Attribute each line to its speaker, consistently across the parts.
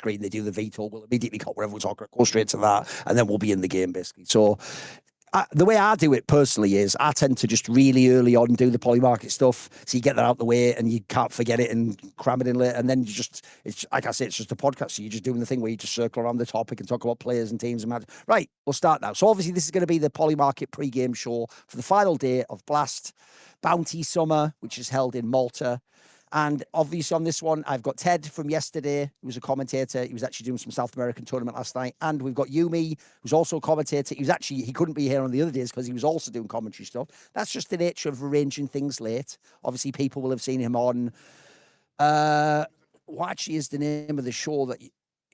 Speaker 1: screen, they do the veto, we'll immediately cut wherever we're talking, go straight to that, and then we'll be in the game, basically. So the way I do it personally is I tend to just really early on do the polymarket stuff, so you get that out the way and you can't forget it and cram it in later. And then you just, it's like I say, it's just a podcast. So you're just doing the thing where you just circle around the topic and talk about players and teams and matches. Right, we'll start now. So obviously this is going to be the polymarket pre-game show for the final day of Blast Bounty Summer, which is held in Malta. And obviously on this one, I've got Ted from yesterday, who was a commentator. He was actually doing some South American tournament last night. And we've got YouM3, who's also a commentator. He couldn't be here on the other days because he was also doing commentary stuff. That's just the nature of arranging things late. Obviously, people will have seen him on, what actually is the name of the show that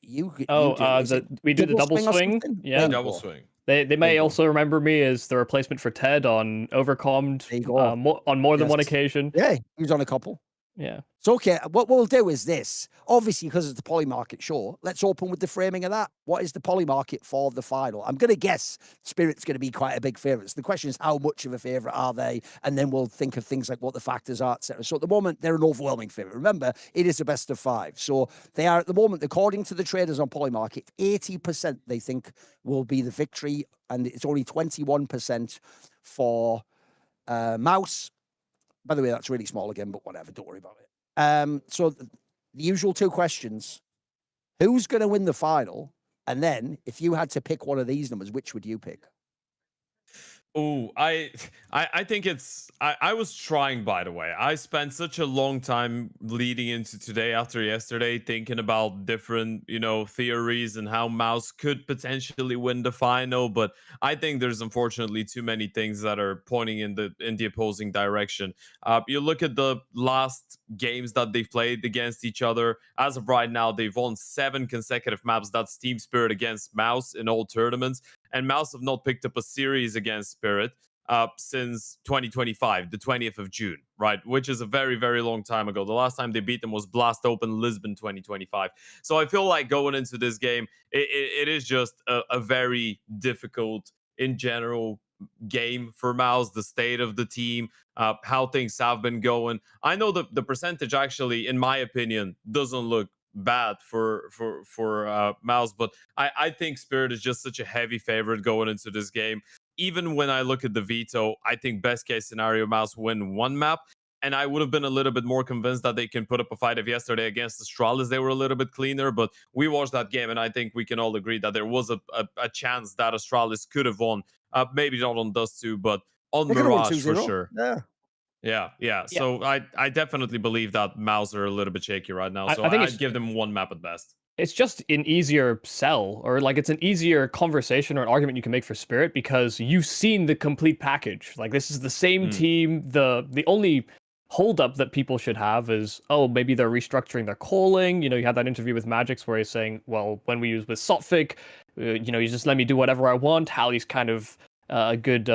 Speaker 1: you do?
Speaker 2: We do the double swing. Yeah,
Speaker 3: double swing.
Speaker 2: They may also remember me as the replacement for Ted on Overcommed on more than one occasion.
Speaker 1: Yeah, he was on a couple.
Speaker 2: Yeah.
Speaker 1: So, okay, what we'll do is this. Obviously, because it's the polymarket show, let's open with the framing of that. What is the polymarket for the final? I'm going to guess Spirit's going to be quite a big favourite. So the question is, how much of a favourite are they? And then we'll think of things like what the factors are, etc. So at the moment, they're an overwhelming favourite. Remember, it is a best of 5. So they are at the moment, according to the traders on polymarket, 80% they think will be the victory. And it's only 21% for Mouse. By the way, that's really small again, but whatever, don't worry about it. So the usual 2 questions. Who's going to win the final? And then if you had to pick one of these numbers, which would you pick?
Speaker 3: Oh, I think it's I was trying, by the way. I spent such a long time leading into today after yesterday thinking about different, theories and how Mouse could potentially win the final, but I think there's unfortunately too many things that are pointing in the opposing direction. You look at the last games that they've played against each other. As of right now, they've won 7 consecutive maps. That's Team Spirit against Mouse in all tournaments. And Mouse have not picked up a series against Spirit since 2025, the 20th of June, right? Which is a very, very long time ago. The last time they beat them was Blast Open Lisbon 2025. So I feel like going into this game, it is just a very difficult, in general, game for Mouse, the state of the team, how things have been going. I know the percentage actually, in my opinion, doesn't look bad for Mouse, but I think Spirit is just such a heavy favorite going into this game. Even when I look at the veto, I think best case scenario Mouse win 1 map, and I would have been a little bit more convinced that they can put up a fight of yesterday against Astralis. They were a little bit cleaner, but we watched that game, and I think we can all agree that there was a chance that Astralis could have won. Maybe not on Dust 2, but on Mirage for sure. Yeah. So I definitely believe that Mouse are a little bit shaky right now. So I'd give them 1 map at best.
Speaker 2: It's just an easier sell, or like it's an easier conversation or an argument you can make for Spirit because you've seen the complete package. Like this is the same team. The only holdup that people should have is, maybe they're restructuring their calling. You had that interview with Magix where he's saying, well, when we use with Sotfik, you just let me do whatever I want. Hallie's kind of a good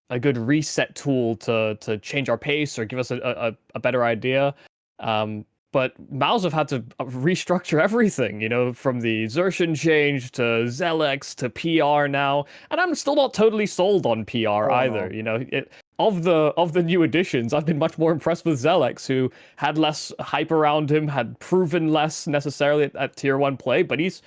Speaker 2: reset tool to change our pace or give us a better idea. But Mouse have had to restructure everything, from the Xertion change to Zelex to PR now. And I'm still not totally sold on PR either. Of the new additions, I've been much more impressed with Zelex, who had less hype around him, had proven less necessarily at tier 1 play, but he's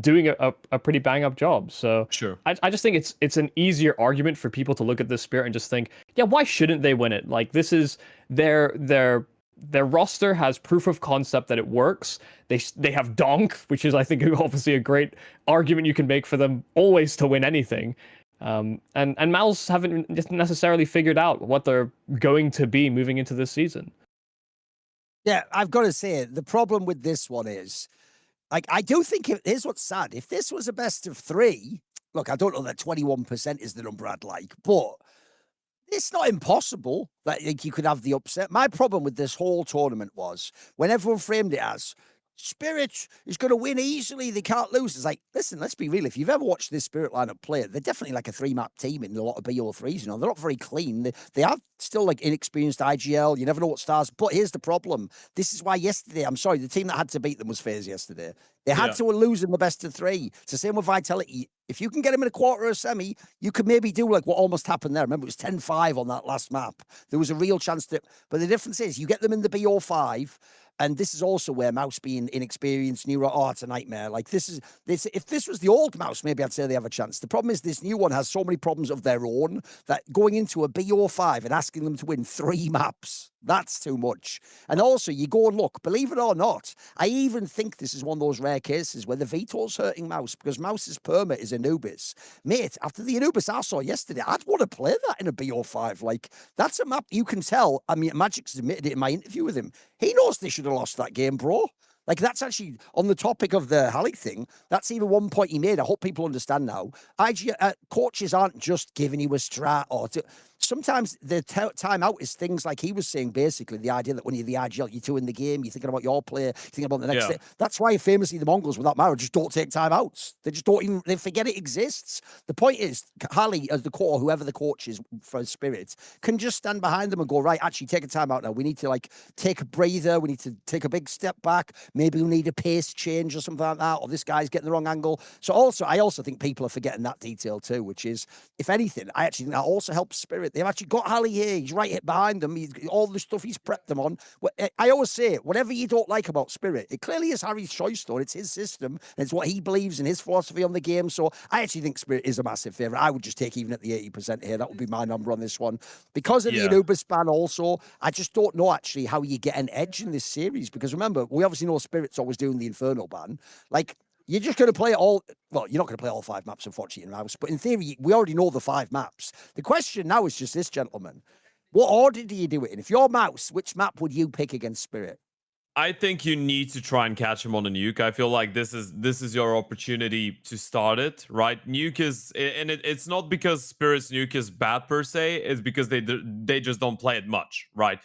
Speaker 2: doing a pretty bang up job. So
Speaker 3: sure.
Speaker 2: I just think it's an easier argument for people to look at this Spirit and just think, yeah, why shouldn't they win it? Like this is their roster has proof of concept that it works. They have Donk, which is I think obviously a great argument you can make for them always to win anything. And Mouse haven't necessarily figured out what they're going to be moving into this season.
Speaker 1: Yeah, I've got to say the problem with this one is, like, I do think here's what's sad. If this was a best of 3, look, I don't know that 21% is the number I'd like, but it's not impossible that you could have the upset. My problem with this whole tournament was when everyone framed it as Spirit is going to win easily, they can't lose. It's like, listen, let's be real. If you've ever watched this Spirit lineup play, they're definitely like a 3-map team in a lot of BO3s. They're not very clean. They are still like inexperienced IGL. You never know what stars. But here's the problem. This is why yesterday, I'm sorry, the team that had to beat them was FaZe yesterday. They had to lose in the best of 3. It's the same with Vitality. If you can get him in a quarter or a semi, you could maybe do like what almost happened there. Remember, it was 10-5 on that last map. There was a real chance that, but the difference is you get them in the BO5, and this is also where Mouse being inexperienced, new, oh, it's a nightmare. Like this. If this was the old Mouse, maybe I'd say they have a chance. The problem is this new one has so many problems of their own that going into a BO5 and asking them to win 3 maps, that's too much. And also, you go and look, believe it or not, I even think this is one of those rare cases where the veto's hurting Mouse because Mouse's permit is Anubis. Mate, after the Anubis I saw yesterday, I'd want to play that in a BO5. Like, that's a map you can tell. I mean, Magic's admitted it in my interview with him. He knows they should have lost that game, bro. Like, that's actually, on the topic of the Halleck thing, that's even one point he made. I hope people understand now. Coaches aren't just giving you a strat or sometimes the timeout is things like he was saying, basically, the idea that when you're the IGL, you're 2 in the game, you're thinking about your player, you're thinking about the next thing. That's why famously the Mongols without Mara just don't take timeouts. They just don't even, they forget it exists. The point is, Hallie, as the core, whoever the coach is for Spirit, can just stand behind them and go, right, actually take a timeout now. We need to like take a breather. We need to take a big step back. Maybe we need a pace change or something like that, or this guy's getting the wrong angle. So I also think people are forgetting that detail too, which is, if anything, I actually think that also helps Spirit. They've actually got Hallie here. He's right behind them. All the stuff he's prepped them on. I always say, whatever you don't like about Spirit, it clearly is Harry's choice, though. It's his system. And it's what he believes in, his philosophy on the game. So I actually think Spirit is a massive favourite. I would just take even at the 80% here. That would be my number on this one. Because of the Anubis ban also, I just don't know actually how you get an edge in this series. Because remember, we obviously know Spirit's always doing the Inferno ban. Like, you're just going to play all, well, you're not going to play all 5 maps, unfortunately, in Mouse, but in theory, we already know the 5 maps. The question now is just this, gentlemen. What order do you do it in? If you're Mouse, which map would you pick against Spirit?
Speaker 3: I think you need to try and catch him on a nuke. I feel like this is your opportunity to start it, right? Nuke is, and it's not because Spirit's nuke is bad per se. It's because they just don't play it much, right?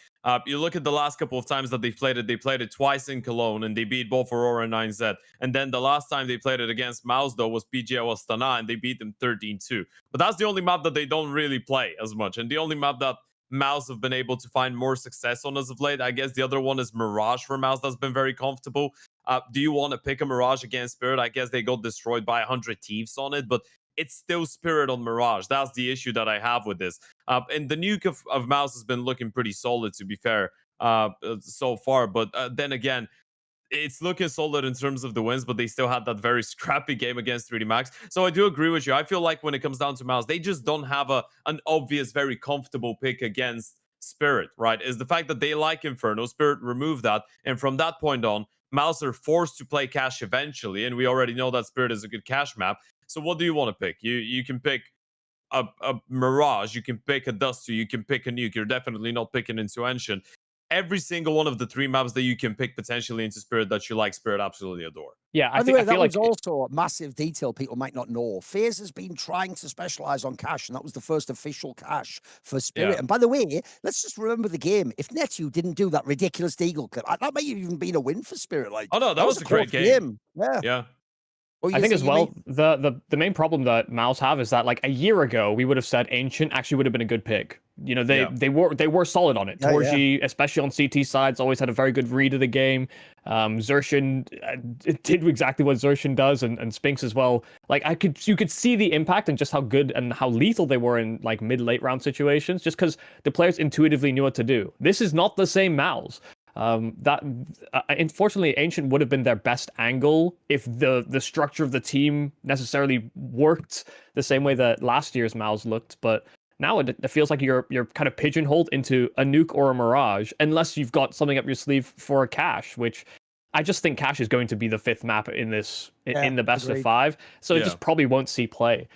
Speaker 3: You look at the last couple of times that they played it twice in Cologne, and they beat both Aurora and 9Z. And then the last time they played it against Mouse, though, was PGL Astana, and they beat them 13-2. But that's the only map that they don't really play as much, and the only map that Mouse have been able to find more success on as of late. I guess the other one is Mirage for Mouse. That's been very comfortable. Do you want to pick a Mirage against Spirit? I guess they got destroyed by 100 Thieves on it, but it's still Spirit on Mirage. That's the issue that I have with this. And the nuke of Mouse has been looking pretty solid, to be fair, so far. But then again, it's looking solid in terms of the wins, but they still had that very scrappy game against 3D Max. So I do agree with you. I feel like when it comes down to Mouse, they just don't have an obvious, very comfortable pick against Spirit, right? Is the fact that they like Inferno. Spirit removed that. And from that point on, Mouse are forced to play Cash eventually. And we already know that Spirit is a good Cash map. So what do you want to pick? You can pick a Mirage. You can pick a Dust 2. You can pick a Nuke. You're definitely not picking into Ancient. Every single one of the 3 maps that you can pick potentially into Spirit that you like, Spirit absolutely adore.
Speaker 2: Yeah,
Speaker 1: I feel like also a massive detail people might not know. FaZe has been trying to specialize on Cash, and that was the first official Cash for Spirit. Yeah. And by the way, let's just remember the game. If Netu didn't do that ridiculous Deagle clip, that might have even been a win for Spirit. Like,
Speaker 3: oh no, that was a great game.
Speaker 1: Yeah.
Speaker 2: I think as well, the main problem that Mouse have is that like a year ago, we would have said Ancient actually would have been a good pick. You know, they were solid on it. Torji, especially on CT sides, always had a very good read of the game. Xerxin did exactly what Xerxin does, and Spinks as well. Like you could see the impact and just how good and how lethal they were in like mid-late round situations, just because the players intuitively knew what to do. This is not the same Mouse. Unfortunately, Ancient would have been their best angle if the structure of the team necessarily worked the same way that last year's Mouse looked. But now it feels like you're kind of pigeonholed into a Nuke or a Mirage, unless you've got something up your sleeve for a Cash, which I just think Cash is going to be the 5th map in this in the best of 5. So it just probably won't see play.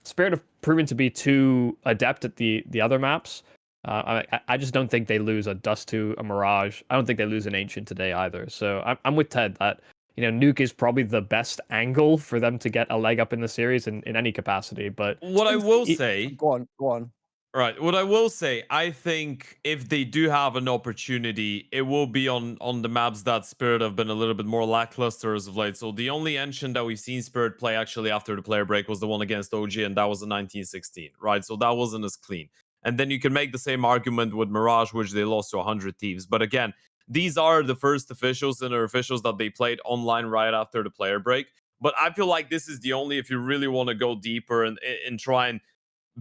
Speaker 2: Spirit have proven to be too adept at the other maps. I just don't think they lose a Dust 2, a Mirage. I don't think they lose an Ancient today either. So I'm with Ted that, you know, Nuke is probably the best angle for them to get a leg up in the series in any capacity. But
Speaker 3: what I will say...
Speaker 1: Go on.
Speaker 3: Right. What I will say, I think if they do have an opportunity, it will be on the maps that Spirit have been a little bit more lackluster as of late. So the only Ancient that we've seen Spirit play actually after the player break was the one against OG, and that was in 1916, right? So that wasn't as clean. And then you can make the same argument with Mirage, which they lost to 100 Thieves. But again, these are the first officials and officials that they played online right after the player break. But I feel like this is the only, if you really want to go deeper and try and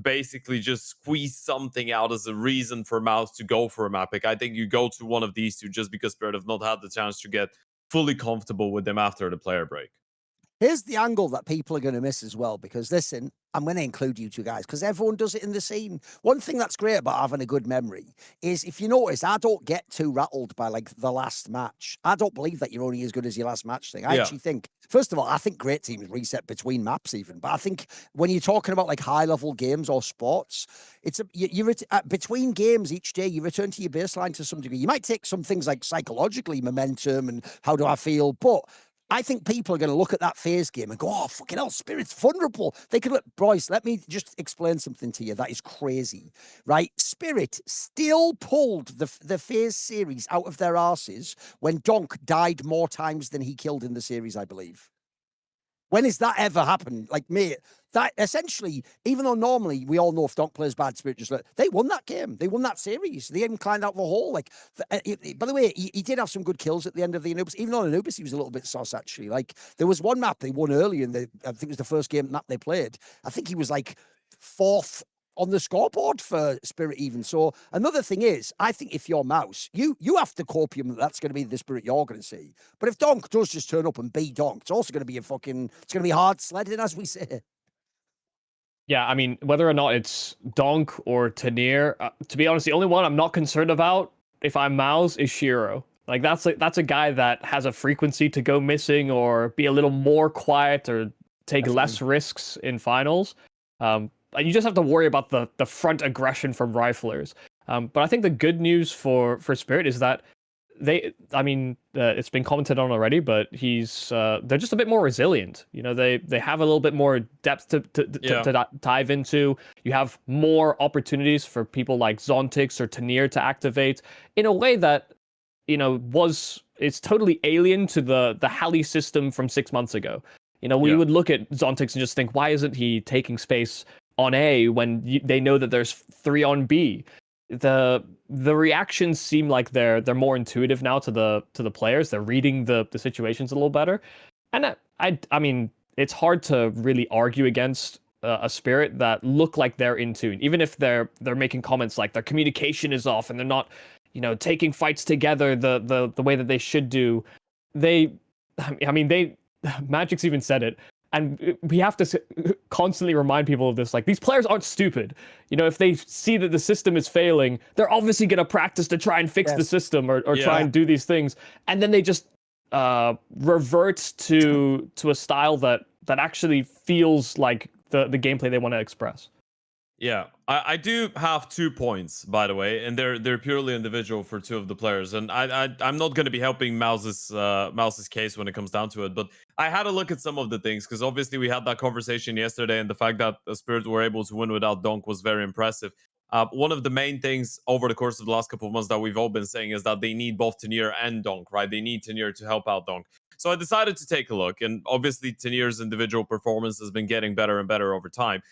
Speaker 3: basically just squeeze something out as a reason for Mouse to go for a map pick, I think you go to one of these two just because Spirit have not had the chance to get fully comfortable with them after the player break.
Speaker 1: Here's the angle that people are going to miss as well, because listen, I'm going to include you two guys because everyone does it in the scene. One thing that's great about having a good memory is, if you notice, I don't get too rattled by like the last match. I don't believe that you're only as good as your last match thing. I actually think, first of all, I think great teams reset between maps even. But I think when you're talking about like high level games or sports, it's between games each day, you return to your baseline to some degree. You might take some things like psychologically, momentum and how do I feel, but I think people are going to look at that phase game and go, oh, fucking hell, Spirit's vulnerable. They could look, Bryce, let me just explain something to you that is crazy, right? Spirit still pulled the phase series out of their arses when Donk died more times than he killed in the series, I believe. When has that ever happened? Like, mate, that essentially, even though normally we all know if Donk plays bad, Spirit just they won that game. They won that series. They even climbed out of the hole. Like, by the way, he did have some good kills at the end of the Anubis. Even on Anubis, he was a little bit sus, actually. Like, there was one map they won early, and I think it was the first game map they played. I think he was like 4th on the scoreboard for Spirit even. So another thing is, I think if you're Mouse, you have to copium that that's going to be the Spirit you're going to see. But if Donk does just turn up and be Donk, it's also going to be it's going to be hard sledding, as we say.
Speaker 2: Yeah, I mean, whether or not it's Donk or Tanir, to be honest, the only one I'm not concerned about if I'm Mouse is Shiro. Like, that's a guy that has a frequency to go missing or be a little more quiet or take less risks in finals. And you just have to worry about the front aggression from riflers. But I think the good news for Spirit is that it's been commented on already, but they're just a bit more resilient. You know, they have a little bit more depth to dive into. You have more opportunities for people like Zontix or Tanir to activate in a way that, you know, it's totally alien to the Halley system from 6 months ago. You know, we would look at Zontix and just think, why isn't he taking space on A when they know that there's 3 on B? The reactions seem like they're more intuitive now to the players. They're reading the situations a little better, and I mean, it's hard to really argue against a Spirit that look like they're in tune, even if they're making comments like their communication is off and they're not, you know, taking fights together the way that they should do. Magic's even said it. And we have to constantly remind people of this. Like, these players aren't stupid. You know, if they see that the system is failing, they're obviously going to practice to try and fix the system or try and do these things. And then they just revert to a style that actually feels like the gameplay they want to express.
Speaker 3: Yeah, I do have 2 points, by the way, and they're purely individual for 2 of the players. And I'm not going to be helping Mouse's case when it comes down to it, but I had a look at some of the things because obviously we had that conversation yesterday, and the fact that the Spirit were able to win without Donk was very impressive. One of the main things over the course of the last couple of months that we've all been saying is that they need both Tanir and Donk, right? They need Tanir to help out Donk. So I decided to take a look, and obviously Tanir's individual performance has been getting better and better over time.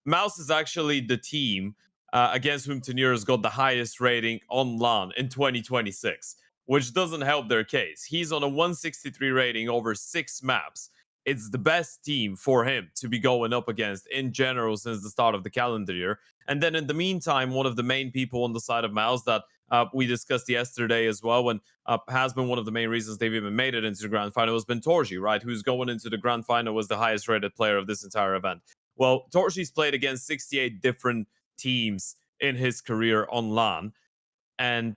Speaker 3: Mouse is actually the team against whom Tanir has got the highest rating on LAN in 2026, which doesn't help their case. He's on a 163 rating over 6 maps. It's the best team for him to be going up against in general since the start of the calendar year. And then in the meantime, one of the main people on the side of Mouse that we discussed yesterday as well, and has been one of the main reasons they've even made it into the grand final, has been Torji, right? Who's going into the grand final as the highest rated player of this entire event. Well, Torchi's played against 68 different teams in his career on LAN, and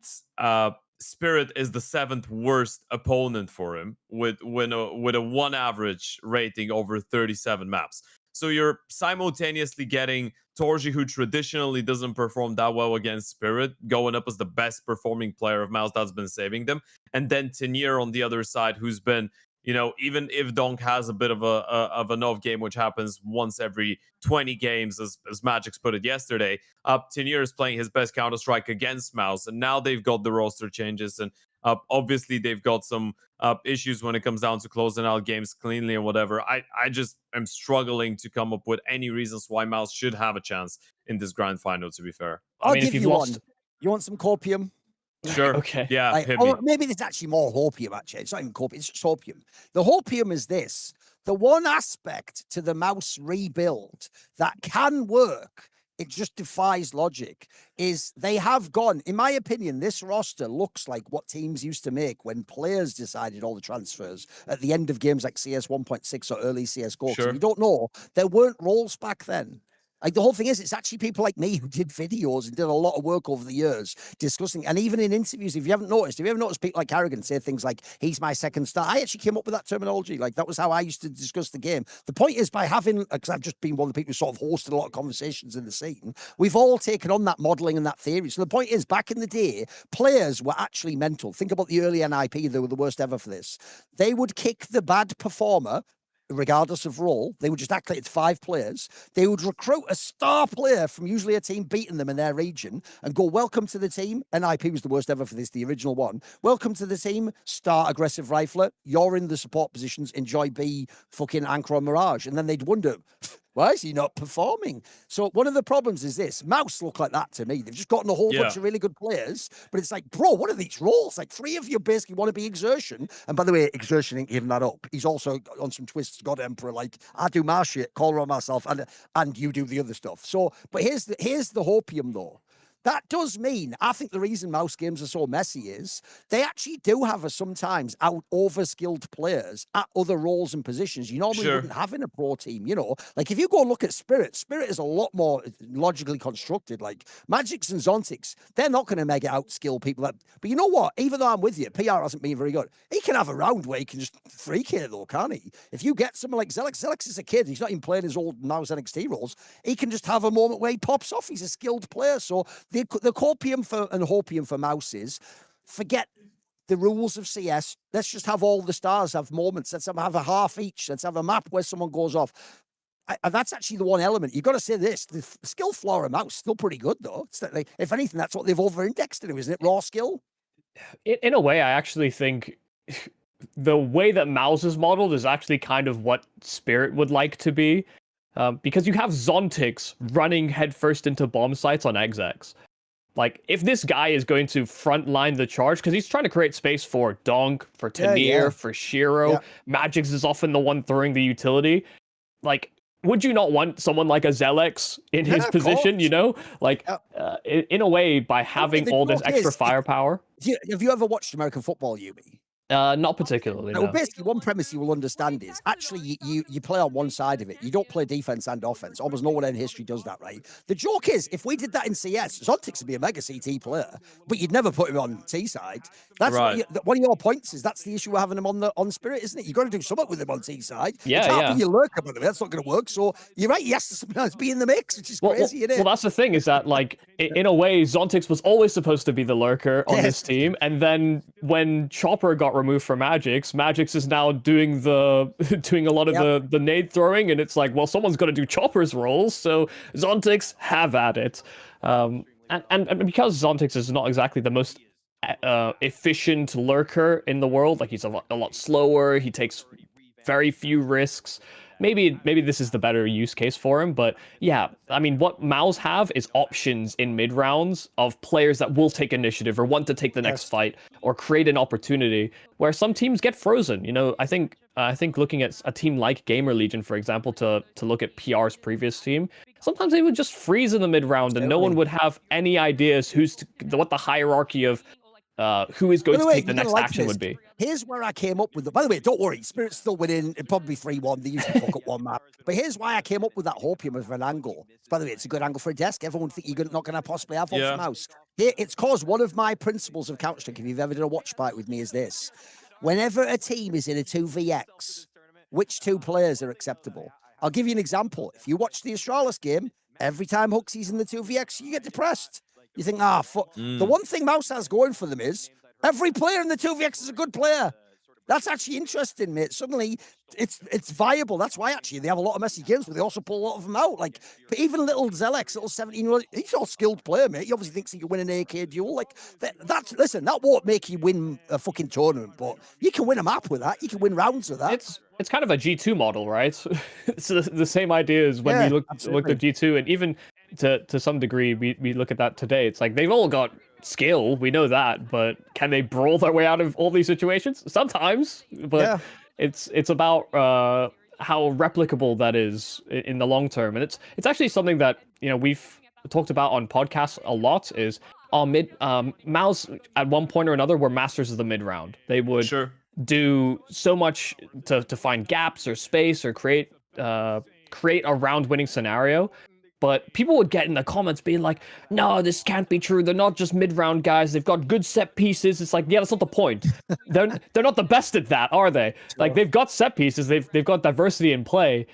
Speaker 3: Spirit is the 7th worst opponent for him with a 1 average rating over 37 maps. So you're simultaneously getting Torji, who traditionally doesn't perform that well against Spirit, going up as the best performing player of Mouse that's been saving them, and then Tanir on the other side, who's been, you know, even if Donk has a bit of an off game, which happens once every 20 games, as Magic's put it yesterday, Tanir is playing his best Counter-Strike against Mouse, and now they've got the roster changes, and obviously they've got some issues when it comes down to closing out games cleanly and whatever. I just am struggling to come up with any reasons why Mouse should have a chance in this grand final, to be fair.
Speaker 1: I'll give you one. You want some copium?
Speaker 3: Sure.
Speaker 2: Okay.
Speaker 3: Yeah,
Speaker 1: Like,
Speaker 3: hit me.
Speaker 1: or maybe there's actually more hopium, actually. It's not even copium, it's just hopium. The hopium is this. The one aspect to the mouse rebuild that can work, it just defies logic, is they have gone, in my opinion, this roster looks like what teams used to make when players decided all the transfers at the end of games like CS 1.6 or early CSGO.
Speaker 3: Sure.
Speaker 1: If you don't know, there weren't roles back then. Like the whole thing is, it's actually people like me who did videos and did a lot of work over the years discussing, and even in interviews, if you ever noticed people like Harrigan say things like, he's my second star. I actually came up with that terminology. Like that was how I used to discuss the game. The point is by having, because I've just been one of the people who sort of hosted a lot of conversations in the scene, we've all taken on that modeling and that theory. So the point is, back in the day, players were actually mental. Think about the early NIP, they were the worst ever for this. They would kick the bad performer regardless of role. They would just act like it's 5 players. They would recruit a star player from usually a team beating them in their region and go, welcome to the team. NIP was the worst ever for this, the original one. Welcome to the team, star aggressive rifler. You're in the support positions. Enjoy B fucking Anchor or Mirage. And then they'd wonder, why is he not performing? So one of the problems is this. Mouse look like that to me. They've just gotten a whole bunch of really good players, but it's like, bro, what are these roles? Like 3 of you basically want to be Exertion. And by the way, Exertion ain't giving that up. He's also on some twists, God Emperor, like I do my shit, call on myself, and you do the other stuff. So, but here's the hopium though. That does mean, I think the reason mouse games are so messy is they actually do have sometimes over-skilled players at other roles and positions you normally wouldn't have in a pro team, you know? Like if you go look at Spirit is a lot more logically constructed. Like Magix and Zontics, they're not going to mega outskill people. But you know what? Even though I'm with you, PR hasn't been very good. He can have a round where he can just freak it though, can't he? If you get someone like Zelix is a kid, he's not even playing his old mouse NXT roles. He can just have a moment where he pops off. He's a skilled player. So the copium and hopium for mouses, forget the rules of CS. Let's just have all the stars have moments. Let's have a half each. Let's have a map where someone goes off. And that's actually the one element. You've got to say this. The skill floor of mouse is still pretty good, though. It's like, if anything, that's what they've over-indexed to, isn't it? Raw skill?
Speaker 2: In a way, I actually think the way that Mouse is modeled is actually kind of what Spirit would like to be. Because you have Zontix running headfirst into bomb sites on XX. Like, if this guy is going to frontline the charge, because he's trying to create space for Donk, for Tanir, for Shiro, Magix is often the one throwing the utility. Like, would you not want someone like a Zelex in his position, you know? Like, in a way, by having all this extra firepower.
Speaker 1: Have you ever watched American football, Yumi?
Speaker 2: Not particularly, no.
Speaker 1: Well, basically, one premise you will understand is actually you play on one side of it. You don't play defense and offense. Almost no one in history does that, right? The joke is, if we did that in CS, Zontix would be a mega CT player, but you'd never put him on T side. That's one of your points is that's the issue we're having him on Spirit, isn't it? You've got to do something with him on T side.
Speaker 2: Yeah,
Speaker 1: you can't be your lurker, by the way. That's not going to work. So you're right. He has to sometimes be in the mix, which is crazy, isn't it?
Speaker 2: Well, that's the thing is that, like, in a way, Zontix was always supposed to be the lurker on this team, and then when Chopper got removed from Magix is now doing doing a lot of the nade throwing, and it's like, well, someone's got to do Chopper's roles, so Zontix have at it. And because Zontix is not exactly the most efficient lurker in the world, like he's a lot slower, he takes very few risks. Maybe this is the better use case for him, but yeah, I mean, what Maus have is options in mid rounds of players that will take initiative or want to take the next fight or create an opportunity where some teams get frozen. You know, I think looking at a team like Gamer Legion, for example, to look at PR's previous team, sometimes they would just freeze in the mid round and no one would have any ideas what the hierarchy of who is going to take the next action would be.
Speaker 1: Here's where I came up with it. By the way, don't worry, Spirit's still winning. It'd probably 3-1. They usually fuck up one map. But here's why I came up with that hopium of an angle. By the way, it's a good angle for a desk. Everyone think you're not going to possibly have one for mouse. Here, it's caused one of my principles of Counter-Strike, if you've ever done a watch fight with me, is this. Whenever a team is in a 2vx, which 2 players are acceptable? I'll give you an example. If you watch the Astralis game, every time Huxley's in the 2vx, you get depressed. You think, fuck. The one thing Mouse has going for them is every player in the 2vx is a good player. That's actually interesting, mate. Suddenly, it's viable. That's why, actually, they have a lot of messy games, but they also pull a lot of them out. Like, but even little Zelex, little 17-year-old, he's a skilled player, mate. He obviously thinks he can win an AK duel. Like, listen, that won't make you win a fucking tournament, but you can win a map with that. You can win rounds with that.
Speaker 2: It's kind of a G2 model, right? It's the same idea as when we looked at G2, and to some degree, we look at that today. It's like they've all got skill, we know that, but can they brawl their way out of all these situations? Sometimes, but
Speaker 1: Yeah.
Speaker 2: it's about how replicable that is in the long term, and it's actually something that we've talked about on podcasts a lot. Is our Mouse at one point or another were masters of the mid round. They would
Speaker 3: Sure.
Speaker 2: do so much to find gaps or space or create a round winning scenario. But people would get in the comments being like, no, this can't be true. They're not just mid-round guys. They've got good set pieces. It's like, yeah, that's not the point. They're not the best at that, are they? Like, they've got set pieces. They've got diversity in play.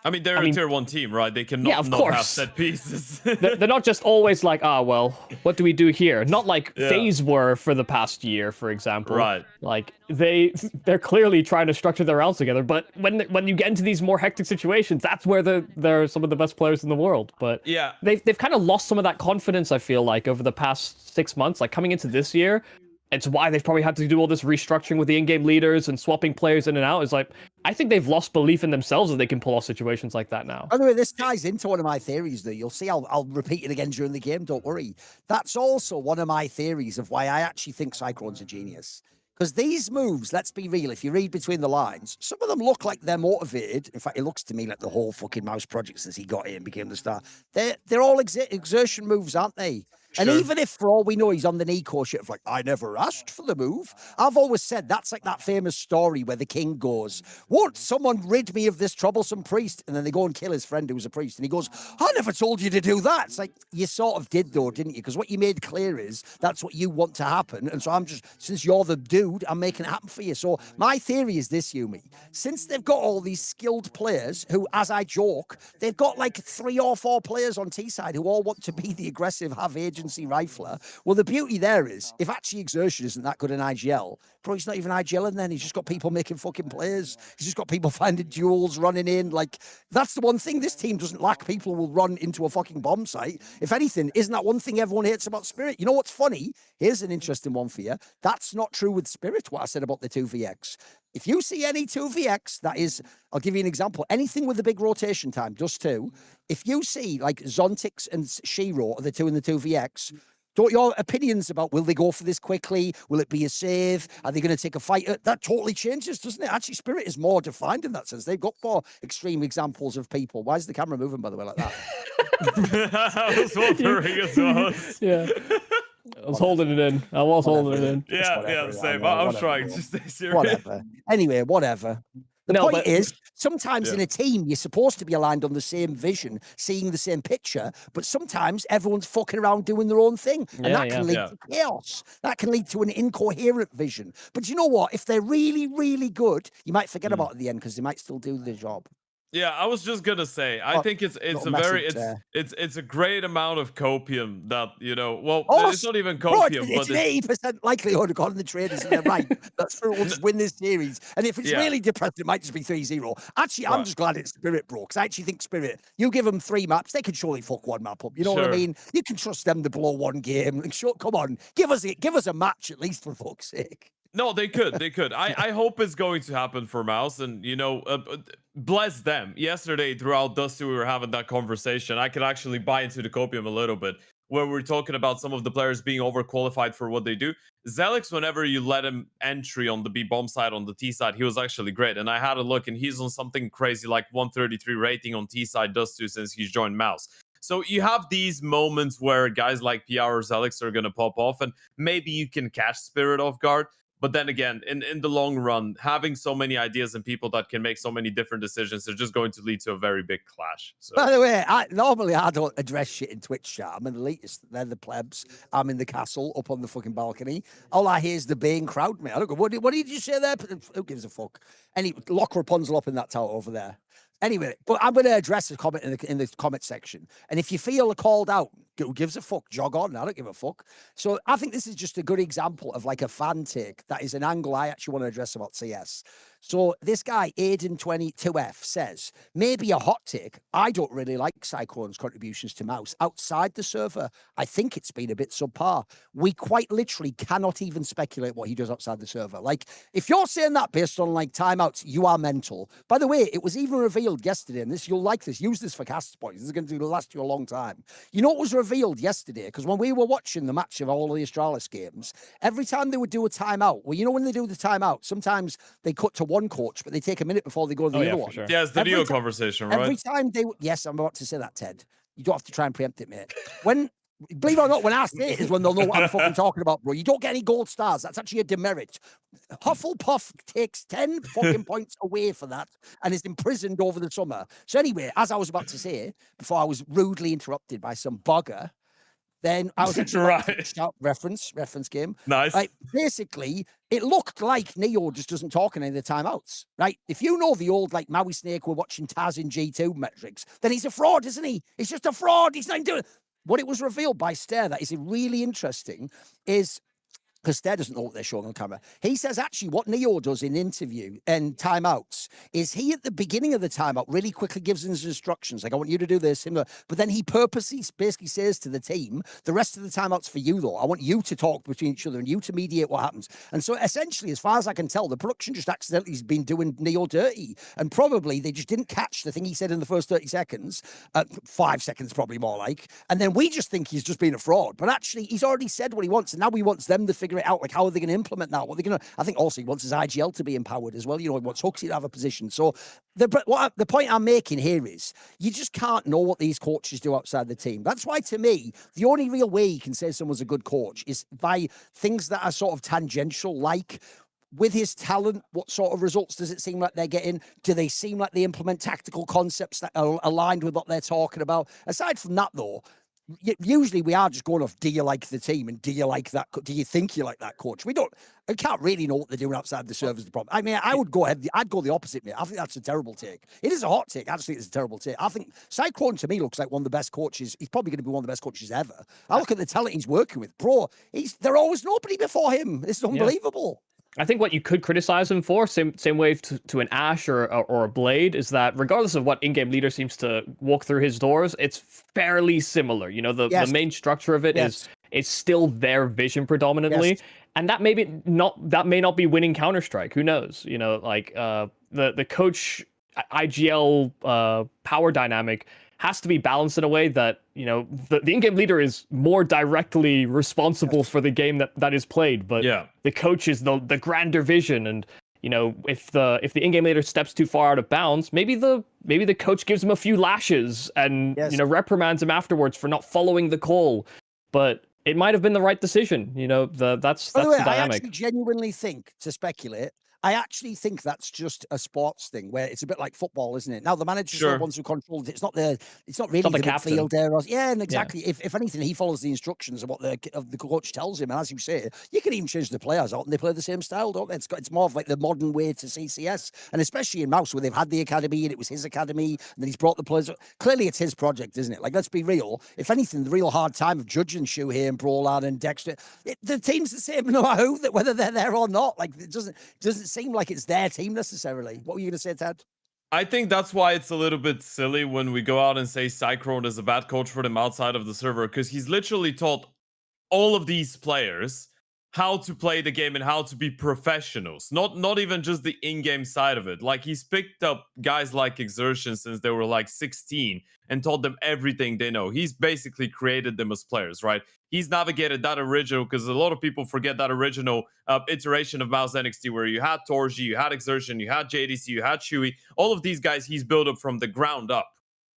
Speaker 3: I mean, they're a tier 1 team, right? They cannot
Speaker 2: Yeah, of
Speaker 3: not have
Speaker 2: course.
Speaker 3: set pieces.
Speaker 2: They're not just always like, well, what do we do here? Not like
Speaker 3: Yeah.
Speaker 2: FaZe were for the past year, for example.
Speaker 3: Right.
Speaker 2: Like they're clearly trying to structure their rounds together. But when you get into these more hectic situations, that's where they're some of the best players in the world. But
Speaker 3: Yeah.
Speaker 2: they've kind of lost some of that confidence, I feel like, over the past 6 months. Like coming into this year, it's why they've probably had to do all this restructuring with the in-game leaders and swapping players in and out. Is like, I think they've lost belief in themselves that they can pull off situations like that now.
Speaker 1: By the way, this ties into one of my theories, though. You'll see I'll repeat it again during the game, don't worry. That's also one of my theories of why I actually think Cyclone's a genius. Because these moves, let's be real, if you read between the lines, some of them look like they're motivated. In fact, it looks to me like the whole fucking Mouse project since he got here and became the star. They're all exertion moves, aren't they?
Speaker 3: Sure.
Speaker 1: And even if, for all we know, he's on the Nico shit of like, I never asked for the move. I've always said that's like that famous story where the king goes, won't someone rid me of this troublesome priest? And then they go and kill his friend who's a priest. And he goes, I never told you to do that. It's like, you sort of did though, didn't you? Because what you made clear is that's what you want to happen. And so I'm just, since you're the dude, I'm making it happen for you. So my theory is this, YouM3. Since they've got all these skilled players who, as I joke, they've got like 3 or 4 players on T-side who all want to be the aggressive, have agency rifler. Well, the beauty there is, if actually Exertion isn't that good in IGL, bro, he's not even IGL, and then he's just got people making fucking plays. He's just got people finding duels, running in. Like, that's the one thing this team doesn't lack. People will run into a fucking bomb site. If anything, isn't that one thing everyone hates about Spirit? You know what's funny? Here's an interesting one for you. That's not true with Spirit, what I said about the 2vx. If you see any 2vx, that is, I'll give you an example. Anything with a big rotation time, just 2. If you see like Zontix and Shiro are the 2 in the 2vx, don't your opinions about will they go for this quickly? Will it be a save? Are they going to take a fight? That totally changes, doesn't it? Actually, Spirit is more defined in that sense. They've got more extreme examples of people. Why is the camera moving, by the way, like that?
Speaker 3: I was wondering as well.
Speaker 2: Yeah. I was holding it in. I was holding it in.
Speaker 3: Yeah, same. I'm trying to stay serious.
Speaker 1: Whatever. Anyway, whatever. The
Speaker 2: No,
Speaker 1: point
Speaker 2: but-
Speaker 1: is, sometimes in a team, you're supposed to be aligned on the same vision, seeing the same picture, but sometimes everyone's fucking around doing their own thing. And that can lead to chaos. That can lead to an incoherent vision. But you know what? If they're really, really good, you might forget about it at the end because they might still do the job.
Speaker 3: Yeah, I was just gonna say, I think it's a very it's a great amount of copium that well, it's not even copium,
Speaker 1: it's
Speaker 3: but
Speaker 1: an 80% likelihood of calling the traders and they're right. That's for we'll just win this series. And if it's really depressing, it might just be 3-0. Actually, I'm just glad it's Spirit, bro, because I actually think Spirit, you give them 3 maps, they can surely fuck 1 map up. You know what I mean? You can trust them to blow 1 game. Like, sure, come on, give us a match at least, for fuck's sake.
Speaker 3: No, they could. I hope it's going to happen for Mouse, and bless them. Yesterday, throughout Dusty, we were having that conversation. I could actually buy into the copium a little bit, where we're talking about some of the players being overqualified for what they do. Zelix, whenever you let him entry on the B bomb side, on the T side, he was actually great. And I had a look, and he's on something crazy like 133 rating on T side Dusty since he's joined Mouse. So you have these moments where guys like PR or Zelix are going to pop off, and maybe you can catch Spirit off guard. But then again, in the long run, having so many ideas and people that can make so many different decisions is just going to lead to a very big clash. So.
Speaker 1: By the way, normally I don't address shit in Twitch chat. I'm an elitist. They're the plebs. I'm in the castle up on the fucking balcony. All I hear is the baying crowd, mate. I don't go, what did you say there? Who gives a fuck? Lock Rapunzel up in that tower over there. Anyway, but I'm going to address a comment in the comment section. And if you feel called out, who gives a fuck? Jog on. I don't give a fuck. So I think this is just a good example of like a fan take. That is an angle I actually want to address about CS. So this guy, Aiden22F, says, maybe a hot take. I don't really like Cyclone's contributions to Mouse. Outside the server, I think it's been a bit subpar. We quite literally cannot even speculate what he does outside the server. Like, if you're saying that based on like timeouts, you are mental. By the way, it was even revealed yesterday, and this, you'll like this, use this for cast points. This is going to last you a long time. You know what was revealed yesterday? Because when we were watching the match of all of the Astralis games, every time they would do a timeout, well, you know when they do the timeout, sometimes they cut to one coach, but they take a minute before they go to the other one.
Speaker 2: Sure.
Speaker 3: Yeah, it's the video conversation, right?
Speaker 1: Every time they, yes, I'm about to say that, Ted. You don't have to try and preempt it, mate. When, believe it or not, when I say it is when they'll know what I'm fucking talking about, bro. You don't get any gold stars. That's actually a demerit. Hufflepuff takes 10 fucking points away for that and is imprisoned over the summer. So anyway, as I was about to say, before I was rudely interrupted by some bugger, then I was actually
Speaker 3: right.
Speaker 1: reference game.
Speaker 3: Nice.
Speaker 1: Like, basically, it looked like Neo just doesn't talk in any of the timeouts, right? If you know the old, like, Maui Snake, we're watching Taz in G2 metrics, then he's a fraud, isn't he? He's just a fraud. He's not doing. What it was revealed by Stair that is really interesting is, because Stair doesn't know what they're showing on camera. He says actually what Neo does in interview and timeouts is he at the beginning of the timeout really quickly gives his instructions. Like, I want you to do this, but then he purposely basically says to the team, the rest of the timeouts for you though. I want you to talk between each other and you to mediate what happens. And so essentially, as far as I can tell, the production just accidentally has been doing Neo dirty. And probably they just didn't catch the thing he said in the first 30 seconds, 5 seconds probably more like. And then we just think he's just being a fraud. But actually, he's already said what he wants. And now he wants them to figure it out. Like, how are they going to implement that? What are they going to? I think also he wants his IGL to be empowered as well. You know, he wants Huxley to have a position. So the point I'm making here is you just can't know what these coaches do outside the team. That's why, to me, the only real way you can say someone's a good coach is by things that are sort of tangential, like with his talent, what sort of results does it seem like they're getting? Do they seem like they implement tactical concepts that are aligned with what they're talking about? Aside from that, though, usually we are just going off, do you like the team and do you like that? Do you think you like that coach? I can't really know what they're doing outside the servers. The problem. I mean, I'd go the opposite, mate. I think that's a terrible take. It is a hot take. I just think it's a terrible take. I think Cyclone to me looks like one of the best coaches. He's probably going to be one of the best coaches ever. I look at the talent he's working with, bro. There always nobody before him. It's unbelievable.
Speaker 2: I think what you could criticize him for, same way to an Ash or a Blade, is that regardless of what in-game leader seems to walk through his doors, it's fairly similar. You know, the main structure of it is still their vision predominantly, and that may not be winning Counter-Strike. Who knows? You know, like the coach IGL power dynamic has to be balanced in a way that, you know, the in-game leader is more directly responsible for the game that is played, but the coach is the grander vision. And, you know, if the in-game leader steps too far out of bounds, maybe the coach gives him a few lashes and you know, reprimands him afterwards for not following the call. But it might have been the right decision. You know, that's the dynamic.
Speaker 1: I actually genuinely think, to speculate, I actually think that's just a sports thing where it's a bit like football, isn't it? Now the manager's the ones who control it. It's not really the midfielder. And exactly. Yeah. If anything, he follows the instructions of what the coach tells him. And as you say, you can even change the players out and they play the same style, don't they? It's more of like the modern way to CCS. And especially in Mouse, where they've had the academy and it was his academy, and then he's brought the players. Clearly it's his project, isn't it? Like, let's be real. If anything, the real hard time of judging Shuhei and Brolan and Dexter, the team's the same no matter who, whether they're there or not. Like, it doesn't seem like it's their team necessarily. What were you going to say, Ted?
Speaker 3: I think that's why it's a little bit silly when we go out and say Cyclone is a bad coach for them outside of the server, because he's literally taught all of these players how to play the game and how to be professionals. Not even just the in-game side of it. Like, he's picked up guys like Exertion since they were like 16 and taught them everything they know. He's basically created them as players, right? He's navigated that original, because a lot of people forget that original iteration of Mouse NXT where you had Torji, you had Exertion, you had JDC, you had Chewy. All of these guys he's built up from the ground up,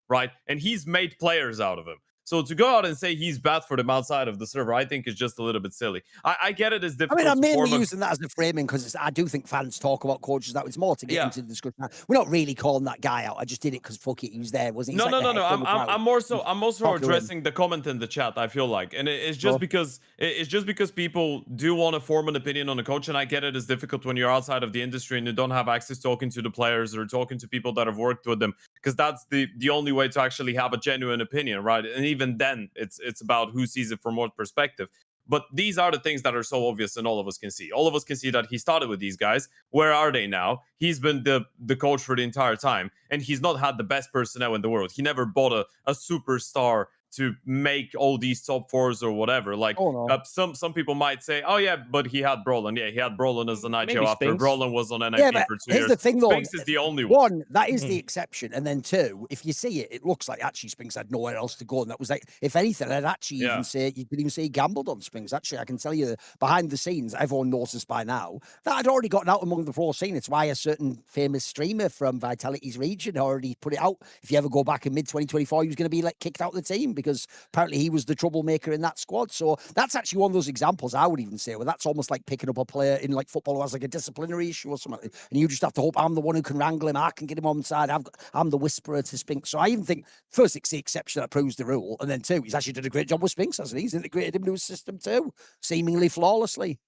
Speaker 3: right? And he's made players out of them. So to go out and say he's bad for them outside of the server, I think is just a little bit silly. I get it as difficult.
Speaker 1: I mean, I'm mainly using that as a framing because I do think fans talk about coaches that it's more to get into the discussion. We're not really calling that guy out. I just did it because fuck it, he was there, wasn't he?
Speaker 3: No. I'm also addressing the comment in the chat. I feel like, and it's just because people do want to form an opinion on a coach, and I get it as difficult when you're outside of the industry and you don't have access talking to the players or talking to people that have worked with them, because that's the only way to actually have a genuine opinion, right? And even then, it's about who sees it from what perspective. But these are the things that are so obvious and all of us can see. All of us can see that he started with these guys. Where are they now? He's been the coach for the entire time, and he's not had the best personnel in the world. He never bought a superstar to make all these top fours or whatever. Like some people might say, oh yeah, but he had Brolin. Yeah, he had Brolin as an IGL after
Speaker 2: Spinks.
Speaker 3: Brolin was on NIP for 2
Speaker 1: here's
Speaker 3: years.
Speaker 1: the thing, though.
Speaker 3: Spinks is the only one.
Speaker 1: One, that is the exception. And then two, if you see it, it looks like actually Spinks had nowhere else to go. And that was like, if anything, I'd actually even say, you could even say he gambled on Spinks. Actually, I can tell you behind the scenes, everyone knows this by now, that I'd already gotten out among the pro scene. It's why a certain famous streamer from Vitality's region already put it out. If you ever go back in mid-2024, he was going to be like kicked out of the team because apparently he was the troublemaker in that squad. So that's actually one of those examples I would even say where that's almost like picking up a player in like football who has like a disciplinary issue or something. And you just have to hope I'm the one who can wrangle him. I can get him on side. I'm the whisperer to Spinks. So I even think first it's the exception that proves the rule. And then two, he's actually done a great job with Spinks, hasn't he? He's integrated him into his system too, seemingly flawlessly.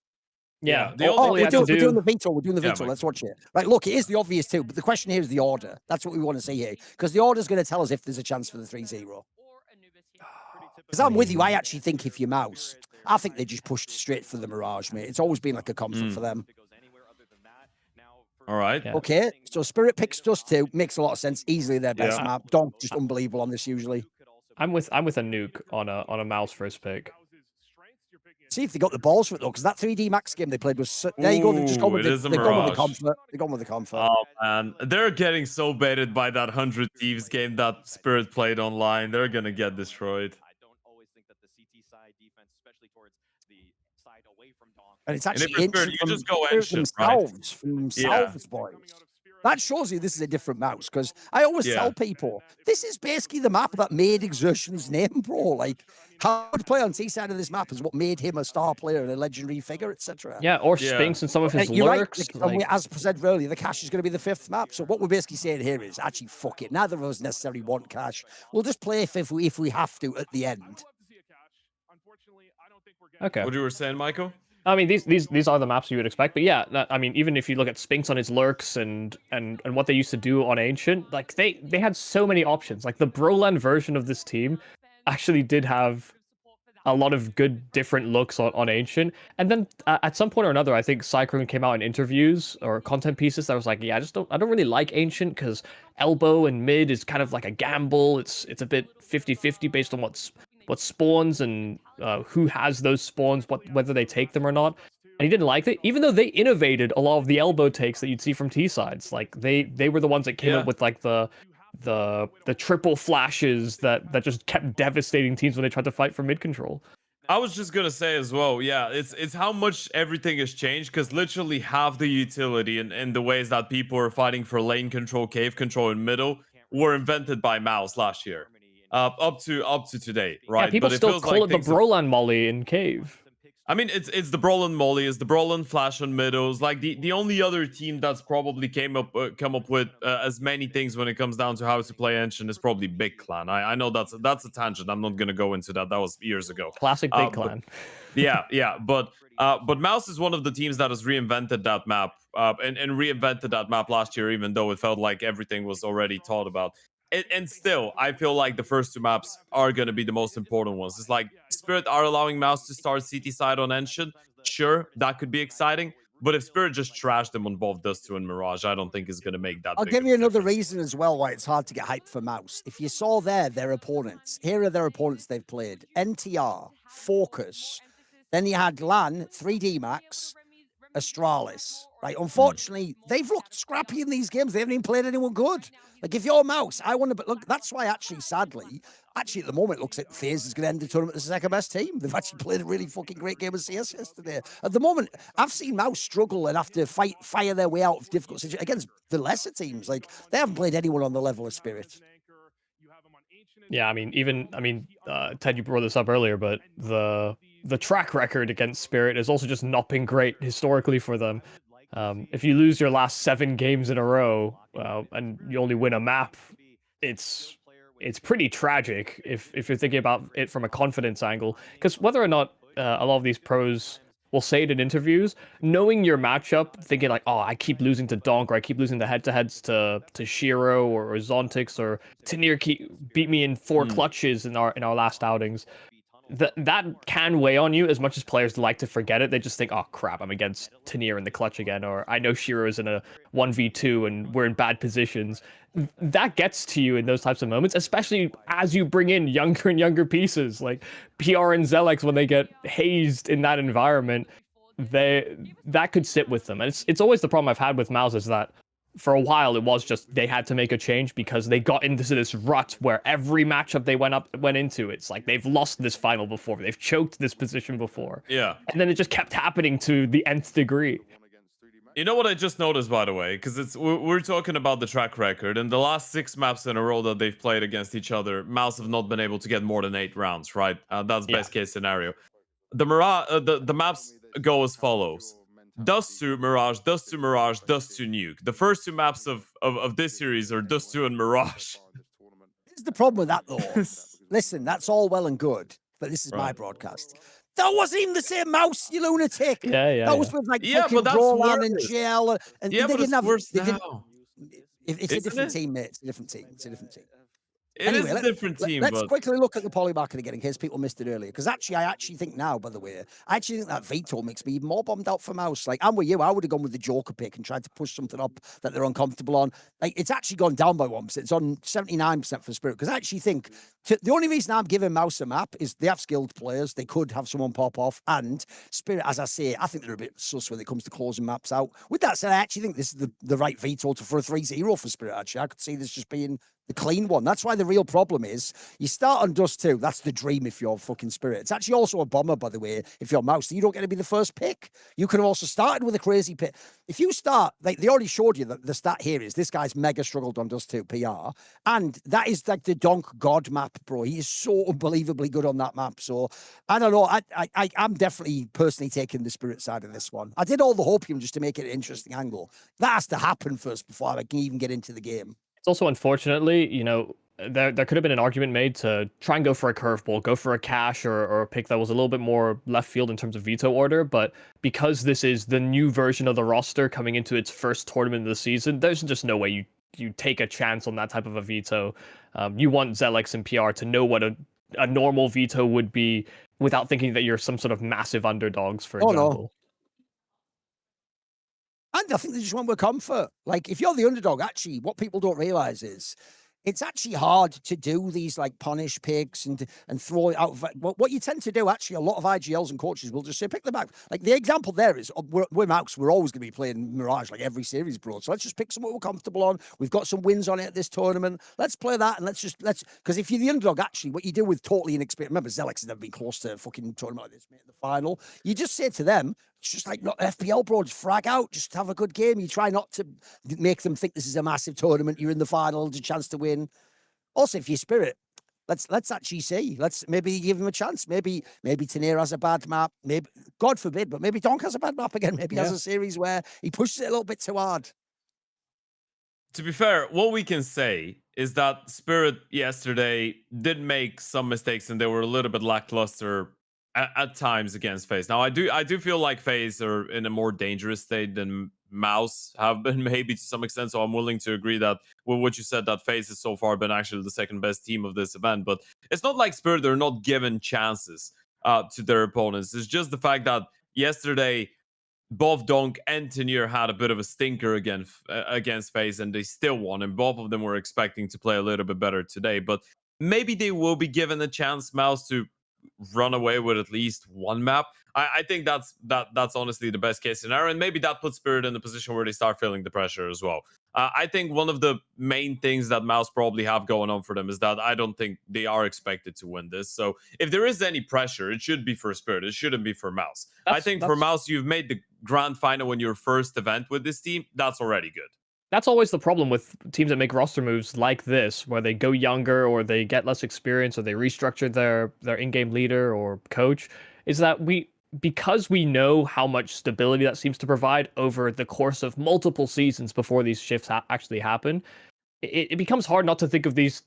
Speaker 2: Yeah.
Speaker 1: We're doing the veto. We're doing the veto.
Speaker 3: Yeah,
Speaker 1: Let's watch it. Right, look, it is the obvious too, but the question here is the order. That's what we want to see here. Because the order is going to tell us if there's a chance for the 3-0. Because I'm with you. I actually think if you're Mouse, I think they just pushed straight for the Mirage, mate. It's always been like a comfort for them.
Speaker 3: All right.
Speaker 2: Yeah.
Speaker 1: Okay, so Spirit picks Dust 2. Makes a lot of sense. Easily their best map. Donk just unbelievable on this usually.
Speaker 2: I'm with a nuke on a Mouse first pick.
Speaker 1: See if they got the balls for it though, because that 3D Max game they played was there. You go. They've just gone with the comfort. They've gone with the comfort.
Speaker 3: Oh man, they're getting so baited by that 100 Thieves game that Spirit played online. They're gonna get destroyed.
Speaker 1: And it's actually
Speaker 3: Spirit, you just go ancient, right?
Speaker 1: From themselves, boys. That shows you this is a different Mouse, because I always tell people this is basically the map that made Exertion's name, bro. Like how to play on T-side of this map is what made him a star player and a legendary figure, etc.
Speaker 2: Yeah, or Spinks and some of his
Speaker 1: You're
Speaker 2: lurks.
Speaker 1: Right. As I said earlier, the cache is going to be the 5th map. So what we're basically saying here is actually fuck it. Neither of us necessarily want cache. We'll just play if we have to at the end.
Speaker 2: Okay.
Speaker 3: What you were saying, Michael?
Speaker 2: I mean, these are the maps you would expect, but yeah, I mean, even if you look at Spinks on his lurks and what they used to do on Ancient, like they had so many options. Like the Broland version of this team actually did have a lot of good different looks on Ancient, and then at some point or another, I think Cyclone came out in interviews or content pieces that was like, yeah, I don't really like Ancient because elbow and mid is kind of like a gamble. It's a bit 50-50 based on what spawns and who has those spawns, whether they take them or not. And he didn't like it, even though they innovated a lot of the elbow takes that you'd see from T-sides. Like they were the ones that came up with like the triple flashes that just kept devastating teams when they tried to fight for mid control.
Speaker 3: I was just gonna say as well, yeah, it's how much everything has changed, because literally half the utility and the ways that people are fighting for lane control, cave control, and middle were invented by Mouse last year. Up to today, right?
Speaker 2: Yeah, people
Speaker 3: but
Speaker 2: still call it the Broland Molly in Cave.
Speaker 3: I mean, it's the Broland Molly, it's the Broland Flash on middles. Like the only other team that's probably come up with as many things when it comes down to how to play Ancient is probably Big Clan. I know that's a tangent. I'm not gonna go into that. That was years ago.
Speaker 2: Classic Big Clan.
Speaker 3: But Mouse is one of the teams that has reinvented that map and reinvented that map last year, even though it felt like everything was already thought about. And still, I feel like the first 2 maps are going to be the most important ones. It's like Spirit are allowing Mouse to start CT side on Ancient. Sure, that could be exciting. But if Spirit just trashed them on both Dust 2 and Mirage, I don't think it's going to make that.
Speaker 1: I'll give you another reason as well why it's hard to get hyped for Mouse. If you saw their opponents, here are their opponents they've played. NTR, Focus. Then you had LAN, 3D Max, Astralis. Right, unfortunately, they've looked scrappy in these games. They haven't even played anyone good. Like, if you're Mouse, I wonder, but look, that's why sadly, at the moment, it looks like FaZe is going to end the tournament as the second best team. They've actually played a really fucking great game of CS yesterday. At the moment, I've seen Mouse struggle and have to fire their way out of difficult situations against the lesser teams. Like, they haven't played anyone on the level of Spirit.
Speaker 2: Yeah, I mean, Ted, you brought this up earlier, but the track record against Spirit has also just not been great historically for them. If you lose your last 7 games in a row and you only win a map, it's pretty tragic if you're thinking about it from a confidence angle. Because whether or not a lot of these pros will say it in interviews, knowing your matchup, thinking like, oh, I keep losing to Donk, or I keep losing the head-to-heads to Shiro or Zontix, or Tanir beat me in 4 clutches in our last outings. that can weigh on you as much as players like to forget it. They just think, oh crap, I'm against Tanier in the clutch again, or I know Shiro's in a 1v2 and we're in bad positions. That gets to you in those types of moments, especially as you bring in younger and younger pieces like PR and Zelex. When they get hazed in that environment, that could sit with them. And it's always the problem I've had with Mouse is that for a while it was just they had to make a change because they got into this rut where every matchup they went into, it's like they've lost this final before, they've choked this position before.
Speaker 3: Yeah.
Speaker 2: And then it just kept happening to the nth degree.
Speaker 3: You know what I just noticed, by the way, because we're talking about the track record, and the last 6 maps in a row that they've played against each other, Mouse have not been able to get more than 8 rounds, right? That's best case scenario. The the maps go as follows: Dust 2 Mirage, Dust 2 Mirage, Dust 2 Nuke. The first 2 maps of this series are Dust 2 and Mirage.
Speaker 1: Here's the problem with that, though. Listen, that's all well and good, but this is my broadcast. That wasn't even the same Mouse, you lunatic.
Speaker 2: Yeah.
Speaker 1: That was with like fucking
Speaker 3: but that's
Speaker 1: Brolan and
Speaker 3: worse.
Speaker 1: GL. And
Speaker 3: Yeah,
Speaker 1: they
Speaker 3: but
Speaker 1: didn't
Speaker 3: it's
Speaker 1: have.
Speaker 3: worse
Speaker 1: They
Speaker 3: now.
Speaker 1: didn't, it's a
Speaker 3: Isn't
Speaker 1: different
Speaker 3: it?
Speaker 1: team, mate. It's a different team. It's a different team.
Speaker 3: It is a different team,
Speaker 1: Let's
Speaker 3: but
Speaker 1: quickly look at the poly market again in case people missed it earlier. Because actually, I actually think now, by the way, I actually think that veto makes me even more bummed out for Mouse. Like, I'm with you. I would have gone with the Joker pick and tried to push something up that they're uncomfortable on. Like, it's actually gone down by 1%. It's on 79% for Spirit. Because I actually think the only reason I'm giving Mouse a map is they have skilled players. They could have someone pop off. And Spirit, as I say, I think they're a bit sus when it comes to closing maps out. With that said, I actually think this is the right veto for a 3-0 for Spirit, actually. I could see this just being the clean one. That's why the real problem is you start on Dust 2. That's the dream if you're fucking Spirit. It's actually also a bomber, by the way, if you're Mouse. You don't get to be the first pick. You could have also started with a crazy pick. If you start, like they already showed you that the stat here is this guy's mega struggled on Dust 2 PR. And that is like the Donk God map, bro. He is so unbelievably good on that map. So I don't know. I'm definitely personally taking the Spirit side of this one. I did all the hopium just to make it an interesting angle. That has to happen first before I can even get into the game.
Speaker 2: It's also, unfortunately, there could have been an argument made to try and go for a curveball, go for a cash or a pick that was a little bit more left field in terms of veto order. But because this is the new version of the roster coming into its first tournament of the season, there's just no way you take a chance on that type of a veto. You want Zelex and PR to know what a normal veto would be without thinking that you're some sort of massive underdogs, for example.
Speaker 1: No. And I think they just went with comfort. Like, if you're the underdog, actually, what people don't realize is it's actually hard to do these like punish picks and throw it out. What you tend to do, actually, a lot of IGLs and coaches will just say, pick the back. Like, the example there is, we're Mouse, we're always going to be playing Mirage like every series, bro. So let's just pick something we're comfortable on. We've got some wins on it at this tournament. Let's play that and let's, because if you're the underdog, actually, what you do with totally inexperienced, remember, Zelex has never been close to a fucking tournament like this, mate, in the final. You just say to them, it's just like not FPL, bro. Just frag out. Just have a good game. You try not to make them think this is a massive tournament. You're in the final. There's a chance to win. Also, if you're Spirit, let's actually see. Let's maybe give him a chance. Maybe Tanier has a bad map. Maybe, God forbid, but maybe Donk has a bad map again. Maybe he has a series where he pushes it a little bit too hard.
Speaker 3: To be fair, what we can say is that Spirit yesterday did make some mistakes and they were a little bit lackluster at times against FaZe. Now, I do feel like FaZe are in a more dangerous state than Mouse have been, maybe to some extent. So I'm willing to agree that with what you said, that FaZe has so far been actually the second best team of this event. But it's not like Spirit are not given chances to their opponents. It's just the fact that yesterday both Donk and Tanier had a bit of a stinker against FaZe, and they still won. And both of them were expecting to play a little bit better today. But maybe they will be given a chance, Mouse, to run away with at least one map. I think that's honestly the best case scenario, and maybe that puts Spirit in a position where they start feeling the pressure as well. I think one of the main things that Mouse probably have going on for them is that I don't think they are expected to win this. So if there is any pressure, it should be for Spirit. It shouldn't be for Mouse. I think for Mouse, you've made the grand final in your first event with this team. That's already good.
Speaker 2: That's always the problem with teams that make roster moves like this, where they go younger or they get less experience or they restructure their in-game leader or coach, is that because we know how much stability that seems to provide over the course of multiple seasons before these shifts actually happen, it becomes hard not to think of these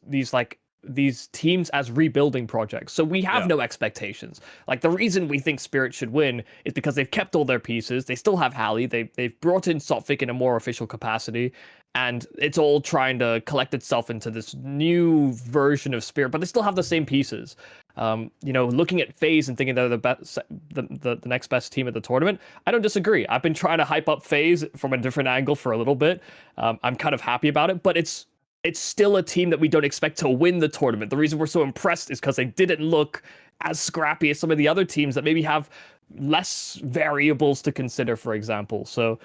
Speaker 2: teams as rebuilding projects. So we have no expectations. Like, the reason we think Spirit should win is because they've kept all their pieces. They still have Hallie. They've brought in Sophic in a more official capacity, and it's all trying to collect itself into this new version of Spirit, but they still have the same pieces. you know, looking at FaZe and thinking they're the best, the next best team at the tournament, I don't disagree. I've been trying to hype up FaZe from a different angle for a little bit. I'm kind of happy about it, but it's still a team that we don't expect to win the tournament. The reason we're so impressed is because they didn't look as scrappy as some of the other teams that maybe have less variables to consider, for example. So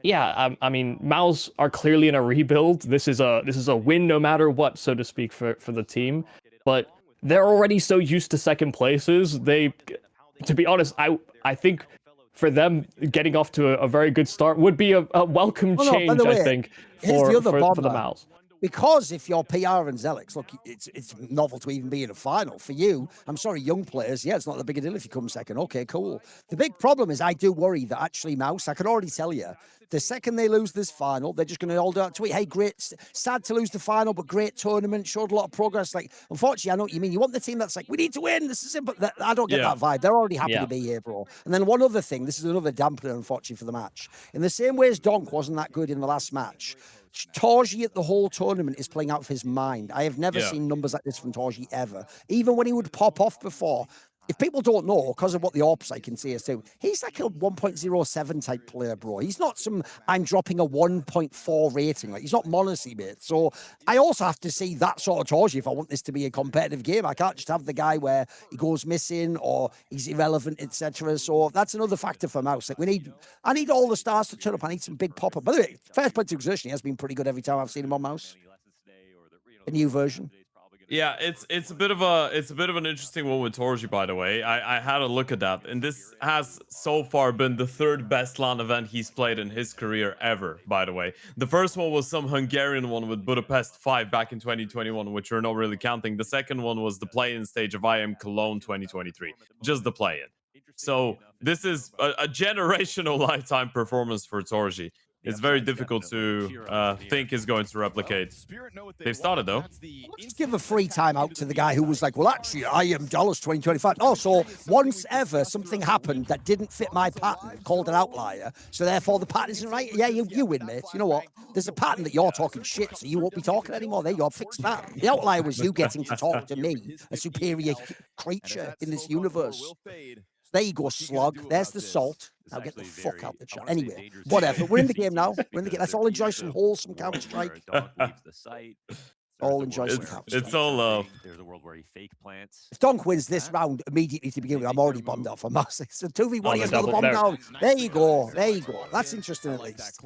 Speaker 2: yeah, I mean, MOUZ are clearly in a rebuild. This is a win no matter what, so to speak, for the team. But they're already so used to second places. They, to be honest, I think for them getting off to a very good start would be a welcome change. I think for the MOUZ.
Speaker 1: Because if you're PR and Zelix, look, it's novel to even be in a final. For you, I'm sorry, young players, yeah, it's not the big a deal if you come second. Okay, cool. The big problem is I do worry that actually MOUZ, I can already tell you, the second they lose this final, they're just going to hold out tweet, hey, great, sad to lose the final, but great tournament, showed a lot of progress. Like, unfortunately, I know what you mean. You want the team that's like, we need to win, this is it, but I don't get that vibe. They're already happy to be here, bro. And then one other thing, this is another dampener, unfortunately, for the match. In the same way as Donk wasn't that good in the last match, Torji at the whole tournament is playing out of his mind. I have never seen numbers like this from Torji ever. Even when he would pop off before. If people don't know, because of what the AWPs I can see us do, he's like a 1.07 type player, bro. He's not some, I'm dropping a 1.4 rating. Like, he's not Monacy, mate. So I also have to see that sort of Torji if I want this to be a competitive game. I can't just have the guy where he goes missing or he's irrelevant, etc. So that's another factor for MOUZ. Like, I need all the stars to turn up. I need some big pop-up. By the way, first point to exertion, he has been pretty good every time I've seen him on MOUZ. A new version.
Speaker 3: Yeah, it's a bit of an interesting one with Torji, by the way. I had a look at that, and this has so far been the third best LAN event he's played in his career ever, by the way. The first one was some Hungarian one with Budapest 5 back in 2021, which we're not really counting. The second one was the play-in stage of IM Cologne 2023, just the play-in. So this is a generational lifetime performance for Torji. It's very difficult to think is going to replicate. They've started, though.
Speaker 1: Let's give a free time out to the guy who was like, well, actually, I am Dallas 2025. Also, once ever something happened that didn't fit my pattern, called an outlier, so therefore the pattern isn't right. Yeah, you win, mate. You know what? There's a pattern that you're talking shit, so you won't be talking anymore. There you go, fix that. The outlier was you getting to talk to me, a superior creature in this universe. There you go, slug. There's the salt. Now get the fuck out the chat. Anyway, whatever. We're in the game now. We're in the game. Let's all enjoy some wholesome Counter-Strike. All enjoy some Counter-Strike.
Speaker 3: It's all love.
Speaker 4: There's a world where he fake plants.
Speaker 1: If Donk wins this round immediately to begin with, I'm already bombed off on MOUZ. So 2v1, he has got the bomb down. There you go. There you go. That's interesting at least.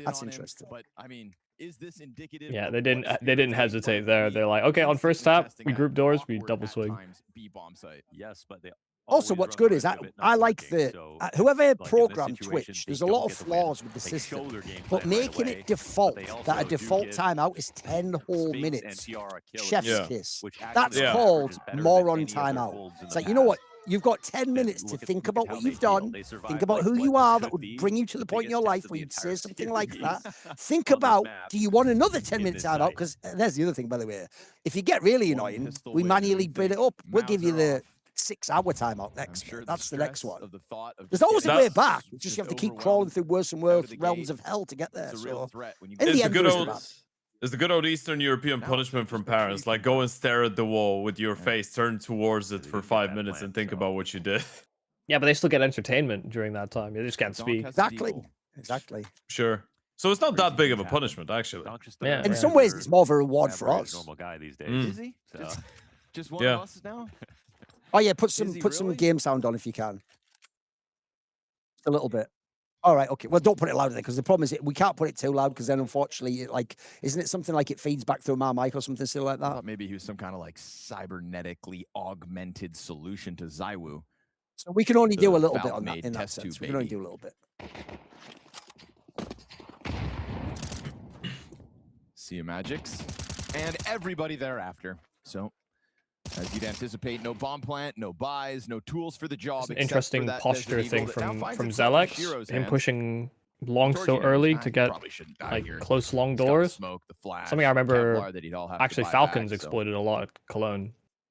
Speaker 1: That's interesting.
Speaker 4: But I mean, is this indicative?
Speaker 2: Yeah, they didn't hesitate there. They're like, okay, on first tap, we group doors, we double swing.
Speaker 4: Yes, but they
Speaker 1: also, what's good is I like the whoever programmed Twitch. There's a lot of flaws with the system, but making it default that a default timeout is 10 whole minutes. Chef's kiss. That's called moron timeout. It's like, you know what? You've got 10 minutes to think about what you've done. Think about who you are that would bring you to the point in your life where you'd say something like that. Think about, do you want another 10 minutes timeout? Because there's the other thing, by the way. If you get really annoying, we manually bid it up. We'll give you the 6-hour timeout next. That's the next one. There's always a way back. You just have to keep crawling through worse and worse realms of hell to get there. So, in the end,
Speaker 3: it's the good old Eastern European punishment from parents. Like, go and stare at the wall with your face turned towards it for 5 minutes and think about what you did.
Speaker 2: Yeah, but they still get entertainment during that time. They just can't speak.
Speaker 1: Exactly.
Speaker 3: Sure. So it's not that big of a punishment, actually.
Speaker 2: Yeah.
Speaker 1: In some ways, it's more of a reward for us.
Speaker 4: Normal guy these days. Is he? Just one of us now?
Speaker 1: Oh yeah, put some game sound on if you can. Just a little bit. All right, okay. Well, don't put it louder then, because the problem is we can't put it too loud, because then unfortunately, isn't it something like it feeds back through my mic or something still like that?
Speaker 5: I thought maybe he was some kind of like cybernetically augmented solution to Zywoo.
Speaker 1: So we can only do a little bit on that in that sense. We can only do a little bit.
Speaker 5: See you, Magics, and everybody thereafter. So, as you'd anticipate, no bomb plant, no buys, no tools for the job.
Speaker 2: It's an interesting posture thing from Zelex, him pushing long so early to get like close long doors. Something I remember actually Falcons exploited a lot at Cologne.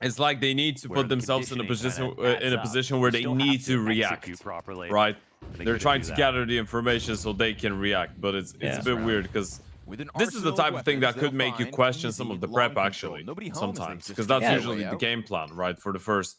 Speaker 3: it's like they need to
Speaker 6: Where
Speaker 3: put
Speaker 6: the
Speaker 3: themselves in a
Speaker 6: conditioning
Speaker 3: position
Speaker 6: kinda adds
Speaker 3: in a
Speaker 6: up.
Speaker 3: position where
Speaker 6: You
Speaker 3: they
Speaker 6: still have
Speaker 3: need to
Speaker 6: execute
Speaker 3: react,
Speaker 6: properly.
Speaker 3: right?
Speaker 6: They
Speaker 3: They're
Speaker 6: couldn't
Speaker 3: trying
Speaker 6: do
Speaker 3: to
Speaker 6: that.
Speaker 3: gather the information so they can react, but it's
Speaker 2: Yeah.
Speaker 3: a bit weird because
Speaker 5: With an
Speaker 3: this is the
Speaker 5: arsenal
Speaker 3: type of thing
Speaker 5: weapons,
Speaker 3: that could
Speaker 5: they'll
Speaker 3: make you
Speaker 5: find
Speaker 3: question some
Speaker 5: easy,
Speaker 3: of the
Speaker 5: long
Speaker 3: prep
Speaker 5: control.
Speaker 3: actually
Speaker 5: Nobody home as they
Speaker 3: sometimes,
Speaker 5: just
Speaker 3: because that's
Speaker 2: Yeah.
Speaker 3: usually the game plan, right? For the first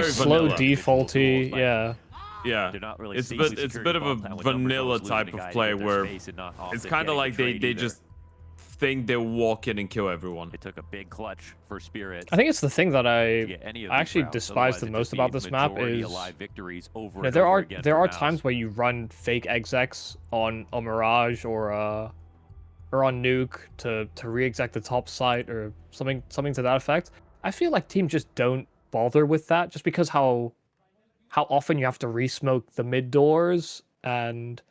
Speaker 2: very slow
Speaker 3: vanilla.
Speaker 2: defaulty. Yeah.
Speaker 3: yeah,
Speaker 6: They're not really
Speaker 3: it's
Speaker 6: safely
Speaker 3: a
Speaker 6: securing
Speaker 3: bit of
Speaker 6: the
Speaker 3: a
Speaker 6: ball time when numbers
Speaker 3: vanilla
Speaker 6: almost losing
Speaker 3: type
Speaker 6: a
Speaker 3: of
Speaker 6: guy to
Speaker 3: play
Speaker 6: get their
Speaker 3: where
Speaker 6: space and not
Speaker 3: it's
Speaker 6: often
Speaker 3: kind of
Speaker 6: getting a
Speaker 3: like they
Speaker 6: trade either.
Speaker 3: just think they walk in and kill everyone.
Speaker 6: It took a big clutch for Spirit.
Speaker 2: I think it's the thing that
Speaker 6: to
Speaker 2: I
Speaker 6: get any of these
Speaker 2: actually
Speaker 6: rounds.
Speaker 2: despise
Speaker 6: Otherwise,
Speaker 2: the
Speaker 6: it'd
Speaker 2: most
Speaker 6: just be
Speaker 2: about this map
Speaker 6: majority
Speaker 2: is
Speaker 6: alive victories over
Speaker 2: you know,
Speaker 6: and
Speaker 2: there
Speaker 6: over
Speaker 2: are
Speaker 6: again
Speaker 2: there
Speaker 6: for
Speaker 2: are
Speaker 6: Mouse.
Speaker 2: times where you run fake execs on a Mirage or on Nuke to re-exec the top site or something to that effect. I feel like teams just don't bother with that just because how often you have to re-smoke the mid doors and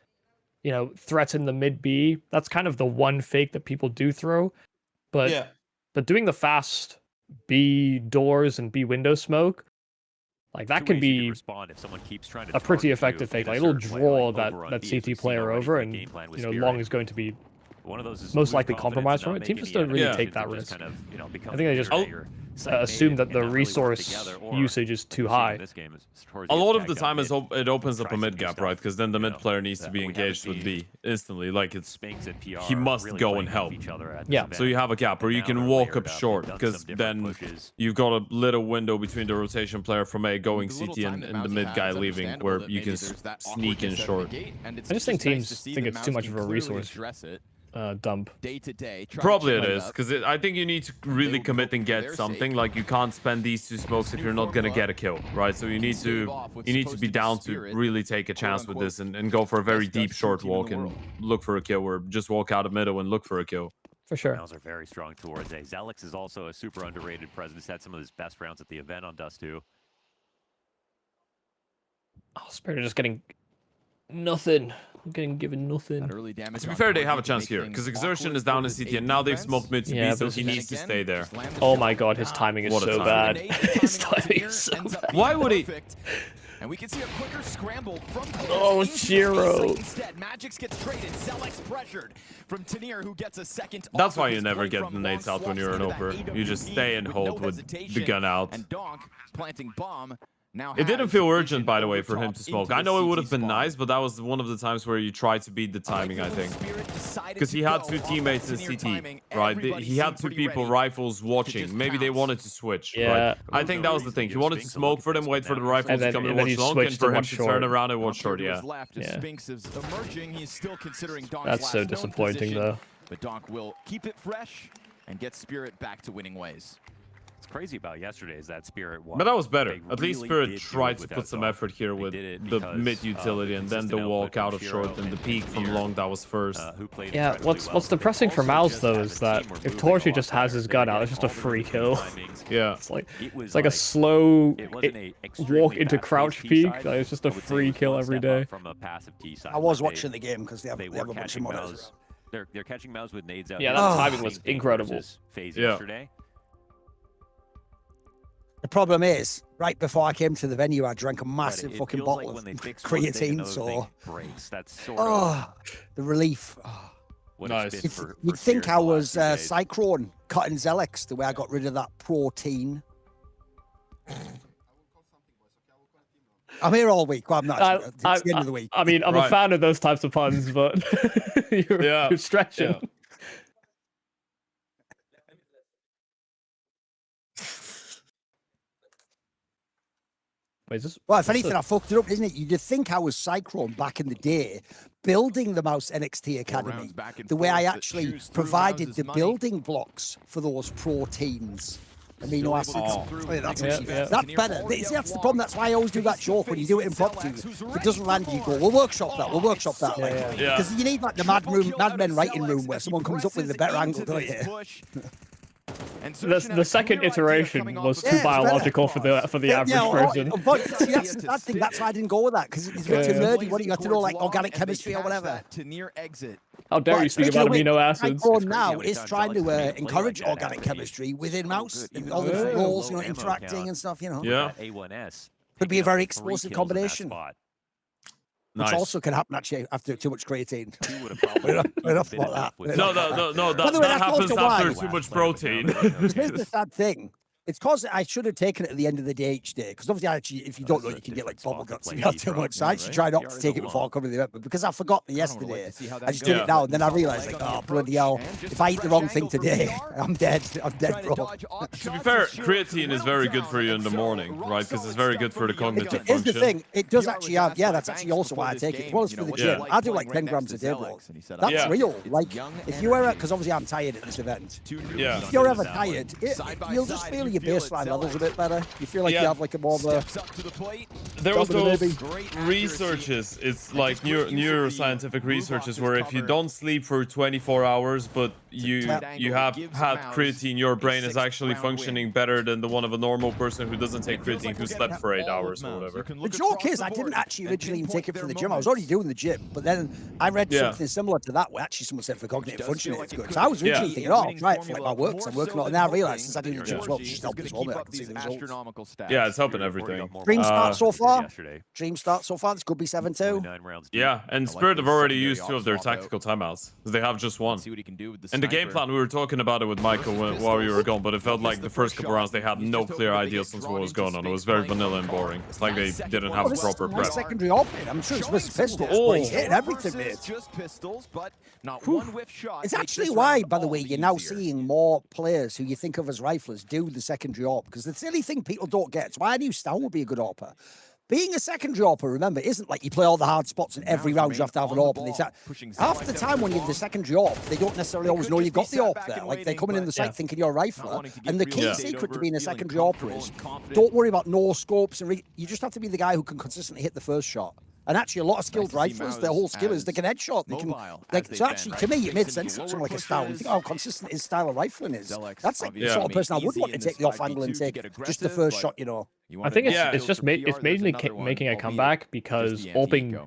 Speaker 2: you know threaten the mid B. That's kind of the one fake that people do throw, but doing the fast B doors and B window smoke, like that
Speaker 6: Two
Speaker 2: can
Speaker 6: ways you
Speaker 2: be
Speaker 6: respond if someone keeps trying to
Speaker 2: a pretty
Speaker 6: target you
Speaker 2: effective fake.
Speaker 6: in a
Speaker 2: Like it'll
Speaker 6: certain way,
Speaker 2: draw
Speaker 6: like
Speaker 2: that
Speaker 6: over on
Speaker 2: that
Speaker 6: B, as we've
Speaker 2: CT
Speaker 6: seen
Speaker 2: player
Speaker 6: already
Speaker 2: over,
Speaker 6: for the
Speaker 2: and
Speaker 6: game plan with
Speaker 2: you know
Speaker 6: Spirit.
Speaker 2: long is going to be
Speaker 6: One of those is
Speaker 2: most
Speaker 6: lose
Speaker 2: likely
Speaker 6: confidence,
Speaker 2: compromised
Speaker 6: not
Speaker 2: from it.
Speaker 6: make
Speaker 2: Teams just
Speaker 6: any
Speaker 2: don't really
Speaker 6: effort,
Speaker 2: take that
Speaker 6: and
Speaker 2: risk.
Speaker 6: just kind of, you know, become
Speaker 2: I think they just
Speaker 6: weary or
Speaker 2: assume that
Speaker 6: stagnated
Speaker 2: the
Speaker 6: and not really work
Speaker 2: resource
Speaker 6: together, or,
Speaker 2: usage is
Speaker 6: like
Speaker 2: too
Speaker 6: we've seen in
Speaker 2: high.
Speaker 6: this game, is towards
Speaker 3: A
Speaker 6: the
Speaker 3: lot of
Speaker 6: attack
Speaker 3: the
Speaker 6: down
Speaker 3: time
Speaker 6: mid,
Speaker 3: it opens up
Speaker 6: try
Speaker 3: a
Speaker 6: some
Speaker 3: mid
Speaker 6: new
Speaker 3: gap,
Speaker 6: stuff,
Speaker 3: right? Because then the
Speaker 6: you
Speaker 3: mid
Speaker 6: know,
Speaker 3: player needs to
Speaker 6: that
Speaker 3: be
Speaker 6: we haven't
Speaker 3: engaged with
Speaker 6: seen
Speaker 3: B instantly. Like it's
Speaker 6: Spinks and PR
Speaker 3: he must
Speaker 6: really
Speaker 3: go
Speaker 6: playing
Speaker 3: and
Speaker 6: off
Speaker 3: help.
Speaker 6: each other at this
Speaker 2: Yeah.
Speaker 6: event.
Speaker 3: So you have a gap where
Speaker 6: And
Speaker 3: you
Speaker 6: now
Speaker 3: can
Speaker 6: they're
Speaker 3: walk
Speaker 6: layered
Speaker 3: up
Speaker 6: up,
Speaker 3: short
Speaker 6: they've done
Speaker 3: because
Speaker 6: some different
Speaker 3: then
Speaker 6: pushes.
Speaker 3: you've got a little window between the rotation player from A going
Speaker 5: With the little
Speaker 3: CT
Speaker 5: time
Speaker 3: and
Speaker 5: that
Speaker 3: the
Speaker 5: Mouse
Speaker 3: mid
Speaker 5: has,
Speaker 3: guy
Speaker 5: it's
Speaker 3: leaving
Speaker 5: understandable
Speaker 3: where
Speaker 5: that
Speaker 3: you
Speaker 5: maybe
Speaker 3: can
Speaker 5: there's that
Speaker 3: sneak in
Speaker 5: awkwardness out of the
Speaker 3: short.
Speaker 5: gate, and it's
Speaker 2: I just think
Speaker 5: nice to
Speaker 2: teams
Speaker 5: see
Speaker 2: think
Speaker 5: that
Speaker 2: it's too
Speaker 5: Mouse
Speaker 2: much
Speaker 5: can
Speaker 2: of a
Speaker 5: clearly
Speaker 2: resource
Speaker 5: address it
Speaker 2: dump.
Speaker 5: day to day. try to
Speaker 3: Probably
Speaker 5: chip
Speaker 3: it
Speaker 5: it
Speaker 3: is
Speaker 5: up.
Speaker 3: because I think you need to really
Speaker 5: will be
Speaker 3: commit and
Speaker 5: hoping for
Speaker 3: get
Speaker 5: their
Speaker 3: something.
Speaker 5: sake.
Speaker 3: Like you can't spend these two smokes if
Speaker 5: new
Speaker 3: you're not gonna
Speaker 5: formula
Speaker 3: get a kill, right? So you need
Speaker 5: stave
Speaker 3: to
Speaker 5: off what's
Speaker 3: you need to
Speaker 5: supposed
Speaker 3: be
Speaker 5: to be
Speaker 3: down to
Speaker 5: Spirit,
Speaker 3: really take a chance with
Speaker 5: quote-unquote,
Speaker 3: this and go for a very
Speaker 5: best
Speaker 3: deep
Speaker 5: Dutch
Speaker 3: short
Speaker 5: team in
Speaker 3: walk
Speaker 5: the
Speaker 3: and
Speaker 5: world.
Speaker 3: look for a kill, or just walk out of middle and look for a kill.
Speaker 2: For sure.
Speaker 6: Mouse are very strong towards A. Zelix is also a super underrated presence. Had some of his best rounds at the event on Dust 2.
Speaker 2: Oh, Spirit are just getting nothing. Getting given nothing.
Speaker 5: That early damage
Speaker 3: To be
Speaker 5: on
Speaker 3: fair, they have a
Speaker 5: target can
Speaker 3: chance
Speaker 5: make
Speaker 3: here
Speaker 5: things
Speaker 3: because Exertion
Speaker 5: awkward
Speaker 3: is down
Speaker 5: for
Speaker 3: in
Speaker 5: this
Speaker 3: CT
Speaker 5: A
Speaker 3: and now they've
Speaker 5: defense.
Speaker 3: smoked mid to
Speaker 2: Yeah,
Speaker 3: B, so
Speaker 2: but
Speaker 3: he
Speaker 5: Then
Speaker 3: needs to
Speaker 5: again,
Speaker 3: stay there.
Speaker 5: just land the
Speaker 2: Oh
Speaker 5: shot.
Speaker 2: my god, his
Speaker 5: Nah.
Speaker 2: timing is
Speaker 3: What a
Speaker 2: so
Speaker 3: timing.
Speaker 2: bad.
Speaker 5: Grenade, the
Speaker 2: His
Speaker 5: timing on
Speaker 2: timing
Speaker 5: Tanir
Speaker 2: is so
Speaker 5: ends up
Speaker 2: bad.
Speaker 5: being
Speaker 3: Why would he-
Speaker 5: perfect. And we can see a quicker scramble from
Speaker 2: Oh,
Speaker 5: into the
Speaker 2: Shiro.
Speaker 5: site instead. Magix gets traded. Zelix pressured from Tanir, who gets a second.
Speaker 3: That's
Speaker 5: off of
Speaker 3: why you
Speaker 5: his
Speaker 3: never
Speaker 5: play
Speaker 3: get
Speaker 5: from
Speaker 3: the nades
Speaker 5: long
Speaker 3: out when
Speaker 5: swaps
Speaker 3: you're an
Speaker 5: into that
Speaker 3: oper. You just stay and
Speaker 5: AWP
Speaker 3: hold
Speaker 5: no
Speaker 3: with the
Speaker 5: hesitation.
Speaker 3: gun out.
Speaker 5: And Donk planting bomb. Now
Speaker 3: It didn't
Speaker 5: has
Speaker 3: feel
Speaker 5: vision
Speaker 3: urgent, by the way,
Speaker 5: over
Speaker 3: for him
Speaker 5: top
Speaker 3: to smoke.
Speaker 5: into
Speaker 3: I
Speaker 5: the
Speaker 3: know it
Speaker 5: CT
Speaker 3: would have been
Speaker 5: spawn.
Speaker 3: nice, but that was one of the times where you tried to beat the timing, I think. Because he had two teammates in CT, right? He had two people, rifles, watching. Maybe they wanted to switch,
Speaker 2: Yeah.
Speaker 3: right? I think that was the thing. He wanted to smoke for them, wait for the rifles to come and
Speaker 2: then he
Speaker 3: watch long,
Speaker 2: switched
Speaker 3: and
Speaker 2: to
Speaker 3: for him
Speaker 2: watch
Speaker 3: to
Speaker 2: short.
Speaker 3: turn around and watch short,
Speaker 5: To his
Speaker 3: yeah.
Speaker 5: left, as
Speaker 2: Yeah.
Speaker 5: Spinks is emerging. He's still considering Donk's
Speaker 2: That's
Speaker 5: last
Speaker 2: so
Speaker 5: known
Speaker 2: disappointing,
Speaker 5: position,
Speaker 2: though.
Speaker 5: But Donk will keep it fresh and get Spirit back to winning ways.
Speaker 6: What's crazy about yesterday is that Spirit won.
Speaker 3: But that was better.
Speaker 6: They
Speaker 3: At least
Speaker 6: really
Speaker 3: Spirit
Speaker 6: did do
Speaker 3: tried
Speaker 6: it
Speaker 3: to
Speaker 6: without
Speaker 3: put some
Speaker 6: Donk.
Speaker 3: effort here
Speaker 6: They
Speaker 3: with
Speaker 6: did it
Speaker 3: the
Speaker 6: because
Speaker 3: mid
Speaker 6: of
Speaker 3: utility
Speaker 6: the
Speaker 3: and then the
Speaker 6: consistent
Speaker 3: walk
Speaker 6: output
Speaker 3: out
Speaker 6: from
Speaker 3: of short
Speaker 6: Shiro
Speaker 3: and the peak from
Speaker 6: Tanir,
Speaker 3: long that was first.
Speaker 6: who played
Speaker 2: Yeah,
Speaker 6: incredibly
Speaker 2: what's
Speaker 6: well.
Speaker 2: the
Speaker 6: They
Speaker 2: pressing for
Speaker 6: also
Speaker 2: Mouse
Speaker 6: just
Speaker 2: though
Speaker 6: have
Speaker 2: is
Speaker 6: a
Speaker 2: that
Speaker 6: team where
Speaker 2: if
Speaker 6: moving a
Speaker 2: Torchy
Speaker 6: lot
Speaker 2: just has
Speaker 6: better.
Speaker 2: his
Speaker 6: They're
Speaker 2: gun out,
Speaker 6: getting
Speaker 2: it's just a
Speaker 6: all the
Speaker 2: free
Speaker 6: movement
Speaker 2: kill.
Speaker 6: timings.
Speaker 3: Yeah.
Speaker 2: It's like
Speaker 6: It was
Speaker 2: it's like a slow
Speaker 6: it wasn't a extremely
Speaker 2: walk into
Speaker 6: bad
Speaker 2: crouch
Speaker 6: T
Speaker 2: peak.
Speaker 6: side.
Speaker 2: Like, it's just
Speaker 6: I
Speaker 2: a
Speaker 6: would say
Speaker 2: free
Speaker 6: it was
Speaker 2: kill
Speaker 6: one
Speaker 2: every
Speaker 6: step up
Speaker 2: day.
Speaker 6: from a passive T side.
Speaker 1: I was
Speaker 6: Like,
Speaker 1: watching the game because they have
Speaker 6: they
Speaker 1: a
Speaker 6: were
Speaker 1: bunch of
Speaker 6: catching
Speaker 1: monitors.
Speaker 6: Mouse. They're catching Mouse with nades out.
Speaker 2: Yeah,
Speaker 6: there.
Speaker 2: that
Speaker 1: Oh.
Speaker 2: timing was
Speaker 6: Same thing
Speaker 2: incredible.
Speaker 6: versus FaZe
Speaker 3: Yeah.
Speaker 6: yesterday.
Speaker 1: The problem is, right before I came to the venue, I drank a
Speaker 6: But
Speaker 1: massive
Speaker 6: it
Speaker 1: fucking
Speaker 6: feels
Speaker 1: bottle
Speaker 6: like when they
Speaker 1: of
Speaker 6: fix one thing,
Speaker 1: creatine,
Speaker 6: another
Speaker 1: so
Speaker 6: thing breaks. That's sort of
Speaker 1: oh, the relief. Oh.
Speaker 6: what
Speaker 3: Nice.
Speaker 6: it's been
Speaker 1: You'd,
Speaker 6: for
Speaker 1: you'd think
Speaker 6: Spirit
Speaker 1: I
Speaker 6: the
Speaker 1: was
Speaker 6: last few days.
Speaker 1: Cyclone cutting Zelix the way I got rid of that protein. I'm here all week. Well, I'm not. Actually, it's the end of the week.
Speaker 2: I mean, I'm a
Speaker 3: Right.
Speaker 2: fan of those types of puns, but
Speaker 3: Yeah.
Speaker 2: you're stretching.
Speaker 3: Yeah.
Speaker 2: Wait, is this?
Speaker 1: Well, if
Speaker 2: what's
Speaker 1: anything,
Speaker 2: the-
Speaker 1: I fucked it up, isn't it? You'd think I was Cyclone back in the day, building the Mouse NXT Academy,
Speaker 5: rounds back and
Speaker 1: the way I
Speaker 5: forth that
Speaker 1: actually
Speaker 5: chews through
Speaker 1: provided
Speaker 5: Mouse's
Speaker 1: the
Speaker 5: money.
Speaker 1: building blocks for those proteins. Amino
Speaker 5: Still able to
Speaker 1: acids.
Speaker 5: come through
Speaker 1: Oh, yeah, that's
Speaker 5: with
Speaker 2: Yeah,
Speaker 1: actually-
Speaker 2: yeah.
Speaker 1: that's
Speaker 5: Tanir
Speaker 1: better.
Speaker 5: already
Speaker 1: See, that's the
Speaker 5: up
Speaker 1: problem.
Speaker 5: long.
Speaker 1: That's why I always do that joke when you do it impromptu. If it doesn't land, you go, "We'll workshop that. We'll workshop that." Like,
Speaker 2: Yeah,
Speaker 3: yeah.
Speaker 1: because you need like the Mad Men writing room where someone comes up with a better angle, don't you?
Speaker 2: The second iteration was too
Speaker 1: Yeah, it's better.
Speaker 2: biological for the average person.
Speaker 1: But see, that's the bad thing. That's why I didn't go with that because it's a bit too
Speaker 2: Yeah.
Speaker 1: nerdy. What do you have to know, like organic chemistry or whatever?
Speaker 5: To near exit.
Speaker 2: How dare you
Speaker 1: But
Speaker 2: speak
Speaker 1: speaking
Speaker 2: about
Speaker 1: of which,
Speaker 2: amino acids?
Speaker 1: Cyclone
Speaker 6: crazy
Speaker 1: now
Speaker 6: how many
Speaker 1: is
Speaker 6: times
Speaker 1: trying
Speaker 6: Alex
Speaker 1: to
Speaker 6: has made a play
Speaker 1: encourage
Speaker 6: like that
Speaker 1: organic
Speaker 6: after he-
Speaker 1: chemistry within
Speaker 6: so
Speaker 1: Mouse
Speaker 6: good.
Speaker 1: and
Speaker 6: Even
Speaker 1: all the
Speaker 2: though
Speaker 1: different
Speaker 2: they have
Speaker 1: roles,
Speaker 6: low ammo
Speaker 1: interacting
Speaker 6: count.
Speaker 1: and stuff,
Speaker 3: Yeah.
Speaker 6: That A1S
Speaker 1: Could be a
Speaker 6: picking
Speaker 1: very
Speaker 6: up 3
Speaker 1: explosive
Speaker 6: kills in that
Speaker 1: combination.
Speaker 6: spot.
Speaker 1: which
Speaker 3: Nice.
Speaker 1: also can happen actually after too much creatine.
Speaker 6: Two would have probably
Speaker 1: Enough
Speaker 6: even
Speaker 1: about
Speaker 6: been enough
Speaker 1: that.
Speaker 6: with
Speaker 3: No,
Speaker 6: that.
Speaker 3: no,
Speaker 1: By the way,
Speaker 3: that
Speaker 1: that's
Speaker 3: happens
Speaker 1: also why-
Speaker 3: after too much protein.
Speaker 1: Because here's the sad thing. It's because I should have taken it at the end of the day each day. Because obviously, actually, if you don't know, you can get like bubble guts if you have too much. So I actually try not to take it before I come to the event. But because I forgot yesterday, I just did it now. And then I realized, like, oh, bloody hell. If I eat the wrong thing today, I'm dead. I'm dead, bro.
Speaker 3: To be fair, creatine is very good for you in the morning, right? Because it's very good for the cognitive
Speaker 1: Here's the
Speaker 3: function.
Speaker 1: thing. It does actually have, yeah, that's actually also why I take it. As well as for the gym. I do like 10 grams a day, bro. That's real. Like, if you ever, because obviously I'm tired at this event.
Speaker 3: Yeah.
Speaker 1: If you're ever tired, you'll just feel your baseline levels a bit better. You feel like you have like a more of a...
Speaker 3: There was those
Speaker 1: Maybe.
Speaker 3: researches, it's like neuroscientific researches, where if you don't sleep for 24 hours, but you have had creatine, your brain is actually functioning better than the one of a normal person who doesn't take creatine, who slept for 8 hours or whatever.
Speaker 1: The joke is, I didn't actually originally even take it for the gym. I was already doing the gym, but then I read something similar to that, where actually someone said for cognitive functioning it's good. So I was originally thinking, oh, I'll try it for like my work, because I'm working on it. And then I realized, since I do the gym as well, it's just helping as well, mate. I can see the results.
Speaker 3: Yeah, it's helping everything.
Speaker 1: Dream start so far? Dream start so far? This could be 7-2.
Speaker 3: Yeah, and Spirit have already used 2 of their tactical timeouts. They have just 1. And the game plan, we were talking about it with Michael while we were gone, but it felt like the first couple rounds they had no clear ideas on what was going on. It was very vanilla and boring. It's like they didn't have a proper prep.
Speaker 1: Secondary opening. I'm sure it's with pistols, but he's hitting everything, mate.
Speaker 5: Just pistols, but not one whiff shot.
Speaker 1: It's actually why, by the way, you're now seeing more players who you think of as riflers do the secondary AWP, because the silly thing people don't get, it's why I knew Stan would be a good AWPer. Being a secondary AWPer, remember, isn't like you play all the hard spots and every round you have to have an AWP. Half the time when you're the secondary AWP, they don't necessarily always know you've got the AWP there. Like, they're coming in the site thinking you're a rifler. And the key secret to being a secondary AWPer is don't worry about no scopes. And you just have to be the guy who can consistently hit the first shot. And actually, a lot of skilled riflers, their whole skill is they can headshot. They can, like, so actually, to me, it made sense. Something like a style. You think how consistent his style of rifling is. That's like the sort of person I would want to take the off angle and take just the first shot, you know.
Speaker 2: I think it's just mainly making a comeback because AWPing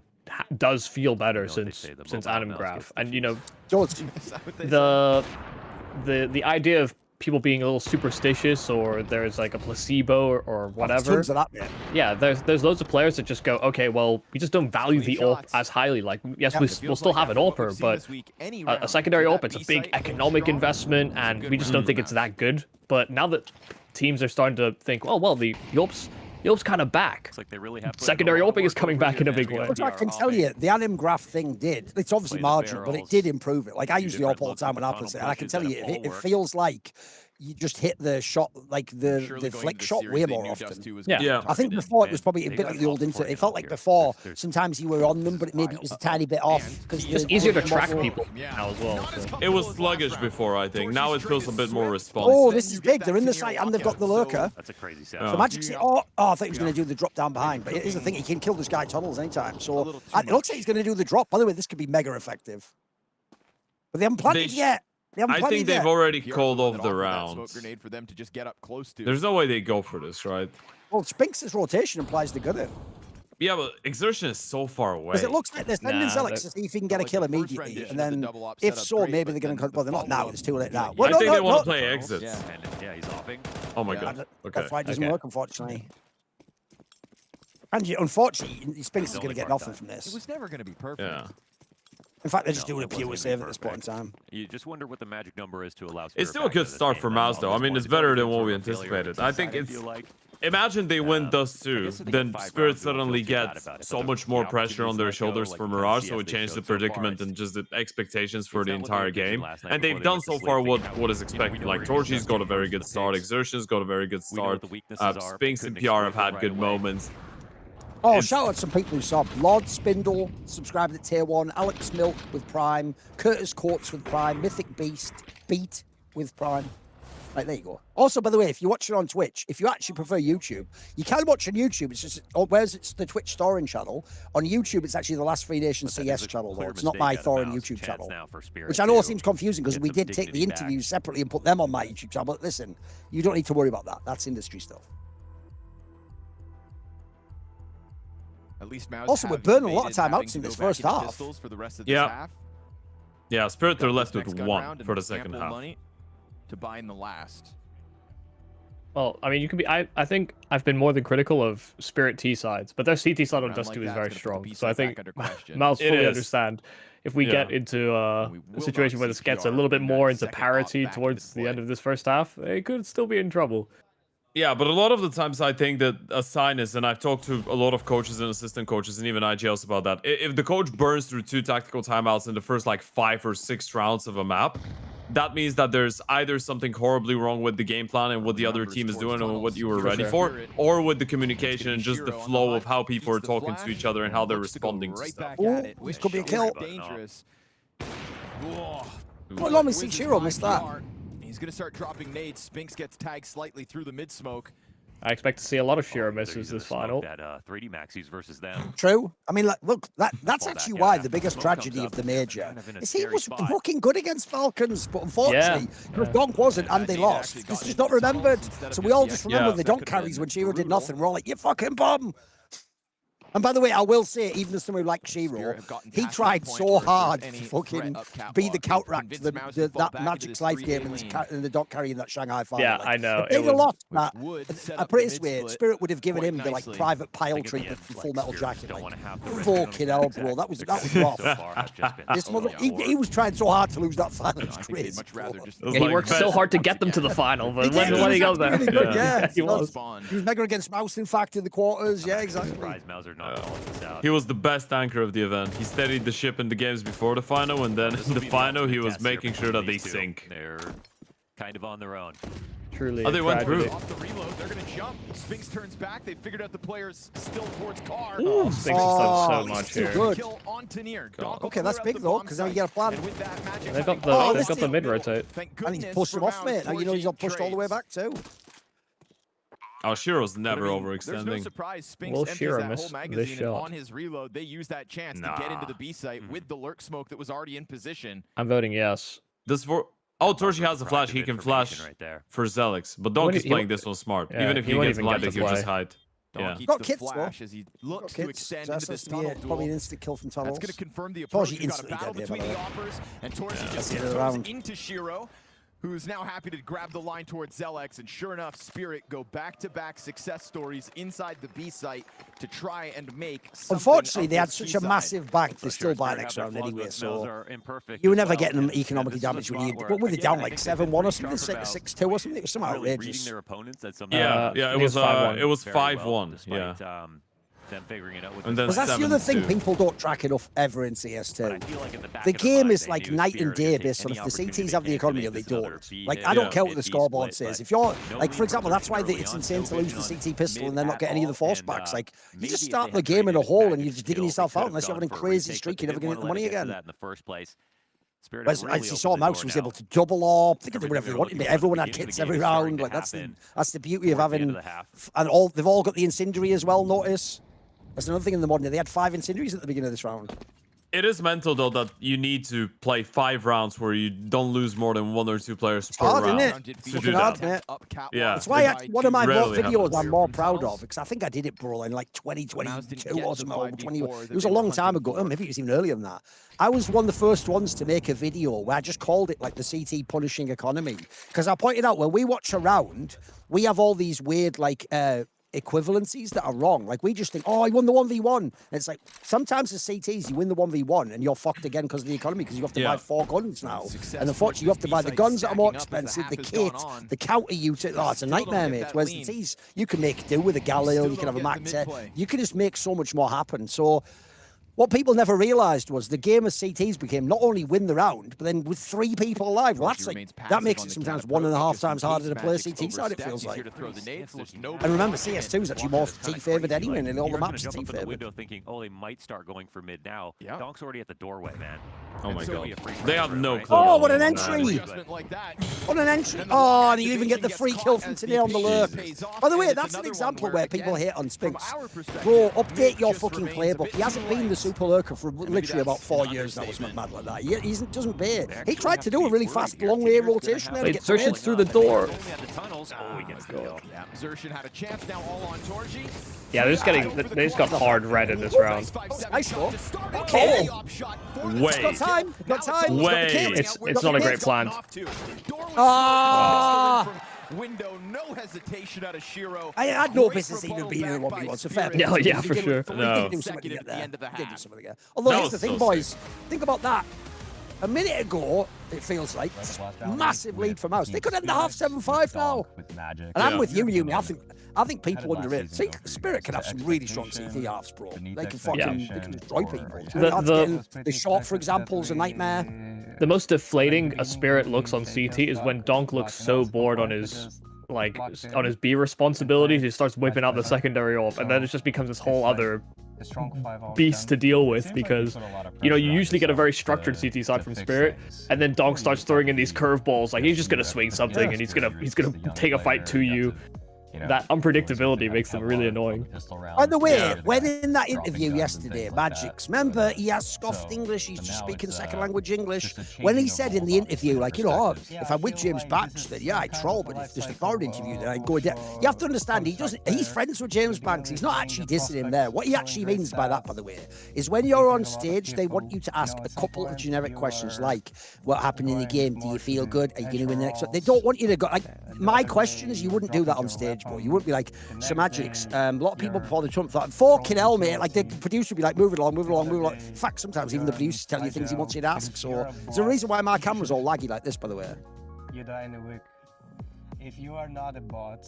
Speaker 2: does feel better since Adam Graph, and you know, the idea of people being a little superstitious, or there's like a placebo or whatever. Yeah, there's loads of players that just go, okay, well, we just don't value the AWP as highly. Like, yes, we'll still have an AWPer, but a secondary AWP, it's a big economic investment, and we just don't think it's that good. But now that teams are starting to think, oh, well, the AWP's kind of back. It's like they really have secondary AWPing is coming back in a big way.
Speaker 1: I can tell you, the Adam Graph thing did. It's obviously marginal, but it did improve it. Like, I use the AWP all the time when I play it, and I can tell you, it feels like you just hit the shot, like the flick shot, way more often.
Speaker 2: Yeah.
Speaker 1: I think before it was probably a bit like the old Inter. It felt like before sometimes you were on them, but maybe it was a tiny bit off. Because
Speaker 2: it's easier to track people now as well. So.
Speaker 3: It was sluggish before, I think. Now it feels a bit more responsive.
Speaker 1: Oh, this is big. They're in the site and they've got the lurker.
Speaker 6: That's a crazy
Speaker 1: So
Speaker 6: sound.
Speaker 1: Magic say, oh, I thought he was going to do the drop down behind. But here's the thing, he can kill this guy tunnels anytime. So it looks like he's going to do the drop. By the way, this could be mega effective. But they haven't planted yet.
Speaker 3: I think they've already called off the round.
Speaker 5: For them to just get up close to.
Speaker 3: There's no way they go for this, right?
Speaker 1: Well, Spinks' rotation implies they're good.
Speaker 3: Yeah, but Exertion is so far away.
Speaker 1: Because it looks like they're sending Zelix to see if he can get a kill immediately. And then, if so, maybe they're going to... Well, they're not now. It's too late now. Well,
Speaker 3: I think they want to play exits.
Speaker 6: Yeah, he's offing.
Speaker 3: Oh my god. Okay.
Speaker 1: That's why it doesn't work, unfortunately. And unfortunately, Spinks is going to get nothing from this.
Speaker 5: It was never going to be perfect.
Speaker 3: Yeah.
Speaker 1: In fact, they're just doing a pure save at this point in time.
Speaker 6: You just wonder what the magic number is to allow.
Speaker 3: It's still a good start for Mouse, though. I mean, it's better than what we anticipated. I think it's... Imagine they win Dust 2, then Spirit suddenly gets so much more pressure on their shoulders for Mirage, so it changed the predicament and just the expectations for the entire game. And they've done so far what is expected. Like, Torchy's got a very good start, Exertion's got a very good start, Spinks and PR have had good moments.
Speaker 1: Oh, shout out to some people who saw Blood, Spindle, subscribed at tier 1, Alex Milk with Prime, Curtis Coates with Prime, Mythic Beast, Beat with Prime. Right, there you go. Also, by the way, if you watch it on Twitch, if you actually prefer YouTube, you can watch on YouTube. It's just, whereas it's the Twitch Thorin channel, on YouTube, it's actually the Last Free Nation CS channel, though. It's not my Thorin YouTube channel. Which I know seems confusing because we did take the interviews separately and put them on my YouTube channel. But listen, you don't need to worry about that. That's industry stuff.
Speaker 5: At least
Speaker 1: also, we're burning a lot of timeouts in this first half.
Speaker 5: For the rest of
Speaker 3: Yeah, Spirit are left with 1 for the second half.
Speaker 5: To buy in the last.
Speaker 2: Well, I mean, you can be. I think I've been more than critical of Spirit T sides, but their CT side on Dust 2 is very strong. So I think Miles fully understand. If we get into a situation where this gets a little bit more into parity towards the end of this first half, they could still be in trouble.
Speaker 3: Yeah, but a lot of the times I think that a sign is, and I've talked to a lot of coaches and assistant coaches and even IGLs about that. If the coach burns through 2 tactical timeouts in the first like 5 or 6 rounds of a map, that means that there's either something horribly wrong with the game plan and what the other team is doing or what you were ready for, or with the communication and just the flow of how people are talking to each other and how they're responding to stuff.
Speaker 1: This could be a kill.
Speaker 5: Dangerous.
Speaker 1: Well, let me see Shiro missed that.
Speaker 5: He's going to start dropping nades. Spinks gets tagged slightly through the mid smoke.
Speaker 2: I expect to see a lot of Shiro
Speaker 6: They're
Speaker 2: misses
Speaker 6: using
Speaker 2: this
Speaker 6: the smoke
Speaker 2: final.
Speaker 6: That 3D maxis versus them.
Speaker 1: True. I mean, like, look, that's
Speaker 6: Fall
Speaker 1: actually
Speaker 6: back
Speaker 1: why
Speaker 6: out.
Speaker 1: the biggest
Speaker 6: Smoke comes
Speaker 1: tragedy
Speaker 6: up,
Speaker 1: of the
Speaker 6: they're
Speaker 1: major
Speaker 6: kind of in a
Speaker 1: is he
Speaker 6: scary
Speaker 1: was
Speaker 6: spot.
Speaker 1: fucking good against Falcons, but unfortunately, because Donk wasn't and they lost. It's just not remembered. So we all just remember the Donk carries when Shiro did nothing. We're all like, you fucking bomb. And by the way, I will say, even as someone like Shiro, he tried so hard to fucking be the counteract to that Magic's life game and the Donk carry in that Shanghai final.
Speaker 2: Yeah,
Speaker 1: like,
Speaker 2: I know.
Speaker 1: If they'd have lost that, I put it this way,
Speaker 5: split
Speaker 1: Spirit would have given him the like
Speaker 5: nicely.
Speaker 1: private pile
Speaker 6: Think at the
Speaker 1: treatment
Speaker 6: end,
Speaker 1: from
Speaker 6: like,
Speaker 1: Full Metal
Speaker 6: Spirit
Speaker 1: Jacket.
Speaker 6: don't
Speaker 1: Like,
Speaker 6: wanna have the red
Speaker 1: fucking
Speaker 6: zone
Speaker 1: hell, bro. That was rough.
Speaker 6: so far has just been
Speaker 1: This
Speaker 6: so
Speaker 1: mother, he
Speaker 6: poor.
Speaker 1: was trying so hard to lose that final. It's
Speaker 5: I think they'd
Speaker 1: crazy.
Speaker 5: much rather just
Speaker 3: It was
Speaker 2: Yeah, he
Speaker 3: like
Speaker 2: worked so
Speaker 3: best-
Speaker 2: hard to get them to the final, but
Speaker 1: He
Speaker 2: when
Speaker 1: did,
Speaker 2: he
Speaker 1: he
Speaker 2: got
Speaker 1: was
Speaker 2: there,
Speaker 1: really good, yeah.
Speaker 2: he was.
Speaker 1: He was mega against Mouse, in fact, in the quarters. Yeah, exactly.
Speaker 6: Surprised Mauser not calling this out.
Speaker 3: He was the best anchor of the event. He steadied the ship in the games before the final, and then
Speaker 6: This
Speaker 3: in
Speaker 6: will
Speaker 3: the
Speaker 6: be the
Speaker 3: final,
Speaker 6: ultimate
Speaker 3: he was
Speaker 6: test here
Speaker 3: making
Speaker 6: for
Speaker 3: sure that they
Speaker 6: these two.
Speaker 3: sink.
Speaker 6: They're kind of on their own.
Speaker 2: Truly.
Speaker 3: Oh, they
Speaker 2: a
Speaker 3: went
Speaker 2: tragedy.
Speaker 3: through.
Speaker 5: off the reload. They're going to jump. Spinks turns back. They figured out the players still towards car.
Speaker 2: Oh, Spinks has done so much
Speaker 1: still
Speaker 2: here.
Speaker 1: good.
Speaker 5: Kill on Tanier.
Speaker 1: Okay, that's big though, because now you get a plan.
Speaker 2: They've got the,
Speaker 1: Oh,
Speaker 2: they've
Speaker 1: this
Speaker 2: got the
Speaker 1: team-
Speaker 2: mid rotate.
Speaker 1: And he's pushed him off, mate. Now you know he's got pushed all the way back too.
Speaker 3: Oh, Shiro's never
Speaker 5: There's no
Speaker 3: overextending.
Speaker 5: surprise. Spinks
Speaker 2: Will
Speaker 5: empties
Speaker 2: Shiro
Speaker 5: that
Speaker 2: miss
Speaker 5: whole
Speaker 2: this
Speaker 5: magazine, and
Speaker 2: shot?
Speaker 5: on his reload, they use that chance to get into the
Speaker 3: Nah.
Speaker 5: B site with the lurk smoke that was already in position.
Speaker 2: I'm voting yes.
Speaker 3: This for Torchi has a flash. He can flash
Speaker 6: right there.
Speaker 3: for Zelix, but Donk is
Speaker 2: He
Speaker 3: playing
Speaker 2: won't-
Speaker 3: this one smart.
Speaker 2: yeah,
Speaker 3: Even if
Speaker 2: he
Speaker 3: he
Speaker 2: won't
Speaker 3: gets
Speaker 2: even get
Speaker 3: blinded,
Speaker 2: to
Speaker 3: he'll just
Speaker 2: play.
Speaker 3: hide.
Speaker 5: Donk
Speaker 3: Yeah.
Speaker 5: eats
Speaker 1: Got
Speaker 5: the
Speaker 1: kits, though.
Speaker 5: flash as he looks to
Speaker 1: Kids,
Speaker 5: extend
Speaker 1: so
Speaker 5: into
Speaker 1: that's
Speaker 5: this
Speaker 1: supposed to
Speaker 5: tunnel
Speaker 1: be probably an
Speaker 5: duel.
Speaker 1: instant kill from
Speaker 5: That's
Speaker 1: tunnels.
Speaker 5: going to confirm the
Speaker 1: Torchi
Speaker 5: approach. We've got a
Speaker 1: instantly
Speaker 5: battle
Speaker 1: dead here, by
Speaker 5: between
Speaker 1: the
Speaker 5: the
Speaker 1: way.
Speaker 5: offers, and Torchi
Speaker 1: That's
Speaker 5: just
Speaker 1: the other
Speaker 5: goes
Speaker 1: round.
Speaker 5: into Shiro, who's now happy to grab the line towards Zelex, and sure enough, Spirit go back-to-back success stories inside the B site to try and make something
Speaker 1: Unfortunately,
Speaker 5: of
Speaker 1: they had
Speaker 5: this
Speaker 1: such
Speaker 5: B
Speaker 1: a
Speaker 5: side.
Speaker 1: massive bank. They still buy next round anyway, so you were never getting them economically damaged when you. But when they down like 7-1 or something, 6-2 or something, it was somehow outrageous.
Speaker 6: Their opponents at some
Speaker 3: Yeah,
Speaker 2: I
Speaker 3: it
Speaker 2: think
Speaker 3: was
Speaker 2: it's 5-1.
Speaker 3: it was
Speaker 6: very well,
Speaker 3: 5-1.
Speaker 6: despite,
Speaker 3: Yeah.
Speaker 6: them figuring it out with
Speaker 3: And
Speaker 6: the
Speaker 3: then
Speaker 1: Because that's the other thing
Speaker 3: 7-2.
Speaker 1: people don't track enough ever in CS2.
Speaker 6: But I feel like in the back
Speaker 1: The
Speaker 6: of their
Speaker 1: game
Speaker 6: mind,
Speaker 1: is
Speaker 6: they
Speaker 1: like
Speaker 6: knew
Speaker 1: night
Speaker 6: Spirit
Speaker 1: and
Speaker 6: were gonna
Speaker 1: day
Speaker 6: take
Speaker 1: based on
Speaker 6: any
Speaker 1: if the
Speaker 6: opportunity
Speaker 1: CTs
Speaker 6: they
Speaker 1: have the
Speaker 6: can to
Speaker 1: economy or
Speaker 6: make
Speaker 1: they
Speaker 6: this another
Speaker 1: don't.
Speaker 6: B
Speaker 1: Like,
Speaker 6: hit,
Speaker 1: I don't
Speaker 3: Yeah.
Speaker 1: care what the
Speaker 6: mid-B
Speaker 1: scoreboard
Speaker 6: split,
Speaker 1: says.
Speaker 6: but
Speaker 1: If you're,
Speaker 6: no
Speaker 1: like,
Speaker 6: need
Speaker 1: for example, that's why
Speaker 6: conversion
Speaker 1: it's
Speaker 6: early on,
Speaker 1: insane to
Speaker 6: no
Speaker 1: lose
Speaker 6: vision
Speaker 1: the
Speaker 6: on
Speaker 1: CT pistol and then
Speaker 6: mid
Speaker 1: not get any of the
Speaker 6: at all,
Speaker 1: force backs. Like, you
Speaker 6: maybe
Speaker 1: just
Speaker 6: if
Speaker 1: start
Speaker 6: they
Speaker 1: the
Speaker 6: had
Speaker 1: game in a
Speaker 6: traded
Speaker 1: hole and
Speaker 6: package
Speaker 1: you're just digging
Speaker 6: skill,
Speaker 1: yourself
Speaker 6: they
Speaker 1: out
Speaker 6: could
Speaker 1: unless
Speaker 6: have
Speaker 1: you're having a
Speaker 6: gone for
Speaker 1: crazy
Speaker 6: retake,
Speaker 1: streak,
Speaker 6: but
Speaker 1: you're
Speaker 6: they
Speaker 1: never
Speaker 6: didn't
Speaker 1: going to get the
Speaker 6: wanna
Speaker 1: money
Speaker 6: let it get to
Speaker 1: again.
Speaker 6: that in the first place. Spirit
Speaker 1: Whereas,
Speaker 6: really
Speaker 1: as you
Speaker 6: opened
Speaker 1: saw,
Speaker 6: the
Speaker 1: Mouse
Speaker 6: door
Speaker 1: was
Speaker 6: now.
Speaker 1: able to double up. They could do
Speaker 6: Everything
Speaker 1: whatever
Speaker 6: they
Speaker 1: they
Speaker 6: were
Speaker 1: wanted.
Speaker 6: looking for at
Speaker 1: Everyone
Speaker 6: the
Speaker 1: had
Speaker 6: beginning of
Speaker 1: kits
Speaker 6: the game
Speaker 1: every
Speaker 6: is starting
Speaker 1: round.
Speaker 6: to
Speaker 1: Like
Speaker 6: happen
Speaker 1: that's the beauty of
Speaker 6: towards the end
Speaker 1: having.
Speaker 6: of the half.
Speaker 1: And they've all got the incendiary as well. Notice that's another thing in the modern. They had 5 incendiaries at the beginning of this round.
Speaker 3: It is mental though that you need to play 5 rounds where you don't lose more than 1 or 2 players per
Speaker 1: hard, isn't
Speaker 3: round.
Speaker 1: it?
Speaker 3: To
Speaker 1: Fucking
Speaker 3: do
Speaker 1: hard,
Speaker 3: that.
Speaker 1: mate.
Speaker 3: Yeah.
Speaker 1: That's why one of my
Speaker 3: rarely
Speaker 1: videos
Speaker 3: happens.
Speaker 1: I'm more proud of, because I think I did it, bro, in like 2022 or something, or 20. It was a long time ago. Oh, maybe it was even earlier than that. I was one of the first ones to make a video where I just called it like the CT punishing economy, because I pointed out when we watch a round, we have all these weird like equivalencies that are wrong. Like we just think, oh, I won the 1v1. And it's like sometimes as CTs you win the 1v1 and you're fucked again because of the economy, because you have to buy 4 guns now. And unfortunately you have to buy the guns that are more expensive, the kit, the counter util. Oh, it's a nightmare, mate. Whereas the T's, you can make do with a Galil, you can have a Mac 10. You can just make so much more happen. So what people never realised was the game of CTs became not only win the round, but then with 3 people alive. Well, that's like, that makes it sometimes 1.5 times harder to play a CT side, it feels like. And remember, CS2 is actually more T favoured anyway, and all the maps are T favoured.
Speaker 6: Window thinking, oh, they might start going for mid now.
Speaker 5: Yeah.
Speaker 6: Donk's already at the doorway, man.
Speaker 3: Oh my
Speaker 6: So
Speaker 3: god.
Speaker 6: be a free
Speaker 3: They
Speaker 6: kill
Speaker 3: have
Speaker 6: for him,
Speaker 3: no
Speaker 6: right?
Speaker 3: clue.
Speaker 1: Oh, what an
Speaker 3: about
Speaker 1: entry! What an entry! Oh, and you even get the free kill from today on the lurk. By the way, that's an example where people hate on Spinks. Bro, update your fucking playbook. He hasn't been the super lurker for literally about 4 years now, it's not mad like that. He doesn't pay. He tried to do a really fast long way rotation there to
Speaker 2: Wait,
Speaker 1: get
Speaker 2: Xerxes
Speaker 1: through.
Speaker 2: through the door.
Speaker 6: Only at the tunnels. Oh, he gets the kill.
Speaker 5: Yeah, Xerxes had a chance now all on Torchi.
Speaker 2: Yeah, they're just getting, they just got hard red in this round.
Speaker 1: Nice though.
Speaker 5: Okay.
Speaker 3: Wait.
Speaker 1: Got time. Got time.
Speaker 3: Wait.
Speaker 2: It's not a great plan.
Speaker 1: Ah!
Speaker 5: Window, no hesitation out of Shiro.
Speaker 1: I had no
Speaker 5: Great
Speaker 1: business even
Speaker 5: proposal
Speaker 1: being in a
Speaker 5: backed by
Speaker 1: 1v1, so fair
Speaker 5: Spirit.
Speaker 1: play.
Speaker 2: Yeah,
Speaker 1: He
Speaker 2: for
Speaker 1: did-
Speaker 2: sure.
Speaker 1: He
Speaker 3: No.
Speaker 1: did do something to
Speaker 5: Second
Speaker 1: get
Speaker 5: at the
Speaker 1: there.
Speaker 5: end of the
Speaker 1: He did do
Speaker 5: half.
Speaker 1: something to get. Although
Speaker 3: That
Speaker 1: here's the
Speaker 3: was
Speaker 1: thing,
Speaker 3: so
Speaker 1: boys. Think about that. A minute ago, it feels like massive lead for Mouse. They could end the half 7-5 now. And I'm with you, Yumi. I think people underrate. See, Spirit can have some really strong CT halves, bro. They can fucking they can destroy people. The shot, for example, is a nightmare.
Speaker 2: The most deflating a Spirit looks on CT is when Donk looks so bored on his B responsibilities. He starts whipping out the secondary off, and then it just becomes this whole other beast to deal with, because you usually get a very structured CT side from Spirit, and then Donk starts throwing in these curveballs. Like, he's just gonna swing something and he's gonna take a fight to you. That unpredictability makes them really annoying.
Speaker 1: By the way, when in that interview yesterday, Magic's, remember, he has scoffed English, he's just speaking second language English. When he said in the interview, like, if I'm with James Banks, then yeah, I troll, but if there's a Thorin interview, then I go down. You have to understand, he's friends with James Banks, he's not actually dissing him there. What he actually means by that, by the way, is when you're on stage, they want you to ask a couple of generic questions like, what happened in the game? Do you feel good? Are you going to win the next one? They don't want you to go, like, my question is, you wouldn't do that on stage. You wouldn't be like, so Magic's. A lot of people before the Trump thought, fucking hell, mate. Like, the producer would be like, move it along. In fact, sometimes even the producers tell you things he wants you to ask. So, there's a reason why my camera's all laggy like this, by the way.
Speaker 7: You die in a week. If you are not a bot,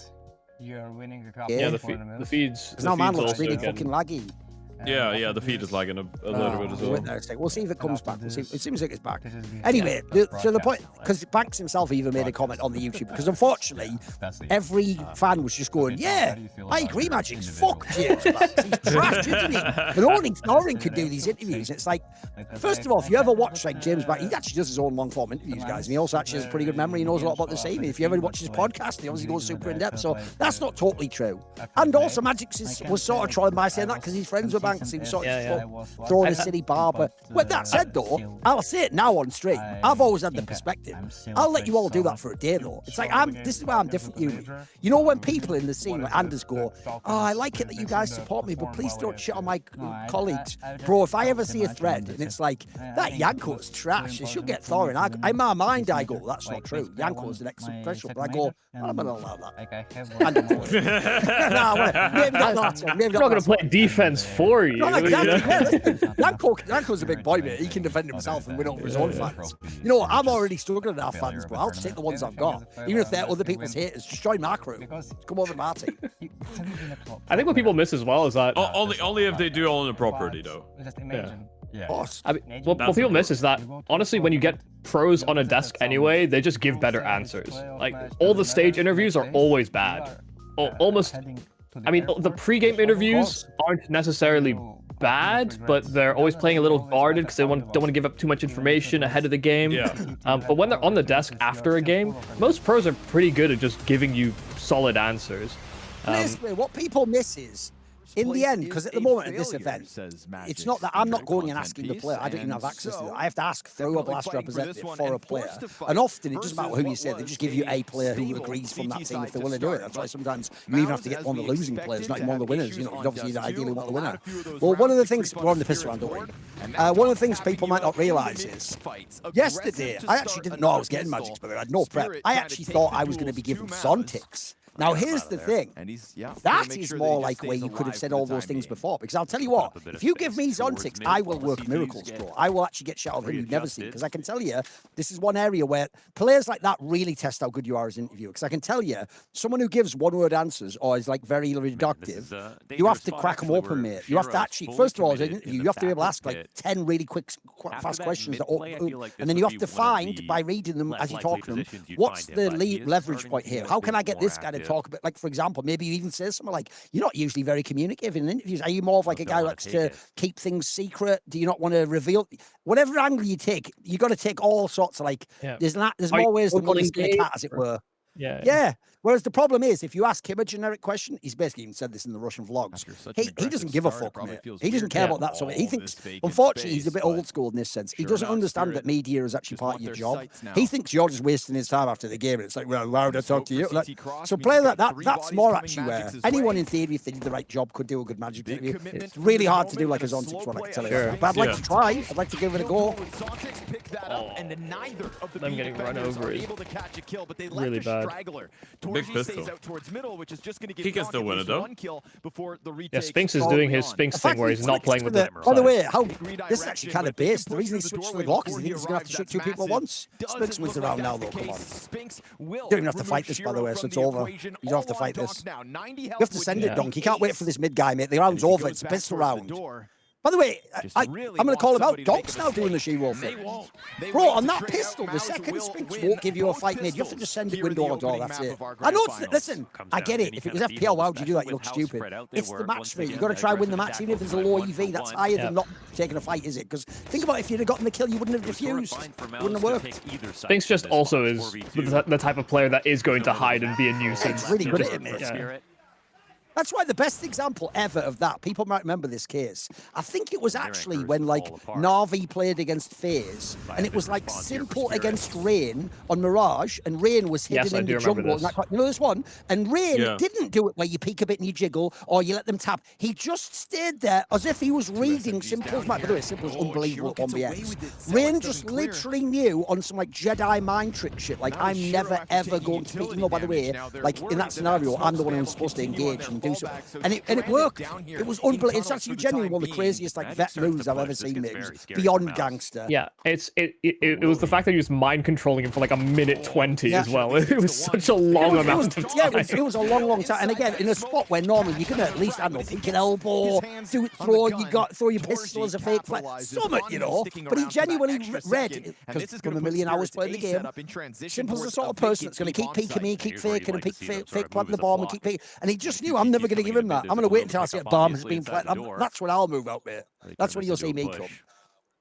Speaker 7: you're winning a couple
Speaker 2: the
Speaker 7: tournaments.
Speaker 2: feeds.
Speaker 1: Because now man looks really fucking laggy.
Speaker 3: Yeah, the feed is lagging a little bit as well.
Speaker 1: We'll see if it comes back. It seems like it's back. Anyway, the point, because Banks himself even made a comment on the YouTube, because unfortunately, every fan was just going, yeah, I agree, Magic's. Fuck James Banks. He's trash, isn't he? But only Thorin could do these interviews. It's like, first of all, if you ever watch like James Banks, he actually does his own long form interviews, guys, and he also actually has a pretty good memory. He knows a lot about the scene. If you ever watch his podcast, he obviously goes super in depth. So that's not totally true. And also, Magic's was sort of trolling by saying that because he's friends with Banks. He was sort of throwing a silly barber. With that said, though, I'll say it now on stream. I've always had the perspective. I'll let you all do that for a day, though. It's like, this is why I'm different to you. You know, when people in the scene, like Anders, go, oh, I like it that you guys support me, but please don't shit on my colleagues. Bro, if I ever see a thread and it's like, that Yanko's trash, they should get Thorin. In my mind, I go, that's not true. Yanko's an excellent professional. But I go, I'm going to allow that.
Speaker 2: I'm not going to play defense for you.
Speaker 1: No, Yanko's a big boy, mate. He can defend himself and win over his own fans. You know, I'm already struggling at our fans, but I'll take the ones I've got. Even if they're other people's haters, just join my crew. Come over to my team.
Speaker 2: I think what people miss as well is that...
Speaker 3: only if they do own the property, though.
Speaker 7: Yeah.
Speaker 2: I mean, what people miss is that, honestly, when you get pros on a desk anyway, they just give better answers. Like, all the stage interviews are always bad. Almost... I mean, the pre-game interviews aren't necessarily bad, but they're always playing a little guarded because they don't want to give up too much information ahead of the game.
Speaker 3: Yeah.
Speaker 2: But when they're on the desk after a game, most pros are pretty good at just giving you solid answers.
Speaker 1: What people miss is, in the end, because at the moment at this event, it's not that I'm not going and asking the player. I don't even have access to that. I have to ask through a Blast representative for a player. And often, it doesn't matter who you say, they just give you a player who agrees from that team if they're willing to do it. That's why sometimes you even have to get one of the losing players, not even one of the winners. You know, obviously, you ideally want the winner. Well, one of the things, we're on the piss around, don't worry. One of the things people might not realise is, yesterday, I actually didn't know I was getting Magics, but I had no prep. I actually thought I was going to be given Zontics. Now, here's the thing. That is more like where you could have said all those things before. Because I'll tell you what, if you give me Zontics, I will work miracles, bro. I will actually get shit out of him you've never seen. Because I can tell you, this is one area where players like that really test how good you are as an interviewer. Because I can tell you, someone who gives one-word answers or is like very reductive, you have to crack them open, mate. You have to actually, first of all, as an interview, you have to be able to ask like 10 really quick, fast questions. And then you have to find, by reading them as you talk to them, what's the leverage point here? How can I get this guy to talk about, like, for example, maybe you even say something like, you're not usually very communicative in interviews. Are you more of like a guy who likes to keep things secret? Do you not want to reveal? Whatever angle you take, you got to take all sorts of like, there's more ways than one skin a cat, as it were. Yeah. Whereas the problem is, if you ask him a generic question, he's basically even said this in the Russian vlogs. He doesn't give a fuck, mate. He doesn't care about that. So he thinks, unfortunately, he's a bit old school in this sense. He doesn't understand that media is actually part of your job. He thinks you're just wasting his time after the game. And it's like, well, why would I talk to you? Like, so playing like that's more actually where anyone in theory, if they did the right job, could do a good Magic interview. It's really hard to do like a Zontics one, I can tell you. But I'd like to try. I'd like to give it a go.
Speaker 2: Them getting run over is really bad.
Speaker 3: big
Speaker 5: Torji
Speaker 3: pistol.
Speaker 5: stays out towards middle, which is just going to give
Speaker 3: He can still
Speaker 5: Nock at
Speaker 3: win it,
Speaker 5: least
Speaker 3: though.
Speaker 5: one kill before the retake.
Speaker 2: Yeah, Spinks is doing his Spinks thing where he's not playing with the.
Speaker 1: By the way, how
Speaker 5: Big
Speaker 1: this is actually
Speaker 5: redirection,
Speaker 1: kind
Speaker 5: but
Speaker 1: of
Speaker 5: if they can
Speaker 1: based. The
Speaker 5: push
Speaker 1: reason he
Speaker 5: through the
Speaker 1: switched to
Speaker 5: doorway
Speaker 1: the lock is
Speaker 5: before
Speaker 1: he thinks he's going to have to shoot
Speaker 5: arrives,
Speaker 1: two
Speaker 5: that's
Speaker 1: people at
Speaker 5: massive.
Speaker 1: once.
Speaker 5: Doesn't
Speaker 1: Spinks
Speaker 5: look
Speaker 1: wins
Speaker 5: like
Speaker 1: the round
Speaker 5: that's
Speaker 1: now,
Speaker 5: the
Speaker 1: though. Come
Speaker 5: case.
Speaker 1: on.
Speaker 5: Spinks will
Speaker 1: You don't even have to fight
Speaker 5: remove
Speaker 1: this, by the
Speaker 5: Shiro
Speaker 1: way, so
Speaker 5: from
Speaker 1: it's
Speaker 5: the
Speaker 1: over.
Speaker 5: equation.
Speaker 1: You don't have to
Speaker 5: All
Speaker 1: fight
Speaker 5: on
Speaker 1: this.
Speaker 5: Doc now. 90
Speaker 1: You have
Speaker 5: health
Speaker 1: to
Speaker 5: with
Speaker 1: send
Speaker 5: him.
Speaker 1: it, Donk. You can't wait for this mid guy, mate. The round's
Speaker 5: And if he
Speaker 1: over.
Speaker 5: goes
Speaker 1: It's a
Speaker 5: back
Speaker 1: pistol
Speaker 5: towards the
Speaker 1: round.
Speaker 5: door,
Speaker 1: By the way,
Speaker 5: just
Speaker 1: I'm
Speaker 5: really
Speaker 1: going to
Speaker 5: want
Speaker 1: call him out.
Speaker 5: somebody to make
Speaker 1: Donk's
Speaker 5: a
Speaker 1: now doing the
Speaker 5: mistake.
Speaker 1: She-Wolf
Speaker 5: They
Speaker 1: thing.
Speaker 5: won't. They
Speaker 1: Bro,
Speaker 5: wait
Speaker 1: on
Speaker 5: to
Speaker 1: that
Speaker 5: trade
Speaker 1: pistol,
Speaker 5: out.
Speaker 1: the
Speaker 5: Mouse
Speaker 1: second
Speaker 5: will
Speaker 1: Spinks
Speaker 5: win
Speaker 1: won't give you a
Speaker 5: both
Speaker 1: fight mid. You have to
Speaker 5: pistols
Speaker 1: just send it
Speaker 5: here in the
Speaker 1: window or door.
Speaker 5: opening
Speaker 1: That's
Speaker 5: map
Speaker 1: it.
Speaker 5: of our
Speaker 1: I know.
Speaker 5: grand finals.
Speaker 1: Listen,
Speaker 6: Comes
Speaker 1: I
Speaker 6: down
Speaker 1: get
Speaker 6: to
Speaker 1: it.
Speaker 6: any
Speaker 1: If it
Speaker 6: kind
Speaker 1: was
Speaker 6: of
Speaker 1: FPL,
Speaker 6: deal,
Speaker 1: why would you do that? You
Speaker 6: especially
Speaker 1: look
Speaker 6: with how
Speaker 1: stupid.
Speaker 6: spread out they
Speaker 1: It's the
Speaker 6: were.
Speaker 1: match
Speaker 6: Once
Speaker 1: rate.
Speaker 6: again,
Speaker 1: You've got to
Speaker 6: that
Speaker 1: try and win the
Speaker 6: aggressive
Speaker 1: match,
Speaker 6: attack
Speaker 1: even if there's a
Speaker 6: was
Speaker 1: low
Speaker 6: like
Speaker 1: EV. That's
Speaker 6: 1-for-1.
Speaker 1: higher
Speaker 2: Yeah.
Speaker 1: than not taking a fight, is it? Because think about if you'd have gotten the kill, you wouldn't have
Speaker 6: It was sort of
Speaker 1: diffused.
Speaker 6: fine for
Speaker 1: Wouldn't have
Speaker 6: Mouse to
Speaker 1: worked.
Speaker 6: pick either side
Speaker 2: Spinks
Speaker 6: from
Speaker 2: just
Speaker 6: this
Speaker 2: also
Speaker 6: box,
Speaker 2: is
Speaker 6: 4v2.
Speaker 2: the type of player that is going to
Speaker 6: Still a
Speaker 2: hide
Speaker 6: little
Speaker 2: and be a
Speaker 6: control,
Speaker 2: nuisance.
Speaker 1: He's really
Speaker 6: left
Speaker 1: good
Speaker 6: in
Speaker 1: at it,
Speaker 6: for
Speaker 1: mate.
Speaker 2: Yeah.
Speaker 6: Spirit.
Speaker 1: That's why the best example ever of that, people might remember this case. I think it was
Speaker 6: Their
Speaker 1: actually
Speaker 6: anchors
Speaker 1: when like
Speaker 6: fall apart.
Speaker 1: Navi played against FaZe,
Speaker 6: By
Speaker 1: and
Speaker 6: a
Speaker 1: it was like
Speaker 6: mid-response here for
Speaker 1: simple
Speaker 6: Spirit.
Speaker 1: against Rain on Mirage, and Rain was hidden
Speaker 2: Yes, I
Speaker 1: in
Speaker 2: do
Speaker 1: the
Speaker 2: remember
Speaker 1: jungle. And
Speaker 2: this.
Speaker 1: you know this one? And Rain
Speaker 3: Yeah.
Speaker 1: didn't do it where you peek a bit and you jiggle, or you let them tap. He just stayed there as if he was reading
Speaker 5: SMGs
Speaker 1: Simple's
Speaker 5: down
Speaker 1: map. By the way,
Speaker 5: here.
Speaker 1: Simple's
Speaker 5: Oh,
Speaker 1: unbelievable
Speaker 5: Shiro
Speaker 1: on
Speaker 5: gets away
Speaker 1: BX.
Speaker 5: with it. Zealous
Speaker 1: Rain
Speaker 5: doesn't
Speaker 1: just
Speaker 5: clear.
Speaker 1: literally knew on some like Jedi mind trick shit. Like,
Speaker 5: Now
Speaker 1: I'm
Speaker 5: Shiro
Speaker 1: never
Speaker 5: after
Speaker 1: ever
Speaker 5: taking
Speaker 1: going to speak.
Speaker 5: utility
Speaker 1: No, by the way,
Speaker 5: damage. Now they're
Speaker 1: like in
Speaker 5: worried
Speaker 1: that
Speaker 5: that
Speaker 1: scenario,
Speaker 5: that
Speaker 1: I'm the
Speaker 5: smoke
Speaker 1: one
Speaker 5: spam
Speaker 1: who's
Speaker 5: will
Speaker 1: supposed to
Speaker 5: continue on
Speaker 1: engage
Speaker 5: their
Speaker 1: and do so.
Speaker 5: fallback, so
Speaker 1: And it
Speaker 5: stranded
Speaker 1: worked.
Speaker 5: down here
Speaker 1: It was
Speaker 5: in
Speaker 1: unbelievable. It's
Speaker 5: tunnels
Speaker 1: actually
Speaker 5: for the
Speaker 1: genuinely
Speaker 5: time
Speaker 1: one of the
Speaker 5: being.
Speaker 1: craziest like
Speaker 6: Magic
Speaker 1: vet
Speaker 6: starts to
Speaker 1: moves I've
Speaker 6: push.
Speaker 1: ever
Speaker 6: This
Speaker 1: seen.
Speaker 6: gets
Speaker 1: It
Speaker 6: very
Speaker 1: was
Speaker 6: scary for
Speaker 1: beyond
Speaker 6: Mouse.
Speaker 1: gangster.
Speaker 2: Yeah, it was the fact that he was mind controlling him for like a minute 20
Speaker 1: Yeah.
Speaker 2: as well. It was such a long amount of
Speaker 1: Yeah,
Speaker 2: time.
Speaker 1: it was a long, long time. And again, in a spot where normally you can at least, I don't know, peek an elbow, do it, throw your pistol as a fake flight, summit, you know. But he genuinely read, because from a million hours playing the game, Simple's the sort of person that's going to keep peeking me, keep
Speaker 6: Here's where you'd
Speaker 1: faking and
Speaker 6: like to see them
Speaker 1: fake
Speaker 6: sort of
Speaker 1: planting
Speaker 6: move
Speaker 1: the
Speaker 6: as a
Speaker 1: bomb and
Speaker 6: flock.
Speaker 1: keep peeking. And he just
Speaker 6: If
Speaker 1: knew,
Speaker 6: you
Speaker 1: I'm
Speaker 6: keep
Speaker 1: never going to
Speaker 6: coming
Speaker 1: give him
Speaker 6: in
Speaker 1: that.
Speaker 6: mid,
Speaker 1: I'm
Speaker 6: there's
Speaker 1: going to
Speaker 6: a
Speaker 1: wait until I see a
Speaker 6: pickup,
Speaker 1: bomb has
Speaker 6: obviously,
Speaker 1: been
Speaker 6: inside the
Speaker 1: planted.
Speaker 6: door.
Speaker 1: That's when I'll move out, mate.
Speaker 6: They
Speaker 1: That's
Speaker 6: turn
Speaker 1: when
Speaker 6: this
Speaker 1: you'll see
Speaker 6: into a
Speaker 1: me come.
Speaker 6: push.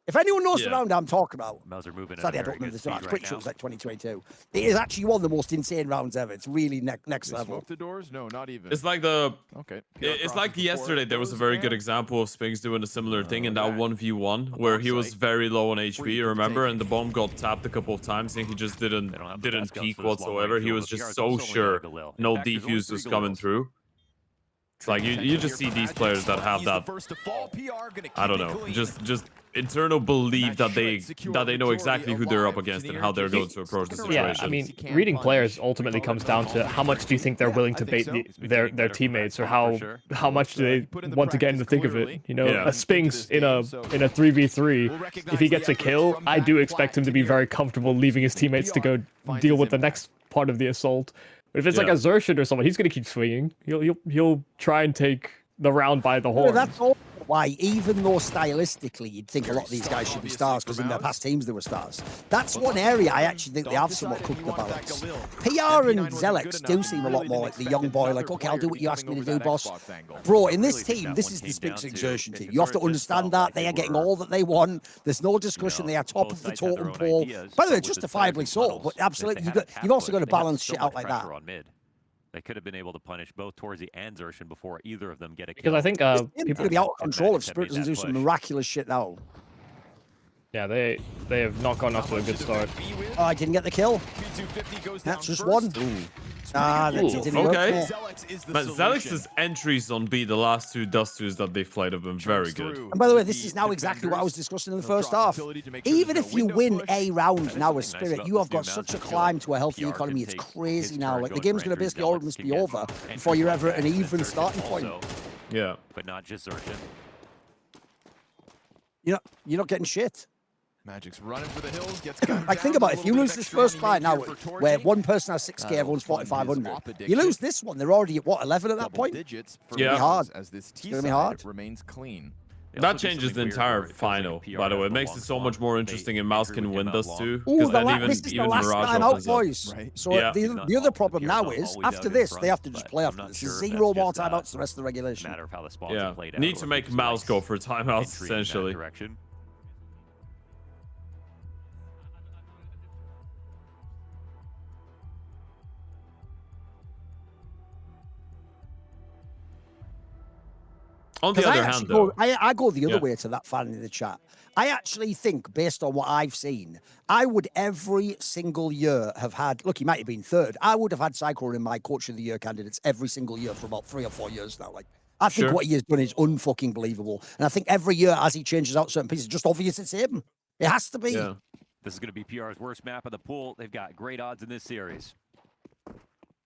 Speaker 1: If anyone knows the
Speaker 3: Yeah.
Speaker 1: round I'm talking about,
Speaker 6: Mauser moving at a
Speaker 1: sadly, I
Speaker 6: very
Speaker 1: don't remember
Speaker 6: good
Speaker 1: this round.
Speaker 6: speed
Speaker 1: I'm pretty
Speaker 6: right
Speaker 1: sure
Speaker 6: now.
Speaker 1: it's like 2022. It is actually one of the most insane rounds ever. It's really next level.
Speaker 5: Smoke the doors? No, not even.
Speaker 3: It's like the
Speaker 5: Okay.
Speaker 3: It's like yesterday there was a very good example of Spinks doing a similar thing in that 1v1 where he was very low on HP, remember, and the bomb got tapped a couple of times and he just
Speaker 6: They don't have the
Speaker 3: didn't
Speaker 6: best guns
Speaker 3: peek
Speaker 6: for this long
Speaker 3: whatsoever.
Speaker 6: range
Speaker 3: He
Speaker 6: duel,
Speaker 3: was
Speaker 6: but
Speaker 3: just
Speaker 6: PR's
Speaker 3: so
Speaker 6: also only
Speaker 3: sure
Speaker 6: got a Galil. In
Speaker 3: no
Speaker 6: fact, there's only
Speaker 3: defuse
Speaker 6: 3
Speaker 3: was coming
Speaker 6: Galils.
Speaker 3: through. It's like you just see these players that have that, I don't know, just internal belief that they know exactly who they're up against and how they're going to approach the
Speaker 2: Yeah,
Speaker 3: situation.
Speaker 2: I mean, reading players ultimately comes down to how much do you think they're willing to bait their teammates, or how much do they want to get in the thick of it. You know,
Speaker 3: Yeah.
Speaker 2: a Spinks in a 3v3, if he gets a kill, I do expect him to be very comfortable leaving his teammates to go deal with the next part of the assault. But if it's like a
Speaker 3: Yeah.
Speaker 2: Xerxes or someone, he's gonna keep swinging. He'll try and take the round by the
Speaker 1: Well,
Speaker 2: horn.
Speaker 1: that's all why, even though stylistically you'd think a lot of these guys should be stars because in their past teams they were stars. That's one area I actually think they have somewhat cooked the balance. PR and Zelex do seem a lot more like the young boy, like, okay, I'll do what you ask me to do, boss. Bro, in this team, this is the Spinks exertion team. You have to understand that. They are getting all that they want. There's no discussion. They are top of the totem pole. By the way, justifiably so, but absolutely, you've also got to balance shit out like that.
Speaker 6: They could have been able to punish both Torzy and Xerxes before either of them get a kill.
Speaker 2: Because I think
Speaker 1: It's
Speaker 2: people,
Speaker 1: going to be out of control if
Speaker 6: Magic
Speaker 1: Spirit doesn't
Speaker 6: made
Speaker 1: do
Speaker 6: that
Speaker 1: some
Speaker 6: push.
Speaker 1: miraculous shit now.
Speaker 2: yeah, they have not gone off to a good start.
Speaker 1: Oh, I didn't get the kill. That's just one. Ah, that didn't work.
Speaker 3: Okay.
Speaker 1: Yeah.
Speaker 3: But Zelix's entries on B, the last 2 Dust 2s that they've played have been very good.
Speaker 1: And by the way, this is now exactly what I was discussing in the first half. Even if you win a round now as Spirit, you have got such a climb to a healthy economy. It's crazy now. Like, the game's going to basically almost be over before you're ever at an even starting point.
Speaker 3: Yeah.
Speaker 6: But not just Xerxes.
Speaker 1: You're not getting shit.
Speaker 5: Magic's running for the hills. Gets
Speaker 1: Like, think about it. If you lose this first fight now, where one person has 6k, everyone's 4,500. You lose this one, they're already at what, 11 at that point?
Speaker 5: Digits for
Speaker 3: Yeah.
Speaker 5: Mouse
Speaker 1: Hard.
Speaker 5: as this T
Speaker 1: gonna be
Speaker 5: side
Speaker 1: hard.
Speaker 5: remains clean.
Speaker 6: They
Speaker 3: That
Speaker 6: also do
Speaker 3: changes
Speaker 6: something
Speaker 3: the
Speaker 6: weird
Speaker 3: entire
Speaker 6: where it feels
Speaker 3: final,
Speaker 6: like PR
Speaker 3: by the way. It
Speaker 6: has
Speaker 3: makes
Speaker 6: long
Speaker 3: it so much
Speaker 6: spawn.
Speaker 3: more
Speaker 6: They
Speaker 3: interesting and Mouse
Speaker 6: anchor
Speaker 3: can
Speaker 6: the
Speaker 3: win
Speaker 6: game
Speaker 3: Dust
Speaker 6: out
Speaker 3: 2.
Speaker 6: long.
Speaker 1: Ooh,
Speaker 3: Because then
Speaker 1: this is the
Speaker 3: even
Speaker 1: last
Speaker 3: Mirage
Speaker 1: time out,
Speaker 3: opens up.
Speaker 1: boys.
Speaker 6: Right.
Speaker 1: So
Speaker 3: Yeah.
Speaker 1: the other problem
Speaker 6: He's
Speaker 1: now
Speaker 6: not
Speaker 1: is,
Speaker 6: always
Speaker 1: after
Speaker 6: out in
Speaker 1: this,
Speaker 6: front,
Speaker 1: they have to just
Speaker 6: but
Speaker 1: play
Speaker 6: I'm
Speaker 1: after
Speaker 6: not
Speaker 1: this.
Speaker 6: sure
Speaker 1: There's
Speaker 6: if that's
Speaker 1: 0 more
Speaker 6: just,
Speaker 1: timeouts the rest of the regulation.
Speaker 6: Matter of how the spawns
Speaker 3: Yeah.
Speaker 6: have played out,
Speaker 3: Need
Speaker 6: or
Speaker 3: to
Speaker 6: if
Speaker 3: make
Speaker 6: it's
Speaker 3: Mouse
Speaker 6: like
Speaker 3: go for timeouts,
Speaker 6: entry in that
Speaker 3: essentially.
Speaker 6: direction.
Speaker 3: On the other hand, though,
Speaker 1: I go the other
Speaker 3: Yeah.
Speaker 1: way to that fan in the chat. I actually think, based on what I've seen, I would every single year have had, look, he might have been third. I would have had Cyclone in my Coach of the Year candidates every single year for about 3 or 4 years now. Like, I think
Speaker 3: Sure.
Speaker 1: what he has done is unfucking believable. And I think every year as he changes out certain pieces, it's just obvious it's him. It has to be.
Speaker 3: yeah.
Speaker 6: This is going to be PR's worst map of the pool. They've got great odds in this series.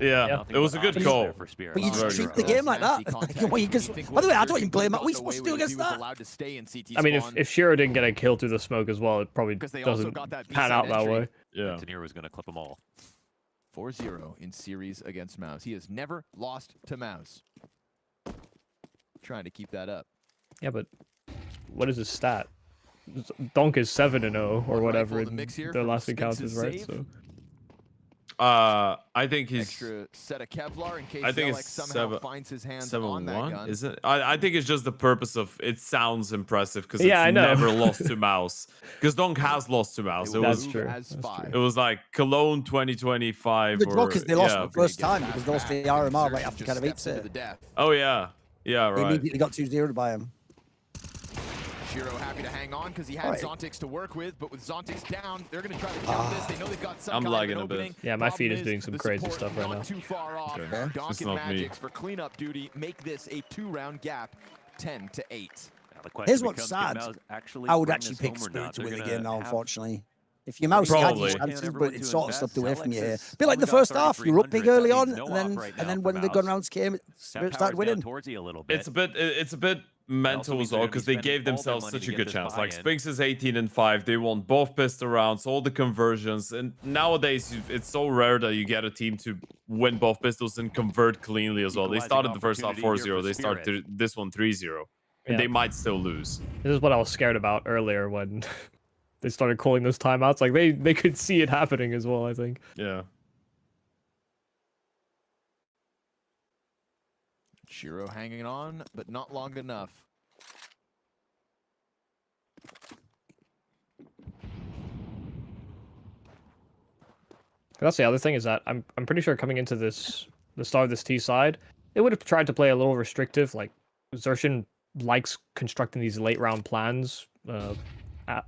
Speaker 3: Yeah,
Speaker 6: Nothing
Speaker 3: it was
Speaker 6: but
Speaker 3: a good
Speaker 6: options
Speaker 3: call.
Speaker 6: there for Spirit.
Speaker 1: But you
Speaker 3: Very
Speaker 1: just treat
Speaker 3: true.
Speaker 1: the game like that. Well, you just, by the way, I don't even blame that. What are we supposed to do against that?
Speaker 2: I mean, if Shiro didn't get a kill through the smoke as well, it probably
Speaker 5: Because they also
Speaker 2: doesn't
Speaker 5: got that
Speaker 2: pan
Speaker 5: B-side
Speaker 2: out that
Speaker 5: entry.
Speaker 2: way.
Speaker 3: Yeah.
Speaker 6: Tanir was going to clip them all.
Speaker 5: 4-0 in series against Mouse. He has never lost to Mouse. Trying to keep that up.
Speaker 2: Yeah, but what is his stat? Donk is 7-0 or whatever
Speaker 5: Rifle the
Speaker 2: in
Speaker 5: mix here
Speaker 2: their
Speaker 5: from
Speaker 2: last encounters,
Speaker 5: Spinx's
Speaker 2: right?
Speaker 5: save.
Speaker 2: So
Speaker 3: I think he's
Speaker 5: Extra set of Kevlar in case
Speaker 3: I think
Speaker 5: Zelek
Speaker 3: it's
Speaker 5: somehow finds his hands on that
Speaker 3: 7-1.
Speaker 5: gun.
Speaker 3: Is it? I think it's just the purpose of it sounds impressive because
Speaker 2: Yeah, I
Speaker 3: it's
Speaker 2: know.
Speaker 3: never lost to Mouse. Because Donk has lost to Mouse.
Speaker 5: They
Speaker 3: It
Speaker 5: will
Speaker 3: was
Speaker 2: That's
Speaker 5: move
Speaker 2: true.
Speaker 5: as
Speaker 2: That's
Speaker 5: five.
Speaker 3: it was like Cologne 2025
Speaker 1: The
Speaker 3: or
Speaker 1: joke is they lost
Speaker 3: yeah.
Speaker 1: the first
Speaker 5: Get
Speaker 1: time
Speaker 5: that
Speaker 1: because they lost
Speaker 5: back,
Speaker 1: the
Speaker 5: and
Speaker 1: RMR
Speaker 5: Xerxes
Speaker 1: right after
Speaker 5: just
Speaker 1: kind of
Speaker 5: steps
Speaker 1: beats
Speaker 5: into
Speaker 1: it.
Speaker 5: the death.
Speaker 3: Oh yeah. Yeah,
Speaker 1: They
Speaker 3: right.
Speaker 1: immediately got 2-0 by him.
Speaker 5: Shiro happy to hang on because he had
Speaker 1: Alright.
Speaker 5: Zontix to work with, but with Zontix down, they're going to try to jump this. They know they've got some
Speaker 3: I'm
Speaker 5: kind of
Speaker 3: lagging
Speaker 5: an
Speaker 3: a bit.
Speaker 5: opening.
Speaker 2: Yeah, my
Speaker 5: Problem
Speaker 2: feed is doing some
Speaker 5: the
Speaker 2: crazy
Speaker 5: support
Speaker 2: stuff right
Speaker 5: not
Speaker 2: now.
Speaker 5: too far off.
Speaker 3: Okay.
Speaker 5: Donk
Speaker 3: It's
Speaker 5: and
Speaker 3: not me.
Speaker 5: Magix for cleanup duty make this a 2-round gap, 10-8.
Speaker 6: Now the question
Speaker 1: Here's what's
Speaker 6: becomes, can
Speaker 1: sad.
Speaker 6: Mouse actually
Speaker 1: I would
Speaker 6: bring
Speaker 1: actually
Speaker 6: this
Speaker 1: pick
Speaker 6: home or
Speaker 1: Spirit
Speaker 6: not?
Speaker 1: to
Speaker 6: They're
Speaker 1: win the
Speaker 6: gonna
Speaker 1: game now,
Speaker 6: have
Speaker 1: unfortunately. If your mouse had
Speaker 3: Probably.
Speaker 1: your chances,
Speaker 6: Everyone
Speaker 1: but
Speaker 6: to
Speaker 1: it's sort of
Speaker 6: invest.
Speaker 1: slipped away from you
Speaker 6: Zelix
Speaker 1: here.
Speaker 6: is
Speaker 1: Bit like the
Speaker 6: only got
Speaker 1: first half, you were up big
Speaker 6: 3,300.
Speaker 1: early
Speaker 6: That
Speaker 1: on,
Speaker 6: means no off right now
Speaker 1: and
Speaker 6: for
Speaker 1: when the gun
Speaker 6: Mouse.
Speaker 1: rounds came,
Speaker 6: That
Speaker 1: Spirit started
Speaker 6: power's down
Speaker 1: winning.
Speaker 6: towards you a little bit.
Speaker 3: It's a bit mental
Speaker 6: means
Speaker 3: as
Speaker 6: they're
Speaker 3: well
Speaker 6: gonna be
Speaker 3: because they
Speaker 6: spending
Speaker 3: gave
Speaker 6: all their
Speaker 3: themselves
Speaker 6: money
Speaker 3: such
Speaker 6: to
Speaker 3: a
Speaker 6: get
Speaker 3: good
Speaker 6: this
Speaker 3: chance. Like
Speaker 6: buy-in.
Speaker 3: Spinks is 18-5. They won both pistol rounds, all the conversions, and nowadays it's so rare that you get a team to win both pistols and convert cleanly as well. They
Speaker 6: Equalizing
Speaker 3: started the first half
Speaker 6: opportunity here
Speaker 3: 4-0.
Speaker 6: for
Speaker 3: They start
Speaker 6: Spirit.
Speaker 3: this one 3-0, and
Speaker 2: Yeah.
Speaker 3: they might still lose.
Speaker 2: this is what I was scared about earlier when they started calling those timeouts. Like they could see it happening as well, I think.
Speaker 3: Yeah.
Speaker 5: Shiro hanging on, but not long enough.
Speaker 2: That's the other thing is that I'm pretty sure coming into the start of this T side, they would have tried to play a little restrictive. Like Xerxes likes constructing these late round plans, a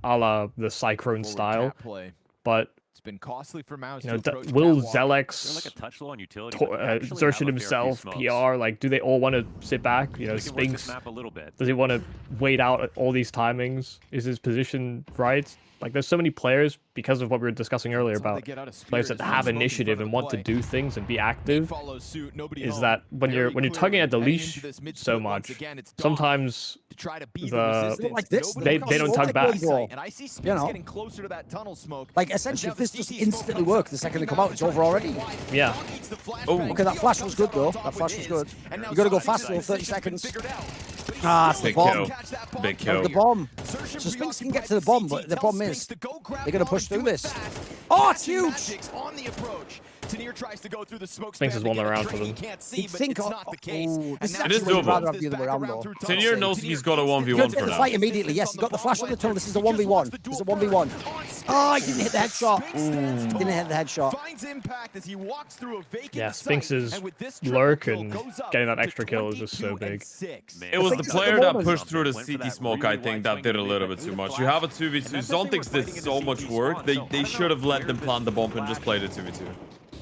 Speaker 2: la the Cyclone
Speaker 5: Forward
Speaker 2: style.
Speaker 5: tap play.
Speaker 2: but
Speaker 5: It's been costly for Mouse
Speaker 2: you know,
Speaker 5: to approach
Speaker 2: will
Speaker 5: catwalk.
Speaker 6: They're
Speaker 2: Zelex,
Speaker 6: like a touch low on utility. but they actually have
Speaker 2: Xerxes
Speaker 6: a fair few
Speaker 2: himself,
Speaker 6: smokes.
Speaker 2: PR, like do they all want to sit back? You know,
Speaker 6: We can work this
Speaker 2: Spinks,
Speaker 6: map a little bit.
Speaker 2: does he want to wait out all these timings? Is his position right? Like there's so many players because of what we were discussing earlier
Speaker 5: That's all they
Speaker 2: about
Speaker 5: get out of
Speaker 2: players
Speaker 5: Spirit
Speaker 2: that
Speaker 5: is
Speaker 2: have
Speaker 5: smoke in
Speaker 2: initiative
Speaker 5: front of
Speaker 2: and
Speaker 5: the
Speaker 2: want to
Speaker 5: play.
Speaker 2: do things and be active.
Speaker 5: Follows suit, nobody
Speaker 2: Is
Speaker 5: home.
Speaker 2: that when
Speaker 5: Very
Speaker 2: you're tugging at the
Speaker 5: clearly
Speaker 2: leash
Speaker 5: heading into this mid
Speaker 2: so
Speaker 5: split once
Speaker 2: much,
Speaker 5: again, it's Donk
Speaker 2: sometimes
Speaker 5: to try to be
Speaker 2: the-
Speaker 5: resistance.
Speaker 1: Like this,
Speaker 5: Nobody
Speaker 2: they don't
Speaker 5: comes
Speaker 2: tug
Speaker 5: over
Speaker 2: back.
Speaker 5: the side, and I see Spinks
Speaker 1: You know.
Speaker 5: getting closer to that tunnel smoke.
Speaker 1: Like,
Speaker 5: And
Speaker 1: essentially,
Speaker 5: now
Speaker 1: if this
Speaker 5: the
Speaker 1: just
Speaker 5: CT smoke
Speaker 1: instantly
Speaker 5: comes up.
Speaker 1: worked the second they come out, it's over already.
Speaker 2: Yeah.
Speaker 5: Donk eats the flashbang.
Speaker 3: Oh.
Speaker 1: Okay, that
Speaker 5: Theo
Speaker 1: flash
Speaker 5: comes
Speaker 1: was good,
Speaker 5: out
Speaker 1: though.
Speaker 5: on top
Speaker 1: That
Speaker 5: with
Speaker 1: flash was
Speaker 5: his,
Speaker 1: good.
Speaker 5: and now
Speaker 1: You gotta go
Speaker 5: Zontix
Speaker 1: faster
Speaker 5: has
Speaker 1: than
Speaker 5: the
Speaker 1: 30
Speaker 5: position
Speaker 1: seconds.
Speaker 5: figured out. But he's
Speaker 1: Ah, it's
Speaker 5: still
Speaker 1: the bomb.
Speaker 5: able to catch that bomb
Speaker 3: Big
Speaker 5: carrier.
Speaker 3: kill.
Speaker 1: The bomb.
Speaker 5: Xerxes
Speaker 1: So Spinks can get
Speaker 5: preoccupied
Speaker 1: to the bomb,
Speaker 5: CT
Speaker 1: but the
Speaker 5: tells
Speaker 1: problem
Speaker 5: Spinks
Speaker 1: is
Speaker 5: to go grab
Speaker 1: they're gonna
Speaker 5: bomb
Speaker 1: push
Speaker 5: and
Speaker 1: through
Speaker 5: do it
Speaker 1: this.
Speaker 5: fast.
Speaker 1: Oh, it's
Speaker 5: Matching
Speaker 1: huge.
Speaker 5: Magix on the approach. Tanir tries to go through the smoke
Speaker 2: Spinks
Speaker 5: span
Speaker 2: has
Speaker 5: to
Speaker 2: won
Speaker 5: get
Speaker 2: the
Speaker 5: a
Speaker 2: round
Speaker 5: train
Speaker 2: for
Speaker 5: he
Speaker 2: them.
Speaker 5: can't see,
Speaker 1: You'd
Speaker 5: but
Speaker 1: think,
Speaker 5: it's not the case.
Speaker 1: oh, this is
Speaker 5: And
Speaker 3: actually
Speaker 5: now
Speaker 3: what you'd
Speaker 5: Tanir
Speaker 3: rather
Speaker 1: have the other way
Speaker 5: back
Speaker 1: around,
Speaker 5: around
Speaker 1: though.
Speaker 5: through tunnel.
Speaker 3: Tanir knows he's got a 1v1
Speaker 1: You're
Speaker 3: for
Speaker 1: taking the
Speaker 3: now.
Speaker 1: fight immediately. Yes, he got the flash on the tunnel. This is the 1v1. This is a 1v1. Oh, he didn't hit the headshot. Didn't hit the headshot.
Speaker 5: Finds impact as he walks through a vacant
Speaker 2: Yeah,
Speaker 5: site,
Speaker 2: Spinks's
Speaker 5: and with this triple
Speaker 2: lurk
Speaker 5: kill
Speaker 2: and
Speaker 5: goes up
Speaker 2: getting that
Speaker 5: to
Speaker 2: extra kill is just so
Speaker 5: 22 and
Speaker 2: big.
Speaker 5: 6.
Speaker 6: Man,
Speaker 3: It was the
Speaker 1: Spinks
Speaker 3: player
Speaker 1: at the
Speaker 3: that
Speaker 1: moment.
Speaker 3: pushed through the
Speaker 6: Went for
Speaker 3: CT
Speaker 6: that
Speaker 3: smoke,
Speaker 6: really
Speaker 3: I think,
Speaker 6: wide
Speaker 3: that
Speaker 6: swing
Speaker 3: did a
Speaker 6: and
Speaker 3: little
Speaker 6: made
Speaker 3: bit
Speaker 6: that
Speaker 3: too
Speaker 6: good
Speaker 3: much.
Speaker 6: flash.
Speaker 3: You have a
Speaker 6: And
Speaker 3: 2v2.
Speaker 6: that's the thing
Speaker 3: Zontix
Speaker 6: with
Speaker 3: did
Speaker 6: fighting in
Speaker 3: so
Speaker 6: the
Speaker 3: much
Speaker 6: CT
Speaker 3: work.
Speaker 6: spawn.
Speaker 3: They
Speaker 6: So I don't
Speaker 3: should have
Speaker 6: know
Speaker 3: let
Speaker 6: where
Speaker 3: them
Speaker 6: this
Speaker 3: plan the bump and just
Speaker 6: flash
Speaker 3: played it 2v2.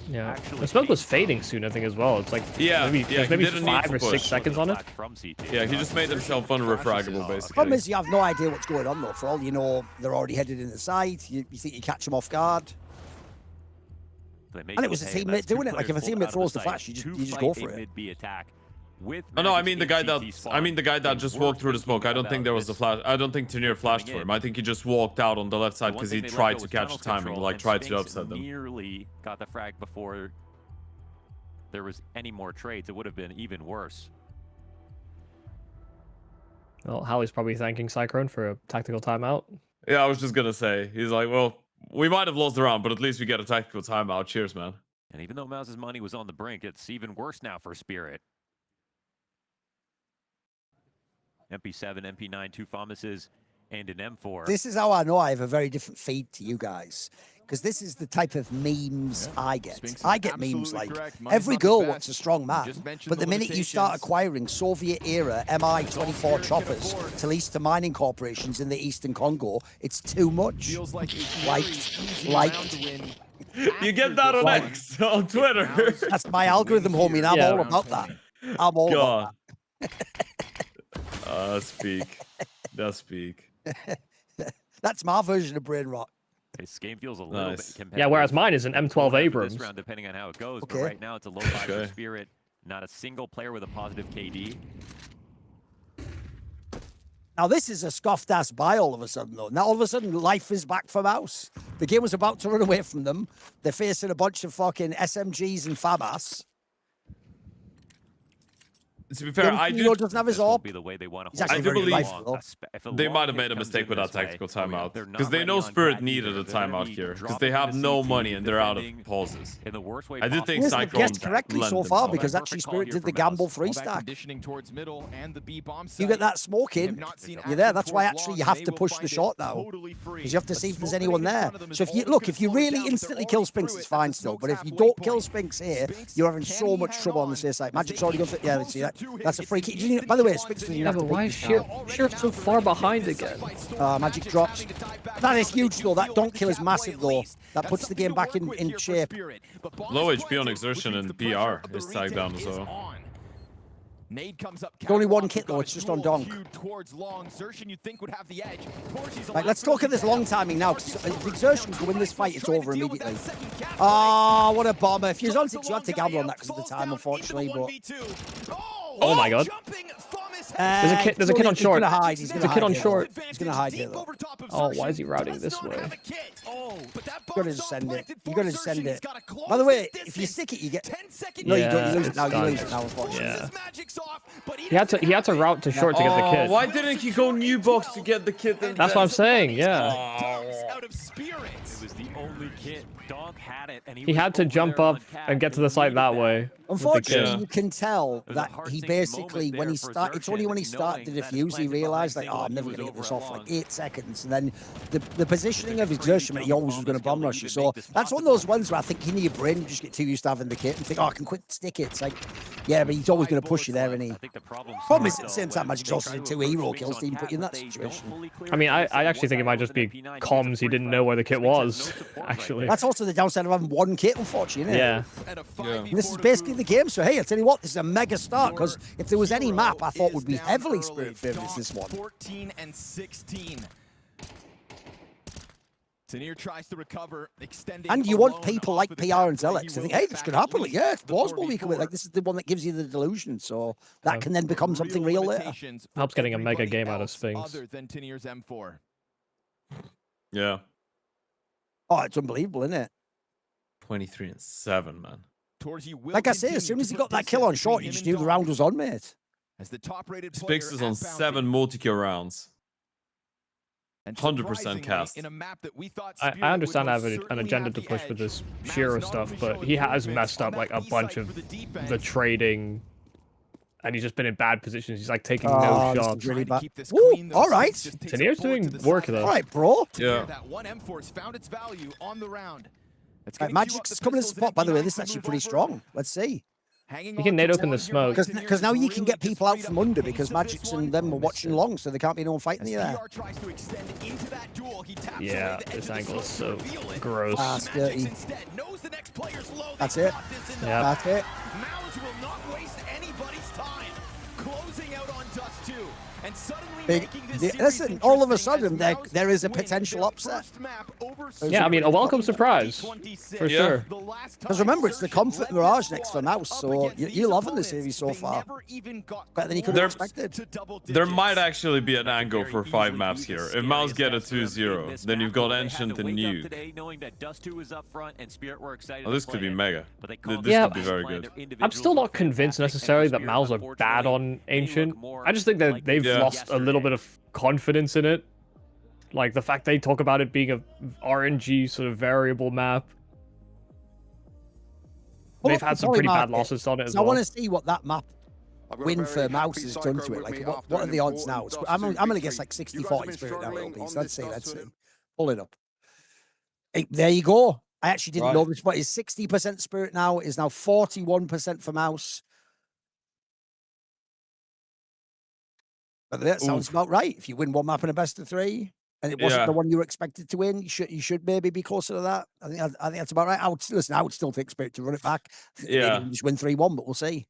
Speaker 2: Yeah,
Speaker 6: actually
Speaker 2: the smoke was
Speaker 6: came from.
Speaker 2: fading soon, I think, as well. It's like
Speaker 3: Yeah,
Speaker 2: maybe,
Speaker 3: yeah,
Speaker 2: there's
Speaker 3: he
Speaker 2: maybe
Speaker 3: didn't need
Speaker 2: 5
Speaker 3: to
Speaker 2: or 6
Speaker 3: push.
Speaker 2: seconds on it.
Speaker 6: From CT.
Speaker 3: Yeah, he just made himself unrefragable,
Speaker 1: The
Speaker 3: basically.
Speaker 1: problem is you have no idea what's going on, though. For all you know, they're already headed in the side. You think you catch them off guard. And it was a teammate doing it. Like, if a teammate throws the flash, you just go for it.
Speaker 6: Mid-B attack with
Speaker 3: Oh, no, I
Speaker 6: Magix
Speaker 3: mean the
Speaker 6: in
Speaker 3: guy
Speaker 6: CT
Speaker 3: that
Speaker 6: spawn. They
Speaker 3: just
Speaker 6: were
Speaker 3: walked through the
Speaker 6: thinking
Speaker 3: smoke. I don't think
Speaker 6: about
Speaker 3: there was a
Speaker 6: this
Speaker 3: flash. I don't think Tanir flashed for him. I think he just walked out on the left side
Speaker 6: The one
Speaker 3: because
Speaker 6: thing
Speaker 3: he
Speaker 6: they let
Speaker 3: tried
Speaker 6: go
Speaker 3: to
Speaker 6: was
Speaker 3: catch
Speaker 6: tunnel
Speaker 3: the timing,
Speaker 6: control,
Speaker 3: like
Speaker 6: and
Speaker 3: tried to
Speaker 6: Spinks
Speaker 3: upset them.
Speaker 6: Nearly got the frag before there was any more trades. It would have been even worse.
Speaker 2: Well, Hallie's probably thanking Cyclone for a tactical timeout.
Speaker 3: Yeah, I was just gonna say. He's like, well, we might have lost the round, but at least we get a tactical timeout. Cheers, man.
Speaker 6: And even though Mouse's money was on the brink, it's even worse now for Spirit. MP7, MP9, 2 FAMASes, and an M4.
Speaker 1: This is how I know I have a very different feed to you guys. Because this is the type of memes I get.
Speaker 5: Spinks is
Speaker 1: I get memes
Speaker 5: absolutely
Speaker 1: like,
Speaker 5: correct. Money's
Speaker 1: every
Speaker 5: not the
Speaker 1: girl
Speaker 5: best.
Speaker 1: wants a strong
Speaker 5: You
Speaker 1: man.
Speaker 5: just mentioned
Speaker 1: But the
Speaker 5: the
Speaker 1: minute you start
Speaker 5: limitations.
Speaker 1: acquiring Soviet-era Mi-24 choppers to lease to mining corporations in the Eastern Congo, it's too much.
Speaker 5: Feels like a
Speaker 1: Like-
Speaker 5: very easy
Speaker 1: like-
Speaker 5: round to win
Speaker 3: You get
Speaker 5: after
Speaker 3: that on
Speaker 5: this one.
Speaker 3: X on Twitter.
Speaker 5: Mouse
Speaker 1: That's my algorithm, homie, and I'm
Speaker 2: Yeah.
Speaker 1: all about that. I'm all about
Speaker 3: God. Speak. That's speak.
Speaker 1: that. That's my version of brain rot.
Speaker 6: This game feels a little
Speaker 3: Nice.
Speaker 6: bit competitive.
Speaker 2: Yeah, whereas mine is an
Speaker 6: Going
Speaker 2: M12
Speaker 6: after
Speaker 2: Abrams.
Speaker 6: This round, depending on how it goes,
Speaker 1: Okay.
Speaker 6: but right now it's a low five for
Speaker 3: Okay.
Speaker 6: Spirit. Not a single player with a positive KD.
Speaker 1: Now, Now, this is a scoffed ass buy all of a sudden, though. Now, all of a sudden, life is back for Mouse. The game was about to run away from them. They're facing a bunch of fucking SMGs and Fabas.
Speaker 3: To be fair, I do.
Speaker 1: Doesn't have his
Speaker 6: This won't
Speaker 1: AWP.
Speaker 6: be the way they want
Speaker 1: He's
Speaker 6: to
Speaker 1: actually
Speaker 3: I do
Speaker 1: very
Speaker 3: believe
Speaker 1: lifeless, though.
Speaker 3: They might have made a mistake with that tactical timeout because they know Spirit needed a timeout here because they have no money and they're out of pauses.
Speaker 6: in the worst way
Speaker 3: I did think
Speaker 1: Yes, they've
Speaker 3: Cyclone
Speaker 1: guessed correctly
Speaker 3: lent
Speaker 1: so far
Speaker 3: themselves.
Speaker 1: because actually Spirit did the gamble 3-stack. You get that smoke in, you're there. That's why actually you have to push the shot now because you have to see if there's anyone there. So if you really instantly kill Spinks, it's fine still. But if you don't kill Spinks here, you're having so much trouble on the safe side. Magic's already gone for, yeah, let's see that. That's a free kick. By the way, Spinks doesn't even
Speaker 2: Yeah,
Speaker 1: have to
Speaker 2: but why
Speaker 1: beat
Speaker 2: is
Speaker 1: this now.
Speaker 2: Sheer so far behind again?
Speaker 1: Magic drops. That is huge though. That donk kill is massive though. That puts the game back in shape.
Speaker 3: Low HP on exertion and PR is tagged down as well.
Speaker 5: Nade comes up.
Speaker 1: Only one kit though, it's just on donk. Right, let's talk at this long timing now, because if Exertion can win this fight, it's over immediately. Oh, what a bomber. If you're on 6, you had to gamble on that because of the time, unfortunately, but...
Speaker 2: Oh my god. There's a kid on short.
Speaker 1: He's gonna hide. He's
Speaker 2: There's a kid on short.
Speaker 1: He's gonna hide here though.
Speaker 2: Oh, why is he routing this way?
Speaker 1: You gotta just send it. You gotta just send it. By the way, if you stick it, you get. No, you don't. You lose it now. You lose it now. Unfortunately.
Speaker 2: Yeah. He had to route to short to get the kid.
Speaker 3: Why didn't he go new box to get the kid?
Speaker 2: That's what I'm saying. Yeah.
Speaker 5: Out of spirits.
Speaker 6: It was the only kit. Dog had it, and
Speaker 2: He had to jump up and get to the site that way.
Speaker 1: Unfortunately,
Speaker 3: Yeah.
Speaker 1: you can tell
Speaker 6: There's a
Speaker 1: that
Speaker 6: heart
Speaker 1: he
Speaker 6: sinking
Speaker 1: basically,
Speaker 6: moment
Speaker 1: when he
Speaker 6: there for
Speaker 1: started, it's only when he
Speaker 6: Xerxes,
Speaker 1: started to
Speaker 6: knowing that
Speaker 1: defuse, he
Speaker 6: his plan
Speaker 1: realized, like,
Speaker 6: behind
Speaker 1: oh, I'm
Speaker 6: Single
Speaker 1: never
Speaker 6: was
Speaker 1: going to get this
Speaker 6: over
Speaker 1: off, like,
Speaker 6: long.
Speaker 1: 8 seconds. And then the positioning of his Xerxes, he always was going to bomb rush you. So that's one of those ones where I think in your brain, you just get too used to having the kit and think, oh, I can quit stick it. It's like, yeah, but he's always going to push you there, and he.
Speaker 6: I think the problem
Speaker 1: Is at the same time, Magic's also did 2 hero kills to even put you in that situation.
Speaker 2: I mean, I actually think it might just be comms. He didn't know where the kit was, actually.
Speaker 1: That's also the downside of having 1 kit, unfortunately, isn't it?
Speaker 2: Yeah.
Speaker 1: And this is basically the game, so hey, I tell you what, this is a mega start, because if there was any map I thought would be heavily Spirit favored, it's this one.
Speaker 5: 14 and 16. Tanir tries to recover, extending.
Speaker 1: And you want people like PR and Zelix to think, hey, this could happen. Like, yeah, it's plausible we can win. Like, this is the one that gives you the delusion, so that can then become something real later.
Speaker 2: Helps getting a mega game out of Sphinx.
Speaker 5: Other than Tanir's M4.
Speaker 3: Yeah.
Speaker 1: Oh, it's unbelievable, isn't it?
Speaker 3: 23 and 7, man.
Speaker 1: Like I say, as soon as he got that kill on short, you just knew the round was on, mate.
Speaker 5: As the top-rated
Speaker 3: Spix is on 7 multi-kill rounds. 100% cast.
Speaker 2: I understand I have an agenda to push with this Shiro stuff, but he has messed up like a bunch of the trading, and he's just been in bad positions. He's like taking no shots.
Speaker 1: Really bad. Ooh, all right.
Speaker 2: Tanir's doing work though.
Speaker 1: All right, bro.
Speaker 3: Yeah.
Speaker 5: That one M4's found its value on the round.
Speaker 1: Right, Magic's coming in spot, by the way. This is actually pretty strong. Let's see.
Speaker 2: You can nade open the smoke.
Speaker 1: Because now you can get people out from under because Magic's and them are watching long, so there can't be no one fighting you there.
Speaker 2: Yeah, this angle is so gross.
Speaker 1: Dirty. That's it.
Speaker 2: Yeah.
Speaker 1: That's it. Listen, all of a sudden there is a potential upset.
Speaker 2: Yeah, I mean, a welcome surprise for sure.
Speaker 1: Because remember, it's the Comfort Mirage next for Mouse, so you're loving the series so far. Better than you could have expected.
Speaker 3: There might actually be an angle for 5 maps here. If Mouse get a 2-0, then you've got Ancient and Nuke. Oh, this could be mega. This could be very good.
Speaker 2: I'm still not convinced necessarily that Mals are bad on Ancient. I just think that they've lost a little bit of confidence in it. Like the fact they talk about it being a RNG sort of variable map. They've had some pretty bad losses on it as well.
Speaker 1: I want to see what that map win for Mouse has done to it. Like, what are the odds now? I'm going to guess like 60-40 Spirit now. It'll be. So let's see. Pull it up. Hey, there you go. I actually didn't know this, but it's 60% Spirit now. It is now 41% for Mouse. But that sounds about right. If you win one map in a best of 3, and it wasn't the one you were expected to win, you should maybe be closer to that. I think that's about right. I would still take Spirit to run it back.
Speaker 3: Yeah,
Speaker 1: maybe just win 3-1, but we'll see.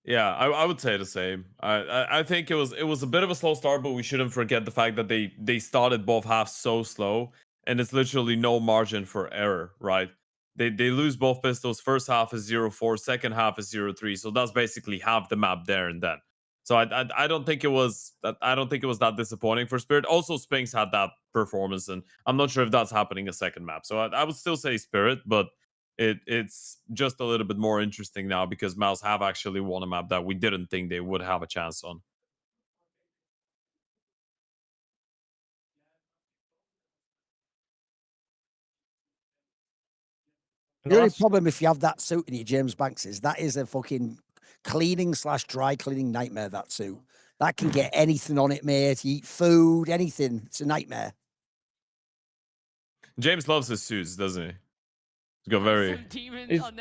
Speaker 3: Yeah, I would say the same. I think it was a bit of a slow start, but we shouldn't forget the fact that they started both halves so slow, and it's literally no margin for error, right? They lose both pistols. First half is 0-4, second half is 0-3, so that's basically half the map there and then. So I don't think it was that disappointing for Spirit. Also, Spinks had that performance, and I'm not sure if that's happening a second map. So I would still say Spirit, but it's just a little bit more interesting now because Mouse have actually won a map that we didn't think they would have a chance on.
Speaker 1: The only problem if you have that suit in your James Banks is that is a fucking cleaning / dry cleaning nightmare, that suit. That can get anything on it, mate. You eat food, anything. It's a nightmare.
Speaker 3: James loves his suits, doesn't he? He's got very...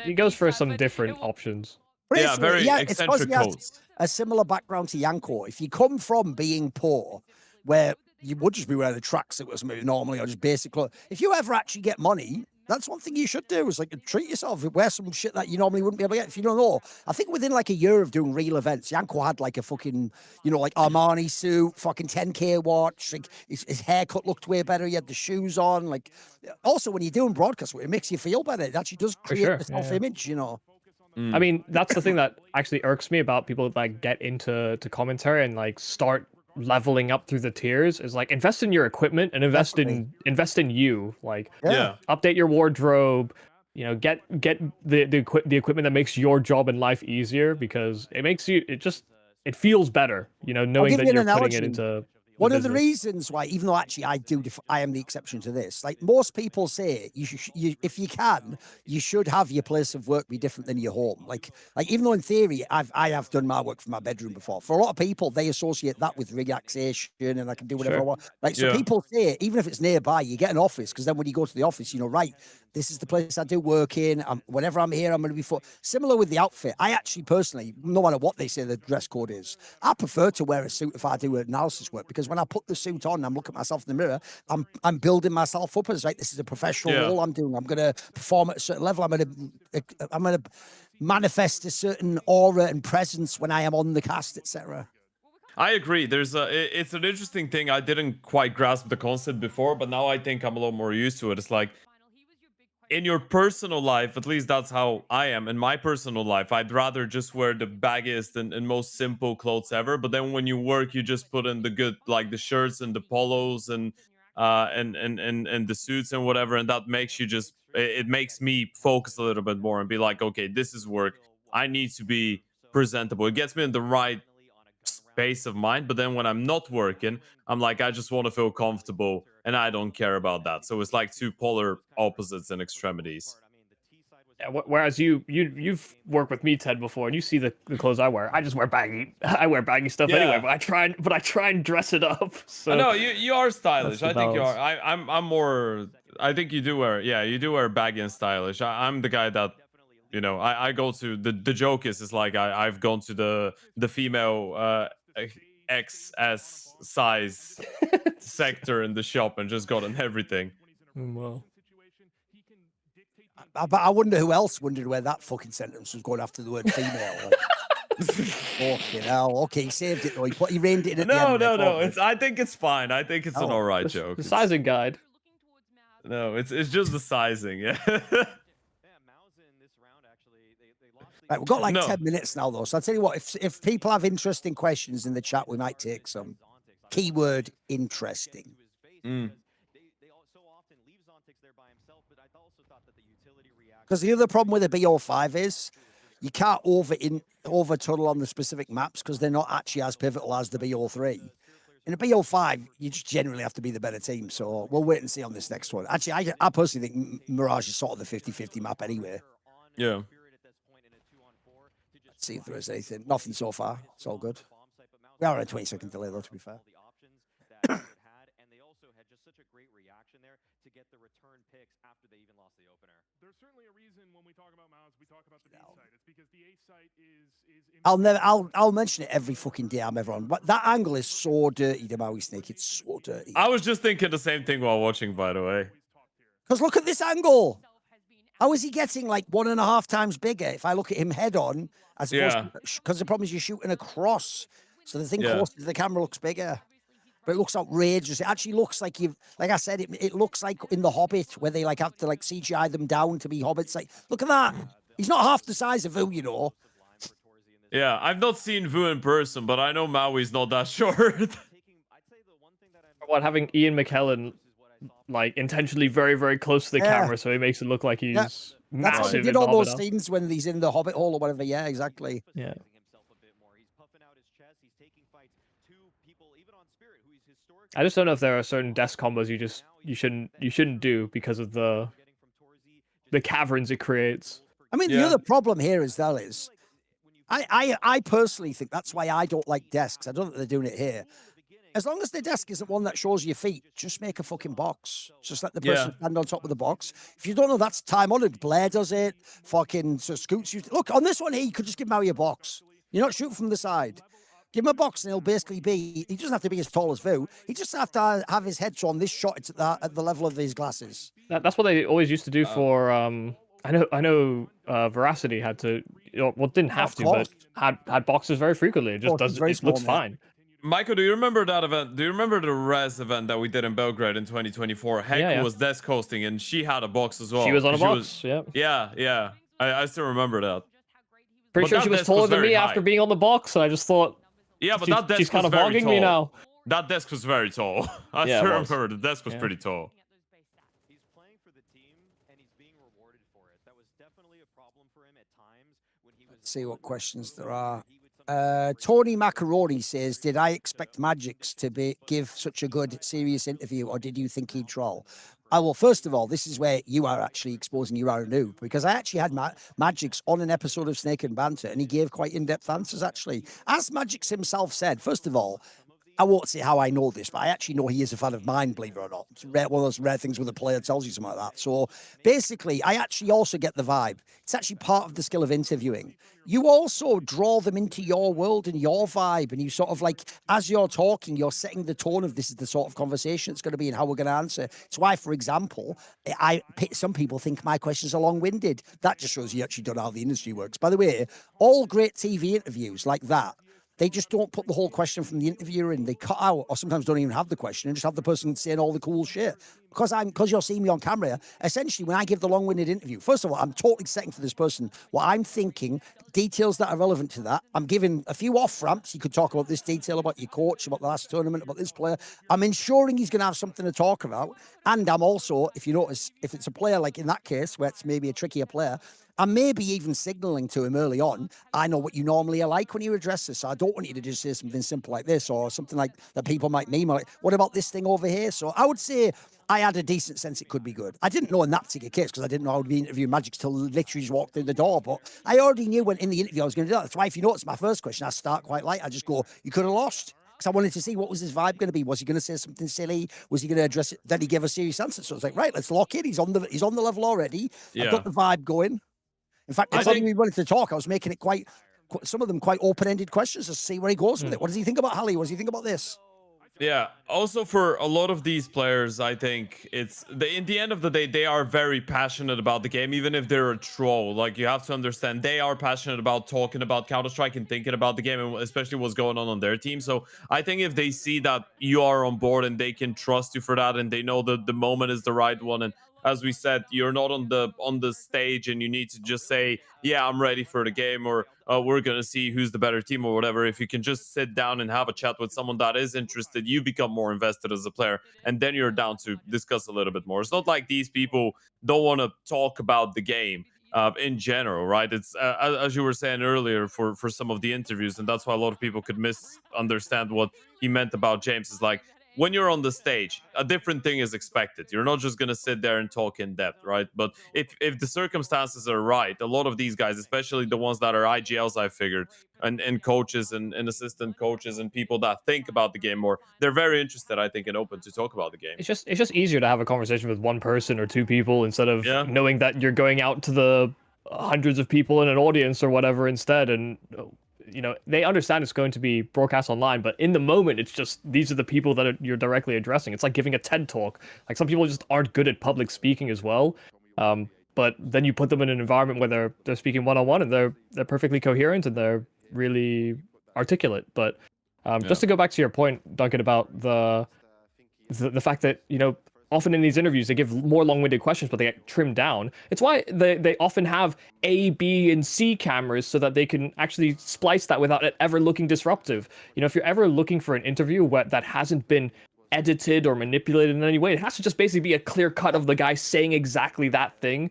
Speaker 2: He goes for some different options.
Speaker 3: Yeah, very eccentric coats.
Speaker 1: A similar background to Yanko. If you come from being poor, where you would just be wearing a tracksuit or something normally, or just basic clothes, if you ever actually get money, that's one thing you should do, is like treat yourself, wear some shit that you normally wouldn't be able to get. If you don't know, I think within like a year of doing real events, Yanko had like a fucking, you know, like Armani suit, fucking 10K watch, like his haircut looked way better, he had the shoes on, like, also when you're doing broadcast, it makes you feel better. It actually does create a self-image, you know.
Speaker 2: I mean, that's the thing that actually irks me about people that like get into commentary and like start leveling up through the tiers, is like invest in your equipment and invest in you. Like, update your wardrobe, you know, get the equipment that makes your job in life easier, because it makes you, it feels better, you know, knowing that you're putting it into
Speaker 1: one of the reasons why, even though actually I am the exception to this, like most people say, if you can, you should have your place of work be different than your home. Like even though in theory I have done my work from my bedroom before, for a lot of people they associate that with relaxation and I can do whatever I want. Like so people say even if it's nearby, you get an office, because then when you go to the office, you know, right, this is the place I do work in. Whenever I'm here, I'm going to be similar with the outfit. I actually personally, no matter what they say the dress code is, I prefer to wear a suit if I do analysis work, because when I put the suit on, I'm looking at myself in the mirror, I'm building myself up as like, this is a professional role I'm doing. I'm going to perform at a certain level. I'm going to manifest a certain aura and presence when I am on the cast, etc.
Speaker 3: I agree. It's an interesting thing. I didn't quite grasp the concept before, but now I think I'm a lot more used to it. It's like, in your personal life, at least that's how I am. In my personal life, I'd rather just wear the baggiest and most simple clothes ever. But then when you work, you just put in the good, like the shirts and the polos and the suits and whatever, and that makes you just, it makes me focus a little bit more and be like, okay, this is work. I need to be presentable. It gets me in the right space of mind. But then when I'm not working, I'm like, I just want to feel comfortable, and I don't care about that. So it's like two polar opposites and extremities.
Speaker 2: Yeah, whereas you've worked with me, Ted, before, and you see the clothes I wear. I just wear baggy. I wear baggy stuff anyway, but I try and dress it up. So
Speaker 3: no, you are stylish. I think you are. I'm more. I think you do wear. Yeah, you do wear baggy and stylish. I'm the guy that, you know, I go to the joke is like I've gone to the female XS size sector in the shop and just gotten everything.
Speaker 2: Well,
Speaker 1: but I wonder who else wondered where that fucking sentence was going after the word female. Like, fucking hell. Okay, he saved it though. He reined it in at the end.
Speaker 3: No. I think it's fine. I think it's an alright joke.
Speaker 2: The sizing guide.
Speaker 3: No, it's just the sizing. Yeah.
Speaker 1: Right, we've got like 10 minutes now, though. So I'll tell you what, if people have interesting questions in the chat, we might take some. Keyword interesting. Because the other problem with the BO5 is you can't over tunnel on the specific maps because they're not actually as pivotal as the BO3. In a BO5, you just generally have to be the better team. So we'll wait and see on this next one. Actually, I personally think Mirage is sort of the 50-50 map anyway.
Speaker 3: Yeah.
Speaker 1: Let's see if there is anything. Nothing so far. It's all good. We are on a 20-second delay, though, to be fair.
Speaker 8: There's certainly a reason when we talk about Mouse, we talk about the B site. It's because the A site is
Speaker 1: I'll mention it every fucking day I'm ever on. But that angle is so dirty, the Maui Snake. It's so dirty.
Speaker 3: I was just thinking the same thing while watching, by the way.
Speaker 1: Because look at this angle. How is he getting like 1.5 times bigger if I look at him head on? As because the problem is you're shooting across. So the thing close to the camera looks bigger. But it looks outrageous. It actually looks like like I said, it looks like in The Hobbit where they like have to like CGI them down to be hobbits. Like, look at that. He's not half the size of who, you know.
Speaker 3: Yeah, I've not seen Vu in person, but I know Maui's not that short.
Speaker 2: What, having Ian McKellen like intentionally very, very close to the
Speaker 1: Yeah.
Speaker 2: camera, so he makes it look like he's
Speaker 1: That's what
Speaker 2: massive.
Speaker 1: he did
Speaker 2: in
Speaker 1: all those
Speaker 2: Hobbit.
Speaker 1: scenes when he's in the Hobbit Hole or whatever. Yeah, exactly.
Speaker 2: Yeah. I just don't know if there are certain desk combos you shouldn't do because of the caverns it creates.
Speaker 1: I mean, the other problem here as well is, I personally think that's why I don't like desks. I don't think they're doing it here. As long as the desk isn't one that shows your feet, just make a fucking box. Just let the person stand on top of the box. If you don't know, that's time honored. Blair does it. Fucking so Scoots. Look, on this one here, you could just give Maui a box. You're not shooting from the side. Give him a box and he'll basically be, he doesn't have to be as tall as Vu. He just have to have his head on this shot at the level of his glasses.
Speaker 2: That's what they always used to do for, I know Veracity had to, well, didn't have to, but had boxes very frequently. It just it looks fine.
Speaker 3: Michael, do you remember that event? Do you remember the Res event that we did in Belgrade in 2024? Heck was desk hosting and she had a box as well.
Speaker 2: She was on a box,
Speaker 3: Yeah. I still remember that.
Speaker 2: Pretty sure she was taller than me after being on the box, and I just thought,
Speaker 3: yeah, but that desk
Speaker 2: she's kind
Speaker 3: was
Speaker 2: of
Speaker 3: very
Speaker 2: hogging
Speaker 3: tall.
Speaker 2: me now.
Speaker 3: That desk was very tall. I still remember the desk was pretty tall.
Speaker 5: He's playing for the team and he's being rewarded for it. That was definitely a problem for him at times when he was.
Speaker 1: Let's see what questions there are. Tony Macaroni says, did I expect Magix to give such a good, serious interview, or did you think he'd troll? Well, first of all, this is where you are actually exposing you are a noob, because I actually had Magix on an episode of Snake and Banter, and he gave quite in-depth answers, actually. As Magix himself said, first of all, I won't say how I know this, but I actually know he is a fan of mine, believe it or not. It's one of those rare things when a player tells you something like that. So basically, I actually also get the vibe. It's actually part of the skill of interviewing. You also draw them into your world and your vibe, and you sort of like, as you're talking, you're setting the tone of this is the sort of conversation it's going to be and how we're going to answer. It's why, for example, some people think my questions are long-winded. That just shows you actually don't know how the industry works. By the way, all great TV interviews like that, they just don't put the whole question from the interviewer in. They cut out, or sometimes don't even have the question, and just have the person saying all the cool shit. Because you're seeing me on camera, essentially, when I give the long-winded interview, first of all, I'm totally setting for this person what I'm thinking, details that are relevant to that. I'm giving a few off-ramps. You could talk about this detail, about your coach, about the last tournament, about this player. I'm ensuring he's going to have something to talk about. And I'm also, if you notice, if it's a player like in that case, where it's maybe a trickier player, I'm maybe even signaling to him early on, I know what you normally are like when you address this. So I don't want you to just say something simple like this or something like that people might meme. Like, what about this thing over here? So I would say I had a decent sense it could be good. I didn't know in that particular case because I didn't know I would be interviewing Magix till literally just walked through the door. But I already knew when in the interview I was going to do that. That's why if you notice my first question, I start quite light. I just go, you could have lost. Because I wanted to see what was his vibe going to be. Was he going to say something silly? Was he going to address it? Then he gave a serious answer. So I was like, right, let's lock in. He's on the level already.
Speaker 3: Yeah.
Speaker 1: I've got the vibe going. In fact, I think we wanted to talk. I was making it some of them quite open-ended questions to see where he goes with it. What does he think about Hallie? What does he think about this?
Speaker 3: Yeah. Also, for a lot of these players, I think it's in the end of the day, they are very passionate about the game, even if they're a troll. Like, you have to understand, they are passionate about talking about Counter-Strike and thinking about the game, and especially what's going on their team. So I think if they see that you are on board and they can trust you for that, and they know that the moment is the right one, and as we said, you're not on the stage and you need to just say, yeah, I'm ready for the game, or we're going to see who's the better team or whatever. If you can just sit down and have a chat with someone that is interested, you become more invested as a player, and then you're down to discuss a little bit more. It's not like these people don't want to talk about the game in general, right? It's as you were saying earlier for some of the interviews, and that's why a lot of people could misunderstand what he meant about James. Is like, when you're on the stage, a different thing is expected. You're not just going to sit there and talk in depth, right? But if the circumstances are right, a lot of these guys, especially the ones that are IGLs, I figured, and coaches and assistant coaches and people that think about the game more, they're very interested, I think, and open to talk about the game.
Speaker 2: It's just easier to have a conversation with one person or two people instead of knowing that you're going out to the hundreds of people in an audience or whatever instead. And they understand it's going to be broadcast online, but in the moment, it's just, these are the people that you're directly addressing. It's like giving a TED talk. Like, some people just aren't good at public speaking as well. But then you put them in an environment where they're speaking one-on-one, and they're perfectly coherent and they're really articulate. But just to go back to your point, Duncan, about the fact that, often in these interviews they give more long-winded questions, but they get trimmed down. It's why they often have A, B, and C cameras so that they can actually splice that without it ever looking disruptive. You know, if you're ever looking for an interview that hasn't been edited or manipulated in any way, it has to just basically be a clear cut of the guy saying exactly that thing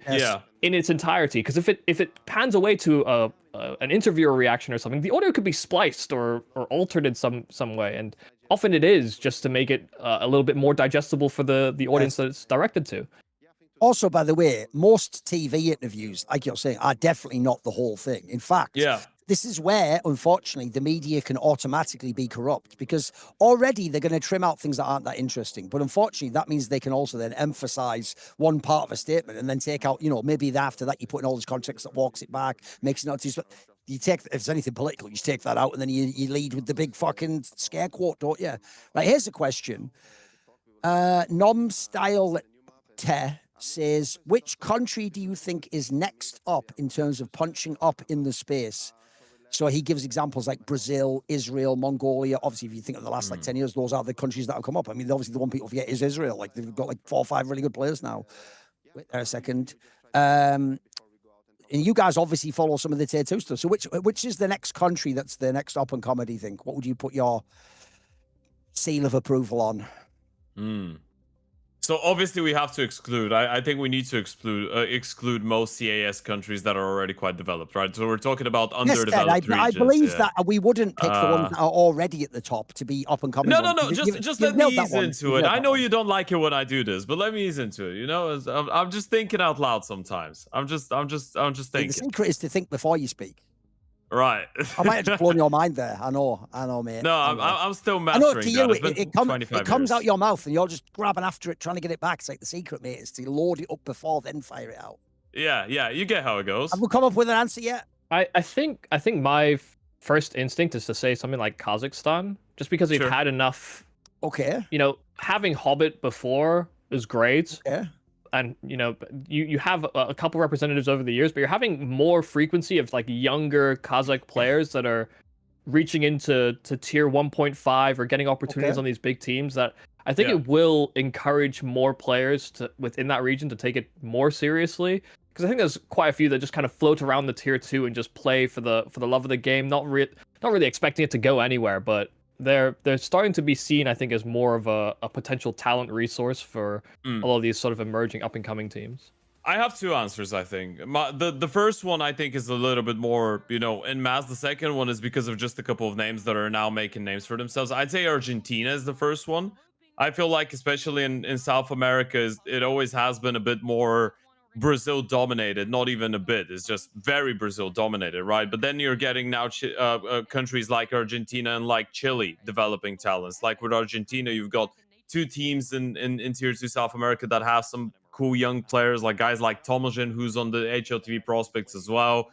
Speaker 2: in its entirety. Because if it pans away to an interviewer reaction or something, the audio could be spliced or altered in some way, and often it is, just to make it a little bit more digestible for the audience that it's directed to.
Speaker 1: Also, by the way, most TV interviews, like you're saying, are definitely not the whole thing. In fact, this is where, unfortunately, the media can automatically be corrupt, because already they're going to trim out things that aren't that interesting. But unfortunately, that means they can also then emphasize one part of a statement and then take out, you know, maybe after that you put in all this context that walks it back, makes it not too. You take, if it's anything political, you just take that out and then you lead with the big fucking scare quote, don't you? Right, here's a question. Nom Style Te says, which country do you think is next up in terms of punching up in the space? So he gives examples like Brazil, Israel, Mongolia. Obviously, if you think of the last like 10 years, those are the countries that have come up. I mean, obviously the one people forget is Israel. Like they've got like 4 or 5 really good players now. Wait there a second. And you guys obviously follow some of the tier 2 stuff. So which is the next country that's the next up and comedy thing? What would you put your seal of approval on?
Speaker 3: So obviously we have to exclude. I think we need to exclude most CAS countries that are already quite developed, right? So we're talking about underdeveloped regions.
Speaker 1: I believe that we wouldn't pick the ones that are already at the top to be up and coming.
Speaker 3: No. Just let me ease into it. I know you don't like it when I do this, but let me ease into it. You know, I'm just thinking out loud sometimes. I'm just thinking.
Speaker 1: The secret is to think before you speak.
Speaker 3: Right.
Speaker 1: I might have just blown your mind there. I know, mate.
Speaker 3: No, I'm still mastering.
Speaker 1: I know, to you,
Speaker 3: it
Speaker 1: comes out your mouth and you're just grabbing after it, trying to get it back. It's like the secret, mate, is to load it up before, then fire it out.
Speaker 3: Yeah, you get how it goes.
Speaker 1: Have we come up with an answer yet?
Speaker 2: I think my first instinct is to say something like Kazakhstan, just because they've had enough.
Speaker 1: Okay.
Speaker 2: You know, having Hobbit before is great.
Speaker 1: Yeah.
Speaker 2: And you know, you have a couple representatives over the years, but you're having more frequency of like younger Kazakh players that are reaching into tier 1.5 or getting opportunities on these big teams. That I think it will encourage more players within that region to take it more seriously. Because I think there's quite a few that just kind of float around the tier 2 and just play for the love of the game, not really expecting it to go anywhere, but they're starting to be seen, I think, as more of a potential talent resource for a lot of these sort of emerging up-and-coming teams.
Speaker 3: I have 2 answers, I think. The first one, I think, is a little bit more, you know, en masse. The second one is because of just a couple of names that are now making names for themselves. I'd say Argentina is the first one. I feel like, especially in South America, it always has been a bit more Brazil dominated, not even a bit. It's just very Brazil dominated, right? But then you're getting now countries like Argentina and like Chile developing talents. Like with Argentina, you've got 2 teams in tier 2 South America that have some cool young players, like guys like Tomljin, who's on the HLTV prospects as well,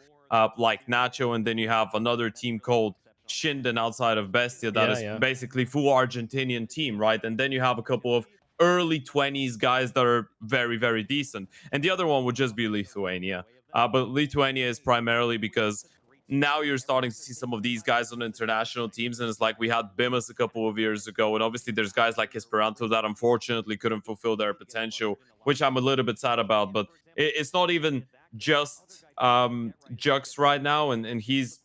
Speaker 3: like Nacho, and then you have another team called Shinden outside of Bestia that is basically full Argentinian team, right? And then you have a couple of early 20s guys that are very, very decent. And the other one would just be Lithuania. But Lithuania is primarily because now you're starting to see some of these guys on international teams. And it's like we had Bimas a couple of years ago. And obviously there's guys like Esperanto that unfortunately couldn't fulfill their potential, which I'm a little bit sad about. But it's not even just Jux right now. And he's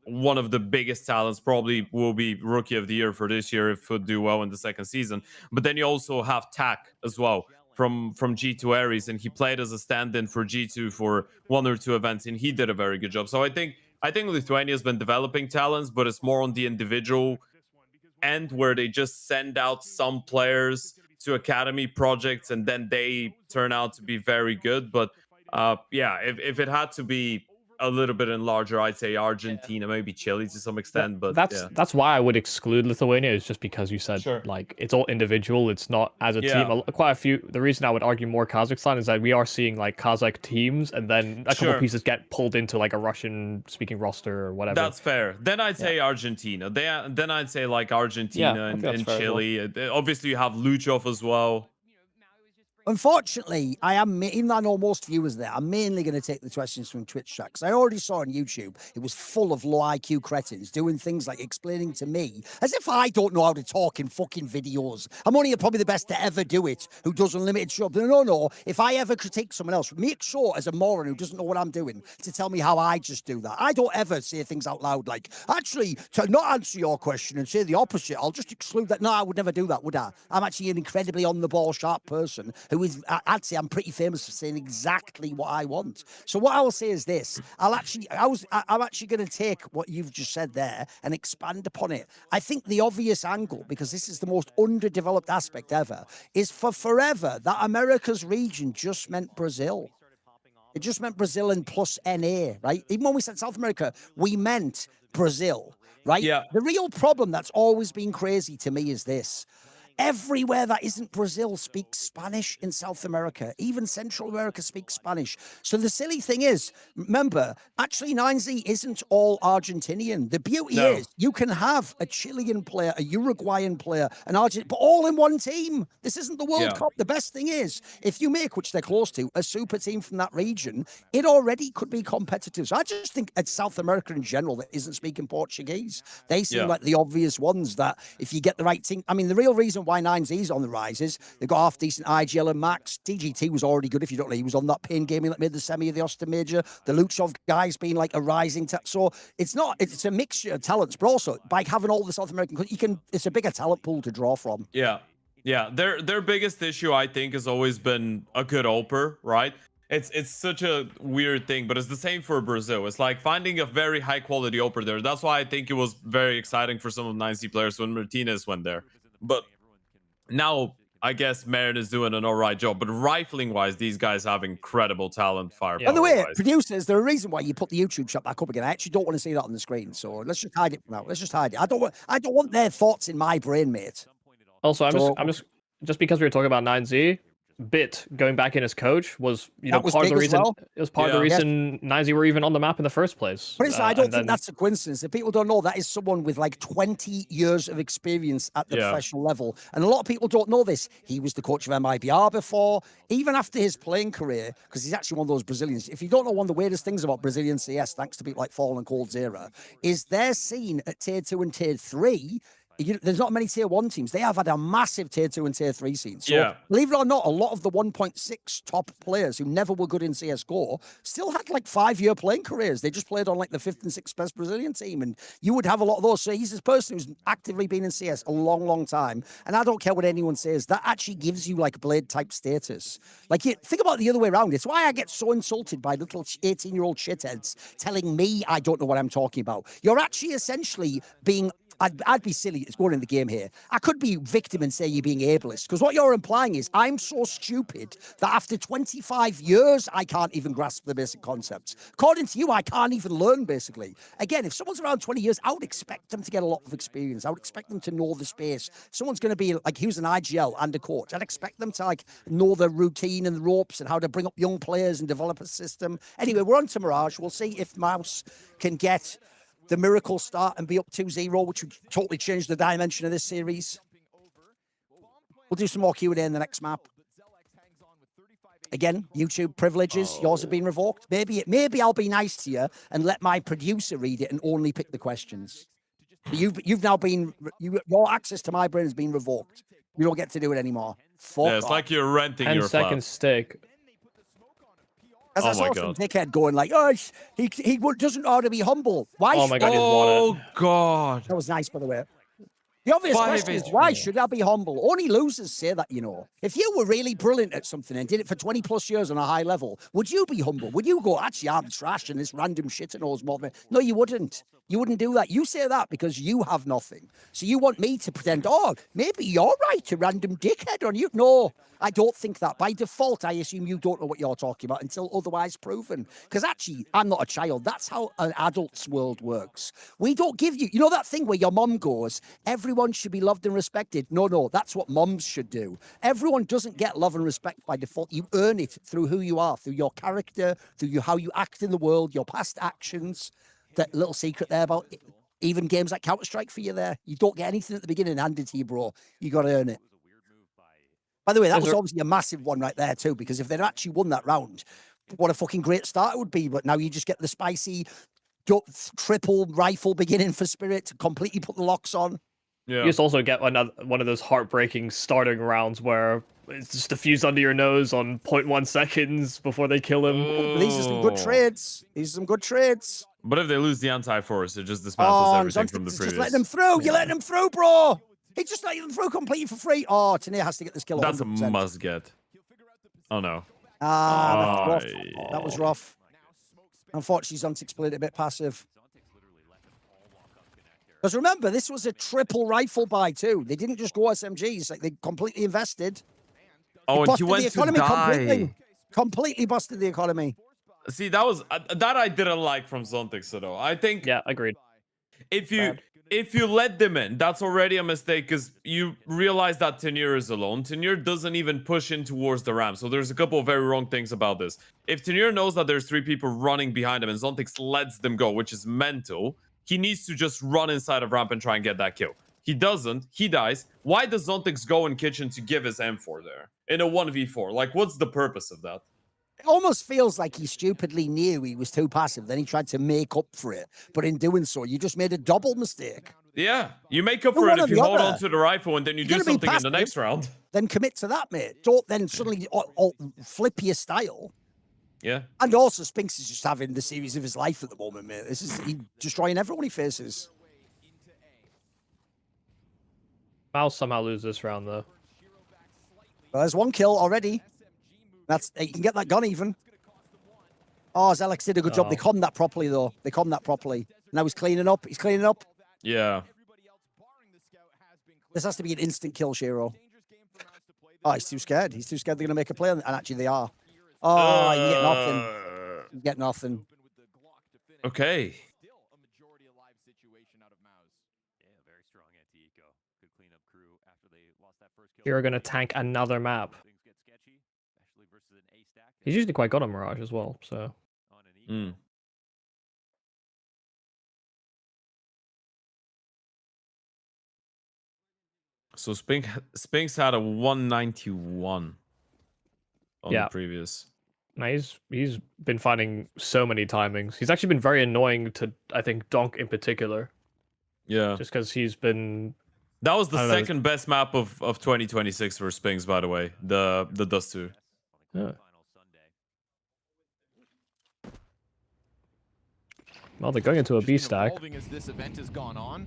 Speaker 3: one of the biggest talents, probably will be rookie of the year for this year if he'll do well in the second season. But then you also have Tak as well from G2 Ares, and he played as a stand-in for G2 for 1 or 2 events, and he did a very good job. So I think Lithuania has been developing talents, but it's more on the individual end where they just send out some players to academy projects and then they turn out to be very good. But if it had to be a little bit larger, I'd say Argentina, maybe Chile to some extent. But
Speaker 2: that's why I would exclude Lithuania, is just because you said like it's all individual, it's not as a team. Quite a few. The reason I would argue more Kazakhstan is that we are seeing like Kazakh teams, and then a couple pieces get pulled into like a Russian speaking roster or whatever.
Speaker 3: That's fair. Then I'd say Argentina. Then I'd say like Argentina and Chile. Well. Obviously you have Luchov as well.
Speaker 1: Unfortunately, I am, even though I know most viewers there, I'm mainly going to take the questions from Twitch chat, because I already saw on YouTube, it was full of low IQ cretins doing things like explaining to me, as if I don't know how to talk in fucking videos. I'm only probably the best to ever do it, who does unlimited subs. No. If I ever critique someone else, make sure as a moron who doesn't know what I'm doing to tell me how I just do that. I don't ever say things out loud like, actually, to not answer your question and say the opposite, I'll just exclude that. No, I would never do that, would I? I'm actually an incredibly on-the-ball sharp person who is, I'd say I'm pretty famous for saying exactly what I want. So what I will say is this, I'm actually going to take what you've just said there and expand upon it. I think the obvious angle, because this is the most underdeveloped aspect ever, is for forever that America's region just meant Brazil. It just meant Brazil and plus NA, right? Even when we said South America, we meant Brazil, right?
Speaker 3: Yeah.
Speaker 1: The real problem that's always been crazy to me is this. Everywhere that isn't Brazil speaks Spanish in South America. Even Central America speaks Spanish. So the silly thing is, remember, actually 9Z isn't all Argentinian. The beauty is you can have a Chilean player, a Uruguayan player, an Argentinian, but all in one team. This isn't the World Cup. The best thing is, if you make, which they're close to, a super team from that region, it already could be competitive. So I just think it's South America in general that isn't speaking Portuguese. They seem like the obvious ones that if you get the right team, I mean, the real reason why 9Z's on the rise is they've got half decent IGL and Max. DGT was already good. If you don't know, he was on that Pain Gaming that made the semi of the Austin Major. The Luchov guy's been like a rising. So it's a mixture of talents, but also by having all the South American, it's a bigger talent pool to draw from.
Speaker 3: Yeah. Their biggest issue, I think, has always been a good oper, right? It's such a weird thing, but it's the same for Brazil. It's like finding a very high quality oper there. That's why I think it was very exciting for some of 9Z players when Martinez went there. But now, I guess Marin is doing an alright job, but rifling-wise, these guys have incredible talent, firepower.
Speaker 1: By the way, producers, there's a reason why you put the YouTube shot back up again. I actually don't want to see that on the screen, so let's just hide it for now. Let's just hide it. I don't want their thoughts in my brain, mate.
Speaker 2: Also, I'm just because we were talking about 9Z, Bit going back in as coach was, part of the reason. It was part of the reason 9Z were even on the map in the first place.
Speaker 1: But I don't think that's a coincidence. If people don't know, that is someone with like 20 years of experience at the professional level, and a lot of people don't know this. He was the coach of MIBR before, even after his playing career, because he's actually one of those Brazilians. If you don't know, one of the weirdest things about Brazilian CS, thanks to people like Fallen and Cold's era, is they're seen at tier 2 and tier 3. There's not many tier 1 teams. They have had a massive tier 2 and tier 3 scene. So believe it or not, a lot of the 1.6 top players who never were good in CSGO still had like 5-year playing careers. They just played on like the 5th and 6th best Brazilian team. And you would have a lot of those. So he's this person who's actively been in CS a long, long time. And I don't care what anyone says. That actually gives you like Blade type status. Like, think about the other way around. It's why I get so insulted by little 18-year-old shitheads telling me I don't know what I'm talking about. You're actually essentially being... I'd be silly. It's going in the game here. I could be victim and say you're being ableist, because what you're implying is I'm so stupid that after 25 years, I can't even grasp the basic concepts. According to you, I can't even learn, basically. Again, if someone's around 20 years, I would expect them to get a lot of experience. I would expect them to know the space. If someone's going to be like, who's an IGL and a coach, I'd expect them to like know the routine and the ropes and how to bring up young players and develop a system. Anyway, we're on to Mirage. We'll see if Mouse can get the miracle start and be up 2-0, which would totally change the dimension of this series. We'll do some more Q&A in the next map. Again, YouTube privileges. Yours have been revoked. Maybe I'll be nice to you and let my producer read it and only pick the questions. You've now been... your access to my brain has been revoked. You don't get to do it anymore. Fuck
Speaker 3: it's
Speaker 1: off.
Speaker 3: like you're renting your
Speaker 2: 10 second
Speaker 3: flat.
Speaker 2: steak.
Speaker 1: As I saw some dickhead going like, oh, he doesn't ought to be humble. Why?
Speaker 2: Oh my God, he's won it.
Speaker 3: God.
Speaker 1: That was nice, by the way. The obvious question is, why should I be humble? Only losers say that, you know. If you were really brilliant at something and did it for 20 plus years on a high level, would you be humble? Would you go, actually, I'm trash and this random shit knows more than me? No, you wouldn't. You wouldn't do that. You say that because you have nothing. So you want me to pretend, oh, maybe you're right, a random dickhead on you. No, I don't think that. By default, I assume you don't know what you're talking about until otherwise proven. Because actually, I'm not a child. That's how an adult's world works. We don't give you, that thing where your mom goes, everyone should be loved and respected. No, that's what moms should do. Everyone doesn't get love and respect by default. You earn it through who you are, through your character, through how you act in the world, your past actions. That little secret there about even games like Counter-Strike for you there. You don't get anything at the beginning handed to you, bro. You got to earn it. By the way, that
Speaker 2: Is
Speaker 1: was
Speaker 2: there-
Speaker 1: obviously a massive one right there too, because if they'd actually won that round, what a fucking great start it would be. But now you just get the spicy triple rifle beginning for Spirit to completely put the locks on.
Speaker 3: Yeah.
Speaker 2: You just also get one of those heartbreaking starting rounds where it's just diffused under your nose on 0.1 seconds before they kill him.
Speaker 1: But these are some good
Speaker 3: Oh.
Speaker 1: trades. These are some good trades.
Speaker 3: But if they lose the anti-force, it just dismantles everything from the
Speaker 1: Zontic's
Speaker 3: previous.
Speaker 1: just letting them through. You're letting them through, bro. He's just letting them through completely for free. Oh, Tanir has to get this kill.
Speaker 3: That's a
Speaker 1: 100%.
Speaker 3: must get. Oh no.
Speaker 1: Ah, that's rough.
Speaker 3: Oh,
Speaker 1: That was rough. Unfortunately, Zontic's played it a bit passive. Because remember, this was a triple rifle buy too. They didn't just go SMGs; like they completely invested.
Speaker 3: Oh, and he
Speaker 1: busted
Speaker 3: went
Speaker 1: the
Speaker 3: to
Speaker 1: economy
Speaker 3: die.
Speaker 1: completely. Completely busted the economy.
Speaker 3: See, that was that I didn't like from Zontix though. I think
Speaker 2: Yeah, agreed.
Speaker 3: if you let them in, that's already a mistake because you realize that Tanir is alone. Tanir doesn't even push in towards the ramp. So there's a couple of very wrong things about this. If Tanir knows that there's 3 people running behind him and Zontix lets them go, which is mental, he needs to just run inside of ramp and try and get that kill. He doesn't. He dies. Why does Zontix go in kitchen to give his M4 there in a 1v4? Like, what's the purpose of that?
Speaker 1: It almost feels like he stupidly knew he was too passive. Then he tried to make up for it. But in doing so, you just made a double mistake.
Speaker 3: Yeah, you make up
Speaker 1: Do
Speaker 3: for it
Speaker 1: one or
Speaker 3: if you
Speaker 1: the
Speaker 3: hold
Speaker 1: other.
Speaker 3: on to the rifle and then you do
Speaker 1: gotta be
Speaker 3: something in the
Speaker 1: passive.
Speaker 3: next round.
Speaker 1: Then commit to that, mate. Don't then suddenly flip your style.
Speaker 3: Yeah.
Speaker 1: And also, Spinks is just having the series of his life at the moment, mate. This is he destroying everyone he faces.
Speaker 2: Mouse somehow lose this round though.
Speaker 1: Well, there's 1 kill already. That's you can get that gun even. Oh, Zelix did a good job. They commed that properly, though. They commed that properly. Now he's cleaning up. He's cleaning up.
Speaker 3: Yeah.
Speaker 1: This has to be an instant kill, Shiro. Oh, he's too scared. He's too scared they're going to make a play. And actually, they are. Oh, you get nothing. You get nothing.
Speaker 3: Okay.
Speaker 2: You're going to tank another map. He's usually quite good on Mirage as well, so.
Speaker 3: Mm. So Spinks had a 191 on
Speaker 2: Yeah.
Speaker 3: the previous.
Speaker 2: No, he's been finding so many timings. He's actually been very annoying to, I think, Donk in particular.
Speaker 3: Yeah.
Speaker 2: Just because he's been.
Speaker 3: That was the
Speaker 2: I don't know,
Speaker 3: second best map of 2026 for Spinks, by the way. The Dust 2.
Speaker 2: Yeah. Well, they're going into a B stack.
Speaker 5: As this event has gone on.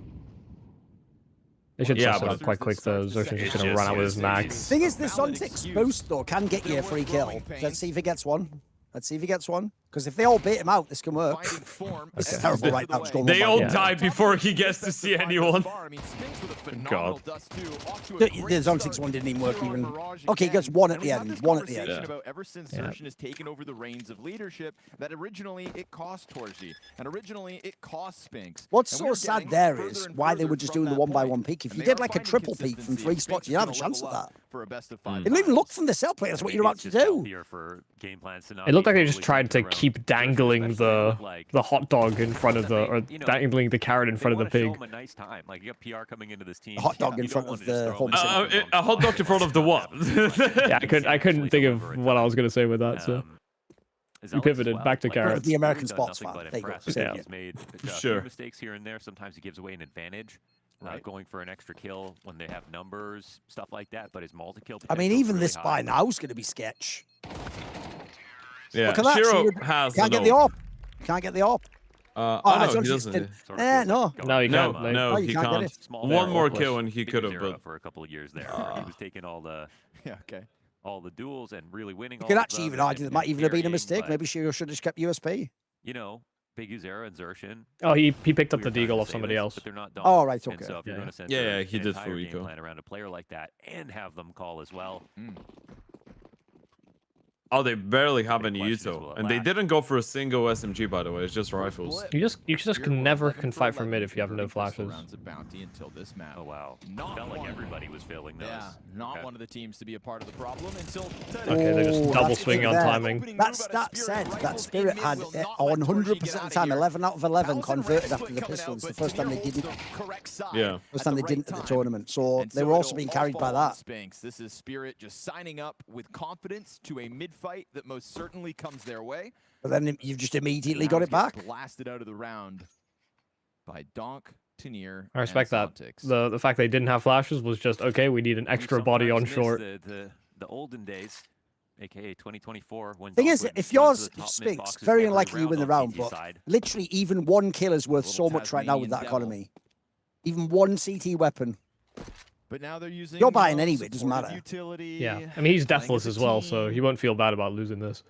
Speaker 2: They should
Speaker 3: Yeah,
Speaker 2: suss it
Speaker 3: but
Speaker 2: out quite quick though. Zershin's just gonna
Speaker 3: It's
Speaker 2: run out with
Speaker 3: just-
Speaker 2: his max.
Speaker 1: Thing is, this Zontic's boost, though, can get you a free kill. Let's see if he gets one. Let's see if he gets one. Because if they all bait him out, this can work.
Speaker 5: Finding form.
Speaker 1: This is terrible right now. Just going
Speaker 3: They
Speaker 1: one
Speaker 3: all
Speaker 1: by
Speaker 2: Yeah.
Speaker 3: die before he gets to see anyone.
Speaker 5: I mean, Spinks with a phenomenal
Speaker 3: God.
Speaker 5: dust too, off to a
Speaker 1: The
Speaker 5: great
Speaker 1: Zontic's
Speaker 5: start.
Speaker 1: one didn't even work
Speaker 5: Here on
Speaker 1: even.
Speaker 5: Mirage
Speaker 1: Okay, he
Speaker 5: again.
Speaker 1: gets one at
Speaker 5: And
Speaker 1: the
Speaker 5: we had
Speaker 1: end.
Speaker 5: this
Speaker 1: One at the
Speaker 5: conversation
Speaker 1: end.
Speaker 5: about ever since
Speaker 2: Yeah.
Speaker 5: Zershin has taken over the reins of leadership, that originally it cost Torji, and originally it cost Spinks.
Speaker 1: What's
Speaker 5: And
Speaker 1: so
Speaker 5: we are
Speaker 1: sad
Speaker 5: getting
Speaker 1: there
Speaker 5: further
Speaker 1: is
Speaker 5: and
Speaker 1: why they
Speaker 5: further
Speaker 1: were just
Speaker 5: from
Speaker 1: doing the
Speaker 5: that
Speaker 1: 1-by-1
Speaker 5: point.
Speaker 1: peak. If
Speaker 5: And
Speaker 1: you
Speaker 5: they
Speaker 1: did
Speaker 5: are
Speaker 1: like a
Speaker 5: finding
Speaker 1: triple peak from
Speaker 5: consistency.
Speaker 1: 3 spots,
Speaker 5: Spinks
Speaker 1: you'd have a
Speaker 5: is
Speaker 1: chance
Speaker 5: gonna
Speaker 1: at
Speaker 5: level
Speaker 1: that.
Speaker 5: up for a best of
Speaker 3: Mm.
Speaker 5: 5
Speaker 1: They didn't even
Speaker 5: finals.
Speaker 1: look from the cell play. That's what
Speaker 6: Maybe
Speaker 1: you're about
Speaker 6: it's
Speaker 1: to
Speaker 6: just
Speaker 1: do.
Speaker 6: healthier for game plans to not
Speaker 2: It looked
Speaker 6: be
Speaker 2: like they just
Speaker 6: overly
Speaker 2: tried to
Speaker 6: centered
Speaker 2: keep
Speaker 6: around Zershin,
Speaker 2: dangling
Speaker 6: especially with, like,
Speaker 2: the hot dog in front of the, or
Speaker 6: you know,
Speaker 2: dangling the carrot in
Speaker 6: they
Speaker 2: front of the
Speaker 6: wanna show
Speaker 2: pig.
Speaker 6: him a nice time. Like, you got PR coming into this team.
Speaker 1: A hot dog in
Speaker 6: You
Speaker 1: front
Speaker 6: don't
Speaker 1: of
Speaker 6: wanna just
Speaker 1: the
Speaker 6: throw
Speaker 1: home
Speaker 6: him
Speaker 1: center.
Speaker 6: into the
Speaker 3: A hot dog in front of the what?
Speaker 2: Yeah, I couldn't think of what I was gonna say with that. So
Speaker 6: Zealous
Speaker 2: pivoted
Speaker 6: as well.
Speaker 2: back to
Speaker 6: Like,
Speaker 2: carrots.
Speaker 1: The American
Speaker 6: he's done
Speaker 1: sports
Speaker 6: nothing
Speaker 1: fan.
Speaker 6: but
Speaker 1: There you go.
Speaker 6: impress.
Speaker 2: Yeah.
Speaker 6: He's made a
Speaker 3: Sure.
Speaker 6: few mistakes here and there. Sometimes he gives away an advantage.
Speaker 5: Right.
Speaker 6: Going for an extra kill when they have numbers, stuff like that. But his multi-kill.
Speaker 1: I mean,
Speaker 6: potential is
Speaker 1: even
Speaker 6: really
Speaker 1: this
Speaker 6: high.
Speaker 1: buy now is going to be sketch.
Speaker 3: Yeah,
Speaker 1: Look at that.
Speaker 3: Shiro
Speaker 1: Shiro
Speaker 3: has
Speaker 1: Can't get the
Speaker 3: AWP.
Speaker 1: AWP. Can't get the AWP.
Speaker 3: Oh,
Speaker 1: Oh,
Speaker 3: no,
Speaker 1: it's
Speaker 3: he
Speaker 1: only-
Speaker 3: doesn't.
Speaker 6: Sort of
Speaker 1: Eh,
Speaker 6: feels
Speaker 1: no.
Speaker 6: like
Speaker 2: No, you
Speaker 6: going
Speaker 3: No,
Speaker 2: can't.
Speaker 6: from,
Speaker 3: no,
Speaker 1: Oh, you
Speaker 3: he
Speaker 1: can't get
Speaker 3: can't.
Speaker 1: it.
Speaker 6: small
Speaker 3: One
Speaker 6: barrel
Speaker 3: more
Speaker 2: plus
Speaker 3: kill and he could have,
Speaker 6: zero
Speaker 3: but
Speaker 6: for a couple of years there. where he was taking all the
Speaker 5: Yeah, okay.
Speaker 6: duels and really winning.
Speaker 1: You
Speaker 6: all
Speaker 1: could
Speaker 6: of
Speaker 1: actually
Speaker 6: them
Speaker 1: even
Speaker 6: and-
Speaker 1: argue that
Speaker 6: and
Speaker 1: might even have been a
Speaker 6: carrying,
Speaker 1: mistake.
Speaker 6: but,
Speaker 1: Maybe Shiro should have just kept USP.
Speaker 6: you know, Big Uzera and Zershin.
Speaker 2: Oh, he picked up
Speaker 6: we
Speaker 2: the
Speaker 6: were trying
Speaker 2: deagle
Speaker 6: to
Speaker 2: off
Speaker 6: say
Speaker 2: somebody
Speaker 6: this,
Speaker 2: else.
Speaker 6: But they're not done.
Speaker 1: Oh, right,
Speaker 6: And
Speaker 1: okay.
Speaker 6: so if you're
Speaker 2: Yeah.
Speaker 6: going to center
Speaker 3: Yeah, he
Speaker 6: an
Speaker 3: did full
Speaker 6: entire game
Speaker 3: eco.
Speaker 6: plan around a player like that and have them call as well,
Speaker 3: Oh, they barely have any
Speaker 6: question is, will
Speaker 3: util,
Speaker 6: it
Speaker 3: and they
Speaker 6: last?
Speaker 3: didn't go for a single SMG, by the way. It's just rifles.
Speaker 2: You just can never can fight for mid if you have no flashes.
Speaker 5: Until this map.
Speaker 6: Oh wow.
Speaker 5: Not
Speaker 6: Felt like
Speaker 5: one.
Speaker 6: everybody was failing those.
Speaker 5: Yeah, not
Speaker 6: Okay.
Speaker 5: one of the teams to be a part of the problem until today.
Speaker 2: Okay, they're just
Speaker 1: Oh,
Speaker 2: double
Speaker 1: that's
Speaker 2: swinging on
Speaker 1: there.
Speaker 2: timing.
Speaker 1: That said, that Spirit had 100% of the time 11 out of 11 converted after the pistols. The first time they didn't.
Speaker 3: Yeah.
Speaker 1: First time they didn't at the tournament. So they were also being carried by that.
Speaker 5: This is Spirit just signing up with confidence to a mid-fight that most certainly comes their way.
Speaker 1: But then you've just immediately
Speaker 5: Now
Speaker 1: got
Speaker 5: he
Speaker 1: it
Speaker 5: gets
Speaker 1: back.
Speaker 5: Blasted out of the round by Donk, Tenier,
Speaker 2: I respect
Speaker 5: and
Speaker 2: that.
Speaker 5: Somtix.
Speaker 2: The fact they didn't have flashes was just okay. We need an
Speaker 6: We
Speaker 2: extra body on
Speaker 6: sometimes miss
Speaker 2: short.
Speaker 6: The olden days, aka 2024. When
Speaker 1: Thing
Speaker 6: Donk
Speaker 1: is,
Speaker 6: would
Speaker 1: if
Speaker 6: run
Speaker 1: yours
Speaker 6: to the top
Speaker 1: Spinks,
Speaker 6: mid-boxes
Speaker 1: very
Speaker 6: every
Speaker 1: unlikely you win the
Speaker 6: on
Speaker 1: round,
Speaker 6: CT
Speaker 1: but
Speaker 6: side.
Speaker 1: literally even one kill is worth so
Speaker 5: Little
Speaker 1: much right now with that
Speaker 5: Tasmanian
Speaker 1: economy. Even one CT weapon.
Speaker 5: But now they're using.
Speaker 1: You're buying anyway, it doesn't
Speaker 5: supportive
Speaker 1: matter.
Speaker 5: Utility.
Speaker 2: Yeah, I mean he's
Speaker 5: playing
Speaker 2: deathless
Speaker 5: as
Speaker 2: as
Speaker 5: a
Speaker 2: well, so
Speaker 5: team.
Speaker 2: he won't feel bad about losing this.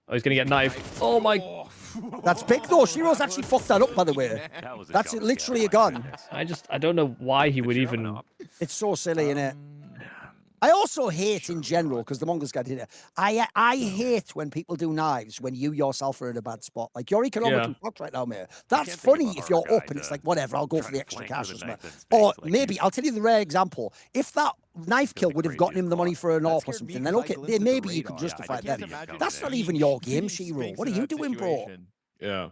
Speaker 2: Oh, he's gonna get knifed. Oh my!
Speaker 1: That's big though. Shiro's actually fucked that up, by the way.
Speaker 6: That was a
Speaker 1: That's
Speaker 6: jump
Speaker 1: literally
Speaker 6: scare.
Speaker 1: a gun.
Speaker 2: I don't know why he would
Speaker 6: Good
Speaker 2: even.
Speaker 6: showing up.
Speaker 1: It's so silly, innit? I also hate in general, because the Mongols guy did it. I hate when people do knives when you yourself are in a bad spot. Like you're economically fucked right now, mate. That's
Speaker 6: can't think of
Speaker 1: funny
Speaker 6: a
Speaker 1: if you're
Speaker 6: harder
Speaker 1: up
Speaker 6: guy
Speaker 1: and it's
Speaker 6: to
Speaker 1: like whatever, I'll go
Speaker 6: try
Speaker 1: for the
Speaker 6: to
Speaker 1: extra
Speaker 6: flank
Speaker 1: cash
Speaker 6: with
Speaker 1: or
Speaker 6: a
Speaker 1: something.
Speaker 6: knife in space
Speaker 1: Or
Speaker 6: like
Speaker 1: maybe
Speaker 6: you.
Speaker 1: I'll tell you the rare example. If that knife kill
Speaker 6: the
Speaker 1: would have gotten him the money
Speaker 6: craziest
Speaker 1: for an
Speaker 5: That
Speaker 1: AWP or
Speaker 5: scared me
Speaker 1: something,
Speaker 5: 'cause
Speaker 1: then
Speaker 5: I
Speaker 1: okay,
Speaker 5: glimpsed at the
Speaker 1: maybe you could
Speaker 5: radar.
Speaker 1: justify
Speaker 5: I
Speaker 1: it
Speaker 5: can't
Speaker 1: then.
Speaker 5: imagine
Speaker 1: That's not
Speaker 5: being
Speaker 1: even your game,
Speaker 5: beating
Speaker 1: Shiro.
Speaker 5: Spinks
Speaker 1: What are
Speaker 5: in
Speaker 1: you
Speaker 5: that
Speaker 1: doing, bro?
Speaker 5: situation.
Speaker 3: Yeah.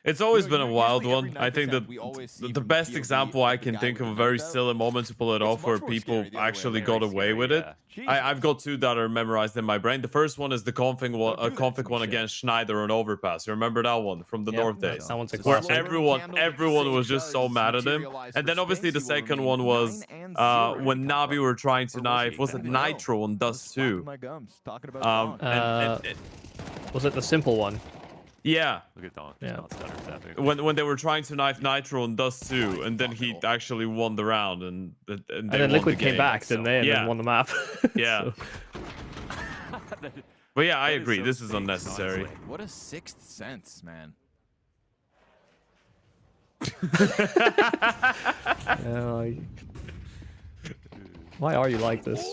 Speaker 3: It's always been a
Speaker 5: Usually
Speaker 3: wild
Speaker 5: every
Speaker 3: one.
Speaker 5: knife
Speaker 3: I think that
Speaker 5: attempt we always see
Speaker 3: the
Speaker 5: from
Speaker 3: best
Speaker 5: POV
Speaker 3: example I
Speaker 5: of the
Speaker 3: can
Speaker 5: guy
Speaker 3: think
Speaker 5: with
Speaker 3: of, a
Speaker 5: the
Speaker 3: very
Speaker 5: knife out.
Speaker 3: silly moment to pull it
Speaker 5: It's
Speaker 3: off, where
Speaker 5: much more
Speaker 3: people
Speaker 5: scary the other
Speaker 3: actually
Speaker 5: way.
Speaker 3: got
Speaker 6: Very
Speaker 3: away
Speaker 6: scary,
Speaker 3: with it.
Speaker 6: yeah.
Speaker 3: I've got two that are memorized in my brain. The first one is the config
Speaker 5: Don't do that to
Speaker 3: config
Speaker 5: me,
Speaker 3: one
Speaker 5: Shay.
Speaker 3: against Schneider on overpass. You remember that one from the
Speaker 2: Yeah,
Speaker 3: North
Speaker 2: that-
Speaker 3: days?
Speaker 2: that one's a
Speaker 3: Where
Speaker 2: classic.
Speaker 3: everyone was just so mad at him. And then obviously the second one was when Navi were trying to knife, was it Nitro on Dust 2?
Speaker 2: Was it the simple one?
Speaker 3: Yeah,
Speaker 6: Look at Donk.
Speaker 2: Yeah.
Speaker 6: Not stutter stepping.
Speaker 3: when they were trying to knife Nitro on Dust 2, and then he actually won the round, and they
Speaker 2: And
Speaker 3: won
Speaker 2: then
Speaker 3: the
Speaker 2: Liquid came
Speaker 3: game.
Speaker 2: back, didn't they? And
Speaker 3: Yeah.
Speaker 2: then won the map.
Speaker 3: Yeah.
Speaker 2: So-
Speaker 3: But yeah, I
Speaker 6: That is
Speaker 3: agree.
Speaker 6: so
Speaker 3: This is
Speaker 6: Spinks,
Speaker 3: unnecessary.
Speaker 6: honestly.
Speaker 5: What a sixth sense, man.
Speaker 2: Yeah, like- Why are you like this?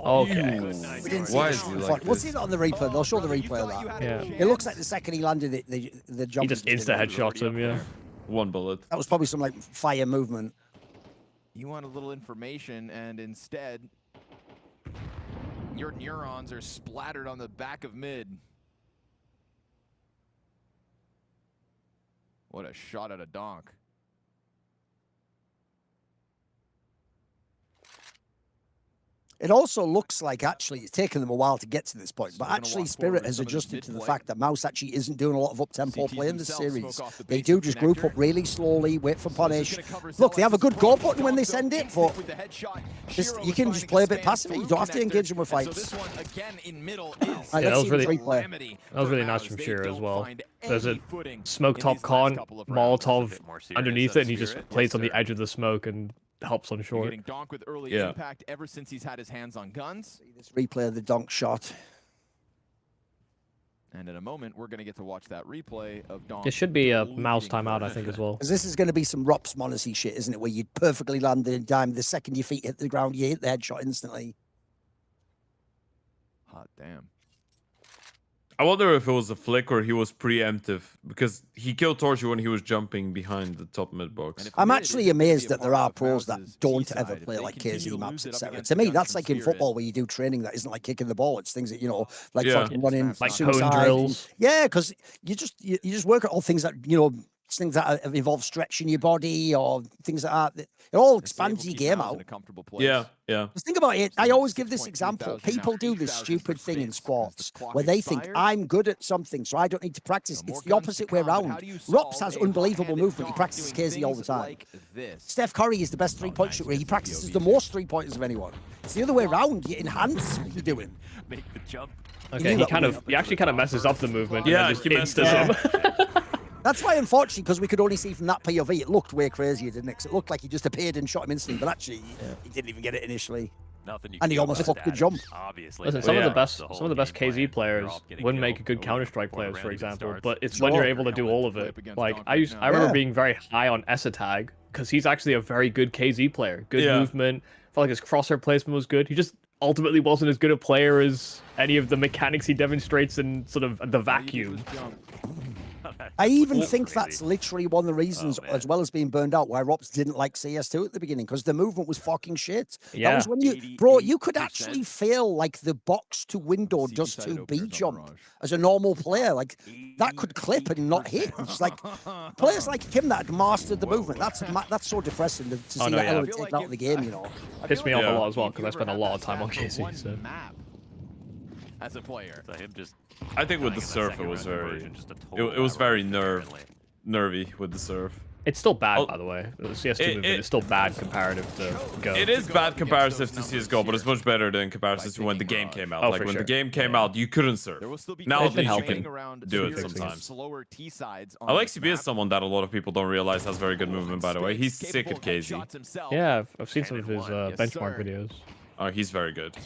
Speaker 2: Okay.
Speaker 1: We didn't see
Speaker 3: Why
Speaker 1: the
Speaker 3: is he
Speaker 1: shot.
Speaker 3: like
Speaker 1: We'll
Speaker 3: this?
Speaker 1: see that on the replay. They'll show the replay of that.
Speaker 2: Yeah.
Speaker 1: It looks like the second he landed it, the jump.
Speaker 2: He just insta headshots him, yeah.
Speaker 3: One bullet.
Speaker 1: That was probably some like fire movement.
Speaker 5: You want a little information, and instead, your neurons are splattered on the back of mid. What a shot at a donk.
Speaker 1: It also looks like actually it's taken them a while to get to this point,
Speaker 5: So
Speaker 1: but
Speaker 5: they're gonna
Speaker 1: actually
Speaker 5: walk
Speaker 1: Spirit
Speaker 5: forward
Speaker 1: has
Speaker 5: some of this
Speaker 1: adjusted to the
Speaker 5: mid-play.
Speaker 1: fact that Mouse actually isn't doing a lot of up-tempo
Speaker 5: CTs
Speaker 1: play in this
Speaker 5: themselves
Speaker 1: series.
Speaker 5: smoke off the
Speaker 1: They
Speaker 5: base
Speaker 1: do
Speaker 5: of
Speaker 1: just group
Speaker 5: connector.
Speaker 1: up really slowly, wait for
Speaker 5: So this is
Speaker 1: punish.
Speaker 5: gonna cover
Speaker 1: Look, they have a good
Speaker 5: Zelex's
Speaker 1: go
Speaker 5: approach.
Speaker 1: button when they
Speaker 5: Donk
Speaker 1: send it,
Speaker 5: goes
Speaker 1: but
Speaker 5: with the headshot.
Speaker 1: just,
Speaker 5: Shiro
Speaker 1: you
Speaker 5: is
Speaker 1: can
Speaker 5: finding
Speaker 1: just play a bit
Speaker 5: span
Speaker 1: passively. You
Speaker 5: through
Speaker 1: don't have to
Speaker 5: connector.
Speaker 1: engage them with
Speaker 5: And
Speaker 1: fights.
Speaker 5: So this one again in middle is
Speaker 1: Right,
Speaker 2: Yeah,
Speaker 1: let's
Speaker 2: that was
Speaker 1: see the
Speaker 2: really-
Speaker 1: replay.
Speaker 5: calamity
Speaker 2: That was
Speaker 5: for
Speaker 2: really nice
Speaker 5: Mouse.
Speaker 2: from
Speaker 5: They
Speaker 2: Shearer as
Speaker 5: don't
Speaker 2: well.
Speaker 5: find
Speaker 2: There's a
Speaker 5: any footing
Speaker 2: smoke
Speaker 5: in
Speaker 2: top
Speaker 5: these last
Speaker 2: con,
Speaker 5: couple of rounds.
Speaker 2: Molotov
Speaker 6: bit more serious
Speaker 2: underneath
Speaker 6: than
Speaker 2: it, and he just
Speaker 6: Spirit.
Speaker 2: plays
Speaker 5: Yes,
Speaker 2: on the
Speaker 5: sir.
Speaker 2: edge of the smoke and helps on
Speaker 5: You're
Speaker 2: short.
Speaker 5: getting Donk with early
Speaker 3: Yeah.
Speaker 5: impact ever since he's had his hands on guns.
Speaker 1: See this replay of the donk shot.
Speaker 5: And in a moment, we're going to get to watch that replay of Donk.
Speaker 2: It should be a
Speaker 5: bleeding
Speaker 2: mouse timeout, I
Speaker 5: further.
Speaker 2: think, as well.
Speaker 1: Because this is going to be some Rops Monacy shit, isn't it? Where you perfectly land the dime, the second your feet hit the ground, you hit the headshot instantly.
Speaker 5: Hot damn.
Speaker 3: I wonder if it was a flick or he was preemptive, because he killed Torchi when he was jumping behind the top mid box.
Speaker 5: And if
Speaker 1: I'm
Speaker 5: mid
Speaker 1: actually
Speaker 5: is gonna be
Speaker 1: amazed
Speaker 5: a
Speaker 1: that there
Speaker 5: part
Speaker 1: are
Speaker 5: of
Speaker 1: pros that
Speaker 5: Mouse's
Speaker 1: don't
Speaker 5: T
Speaker 1: ever
Speaker 5: side, if
Speaker 1: play
Speaker 5: they
Speaker 1: like
Speaker 5: continue
Speaker 1: KZ
Speaker 5: to
Speaker 1: maps,
Speaker 5: lose it up
Speaker 1: etc.
Speaker 5: against
Speaker 1: To
Speaker 5: the
Speaker 1: me,
Speaker 5: guns
Speaker 1: that's
Speaker 5: from
Speaker 1: like in
Speaker 5: Spirit.
Speaker 1: football where you do training that isn't like kicking the ball. It's things that, you know, like
Speaker 3: Yeah.
Speaker 1: fucking running,
Speaker 5: Like
Speaker 2: cone
Speaker 1: suicide.
Speaker 2: drills.
Speaker 1: Yeah, because you just work at all things that, you know, things that involve stretching your body or things like that. It all
Speaker 5: The save
Speaker 1: expands
Speaker 5: will
Speaker 1: your
Speaker 5: keep
Speaker 1: game
Speaker 5: Mouse
Speaker 1: out.
Speaker 5: in a comfortable place.
Speaker 3: Yeah, yeah.
Speaker 1: Just think about it. I
Speaker 5: So
Speaker 1: always give this
Speaker 5: 6.3
Speaker 1: example.
Speaker 5: thousand
Speaker 1: People
Speaker 5: now,
Speaker 1: do this
Speaker 5: 8,000
Speaker 1: stupid
Speaker 5: for
Speaker 1: thing in
Speaker 5: Spinks. As the
Speaker 1: sports
Speaker 5: clock
Speaker 1: where they think
Speaker 5: expires,
Speaker 1: I'm good at something, so I don't need to practice.
Speaker 5: so more
Speaker 1: It's the
Speaker 5: guns to
Speaker 1: opposite way
Speaker 5: come, but how
Speaker 1: around.
Speaker 5: do you
Speaker 1: Rops
Speaker 5: solve
Speaker 1: has
Speaker 5: a
Speaker 1: unbelievable
Speaker 5: hot-handed
Speaker 1: movement. He
Speaker 5: Donk
Speaker 1: practices
Speaker 5: doing
Speaker 1: KZ all the
Speaker 5: things
Speaker 1: time.
Speaker 5: like this?
Speaker 1: Steph Curry is the best three-point
Speaker 5: nice
Speaker 1: shooter.
Speaker 5: gets
Speaker 1: He
Speaker 5: the
Speaker 1: practices
Speaker 5: POV
Speaker 1: the
Speaker 5: there.
Speaker 1: most three-pointers of anyone. It's the other way around. You enhance what you're doing.
Speaker 6: Make the jump.
Speaker 2: Okay,
Speaker 1: knew
Speaker 2: he
Speaker 1: that
Speaker 2: he actually kind of messes up the movement.
Speaker 3: Yeah,
Speaker 2: and then
Speaker 3: he
Speaker 2: just
Speaker 3: messed
Speaker 2: instas
Speaker 3: it
Speaker 2: him.
Speaker 1: That's why, unfortunately, because we could only see from that POV, it looked way crazier, didn't it? 'Cause it looked like he just appeared and shot him instantly, but actually, he didn't even get it initially.
Speaker 6: Nothing you
Speaker 1: And
Speaker 6: can
Speaker 1: he
Speaker 6: do
Speaker 1: almost
Speaker 6: about
Speaker 1: fucked the
Speaker 6: that,
Speaker 1: jump.
Speaker 6: Obviously.
Speaker 2: Listen,
Speaker 6: but
Speaker 2: some of
Speaker 3: yeah.
Speaker 2: the best,
Speaker 6: whole
Speaker 2: some of the best
Speaker 6: game
Speaker 2: KZ
Speaker 6: plan,
Speaker 2: players
Speaker 6: they're all getting
Speaker 2: wouldn't make a
Speaker 6: killed
Speaker 2: good
Speaker 6: over
Speaker 2: Counter Strike
Speaker 6: before the
Speaker 2: players, for
Speaker 6: round even
Speaker 2: example.
Speaker 6: starts.
Speaker 2: But it's
Speaker 5: So
Speaker 2: when you're
Speaker 5: all
Speaker 2: able to do
Speaker 5: helmet
Speaker 2: all
Speaker 5: to
Speaker 2: of
Speaker 5: play
Speaker 2: it.
Speaker 5: up against
Speaker 2: Like
Speaker 5: Donk
Speaker 2: I
Speaker 5: right
Speaker 2: used,
Speaker 5: now.
Speaker 2: I remember
Speaker 1: Yeah.
Speaker 2: being very high on Esatag because he's actually a very good KZ player. Good
Speaker 3: Yeah.
Speaker 2: movement. Felt like his crosshair placement was good. He just ultimately wasn't as good a player as any of the mechanics he demonstrates in sort of the vacuum.
Speaker 1: I even think that's literally one of the reasons, as well as being burned out, why Rops didn't like CS2 at the beginning, because the movement was fucking shit.
Speaker 2: Yeah.
Speaker 1: That was when you could actually feel like the box to window does to B jump as a normal player. Like, that could clip and not hit. It's like, players like him that had mastered the movement, that's so depressing to see that element taken out of the game, you know.
Speaker 2: Pissed me off a lot as well, because I spent a lot of time on KC, so.
Speaker 5: As a player.
Speaker 6: So him just
Speaker 3: I think with the surf, it was very, it was very nervy with the surf.
Speaker 2: It's still bad, by the way. The CS2 movement is still bad comparative to Go.
Speaker 3: It is bad comparative to CSGO, but it's much better than comparative to when the game came out.
Speaker 2: Oh,
Speaker 3: like
Speaker 2: for
Speaker 3: when
Speaker 2: sure.
Speaker 3: the game came out, you couldn't surf. Now at least you can do it sometimes. Alexi is someone that a lot of people don't realize has very good movement, by the way. He's sick at KZ.
Speaker 2: Yeah, I've seen some of his benchmark videos.
Speaker 3: Oh, he's very good.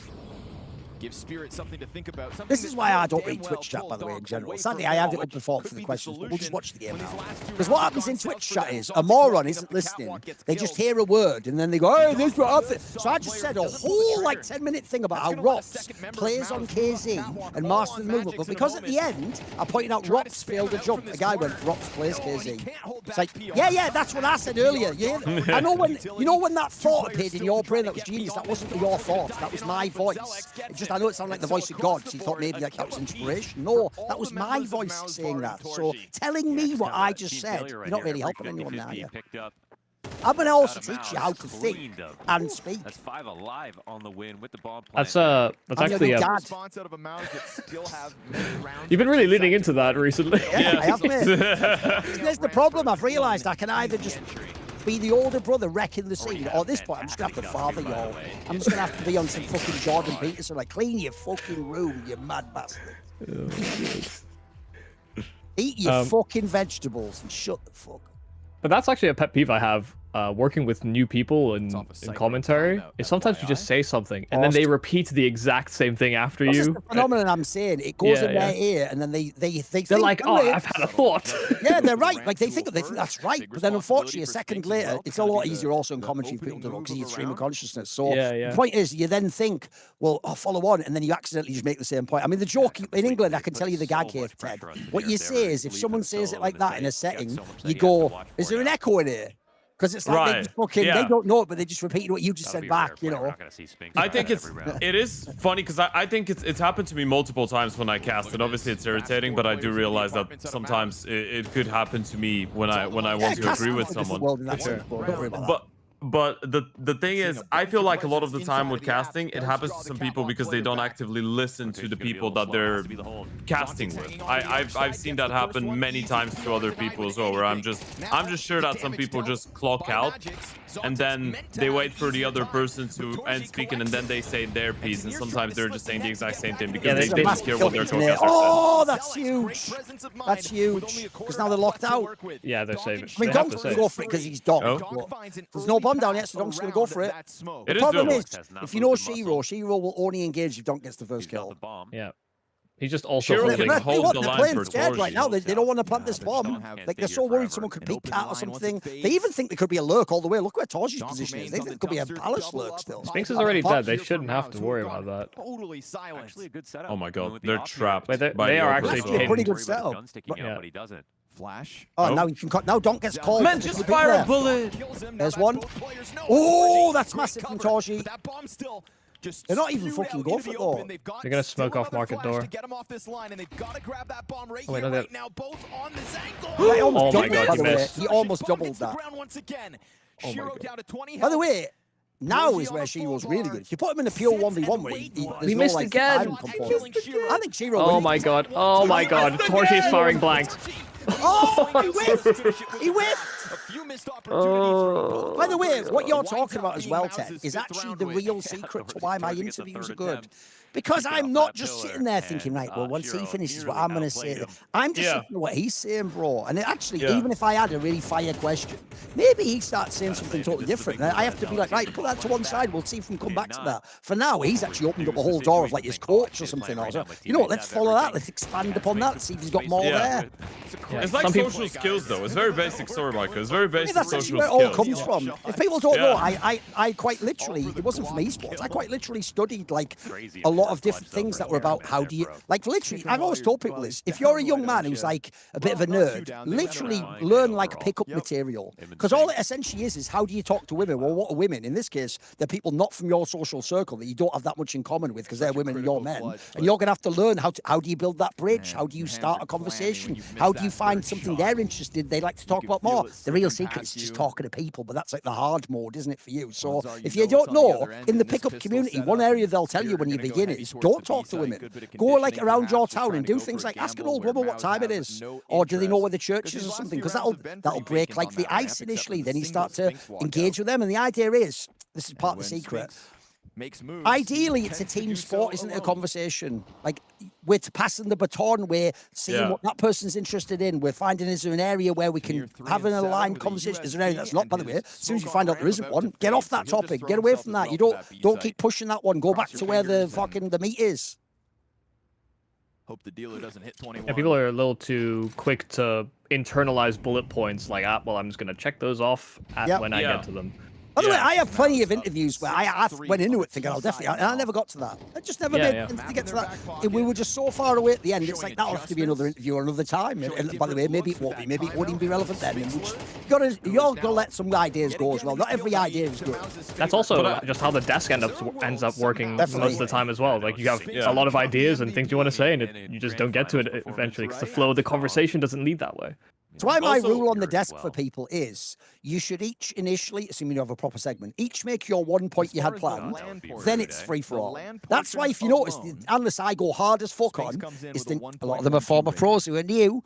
Speaker 5: Give Spirit something to think about.
Speaker 1: This is why I don't read Twitch chat, by the way, in general. Sadly, I had it up before for the questions, but we'll just watch the game now. Because what happens in Twitch chat is, a moron isn't listening. They just hear a word, and then they go, oh, this is what I think. So I just said a whole, 10-minute thing about how Rops plays on KZ and masters the movement. But because at the end, I pointed out Rops failed a jump, a guy went, Rops plays KZ. It's like, yeah, that's what I said earlier. I know when that thought appeared in your brain, that was genius. That wasn't your thought. That was my voice. I know it sounded like the voice of God, because he thought maybe like that was inspiration. No, that was my voice saying that. So telling me what I just said, you're not really helping anyone now. I'm gonna also teach you how to think and speak.
Speaker 6: That's 5 alive on the win with the bomb.
Speaker 2: That's actually You've been really leaning into that recently.
Speaker 1: Yeah, I have, mate. There's the problem. I've realised I can either just be the older brother wrecking the scene, or at this point, I'm just gonna have to father y'all. I'm just gonna have to be on some fucking Jordan Peterson, like, clean your fucking room, you mad bastard. Eat your fucking vegetables and shut the fuck up.
Speaker 2: But that's actually a pet peeve I have working with new people in commentary. Is sometimes you just say something and then they repeat the exact same thing after you.
Speaker 1: That's the phenomenon I'm saying. It goes in their ear, and then they're think,
Speaker 2: like, oh, I've had a thought.
Speaker 1: Yeah, they're right. Like, they think that's right. But then, unfortunately, a second later, it's a lot easier also in commentary for people to know, because you stream of consciousness. So the point is, you then think, well, I'll follow on, and then you accidentally just make the same point. I mean, the joke in England, I can tell you the gag here, Ted. What you say is, if someone says it like that in a setting, you go, is there an echo in here? Because it's like they just fucking, they don't know it, but they just repeat what you just said back, you know.
Speaker 3: I think it is funny, because I think it's happened to me multiple times when I cast, and obviously it's irritating, but I do realize that sometimes it could happen to me when I want to agree with someone. But the thing is, I feel like a lot of the time with casting, it happens to some people because they don't actively listen to the people that they're casting with. I've seen that happen many times to other people as well, where I'm just sure that some people just clock out, and then they wait for the other person to end speaking, and then they say their piece, and sometimes they're just saying the exact same thing because they didn't hear what their co-caster said.
Speaker 1: Oh, that's huge. That's huge. Because now they're locked out.
Speaker 2: Yeah, they're saving.
Speaker 1: I mean, Donk's going to go for it because he's Donk. There's no bomb down yet, so Donk's going to go for it. The problem is, if you know Shiro will only engage if Donk gets the first kill.
Speaker 2: Yeah. He's just also
Speaker 3: Shiro can hold the line for
Speaker 1: scared right now. They don't want to plant this bomb. Like, they're so worried someone could peek cat or something. They even think there could be a lurk all the way. Look where Torji's position is. They think it could be a palace lurk still.
Speaker 2: Spinks is already dead. They shouldn't have to worry about that.
Speaker 5: Totally silent.
Speaker 3: Oh my god, they're trapped.
Speaker 2: Wait, they are actually
Speaker 1: pretty good setup.
Speaker 5: Flash.
Speaker 1: Oh, now you can cut. Now Donk gets called.
Speaker 3: Man, just fire a bullet.
Speaker 1: There's one. Oh, that's massive from Torji.
Speaker 5: That bomb still
Speaker 1: They're not even fucking going for it though.
Speaker 2: They're gonna smoke off market door.
Speaker 5: To get him off this line, and they've got to grab that bomb right
Speaker 2: wait,
Speaker 5: here,
Speaker 2: no,
Speaker 5: right now. Both on this angle.
Speaker 1: He almost
Speaker 2: Oh my
Speaker 1: doubled,
Speaker 2: God,
Speaker 1: by
Speaker 2: he
Speaker 1: the way.
Speaker 2: missed.
Speaker 1: He almost doubled that.
Speaker 5: Once again. Shiro down to 20
Speaker 1: By the way, now is where Shiro's really good. If you put him in a pure 1v1 where
Speaker 2: he missed again.
Speaker 1: I think Shiro.
Speaker 2: Oh my god. Oh my god. Torchi's firing blanks.
Speaker 1: Oh, he whiffed! He whiffed! By the way, what you're talking about as well, Ted, is actually the real secret to why my interviews are good. Because I'm not just sitting there thinking, right, well, once he finishes what I'm going to say, I'm just listening to what he's saying, bro. And actually, even if I had a really fire question, maybe he starts saying something totally different. And I have to be like, right, put that to one side. We'll see if we can come back to that. For now, he's actually opened up a whole door of like his coach or something. Or so. You know what? Let's follow that. Let's expand upon that. Let's see if he's got more there.
Speaker 3: It's like social skills, though. It's very basic story, Mike. icebreaker. It's very
Speaker 1: Yeah,
Speaker 3: basic
Speaker 1: that's actually
Speaker 3: social
Speaker 1: where it all
Speaker 3: skills.
Speaker 1: comes from. If people don't know,
Speaker 3: Yeah.
Speaker 1: I quite literally, it wasn't from esports. I quite literally studied like
Speaker 6: Crazy
Speaker 1: a lot
Speaker 6: if
Speaker 1: of
Speaker 6: you're
Speaker 1: different
Speaker 6: clutched up
Speaker 1: things that
Speaker 6: right
Speaker 1: were
Speaker 6: there,
Speaker 1: about
Speaker 6: man,
Speaker 1: how
Speaker 6: there,
Speaker 1: do you,
Speaker 6: bro.
Speaker 1: like literally,
Speaker 5: Kick 'em
Speaker 1: I've always
Speaker 5: while
Speaker 1: told
Speaker 5: you're-
Speaker 1: people
Speaker 5: while
Speaker 1: this.
Speaker 5: he's
Speaker 1: If you're a
Speaker 5: down,
Speaker 1: young
Speaker 5: why
Speaker 1: man
Speaker 5: don't
Speaker 1: who's
Speaker 5: you?
Speaker 1: like a bit of a
Speaker 5: Well, not too
Speaker 1: nerd,
Speaker 5: down, they're
Speaker 1: literally
Speaker 6: better.
Speaker 1: learn
Speaker 6: Yeah,
Speaker 1: like
Speaker 6: overall.
Speaker 1: pickup
Speaker 5: Yep.
Speaker 1: material.
Speaker 6: Him and
Speaker 1: Because all
Speaker 6: Sting.
Speaker 1: it essentially is how do you talk to women? Well, what are women? In this case, they're people not from your social circle that you don't have that much in common with because they're
Speaker 5: Such a
Speaker 1: women and you're
Speaker 5: critical
Speaker 1: men.
Speaker 5: clutch,
Speaker 1: And
Speaker 5: but-
Speaker 1: you're going to have to learn how do you build that bridge?
Speaker 5: Man,
Speaker 1: How do you
Speaker 5: your hands
Speaker 1: start
Speaker 5: are
Speaker 1: a
Speaker 5: clammy when
Speaker 1: conversation?
Speaker 5: you've missed
Speaker 1: How do you
Speaker 5: that
Speaker 1: find
Speaker 5: third
Speaker 1: something
Speaker 5: shot.
Speaker 1: they're interested they like to talk
Speaker 5: can
Speaker 1: about
Speaker 5: feel
Speaker 1: more?
Speaker 5: it
Speaker 1: The real
Speaker 5: slipping
Speaker 1: secret is
Speaker 5: past
Speaker 1: just
Speaker 5: you.
Speaker 1: talking to people, but that's like the hard mode, isn't it, for you? So
Speaker 5: Odds are
Speaker 1: if
Speaker 5: you
Speaker 1: you
Speaker 5: know it's
Speaker 1: don't
Speaker 5: on the
Speaker 1: know,
Speaker 5: other end
Speaker 1: in the
Speaker 5: and this
Speaker 1: pickup
Speaker 5: pistol
Speaker 1: community,
Speaker 5: set
Speaker 1: one
Speaker 5: up,
Speaker 1: area
Speaker 5: and
Speaker 1: they'll tell you
Speaker 5: Spirit
Speaker 1: when
Speaker 5: are
Speaker 1: you
Speaker 5: gonna go
Speaker 1: begin
Speaker 5: heavy
Speaker 1: is
Speaker 5: towards
Speaker 1: don't
Speaker 5: the
Speaker 1: talk to
Speaker 5: B-side.
Speaker 1: women.
Speaker 5: Good bit of
Speaker 1: Go like
Speaker 5: conditioning,
Speaker 1: around your
Speaker 5: perhaps, just
Speaker 1: town
Speaker 5: trying
Speaker 1: and
Speaker 5: to
Speaker 1: do
Speaker 5: go
Speaker 1: things
Speaker 5: for a
Speaker 1: like ask an
Speaker 5: gamble
Speaker 1: old
Speaker 5: where
Speaker 1: woman what
Speaker 5: Mao's
Speaker 1: time it
Speaker 5: have
Speaker 1: is.
Speaker 5: no
Speaker 1: Or do they know
Speaker 5: interest.
Speaker 1: where the
Speaker 5: 'Cause
Speaker 1: church
Speaker 5: these
Speaker 1: is or
Speaker 5: last
Speaker 1: something?
Speaker 5: few
Speaker 1: Because
Speaker 5: rounds have been
Speaker 1: that'll
Speaker 5: pretty
Speaker 1: break
Speaker 5: vacant
Speaker 1: like
Speaker 5: on
Speaker 1: the
Speaker 5: that ramp,
Speaker 1: ice
Speaker 5: except for
Speaker 1: initially.
Speaker 5: the
Speaker 1: Then you
Speaker 5: single
Speaker 1: start to
Speaker 5: Sphinx walkout.
Speaker 1: engage with them. And the idea is, this is
Speaker 5: And
Speaker 1: part of the
Speaker 5: when
Speaker 1: secret.
Speaker 5: Sphinx makes moves,
Speaker 1: Ideally,
Speaker 5: he
Speaker 1: it's a
Speaker 5: tends to
Speaker 1: team
Speaker 5: do
Speaker 1: sport,
Speaker 5: so
Speaker 1: isn't it? A
Speaker 5: alone.
Speaker 1: conversation. Like we're passing the baton, we're seeing
Speaker 3: Yeah.
Speaker 1: what that person's interested in. We're finding is there an area where we
Speaker 5: Tier
Speaker 1: can
Speaker 5: 3
Speaker 1: have an
Speaker 5: and 7
Speaker 1: aligned
Speaker 5: with a
Speaker 1: conversation. Is there an area that's
Speaker 5: USP
Speaker 1: not, by the
Speaker 5: and
Speaker 1: way?
Speaker 5: his
Speaker 1: As soon as you
Speaker 5: smoke
Speaker 1: find
Speaker 5: on
Speaker 1: out there
Speaker 5: ramp
Speaker 1: isn't
Speaker 5: about
Speaker 1: one,
Speaker 5: to
Speaker 1: get off
Speaker 5: fade, so
Speaker 1: that
Speaker 5: he'll just
Speaker 1: topic.
Speaker 5: throw
Speaker 1: Get away
Speaker 5: himself
Speaker 1: from
Speaker 5: as
Speaker 1: that.
Speaker 5: well
Speaker 1: You
Speaker 5: to
Speaker 1: don't
Speaker 5: that
Speaker 1: don't
Speaker 5: B
Speaker 1: keep
Speaker 5: site.
Speaker 1: pushing that one. Go back
Speaker 5: Cross your
Speaker 1: to where the
Speaker 5: fingers and
Speaker 1: fucking the meat is.
Speaker 5: Hope the dealer doesn't hit 21.
Speaker 2: Yeah, people are a little too quick to internalize bullet points. Like, well, I'm just gonna check those off
Speaker 1: Yep.
Speaker 2: when I
Speaker 3: Yeah.
Speaker 2: get to them.
Speaker 1: By the way,
Speaker 3: Yeah.
Speaker 1: I have plenty of
Speaker 5: Mouse up
Speaker 1: interviews where I
Speaker 5: 6-3
Speaker 1: went into
Speaker 5: on
Speaker 1: it
Speaker 5: the
Speaker 1: thinking I'll
Speaker 5: T-side
Speaker 1: definitely, and I
Speaker 5: now.
Speaker 1: never got to that. I just never
Speaker 2: Yeah,
Speaker 1: made
Speaker 2: yeah.
Speaker 1: sense
Speaker 5: Map
Speaker 1: to
Speaker 5: in
Speaker 1: get to
Speaker 5: their
Speaker 1: that.
Speaker 5: back
Speaker 1: We were
Speaker 5: pocket,
Speaker 1: just so far away at the end. It's
Speaker 5: showing
Speaker 1: like that'll have to be another
Speaker 5: adjustments,
Speaker 1: interview or another time.
Speaker 5: showing
Speaker 1: And by the way,
Speaker 5: different
Speaker 1: maybe
Speaker 5: looks
Speaker 1: it won't
Speaker 5: with
Speaker 1: be. Maybe
Speaker 5: that
Speaker 1: it won't even be
Speaker 5: timeout.
Speaker 1: relevant then. And
Speaker 5: Sphinx
Speaker 1: you got to let some ideas
Speaker 5: Yet
Speaker 1: go as
Speaker 5: again,
Speaker 1: well.
Speaker 5: he
Speaker 1: Not every
Speaker 5: feels
Speaker 1: idea
Speaker 5: like
Speaker 1: is good.
Speaker 5: Mouse's
Speaker 2: That's
Speaker 5: favor.
Speaker 2: also
Speaker 3: But
Speaker 2: just how the desk ends up working
Speaker 1: Definitely.
Speaker 2: most of the time as well. Like you have
Speaker 3: Yeah.
Speaker 2: a lot of ideas and things you want to say, and
Speaker 6: And
Speaker 2: you just
Speaker 6: grand
Speaker 2: don't get to it
Speaker 6: finals performance,
Speaker 2: eventually because the
Speaker 5: right?
Speaker 2: flow of the
Speaker 6: That's
Speaker 2: conversation doesn't lead that way.
Speaker 1: So why my
Speaker 3: Also-
Speaker 1: rule on the
Speaker 6: As
Speaker 1: desk for
Speaker 6: well.
Speaker 1: people is you should each initially, assuming you have a proper segment, each make your one point you had
Speaker 5: As far as the
Speaker 1: planned.
Speaker 5: land portion,
Speaker 1: Then it's
Speaker 6: eh?
Speaker 1: free for
Speaker 5: the
Speaker 1: all.
Speaker 5: land
Speaker 1: That's why
Speaker 5: portion
Speaker 1: if you notice, the
Speaker 5: alone,
Speaker 1: analysts I go hard as fuck
Speaker 5: Sphinx
Speaker 1: on
Speaker 5: comes in
Speaker 1: is
Speaker 5: with a
Speaker 1: a lot of them are
Speaker 5: 1.12
Speaker 1: former
Speaker 5: rating.
Speaker 1: pros who are new.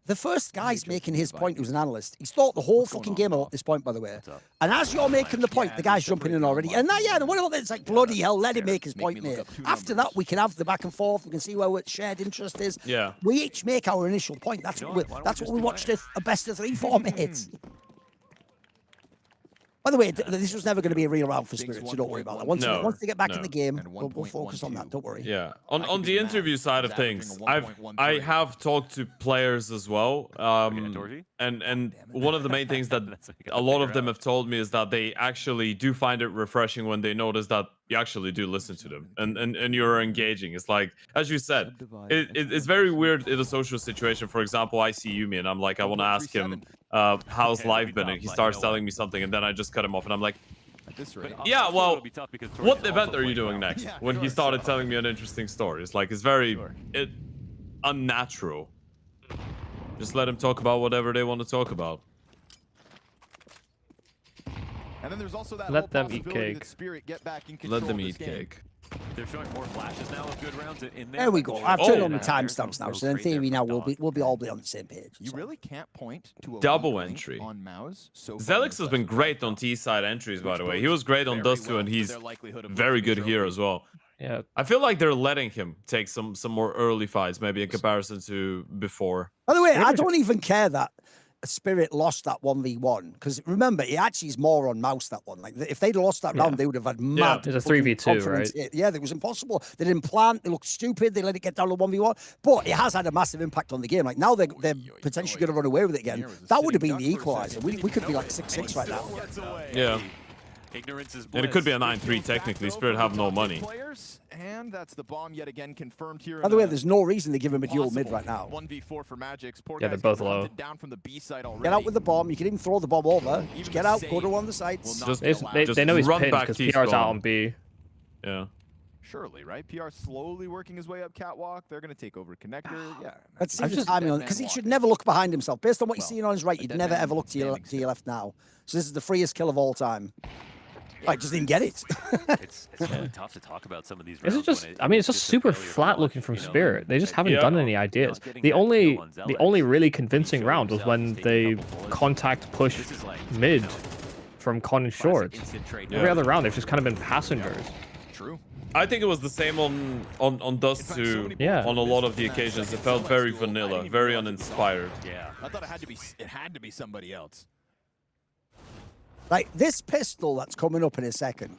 Speaker 1: The first guy's
Speaker 5: just
Speaker 1: making
Speaker 5: from
Speaker 1: his
Speaker 5: the
Speaker 1: point, who's
Speaker 5: Vikings.
Speaker 1: an analyst. He's thought the whole
Speaker 5: What's going
Speaker 1: fucking
Speaker 5: on,
Speaker 1: game
Speaker 5: Bob?
Speaker 1: up at this point, by the way.
Speaker 6: What's up?
Speaker 1: And as you're making the point,
Speaker 5: Yeah,
Speaker 1: the guy's
Speaker 5: they
Speaker 1: jumping in
Speaker 5: separate
Speaker 1: already.
Speaker 5: their
Speaker 1: And now, yeah,
Speaker 5: online
Speaker 1: what it's like, bloody hell, let him
Speaker 5: fair.
Speaker 1: make his
Speaker 5: Make
Speaker 1: point,
Speaker 5: me look
Speaker 1: mate.
Speaker 5: up two
Speaker 1: After
Speaker 5: numbers.
Speaker 1: that, we can have the back and forth. We can see where our shared interest is.
Speaker 3: Yeah.
Speaker 1: We each make our initial point. That's
Speaker 6: You know
Speaker 1: what
Speaker 6: what? Why don't
Speaker 1: that's
Speaker 6: we
Speaker 1: what
Speaker 6: just
Speaker 1: we
Speaker 6: do
Speaker 1: watched
Speaker 6: that?
Speaker 1: a best of 3 for, mate. By the way, this was never going to be a real round for
Speaker 5: Sphinx
Speaker 1: Spirit, so don't worry about that.
Speaker 5: 1.14.
Speaker 1: Once they get back in
Speaker 3: No.
Speaker 1: the game,
Speaker 5: And
Speaker 1: we'll focus on that.
Speaker 5: 1.12.
Speaker 1: Don't worry.
Speaker 3: Yeah.
Speaker 5: I
Speaker 3: On
Speaker 5: could
Speaker 3: the
Speaker 5: do the math.
Speaker 3: interview side of
Speaker 5: He's averaging
Speaker 3: things,
Speaker 5: a
Speaker 3: I
Speaker 5: 1.13.
Speaker 3: have talked to players as well.
Speaker 6: Torgy?
Speaker 3: And one of the main things that
Speaker 6: That's what you gotta
Speaker 3: a lot
Speaker 6: figure
Speaker 3: of them
Speaker 6: out.
Speaker 3: have told me is that they actually do find it refreshing when they notice that you actually do listen to them and you're engaging. It's like, as you said, it's very weird in a social situation. For example, I see Yumi and I'm like, I want to ask him how's
Speaker 6: Yeah,
Speaker 3: life
Speaker 6: it'd be
Speaker 3: been,
Speaker 6: tough,
Speaker 3: and he
Speaker 6: but you
Speaker 3: starts
Speaker 6: know
Speaker 3: telling
Speaker 6: what?
Speaker 3: me something, and then I just cut him off and I'm like,
Speaker 5: At this rate.
Speaker 6: But
Speaker 3: yeah,
Speaker 6: also
Speaker 3: well,
Speaker 6: it'll be tough because
Speaker 3: what
Speaker 6: Torgy's
Speaker 3: event
Speaker 6: also
Speaker 3: are you
Speaker 6: playing
Speaker 3: doing
Speaker 6: well.
Speaker 3: next?
Speaker 5: Yeah,
Speaker 3: When he
Speaker 5: sure.
Speaker 3: started telling me an interesting story, it's like, it's very
Speaker 6: Sure.
Speaker 3: unnatural. Just let him talk about whatever they want to talk about.
Speaker 5: And then there's also that
Speaker 2: Let
Speaker 5: whole
Speaker 2: them eat
Speaker 5: possibility
Speaker 2: cake.
Speaker 5: that Spirit get back in control
Speaker 3: Let them
Speaker 5: of this
Speaker 3: eat
Speaker 5: game.
Speaker 3: cake.
Speaker 6: They're showing more flashes now of good rounds in there.
Speaker 1: There we go. I've
Speaker 3: Oh.
Speaker 1: turned on the
Speaker 6: There's no
Speaker 1: timestamps now, so in
Speaker 6: trade there
Speaker 1: theory
Speaker 6: for
Speaker 1: now
Speaker 6: Dog.
Speaker 1: we'll be all be on the same page.
Speaker 5: You
Speaker 1: so.
Speaker 5: really can't point to a
Speaker 3: Double
Speaker 5: weak link
Speaker 3: entry.
Speaker 5: on Mao's so far in
Speaker 3: Zelix
Speaker 5: this
Speaker 3: has been
Speaker 5: session.
Speaker 3: great on T-side entries, by the way. He was great on
Speaker 5: Very
Speaker 3: Dust 2,
Speaker 5: well
Speaker 3: and
Speaker 5: for
Speaker 3: he's
Speaker 5: their likelihood of
Speaker 3: very
Speaker 5: lifting the
Speaker 3: good here
Speaker 5: trophy.
Speaker 3: as well.
Speaker 2: Yeah,
Speaker 3: I feel like they're letting him take some more early fights, maybe in comparison to before.
Speaker 1: By the way, I don't even care that Spirit lost that 1v1 because remember, it actually is more on Mouse that one. Like if they'd lost that round, they would have had mad.
Speaker 2: It's a
Speaker 1: fucking
Speaker 2: 3v2,
Speaker 1: confidence. Yeah, it was impossible. They didn't plan. They looked stupid. They let it get down to 1v1, but it has had a massive impact on the game. Like now they're potentially going to run away with it again.
Speaker 5: Here was a
Speaker 1: That would have
Speaker 5: sitting
Speaker 1: been the
Speaker 5: duck for a
Speaker 1: equalizer.
Speaker 5: second.
Speaker 1: We could be like 6-6 right now.
Speaker 3: Yeah.
Speaker 6: Ignorance is
Speaker 3: And it could be a
Speaker 6: bliss.
Speaker 3: 9-3 technically. Spirit have no money.
Speaker 5: Players, and that's the bomb yet again confirmed here.
Speaker 1: By the way, there's no reason to give him a dual mid right now.
Speaker 5: 1v4 for Magix. Poor
Speaker 2: Yeah,
Speaker 5: guys
Speaker 2: they're both
Speaker 5: getting
Speaker 2: low.
Speaker 5: hunted down from the B side already.
Speaker 1: Get out with the bomb. You can even throw the bomb over. Just get out, go to one of the sides.
Speaker 5: Will not
Speaker 3: Just-
Speaker 5: be allowed.
Speaker 2: they know he's
Speaker 3: run
Speaker 2: pinned
Speaker 3: back
Speaker 2: because
Speaker 3: T
Speaker 2: PR's out
Speaker 3: spawn.
Speaker 2: on B.
Speaker 3: Yeah.
Speaker 5: Surely, right? PR slowly working his way up catwalk. They're going to take over connector. Yeah.
Speaker 1: Let's see
Speaker 2: I've
Speaker 1: the
Speaker 2: just-
Speaker 1: timing on because he should never look behind himself. Based on what you're
Speaker 5: Well,
Speaker 1: seeing on his right,
Speaker 5: a
Speaker 1: you'd
Speaker 5: dead
Speaker 1: never
Speaker 5: man
Speaker 1: ever look to your
Speaker 5: standing
Speaker 1: left now. So this is the freest kill of all time. I just didn't get it.
Speaker 6: It's really tough to talk about some of these
Speaker 2: This
Speaker 6: rounds.
Speaker 2: is just, I mean, it's just super flat looking from Spirit. They just haven't
Speaker 3: Yeah.
Speaker 2: done any ideas. The only really convincing round was when they contact push
Speaker 6: This is like,
Speaker 2: mid from Con and Shorts.
Speaker 3: Yeah.
Speaker 2: Every other round, they've just kind of been passengers.
Speaker 5: True.
Speaker 3: I think it was the same on Dust 2.
Speaker 2: Yeah.
Speaker 3: On a lot of the occasions, it felt very vanilla, very uninspired.
Speaker 6: Yeah.
Speaker 5: I thought it had to be somebody else.
Speaker 1: Like this pistol that's coming up in a second.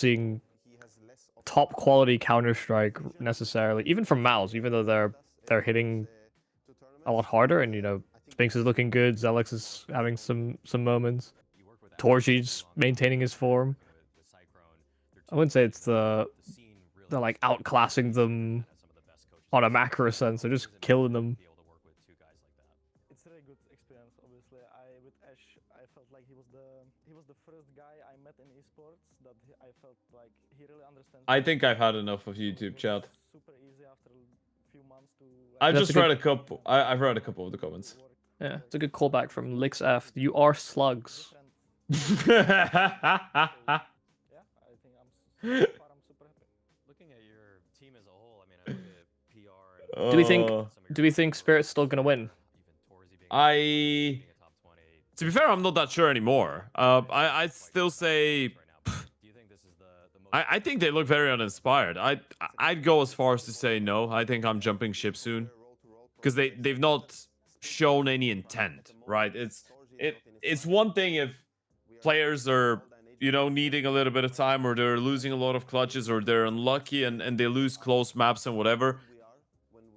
Speaker 2: seeing top quality Counter-Strike necessarily, even from Mouse, even though they're hitting a lot harder and, you know, Spinks is looking good. Zelix is having some moments. Torji's maintaining his form. I wouldn't say it's the like outclassing them on a macro sense. They're just killing them.
Speaker 9: It's a really good experience. Obviously, with Ash, I felt like he was the first guy I met in esports that I felt like he really understands.
Speaker 3: I think I've had enough of YouTube chat.
Speaker 9: Super easy after a few months to.
Speaker 3: I've
Speaker 2: That's
Speaker 3: just
Speaker 2: a good-
Speaker 3: read a couple. I've read a couple of the comments.
Speaker 2: Yeah, it's a good callback from LixF. You are slugs.
Speaker 9: Yeah, I think so far I'm super happy.
Speaker 10: Looking at your team as a whole, I mean, I look at PR. And
Speaker 2: Do we think Spirit's still gonna win?
Speaker 3: To be fair, I'm not that sure anymore. I still say. I think they look very uninspired. I'd go as far as to say no. I think I'm jumping ship soon, because they've not shown any intent, right? It's one thing if players are, you know, needing a little bit of time, or they're losing a lot of clutches, or they're unlucky and they lose close maps and whatever,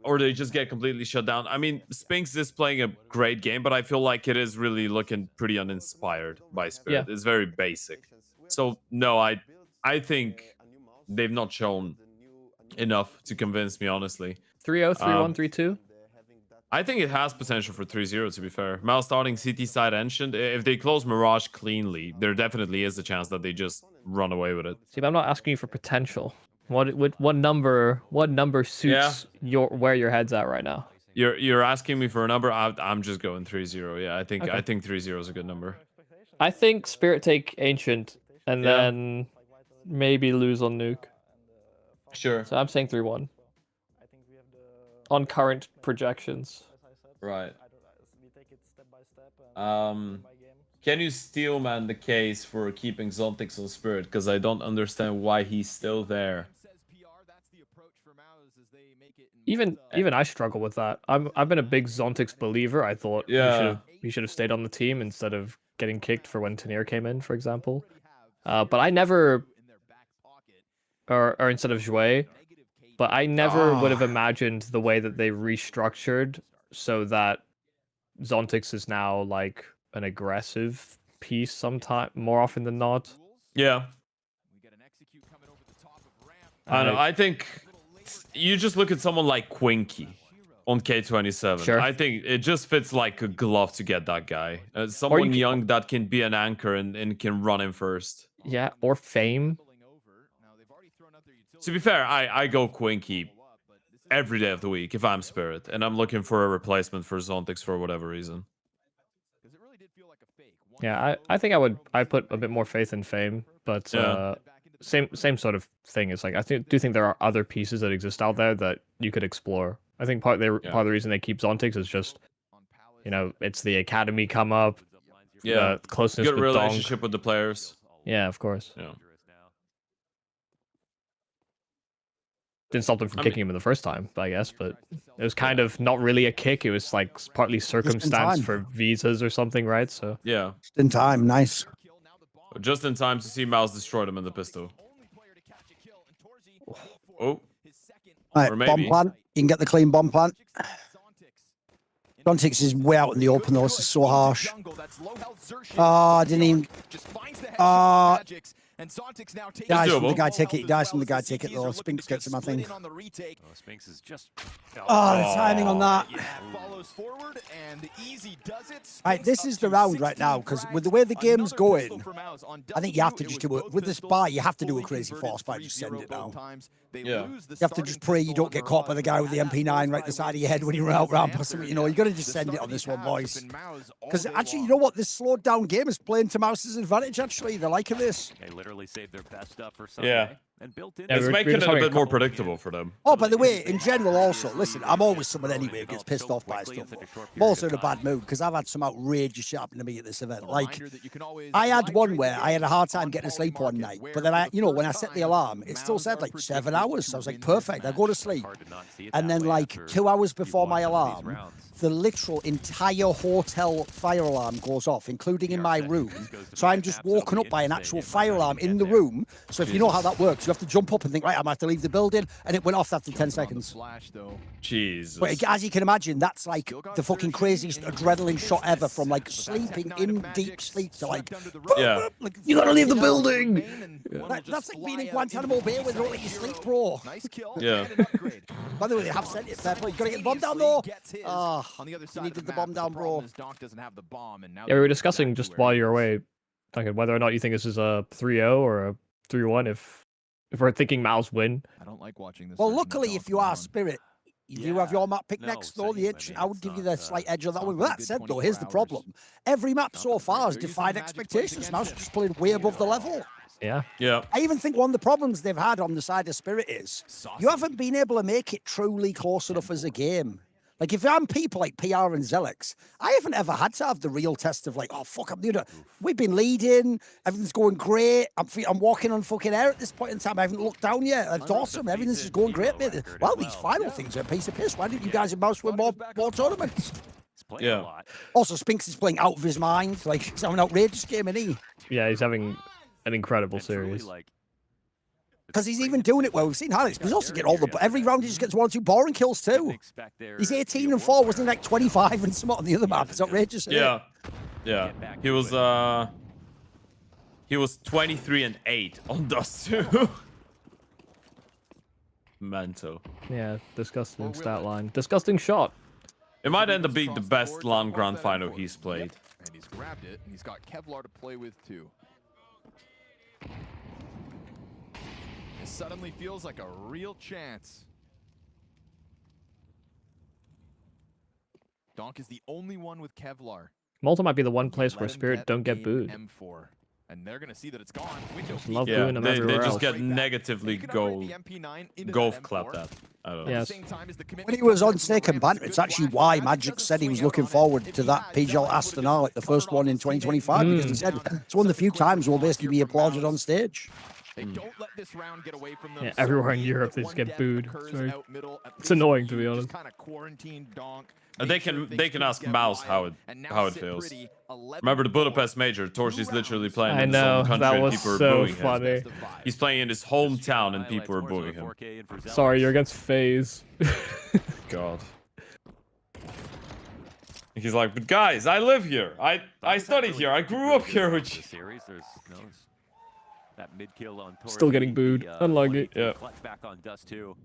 Speaker 3: or they just get completely shut down. I mean, Spinks is playing a great game, but I feel like it is really looking pretty uninspired by Spirit.
Speaker 2: Yeah.
Speaker 3: It's very basic. So no, I think they've not shown enough to convince me, honestly.
Speaker 2: 3-0, 3-1, 3-2.
Speaker 3: I think it has potential for 3-0, to be fair. Mal starting CT side Ancient. If they close Mirage cleanly, there definitely is a chance that they just run away with it.
Speaker 2: See, but I'm not asking you for potential. What number suits where your head's at right now?
Speaker 3: You're asking me for a number. I'm just going 3-0. Yeah, I think
Speaker 2: Okay.
Speaker 3: 3-0 is a good number.
Speaker 2: I think Spirit take Ancient and
Speaker 3: Yeah.
Speaker 2: then maybe lose on Nuke.
Speaker 3: Sure.
Speaker 2: So I'm saying 3-1 on current projections.
Speaker 3: Right.
Speaker 9: We take it step by step. And by game.
Speaker 3: Can you steelman the case for keeping Zontix on Spirit? Because I don't understand why he's still there.
Speaker 2: Even I struggle with that. I've been a big Zontix believer. I thought he should have stayed on the team instead of getting kicked for when Tanir came in, for example. But I never, or instead of Jouet, but I never would have imagined the way that they restructured so that Zontix is now like an aggressive piece sometime more often than not.
Speaker 3: Yeah. I don't know. I think you just look at someone like Quinky on K27.
Speaker 2: Sure.
Speaker 3: I think it just fits like a glove to get that guy. Someone young that can be an anchor and can run in first.
Speaker 2: Yeah, or Fame.
Speaker 3: To be fair, I go Quinky every day of the week if I'm Spirit, and I'm looking for a replacement for Zontix for whatever reason.
Speaker 2: Yeah, I think I put a bit more faith in Fame, but same sort of thing. It's like I do think there are other pieces that exist out there that you could explore. I think part of the reason they keep Zontix is just, you know, it's the academy come up,
Speaker 3: Yeah,
Speaker 2: closeness
Speaker 3: good
Speaker 2: with
Speaker 3: relationship with the players.
Speaker 2: Yeah, of course.
Speaker 3: Yeah.
Speaker 2: Didn't stop them from kicking him in the first time, I guess, but it was kind of not really a kick. It was like partly circumstance for visas or something, right? So
Speaker 3: yeah,
Speaker 1: just in time, nice.
Speaker 3: Just in time to see Mouse destroy them in the pistol. Oh,
Speaker 1: Right,
Speaker 3: or
Speaker 1: bomb
Speaker 3: maybe.
Speaker 1: plant. You can get the clean bomb plant. Zontix is way out in the open though. This is so harsh. Oh, I didn't even. Dies from the guy ticket. He dies from the guy ticket though. Spinks gets him, I think.
Speaker 6: Spinks is just.
Speaker 1: Oh, the timing on that. Right, this is the round right now because with the way the game's going, I think you have to just do it with this bar. You have to do a crazy force fight. Just send it now.
Speaker 3: Yeah.
Speaker 1: You have to just pray you don't get caught by the guy with the MP9 right the side of your head when you run out ramp or something. You know, you got to just send it on this one, boys. Because actually, you know what? This slowed down game is playing to Mouse's advantage. Actually, they're liking this.
Speaker 6: They literally saved their best stuff for Sunday.
Speaker 3: Yeah.
Speaker 6: And built in.
Speaker 3: It's
Speaker 2: we're
Speaker 3: making
Speaker 2: just
Speaker 3: it a
Speaker 2: having a
Speaker 3: bit more
Speaker 2: couple-
Speaker 3: predictable for them.
Speaker 1: Oh, by the way, in general also, listen, I'm always someone anyway who gets pissed off by stuff. I'm also in a bad mood because I've had some outrageous shit happen to me at this event. Like, I had one where I had a hard time getting to sleep one night, but then when I set the alarm, it still said like 7 hours. So I was like, perfect, I go to sleep. And then like 2 hours before my alarm, the literal entire hotel fire alarm goes off, including in my room. So I'm just woken up by an actual fire alarm in the room. So if you know how that works, you have to jump up and think, right, I might have to leave the building, and it went off after 10 seconds.
Speaker 5: Flash, though.
Speaker 3: Jesus.
Speaker 1: But as you can imagine, that's like the fucking craziest adrenaline shot ever, from like sleeping in deep sleep to like,
Speaker 3: Yeah.
Speaker 1: like you gotta leave the building. That's like being in Guantanamo Bay where they don't let you sleep, bro.
Speaker 5: Nice kill.
Speaker 3: Yeah.
Speaker 1: By the way, they have sent it fair play. You gotta get the bomb down though.
Speaker 5: On the other
Speaker 1: you
Speaker 5: side
Speaker 1: needed the bomb down, bro.
Speaker 5: Donk doesn't have the bomb, and now
Speaker 2: Yeah, we were discussing just while you're away, Duncan, whether or not you think this is a 3-0 or a 3-1. If we're thinking Mal's win.
Speaker 5: I don't like watching this.
Speaker 1: Well, luckily, if you are Spirit, you do have your map pick
Speaker 6: No,
Speaker 1: next though.
Speaker 6: same.
Speaker 1: I would give you the slight edge on that one.
Speaker 5: not
Speaker 1: With
Speaker 5: been
Speaker 1: that
Speaker 5: good
Speaker 1: said, though,
Speaker 5: 24
Speaker 1: here's the
Speaker 5: hours.
Speaker 1: problem. Every map so far has
Speaker 5: They're using
Speaker 1: defied
Speaker 5: Magic's plays
Speaker 1: expectations.
Speaker 5: against
Speaker 1: Mouse
Speaker 5: it.
Speaker 1: just playing way above the level.
Speaker 2: Yeah.
Speaker 3: Yeah.
Speaker 1: I even think one of the problems they've had on the side of Spirit is you haven't been able to make it truly close enough as a game. Like, if I'm people like PR and Zelix, I haven't ever had to have the real test of like, oh, fuck, we've been leading, everything's going great, I'm walking on fucking air at this point in time, I haven't looked down yet, it's awesome, everything's just going great, mate. Well, these final things are a piece of piss. Why didn't you guys in Mouse win more tournaments?
Speaker 3: Yeah.
Speaker 1: Also, Spinks is playing out of his mind, like, he's having an outrageous game, isn't he?
Speaker 2: Yeah, he's having an incredible series.
Speaker 1: Because he's even doing it well. We've seen highlights, but he's also getting every round he just gets 1 or 2 boring kills too. He's 18 and 4, wasn't he, like 25 and something on the other map? It's outrageous.
Speaker 3: Yeah. Yeah. He was 23 and 8 on Dust 2. Mental.
Speaker 2: Yeah, disgusting stat line. Disgusting shot.
Speaker 3: It might end up being the best LAN Grand Final he's played.
Speaker 5: And he's grabbed it, and he's got Kevlar to play with too. It suddenly feels like a real chance. Donk is the only one with Kevlar.
Speaker 2: Malta might be the one place where Spirit don't get booed.
Speaker 5: M4. And they're gonna see that it's gone.
Speaker 2: Just love
Speaker 3: Yeah,
Speaker 2: booing them
Speaker 3: they
Speaker 2: everywhere
Speaker 3: just
Speaker 2: else.
Speaker 3: get negatively golf clapped at. I don't know.
Speaker 2: Yes.
Speaker 1: When he was on Snake and Banter, it's actually why Magic said he was looking forward to that PGL Astana, like the first one in 2025, because he said it's one of the few times we'll basically be applauded on stage.
Speaker 5: They don't let this round get away from them.
Speaker 2: Yeah,
Speaker 5: So
Speaker 2: everywhere in
Speaker 5: if
Speaker 2: Europe
Speaker 5: the
Speaker 2: they just
Speaker 5: one
Speaker 2: get
Speaker 5: death
Speaker 2: booed.
Speaker 5: occurs
Speaker 2: Sorry.
Speaker 5: out middle, at
Speaker 2: It's
Speaker 5: least
Speaker 2: annoying, to be
Speaker 5: you
Speaker 2: honest.
Speaker 5: just kinda quarantine Donk,
Speaker 3: They
Speaker 5: make sure
Speaker 3: can
Speaker 5: things
Speaker 3: ask
Speaker 5: get
Speaker 3: Mouse how
Speaker 5: wild,
Speaker 3: it
Speaker 5: and now
Speaker 3: how it
Speaker 5: sit
Speaker 3: feels.
Speaker 5: pretty, 11
Speaker 3: Remember the
Speaker 5: four.
Speaker 3: Budapest Major? Torchi's literally playing
Speaker 2: I
Speaker 3: in
Speaker 2: know,
Speaker 3: his home
Speaker 2: that
Speaker 3: country and
Speaker 2: was
Speaker 3: people are
Speaker 2: so
Speaker 3: booing him.
Speaker 2: funny.
Speaker 3: He's playing in his hometown and people are booing him.
Speaker 2: Sorry, you're against FaZe.
Speaker 3: God. He's like, but guys, I live here. I studied here. I grew up here with you.
Speaker 6: Series, there's that mid kill on Thorin.
Speaker 2: Still getting booed. Unlucky.
Speaker 3: Yeah.
Speaker 6: Clutch back on Dust 2.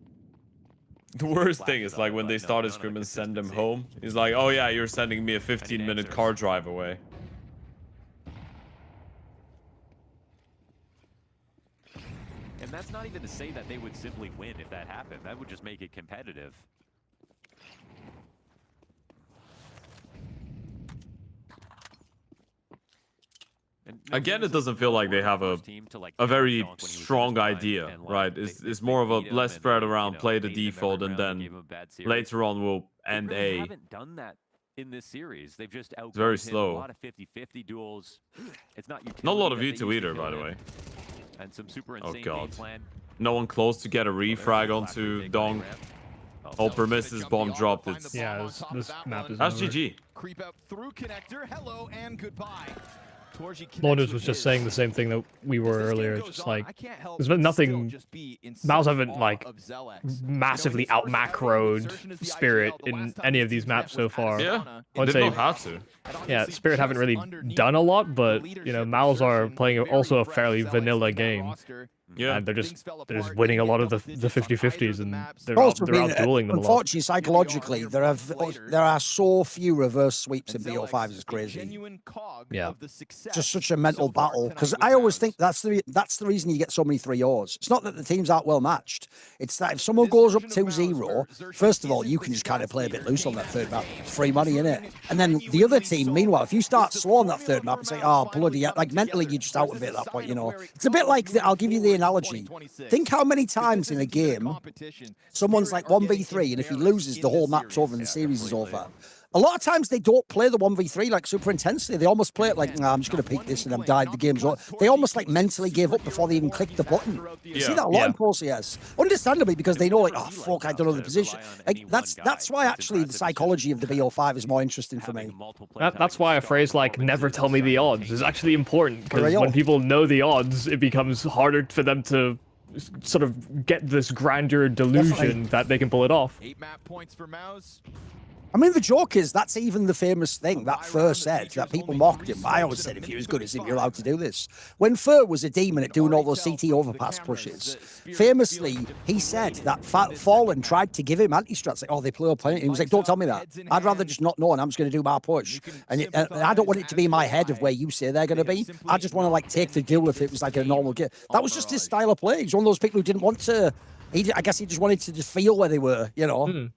Speaker 3: The worst thing is like when they start a scrim and send him home. He's like, oh yeah, you're sending me a 15-minute car drive away.
Speaker 6: And that's not even to say that they would simply win if that happened. That would just make it competitive.
Speaker 3: Again, it doesn't feel like they have a very strong idea, right? It's more of a let's spread around, play the default, and then later on we'll end
Speaker 6: they
Speaker 3: A.
Speaker 6: haven't done that in this series. They've just
Speaker 3: very
Speaker 6: outplayed him.
Speaker 3: slow.
Speaker 6: A lot of 50-50 duels. It's not
Speaker 3: Not a lot of
Speaker 6: utility that they
Speaker 3: U2
Speaker 6: used to
Speaker 3: either,
Speaker 6: kill
Speaker 3: by the
Speaker 6: him.
Speaker 3: way.
Speaker 6: And some super
Speaker 3: Oh
Speaker 6: insane
Speaker 3: god.
Speaker 6: game plan.
Speaker 3: No one close to get a refrag onto Dong. All permisses, bomb dropped. It's
Speaker 2: Yeah, this map is
Speaker 3: that's
Speaker 2: over.
Speaker 3: GG.
Speaker 5: Creep out through connector. Hello and goodbye.
Speaker 2: Londers was just saying the same thing that we were earlier. Just like, there's been nothing. Mouse haven't like massively out macroed Spirit in any of these maps so far.
Speaker 3: Yeah,
Speaker 2: I would
Speaker 3: they
Speaker 2: say,
Speaker 3: don't have to.
Speaker 2: yeah, Spirit haven't really done a lot, but you know, Mouse are playing also a fairly vanilla game.
Speaker 3: Yeah,
Speaker 2: And they're just winning a lot of the 50-50s, and they're
Speaker 1: Also,
Speaker 2: out dueling them a lot.
Speaker 1: unfortunately, psychologically, there are so few reverse sweeps in BO5s. It's crazy.
Speaker 2: Yeah.
Speaker 1: Just such a mental battle. Because I always think that's the reason you get so many 3-0s. It's not that the teams aren't well matched. It's that if someone goes up 2-0, first of all, you can just kind of play a bit loose on that third map. Free money in it. And then the other team, meanwhile, if you start slow on that third map and say, oh, bloody hell, like mentally you're just out of it at that point, you know. It's a bit like, I'll give you the analogy. Think how many times in a game someone's like 1v3, and if he loses, the whole map's over and the series is over. A lot of times they don't play the 1v3 like super intensely. They almost play it like, nah, I'm just going to peek this and I'm died. The game's over. They almost like mentally give up before they even click the button. You see that a lot in Pro CS. Understandably, because they know like, oh fuck, I don't know the position. Like, that's why actually the psychology of the BO5 is more interesting for me.
Speaker 2: That's why a phrase like "never tell me the odds" is actually important, because
Speaker 1: real.
Speaker 2: when people know the odds, it becomes harder for them to sort of get this grandeur delusion
Speaker 1: Definitely.
Speaker 2: that they can pull it off.
Speaker 5: 8 map points for Mouse.
Speaker 1: I mean, the joke is that's even the famous thing that Fur said, that people mocked him. I always said if you're as good as him, you're allowed to do this. When Fur was a demon at doing all those CT overpass pushes, famously, he said that Fallen tried to give him anti-strats. Like, oh, they play up plenty. He was like, don't tell me that. I'd rather just not know, and I'm just going to do my push. And I don't want it to be in my head of where you say they're going to be. I just want to, like, take the duel if it was like a normal game. That was just his style of play. He's one of those people who didn't want to... I guess he just wanted to just feel where they were, you know?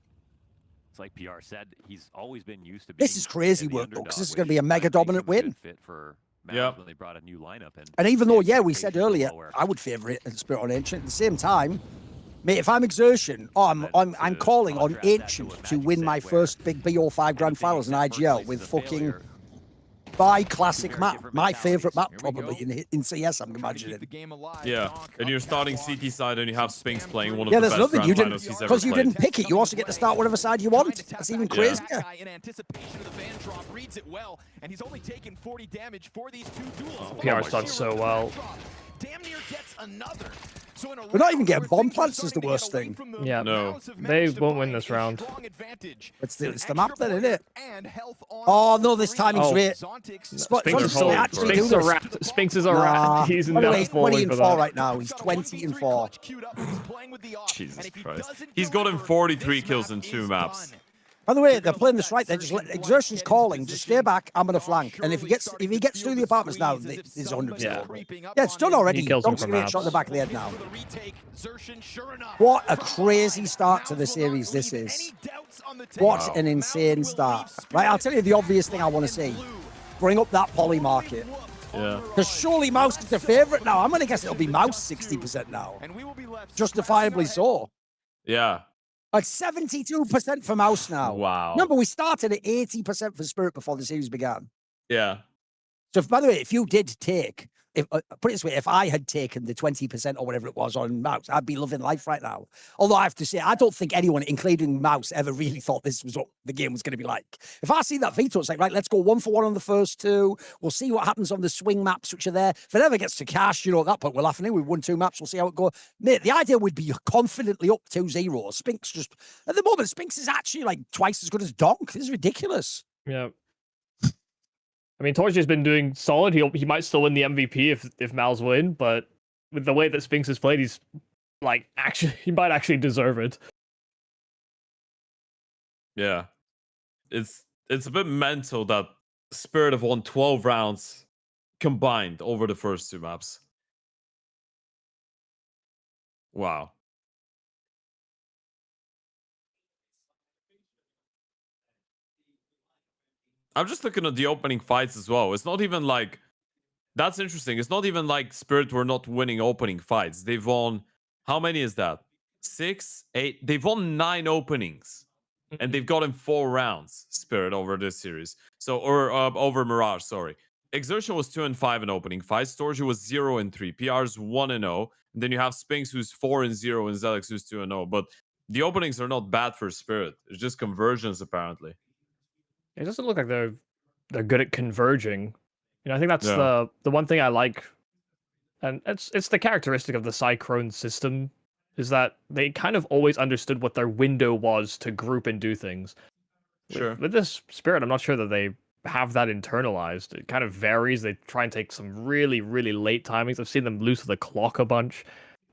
Speaker 6: It's like PR said, he's always been used to being
Speaker 1: This is crazy work, though, because this is going to be a mega dominant win.
Speaker 6: Fit for
Speaker 3: Yep.
Speaker 6: when they brought a new lineup in.
Speaker 1: And even though, yeah, we said earlier, I would favour it and Spirit on Ancient. At the same time, mate, if I'm Exertion, I'm calling on Ancient to win my first big BO5 Grand Finals in IGL with fucking by classic map. My favourite map, probably, in CS, I'm imagining.
Speaker 3: Yeah, and you're starting CT side and you have Spinks playing one of
Speaker 1: Yeah,
Speaker 3: the
Speaker 1: there's
Speaker 3: best
Speaker 1: nothing. You
Speaker 3: Grand
Speaker 1: didn't,
Speaker 3: Finals he's ever
Speaker 1: because you
Speaker 3: played.
Speaker 1: didn't pick it, you also get to start whatever side you want. That's even crazier.
Speaker 5: In anticipation of the van drop, reads it well, and he's only taken 40 damage for these 2 duels.
Speaker 2: PR's done so well.
Speaker 5: Damn near gets another. So
Speaker 1: We're not even getting bomb plants is the worst thing.
Speaker 2: Yeah,
Speaker 3: No.
Speaker 2: they won't win this round.
Speaker 1: It's the map then, isn't it? Oh, no, this timing's
Speaker 2: Oh.
Speaker 1: great.
Speaker 2: Spinks
Speaker 1: Actually do
Speaker 2: is a
Speaker 1: this.
Speaker 2: rat. Spinks is a
Speaker 1: Nah.
Speaker 2: rat. He's
Speaker 1: By the way,
Speaker 2: not
Speaker 1: he's 20
Speaker 2: falling
Speaker 1: and
Speaker 2: for
Speaker 1: 4
Speaker 2: that.
Speaker 1: right now. He's 20 and 4.
Speaker 3: Jesus Christ. He's gotten 43 kills in 2 maps.
Speaker 1: By the way, they're playing this right. They're just Exertion's calling. Just stay back. I'm gonna flank. And if he gets through the apartments now, it's 100%. Yeah, it's done already.
Speaker 2: He kills him
Speaker 1: Donk's
Speaker 2: from
Speaker 1: gonna get
Speaker 2: maps.
Speaker 1: shot in the back of the head now. What a crazy start to the series this is. What an insane start. Right, I'll tell you the obvious thing I want to see. Bring up that poly market.
Speaker 3: Yeah.
Speaker 1: Because surely Mouse is the favourite now. I'm going to guess it'll be Mouse 60% now. Justifiably so.
Speaker 3: Yeah.
Speaker 1: Like 72% for Mouse now.
Speaker 3: Wow.
Speaker 1: Remember, we started at 80% for Spirit before the series began.
Speaker 3: Yeah.
Speaker 1: So, by the way, if you did take, put it this way, if I had taken the 20% or whatever it was on Mouse, I'd be loving life right now. Although I have to say, I don't think anyone, including Mouse, ever really thought this was what the game was going to be like. If I see that veto, it's like, right, let's go 1 for 1 on the first 2. We'll see what happens on the swing maps, which are there. If it ever gets to cash, you know, at that point, we're laughing in. We've won 2 maps. We'll see how it goes. Mate, the idea would be you're confidently up 2-0. Spinks just, at the moment, Spinks is actually like twice as good as Donk. This is ridiculous.
Speaker 2: Yeah. I mean, Torchi's been doing solid. He might still win the MVP if Mal's win, but with the way that Spinks has played, he's like he might actually deserve it.
Speaker 3: Yeah. It's a bit mental that Spirit have won 12 rounds combined over the first 2 maps. Wow. I'm just looking at the opening fights as well. It's not even like... That's interesting. It's not even like Spirit were not winning opening fights. They've won... How many is that? 6, 8... They've won 9 openings. And they've gotten 4 rounds, Spirit, over this series. So, over Mirage, sorry. Exertion was 2 and 5 in opening fights. Storgy was 0 and 3. PR's 1 and 0. And then you have Spinks, who's 4 and 0, and Zelix, who's 2 and 0. But the openings are not bad for Spirit. It's just conversions, apparently.
Speaker 2: It doesn't look like they're good at converging. You know, I think that's
Speaker 3: Yeah.
Speaker 2: the one thing I like, and it's the characteristic of the Cyclone system, is that they kind of always understood what their window was to group and do things.
Speaker 3: Sure.
Speaker 2: With this Spirit, I'm not sure that they have that internalized. It kind of varies. They try and take some really, really late timings. I've seen them lose to the clock a bunch.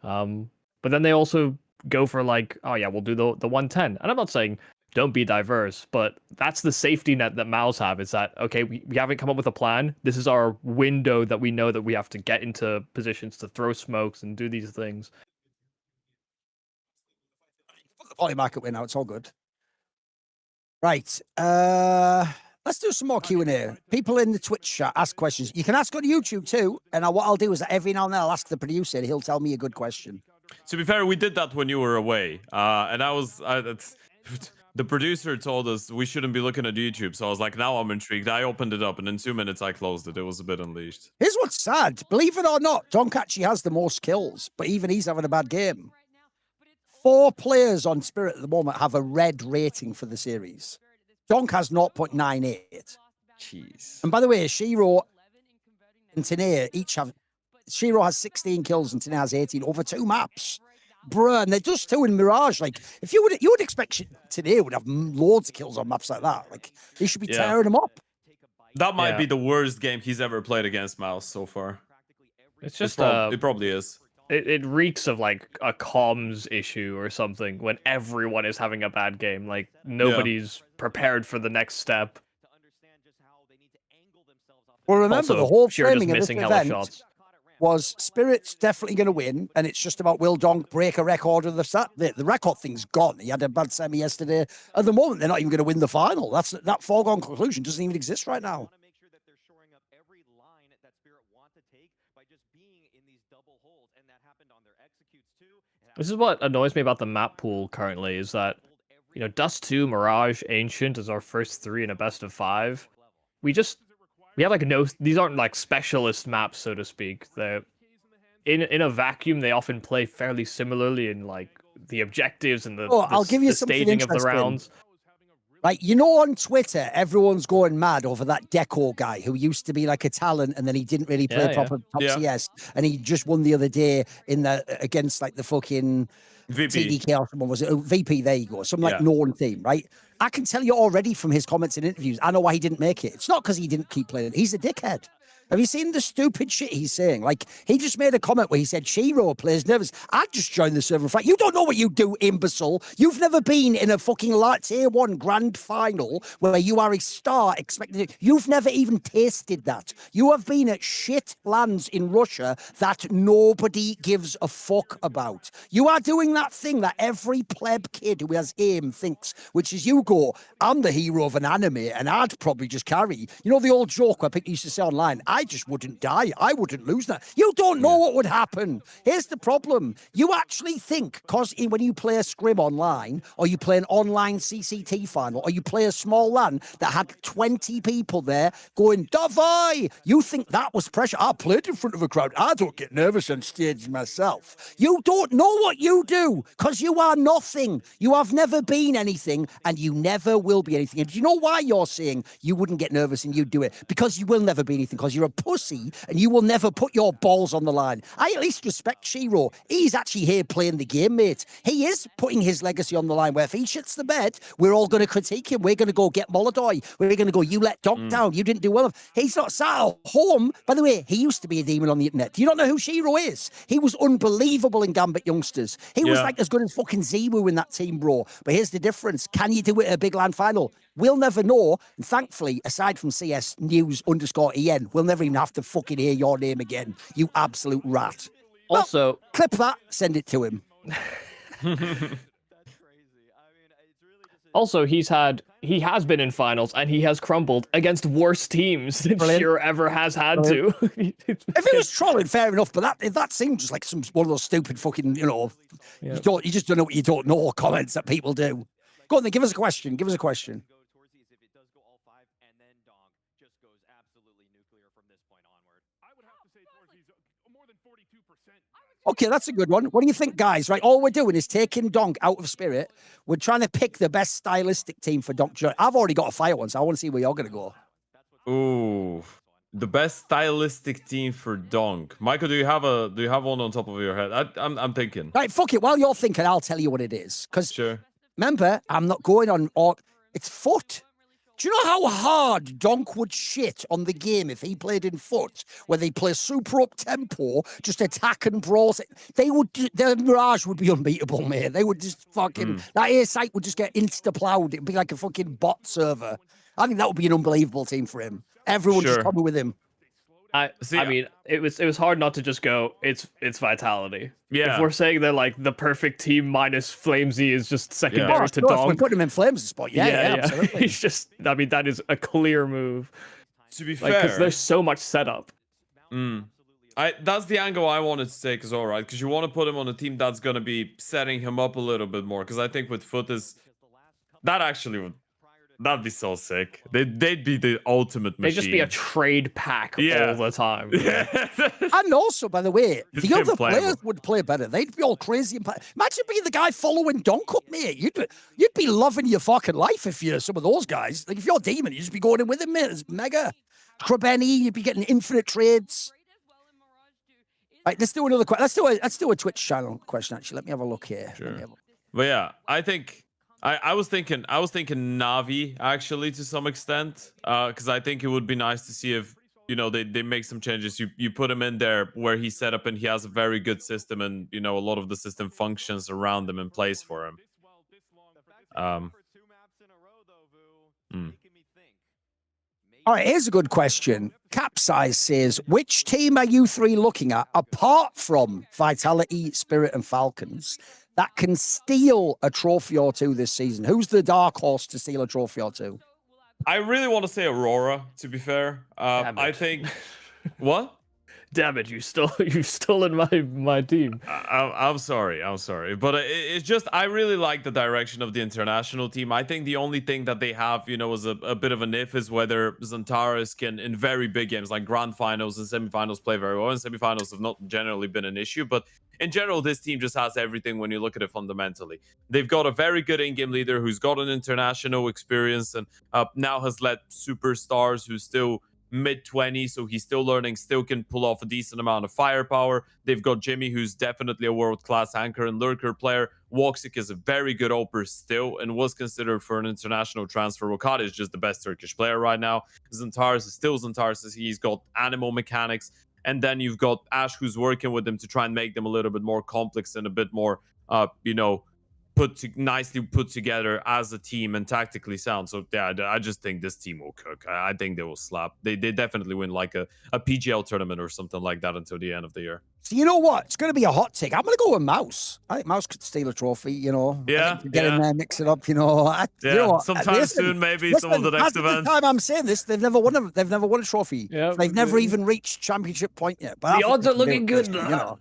Speaker 2: But then they also go for like, oh yeah, we'll do the 110. And I'm not saying don't be diverse, but that's the safety net that Mouse have, is that, okay, we haven't come up with a plan. This is our window that we know that we have to get into positions to throw smokes and do these things.
Speaker 1: Put the poly market win now. It's all good. Right. Let's do some more Q&A. People in the Twitch chat ask questions. You can ask on YouTube too. And what I'll do is that every now and then I'll ask the producer and he'll tell me a good question.
Speaker 3: To be fair, we did that when you were away. And the producer told us we shouldn't be looking at YouTube. So I was like, now I'm intrigued. I opened it up and in 2 minutes I closed it. It was a bit unleashed.
Speaker 1: Here's what's sad. Believe it or not, Donk actually has the most kills, but even he's having a bad game. 4 players on Spirit at the moment have a red rating for the series. Donk has 0.98.
Speaker 3: Jeez.
Speaker 1: And by the way, Shiro and Tanea each have Shiro has 16 kills and Tine has 18 over 2 maps. Bruh, and they're just 2 in Mirage. Like, if you would expect Tine would have loads of kills on maps like that. Like, he should be tearing them up.
Speaker 3: That might be the worst game he's ever played against Mouse so far.
Speaker 2: It's just
Speaker 3: it probably is.
Speaker 2: It reeks of like a comms issue or something when everyone is having a bad game. Like nobody's prepared for the next step.
Speaker 1: Well, remember
Speaker 2: Also,
Speaker 1: the whole
Speaker 2: Shiro just
Speaker 1: framing of this
Speaker 2: missing hella
Speaker 1: event
Speaker 2: shots.
Speaker 1: was Spirit's definitely going to win, and it's just about will Donk break a record of the record thing's gone. He had a bad semi yesterday. At the moment, they're not even going to win the final. That foregone conclusion doesn't even exist right now.
Speaker 2: This is what annoys me about the map pool currently is that, you know, Dust 2, Mirage, Ancient is our first 3 in a best of 5. We have like these aren't like specialist maps, so to speak. They're in a vacuum. They often play fairly similarly in like the objectives and
Speaker 1: I'll give you
Speaker 2: the
Speaker 1: something
Speaker 2: staging of the
Speaker 1: interesting.
Speaker 2: rounds.
Speaker 1: Like, you know, on Twitter, everyone's going mad over that Deco guy who used to be like a talent and then he didn't really play proper top CS. And he just won the other day against like the fucking
Speaker 3: VP.
Speaker 1: TDK or someone, was it? VP, there you go. Some like known team, right? I can tell you already from his comments and interviews, I know why he didn't make it. It's not because he didn't keep playing. He's a dickhead. Have you seen the stupid shit he's saying? Like, he just made a comment where he said, Shiro plays nervous. I'd just join the server fight. You don't know what you do, imbecile. You've never been in a fucking tier 1 grand final where you are a star expected. You've never even tasted that. You have been at shit lands in Russia that nobody gives a fuck about. You are doing that thing that every pleb kid who has aim thinks, which is you go, I'm the hero of an anime and I'd probably just carry. You know the old joke where people used to say online, I just wouldn't die. I wouldn't lose that. You don't know what would happen. Here's the problem. You actually think, because when you play a scrim online, or you play an online CCT final, or you play a small LAN that had 20 people there going, Davai, you think that was pressure. I played in front of a crowd. I don't get nervous on stage myself. You don't know what you do, because you are nothing. You have never been anything, and you never will be anything. And do you know why you're saying you wouldn't get nervous and you'd do it? Because you will never be anything, because you're a pussy and you will never put your balls on the line. I at least respect Shiro. He's actually here playing the game, mate. He is putting his legacy on the line where if he shits the bed, we're all going to critique him. We're going to go get Molodoy. We're going to go, you let Donk down. You didn't do well. He's not sat at home. By the way, he used to be a demon on the internet. Do you not know who Shiro is? He was unbelievable in Gambit Youngsters. He was like as good as fucking Zimu in that team, bro. But here's the difference. Can you do it at a big land final? We'll never know. And thankfully, aside from CS News _EN, we'll never even have to fucking hear your name again. You absolute rat.
Speaker 2: Also,
Speaker 1: well, clip that, send it to him.
Speaker 2: Also, he has been in finals and he has crumbled against worse teams than Shiro ever has had to.
Speaker 1: If he was trolling, fair enough, but that seems just like one of those stupid fucking, you just don't know what you don't know comments that people do. Go on then, give us a question. Give us a question. Okay, that's a good one. What do you think, guys? Right, all we're doing is taking Donk out of Spirit. We're trying to pick the best stylistic team for Donk. I've already got a fire one, so I want to see where you're going to go.
Speaker 3: Ooh, the best stylistic team for Donk. Michael, do you have one on top of your head? I'm thinking.
Speaker 1: Right, fuck it. While you're thinking, I'll tell you what it is. Because remember, I'm not going on. It's foot. Do you know how hard Donk would shit on the game if he played in foot, where they play super up tempo, just attack and brawl? Their Mirage would be unbeatable, mate. They would just fucking, that A site would just get insta-plowed. It'd be like a fucking bot server. I think that would be an unbelievable team for him. Everyone just coming with him.
Speaker 2: I mean, it was hard not to just go, it's Vitality.
Speaker 3: Yeah.
Speaker 2: If we're saying that like the perfect team minus Flamesy is just secondary to Donk.
Speaker 1: We're putting him in Flames' spot. Yeah, absolutely.
Speaker 2: He's just, I mean, that is a clear move.
Speaker 3: To be
Speaker 2: fair, because there's so much setup.
Speaker 3: That's the angle I wanted to take as well, right? Because you want to put him on a team that's going to be setting him up a little bit more. Because I think with Foot that'd be so sick. They'd be the ultimate machine.
Speaker 2: They'd just be a trade pack all the time.
Speaker 1: And also, by the way, the other players would play better. They'd be all crazy. Imagine being the guy following Donk up, mate. You'd be loving your fucking life if you're some of those guys. Like, if you're Demon, you'd just be going in with him, mate. It's mega. Krabeni, you'd be getting infinite trades. Right, let's do another question. Let's do a Twitch channel question. Actually, let me have a look here.
Speaker 3: Sure. But yeah, I think I was thinking Navi actually to some extent, because I think it would be nice to see if they make some changes. You put him in there where he's set up and he has a very good system, and a lot of the system functions around him and plays for him.
Speaker 1: All right, here's a good question. Capsize says, which team are you three looking at, apart from Vitality, Spirit, and Falcons, that can steal a trophy or two this season? Who's the dark horse to steal a trophy or two?
Speaker 3: I really want to say Aurora, to be fair. I think... What?
Speaker 2: Damn it, you've stolen my team.
Speaker 3: I'm sorry, but it's just I really like the direction of the international team. I think the only thing that they have, is a bit of an if is whether Xantares can, in very big games like grand finals and semifinals, play very well. And semifinals have not generally been an issue, but in general, this team just has everything when you look at it fundamentally. They've got a very good in-game leader who's got an international experience and now has led superstars who's still mid-20s, so he's still learning, still can pull off a decent amount of firepower. They've got Jimmy, who's definitely a world-class anchor and lurker player. Woxic is a very good oper still and was considered for an international transfer. Wakata is just the best Turkish player right now. Xantares is still Xantares. He's got animal mechanics. And then you've got Ash, who's working with them to try and make them a little bit more complex and a bit more, nicely put together as a team and tactically sound. So yeah, I just think this team will cook. I think they will slap. They definitely win like a PGL tournament or something like that until the end of the year.
Speaker 1: So you know what? It's going to be a hot take. I'm going to go with Mouse. I think Mouse could steal a trophy,
Speaker 3: Yeah.
Speaker 1: Get in there, mix it up, You know what?
Speaker 3: Sometime soon, maybe some of the next events.
Speaker 1: The time I'm saying this, they've never won a trophy.
Speaker 2: Yeah,
Speaker 1: they've never even reached championship point yet. But
Speaker 2: the odds are looking good.
Speaker 1: No,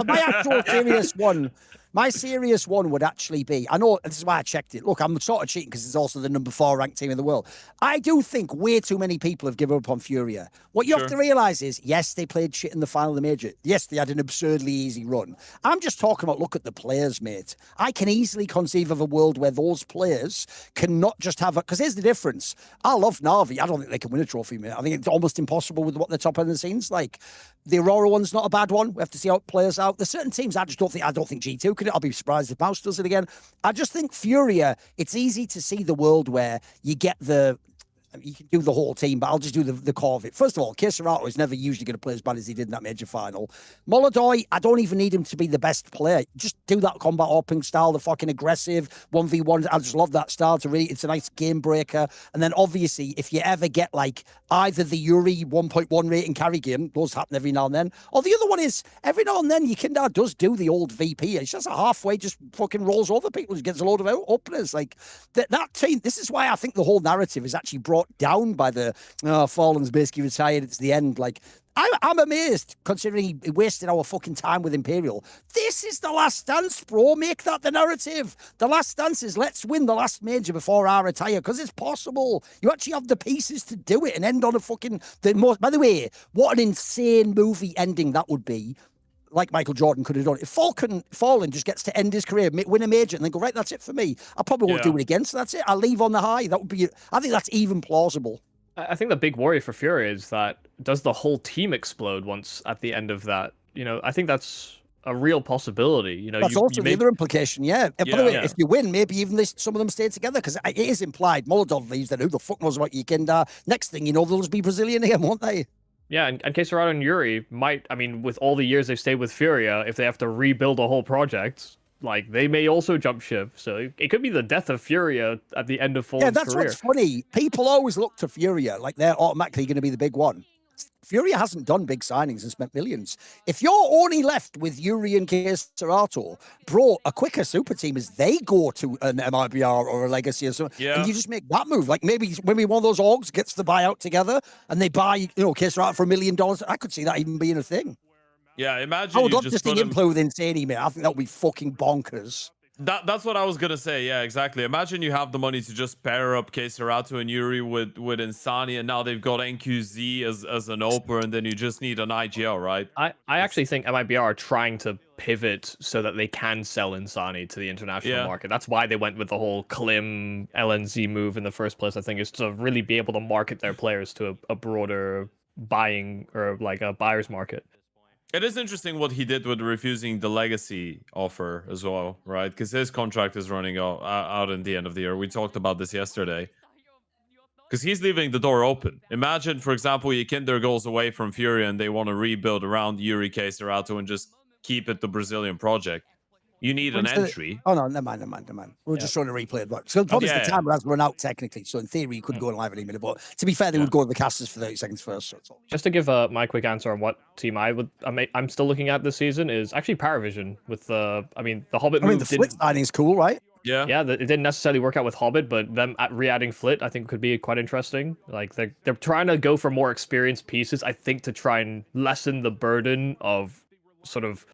Speaker 1: my actual serious one. My serious one would actually be, I know this is why I checked it. Look, I'm sort of cheating because it's also the number 4 ranked team in the world. I do think way too many people have given up on Furia. What you have to realize is, yes, they played shit in the final of the major. Yes, they had an absurdly easy run. I'm just talking about, look at the players, mate. I can easily conceive of a world where those players cannot just have because here's the difference. I love Na'Vi. I don't think they can win a trophy, mate. I think it's almost impossible with what the top end of the scenes. Like, the Aurora one's not a bad one. We have to see how it plays out. There's certain teams I don't think G2 could. I'll be surprised if Mouse does it again. I just think Furia, it's easy to see the world where you get you can do the whole team, but I'll just do the core of it. First of all, Kisarato is never usually going to play as bad as he did in that major final. Molodoi, I don't even need him to be the best player. Just do that combat hopping style, the fucking aggressive 1v1. I just love that style. It's a nice game breaker. And then obviously, if you ever get like either the Yuri 1.1 rating carry game, those happen every now and then, or the other one is every now and then Yekindar does do the old VP. It's just a halfway, just fucking rolls over people, just gets a load of openers. Like that team, this is why I think the whole narrative is actually brought down by the Fallen's basically retired. It's the end. Like I'm amazed considering he wasted our fucking time with Imperial. This is the last dance, bro. Make that the narrative. The last dance is let's win the last major before I retire because it's possible. You actually have the pieces to do it and end on a fucking by the way, what an insane movie ending that would be. Like Michael Jordan could have done. If Fallen just gets to end his career, win a major, and then go, right, that's it for me. I probably won't do it again, so that's it. I'll leave on the high. That would be, I think that's even plausible.
Speaker 2: I think the big worry for Fury is that does the whole team explode once at the end of that? I think that's a real possibility.
Speaker 1: That's also the other implication, yeah. And by the way, if you win, maybe even some of them stay together because it is implied Molotov leaves, then who the fuck knows about Yekindar? Next thing you know, they'll just be Brazilian again, won't they?
Speaker 2: Yeah, and Kesarado and Yuri might, with all the years they've stayed with Furia, if they have to rebuild a whole project, like, they may also jump ship. So it could be the death of Furia at the end of Fallen's career.
Speaker 1: Yeah, that's what's funny. People always look to Furia like they're automatically going to be the big one. Furia hasn't done big signings and spent millions. If you're only left with Yuri and Kesarato, bro, a quicker super team is they go to an MIBR or a Legacy or something, and you just make that move. Like maybe one of those orgs gets the buyout together and they buy, Kesarato for $1 million. I could see that even being a thing.
Speaker 3: Yeah, imagine.
Speaker 1: I would love to see him play with Insanity, man. I think that would be fucking bonkers.
Speaker 3: That's what I was gonna say. Yeah, exactly. Imagine you have the money to just pair up Kesarato and Yuri with Insani, and now they've got NQZ as an oper, and then you just need an IGL, right?
Speaker 2: I actually think MIBR are trying to pivot so that they can sell Insani to the international market. That's why they went with the whole Klim LNZ move in the first place. I think is to really be able to market their players to a broader buying or like a buyer's market.
Speaker 3: It is interesting what he did with refusing the legacy offer as well, right? Because his contract is running out in the end of the year. We talked about this yesterday. Because he's leaving the door open. Imagine, for example, Yakinder goes away from Fury and they want to rebuild around Yuri Keiserato and just keep it the Brazilian project. You need an entry.
Speaker 1: Oh, no, never mind. We're just trying to replay it. But so the problem is the timer has run out technically. So in theory, you could go live any minute. But to be fair, they would go to the casters for 30 seconds first. So it's all.
Speaker 2: Just to give my quick answer on what team I'm still looking at this season is actually Paravision with the the Hobbit move.
Speaker 1: The Flit signing is cool, right?
Speaker 3: Yeah.
Speaker 2: Yeah, it didn't necessarily work out with Hobbit, but them re-adding Flit, I think, could be quite interesting. Like they're trying to go for more experienced pieces, I think, to try and lessen the burden of sort of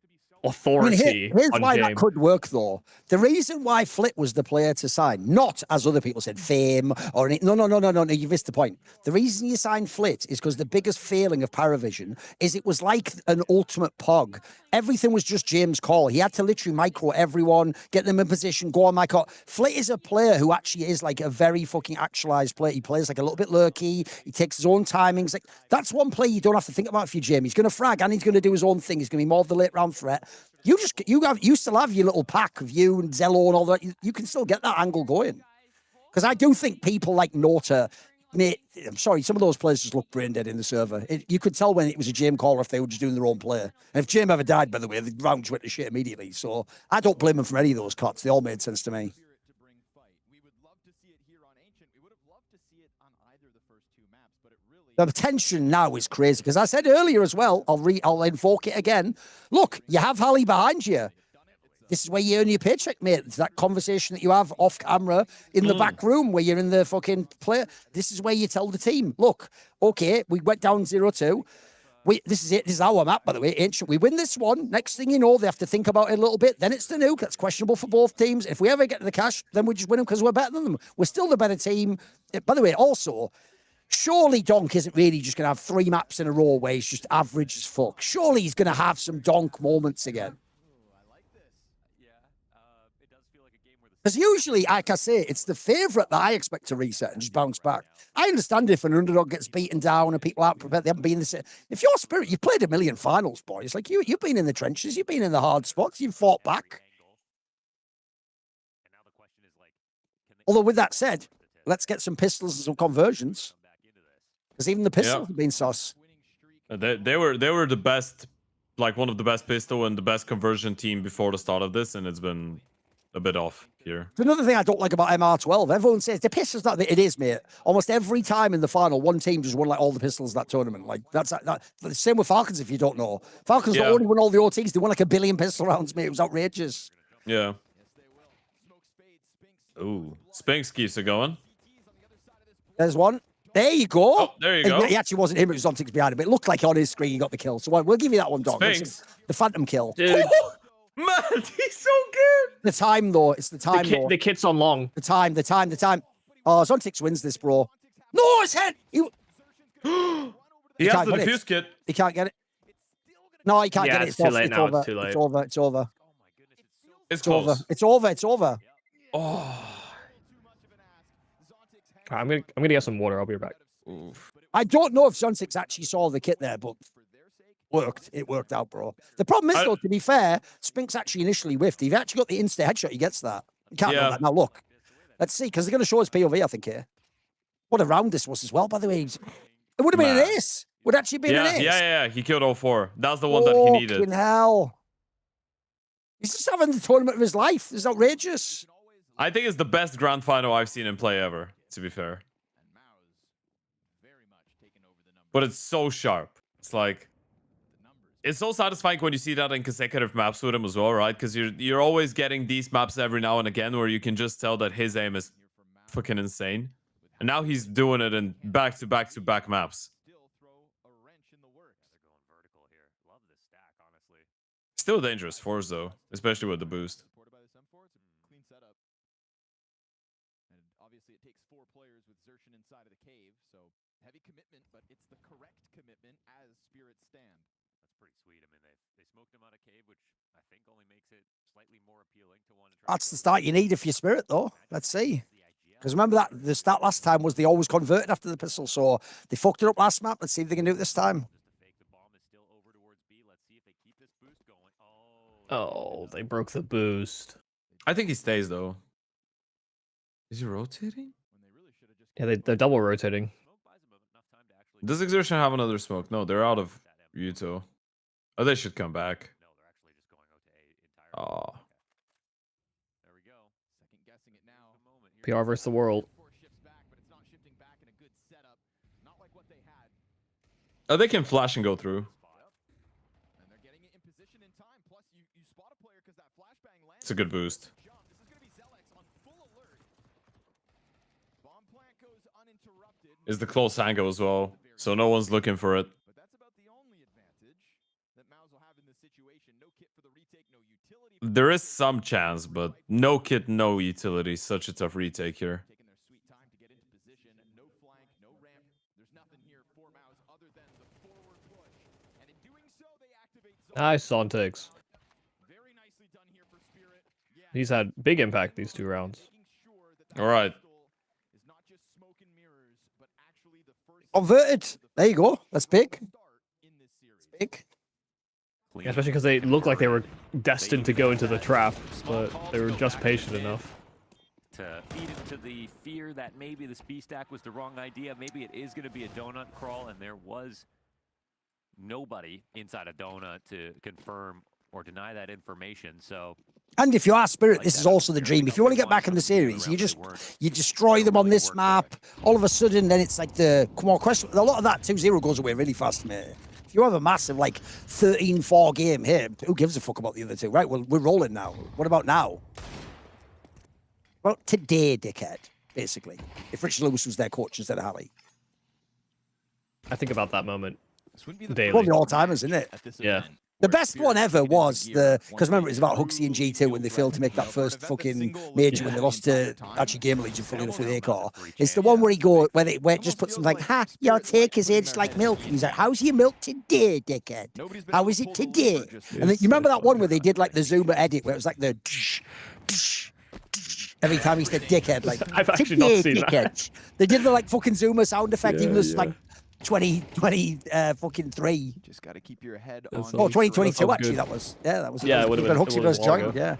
Speaker 2: authority.
Speaker 1: Here's
Speaker 2: on
Speaker 1: why
Speaker 2: game.
Speaker 1: that could work, though. The reason why Flit was the player to sign, not as other people said, fame or anything. No. You missed the point. The reason you signed Flit is because the biggest failing of Paravision is it was like an ultimate pog. Everything was just James' call. He had to literally micro everyone, get them in position, go on my call. Flit is a player who actually is like a very fucking actualized player. He plays like a little bit lurky. He takes his own timings. Like that's one player you don't have to think about if you're Jim. He's going to frag and he's going to do his own thing. He's going to be more of the late round threat. You still have your little pack of you and Zello and all that. You can still get that angle going. Because I do think people like Nota, mate, I'm sorry, some of those players just look brain dead in the server. You could tell when it was a Jim call or if they were just doing their own play. And if Jim ever died, by the way, the rounds went to shit immediately. So I don't blame him for any of those cuts. They all made sense to me. The tension now is crazy because I said earlier as well, I'll invoke it again. Look, you have Halley behind you. This is where you earn your paycheck, mate. It's that conversation that you have off camera in the back room where you're in the fucking play. This is where you tell the team, look, okay, we went down 0-2. This is it. This is our map, by the way. Ancient. We win this one. Next thing you know, they have to think about it a little bit. Then it's the nuke. That's questionable for both teams. If we ever get to the cash, then we just win them because we're better than them. We're still the better team. By the way, also, surely Donk isn't really just going to have 3 maps in a row where he's just average as fuck. Surely he's going to have some Donk moments again. Because usually, like I say, it's the favourite that I expect to reset and just bounce back. I understand if an underdog gets beaten down and people aren't prepared, they haven't been in the same. If you're Spirit, you've played a million finals, boys. Like you've been in the trenches, you've been in the hard spots, you've fought back. Although with that said, let's get some pistols and some conversions. Because even the pistols have been sus.
Speaker 3: They were the best, like one of the best pistol and the best conversion team before the start of this, and it's been a bit off here.
Speaker 1: Another thing I don't like about MR12, everyone says the pistols not. It is, mate. Almost every time in the final, one team just won like all the pistols that tournament. Like that's the same with Falcons. If you don't know, Falcons not only won all the OTs, they won like 1 billion pistol rounds, mate. It was outrageous.
Speaker 3: Yeah. Ooh, Spinks keeps it going.
Speaker 1: There's one. There you go.
Speaker 3: Oh, there you go.
Speaker 1: He actually wasn't him. It was Zontics behind him. But it looked like on his screen he got the kill. So we'll give you that one, Doc. The Phantom kill.
Speaker 2: Dude.
Speaker 3: Man, he's so good.
Speaker 1: The time, though. It's the time, though.
Speaker 2: The kit's on long.
Speaker 1: The time. Oh, Zontix wins this, bro. No, his head!
Speaker 3: He has the defuse kit.
Speaker 1: He can't get it. No, he can't get it.
Speaker 2: It's too late now. It's too late.
Speaker 1: It's over.
Speaker 3: It's close.
Speaker 1: It's over.
Speaker 3: Oh.
Speaker 2: I'm gonna get some water. I'll be right back.
Speaker 3: Oof.
Speaker 1: I don't know if Zontix actually saw the kit there, but it worked out, bro. The problem is, though, to be fair, Spinks actually initially whiffed. If he actually got the insta headshot, he gets that. You can't know that. Now, look. Let's see, because they're going to show us POV, I think, here. What a round this was as well, by the way. It would have been an ace. Would actually been an ace.
Speaker 3: Yeah. He killed all 4. That's the one that he needed.
Speaker 1: Fucking hell. He's just having the tournament of his life. It's outrageous.
Speaker 3: I think it's the best grand final I've seen him play ever, to be fair. But it's so sharp. It's like... It's so satisfying when you see that in consecutive maps with him as well, right? Because you're always getting these maps every now and again where you can just tell that his aim is fucking insane. And now he's doing it in back-to-back-to-back maps. Still a dangerous force, though, especially with the boost.
Speaker 5: Obviously, it takes 4 players with Xerxin inside of the cave, so heavy commitment, but it's the correct commitment as spirits stand.
Speaker 6: That's pretty sweet. I mean, they smoked him out of cave, which I think only makes it slightly more appealing to want to try.
Speaker 1: That's the start you need if you're Spirit, though. Let's see. Because remember that the start last time was they always converted after the pistol, so they fucked it up last map. Let's see if they can do it this time.
Speaker 2: Oh, they broke the boost.
Speaker 3: I think he stays though. Is he rotating?
Speaker 2: Yeah, they're double rotating.
Speaker 3: Does Exertion have another smoke? No, they're out of Yuto. Oh, they should come back. Oh.
Speaker 6: There we go.
Speaker 5: Second guessing it now.
Speaker 2: PR versus the world.
Speaker 5: Shifts back, but it's not shifting back in a good setup. Not like what they had.
Speaker 3: Oh, they can flash and go through.
Speaker 5: And they're getting it in position in time. Plus, you spot a player because that flashbang lands.
Speaker 3: It's a good boost.
Speaker 5: Jump. This is going to be Zelex on full alert. Bomb plant goes uninterrupted.
Speaker 3: Is the close angle as well, so no one's looking for it.
Speaker 5: But that's about the only advantage that Mouse will have in this situation. No kit for the retake, no utility.
Speaker 3: There is some chance, but no kit, no utility. Such a tough retake here.
Speaker 5: Taking their sweet time to get into position. No flank, no ramp. There's nothing here for Mouse other than the forward push. And in doing so, they activate
Speaker 2: Nice Sontics.
Speaker 5: Very nicely done here for Spirit. Yeah.
Speaker 2: He's had big impact these 2 rounds.
Speaker 3: All right.
Speaker 5: Is not just smoke and mirrors, but actually the first
Speaker 1: Converted. There you go. That's big.
Speaker 5: start in this series.
Speaker 1: Big.
Speaker 2: Yeah, especially because they looked like they were destined to go into the trap, but they were just patient enough.
Speaker 6: To feed into the fear that maybe this B stack was the wrong idea. Maybe it is going to be a donut crawl, and there was nobody inside a donut to confirm or deny that information. So,
Speaker 1: And if you are Spirit, this is also the dream. If you want to get back in the series, you destroy them on this map. All of a sudden, then it's like come on, question. A lot of that 2-0 goes away really fast, mate. If you have a massive, like, 13-4 game here, who gives a fuck about the other two? Right, well, we're rolling now. What about now? Well, today, dickhead, basically. If Rich Lewis was their coach instead of Harry.
Speaker 2: I think about that moment
Speaker 4: This wouldn't be the
Speaker 2: daily.
Speaker 1: One of the all-timers, isn't it?
Speaker 4: at this
Speaker 2: Yeah.
Speaker 4: event.
Speaker 1: The best one ever was because remember, it was about Huxley and G2 when they failed to make that first fucking major when they lost to actually Gamer Legion, fully enough, with Acor. It's the one where where it just puts them like, ha, your take is aged like milk. And he's like, how's your milk today, dickhead? How is it today? And then, you remember that one where they did like the Zoomer edit where it was like the every time he said dickhead, like,
Speaker 2: I've actually not
Speaker 1: today,
Speaker 2: seen that.
Speaker 1: dickhead. They did the like fucking Zoomer sound effect, even though it's like 2023.
Speaker 4: Just got to keep your head
Speaker 2: That's
Speaker 4: on.
Speaker 1: Oh,
Speaker 2: That
Speaker 1: 2022
Speaker 2: sounds
Speaker 1: actually,
Speaker 2: good.
Speaker 1: that was. Yeah, that was.
Speaker 2: Yeah, it would've been-
Speaker 1: Huxley
Speaker 2: it would've
Speaker 1: versus
Speaker 2: been a while
Speaker 1: Giant,
Speaker 2: ago.
Speaker 1: yeah.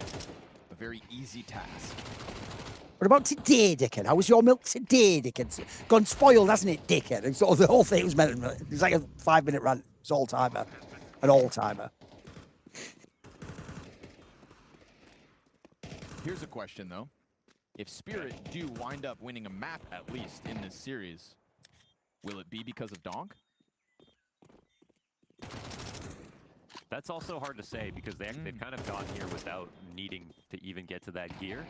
Speaker 5: A very easy task.
Speaker 1: What about today, dickhead? How was your milk today, dickhead? It's gone spoiled, hasn't it, dickhead? And sort of the whole thing was meant. It was like a 5-minute rant. It's all-timer. An all-timer.
Speaker 5: Here's a question, though. If Spirit do wind up winning a map, at least, in this series, will it be because of Donk?
Speaker 6: that's also hard to say because they've kind of gotten here without needing to even get to that gear.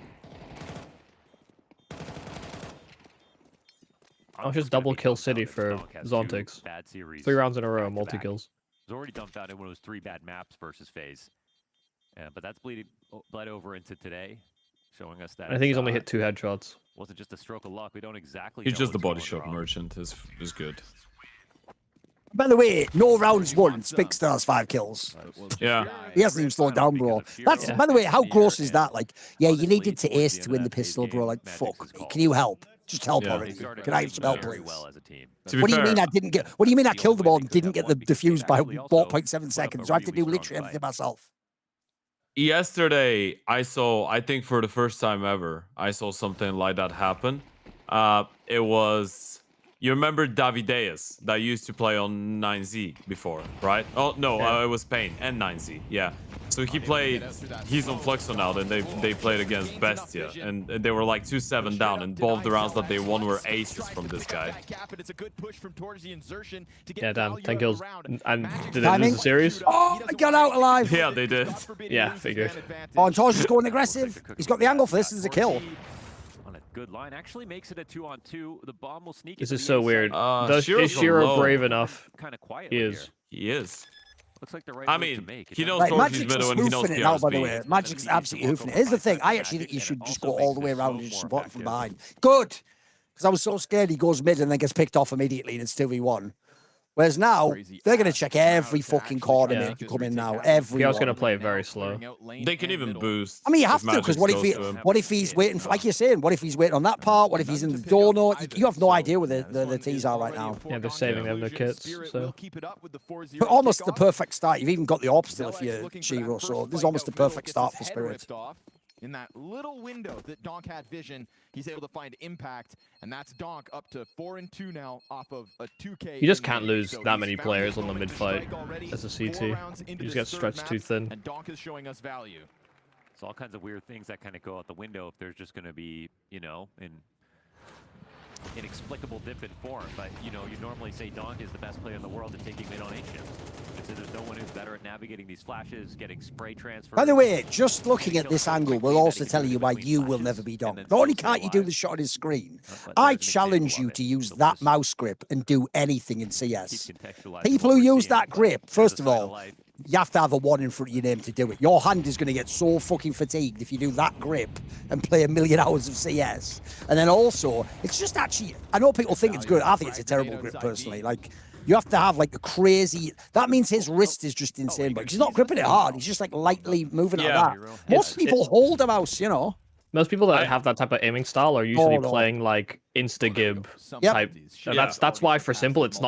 Speaker 2: I'll just double kill City for Zontix.
Speaker 6: Bad series.
Speaker 2: 3 rounds in a row,
Speaker 6: back-to-back.
Speaker 2: multi-kills.
Speaker 6: It was already dumbfounded when it was 3 bad maps versus FaZe. But that's bled over into today, showing us that
Speaker 2: I think he's only hit 2 headshots.
Speaker 6: wasn't just a stroke of luck. We don't exactly
Speaker 3: He's
Speaker 6: know
Speaker 3: just the
Speaker 6: what's
Speaker 3: body
Speaker 6: going
Speaker 3: shot
Speaker 6: wrong.
Speaker 3: merchant. Is good.
Speaker 1: By the way, no rounds won. Big Star's 5 kills.
Speaker 3: Yeah.
Speaker 1: He hasn't even slowed down, bro. That's, by the way, how gross is that? Like, yeah, you needed to ace to win the pistol, bro. Like, fuck. Can you help? Just help
Speaker 3: Yeah.
Speaker 1: already. Can I have some help,
Speaker 6: very
Speaker 1: please?
Speaker 6: well as a team.
Speaker 3: To be
Speaker 1: What do you
Speaker 3: fair,
Speaker 1: mean I didn't get? What do you mean I killed them all and didn't get the defuse by 0.7 seconds? So I have to do literally everything myself.
Speaker 3: yesterday I think for the first time ever, I saw something like that happen. It was, you remember Davideus that used to play on 9Z before, right? Oh no, it was Pain and 9Z. Yeah. So he's on Fluxo now, and they played against Bestia, and they were like 2-7 down, and both the rounds that they won were aces from this guy.
Speaker 2: Yeah, damn, 10 kills. And did they
Speaker 1: Timing?
Speaker 2: lose the series?
Speaker 1: Oh, I got out alive.
Speaker 3: Yeah, they did.
Speaker 2: Yeah, figured.
Speaker 1: Oh, and Torch is going aggressive. He's got the angle for this. This is a kill.
Speaker 6: On a good line, actually makes it a 2-on-2. The bomb will sneak.
Speaker 2: This
Speaker 6: into
Speaker 2: is
Speaker 6: the
Speaker 2: so
Speaker 6: inside.
Speaker 2: weird.
Speaker 3: Shiro's
Speaker 2: Is Shiro
Speaker 3: alone.
Speaker 2: brave enough?
Speaker 6: Kind of quiet.
Speaker 2: He is.
Speaker 3: He is.
Speaker 6: Looks like the right
Speaker 3: I
Speaker 6: move to
Speaker 3: mean,
Speaker 6: make. It
Speaker 3: he
Speaker 6: doesn't
Speaker 3: knows
Speaker 1: Like,
Speaker 3: Torch is
Speaker 1: Magic's
Speaker 3: better when he knows
Speaker 1: hoofing it now, by the
Speaker 3: PR's
Speaker 1: way.
Speaker 3: beat.
Speaker 1: Magic's absolutely hoofing it. Here's the thing. I actually think you should just go all the way around and just support him from behind. Good. Because I was so scared he goes mid and then gets picked off immediately and it's 2v1. Whereas now,
Speaker 5: Crazy
Speaker 1: they're going to
Speaker 5: ass
Speaker 1: check
Speaker 5: crowd
Speaker 1: every
Speaker 5: to
Speaker 1: fucking
Speaker 5: actually
Speaker 1: corner,
Speaker 5: get
Speaker 1: mate,
Speaker 5: this
Speaker 1: if you come in
Speaker 5: retake
Speaker 1: now.
Speaker 5: happening.
Speaker 1: Every
Speaker 2: PR's gonna
Speaker 1: one.
Speaker 2: play very slow.
Speaker 3: They can even boost.
Speaker 1: I mean, you
Speaker 3: if
Speaker 1: have to, because
Speaker 3: Magic's
Speaker 1: what if
Speaker 3: close
Speaker 1: he,
Speaker 3: to him.
Speaker 1: what if he's waiting for, like you're saying, what if he's waiting on that part? What if he's in the donut? You have no idea where the T's are right now.
Speaker 2: Yeah, they're saving them their kits. So.
Speaker 1: But almost the perfect start. You've even got the AWP still if you're Shiro, so this is almost the perfect start for Spirit.
Speaker 5: In that little window that Donk had vision, he's able to find impact, and that's Donk up to 4-2 now off of a 2K.
Speaker 2: You just can't lose that many players on the mid fight as a CT. You just get stretched too thin.
Speaker 5: And Donk is showing us value.
Speaker 6: It's all kinds of weird things that kind of go out the window if there's just going to be, you know, an inexplicable dip in form. But, you know, you normally say Donk is the best player in the world at taking mid on A shift. So there's no one who's better at navigating these flashes, getting spray transfer.
Speaker 1: By the way, just looking at this angle will also tell you why you will never be Donk. Not only can't you do the shot on his screen, I challenge you to use that mouse grip and do anything in CS. People who use that grip, first of all, you have to have a 1 in front of your name to do it. Your hand is going to get so fucking fatigued if you do that grip and play 1,000,000 hours of CS. And then also, it's just actually, I know people think it's good. I think it's a terrible grip personally. Like, you have to have like a crazy, that means his wrist is just insane, but he's not gripping it hard. He's just like lightly moving like that. Most people hold a mouse, you know.
Speaker 2: Most people that have that type of aiming style are usually playing like insta-gib type. That's why for simple it's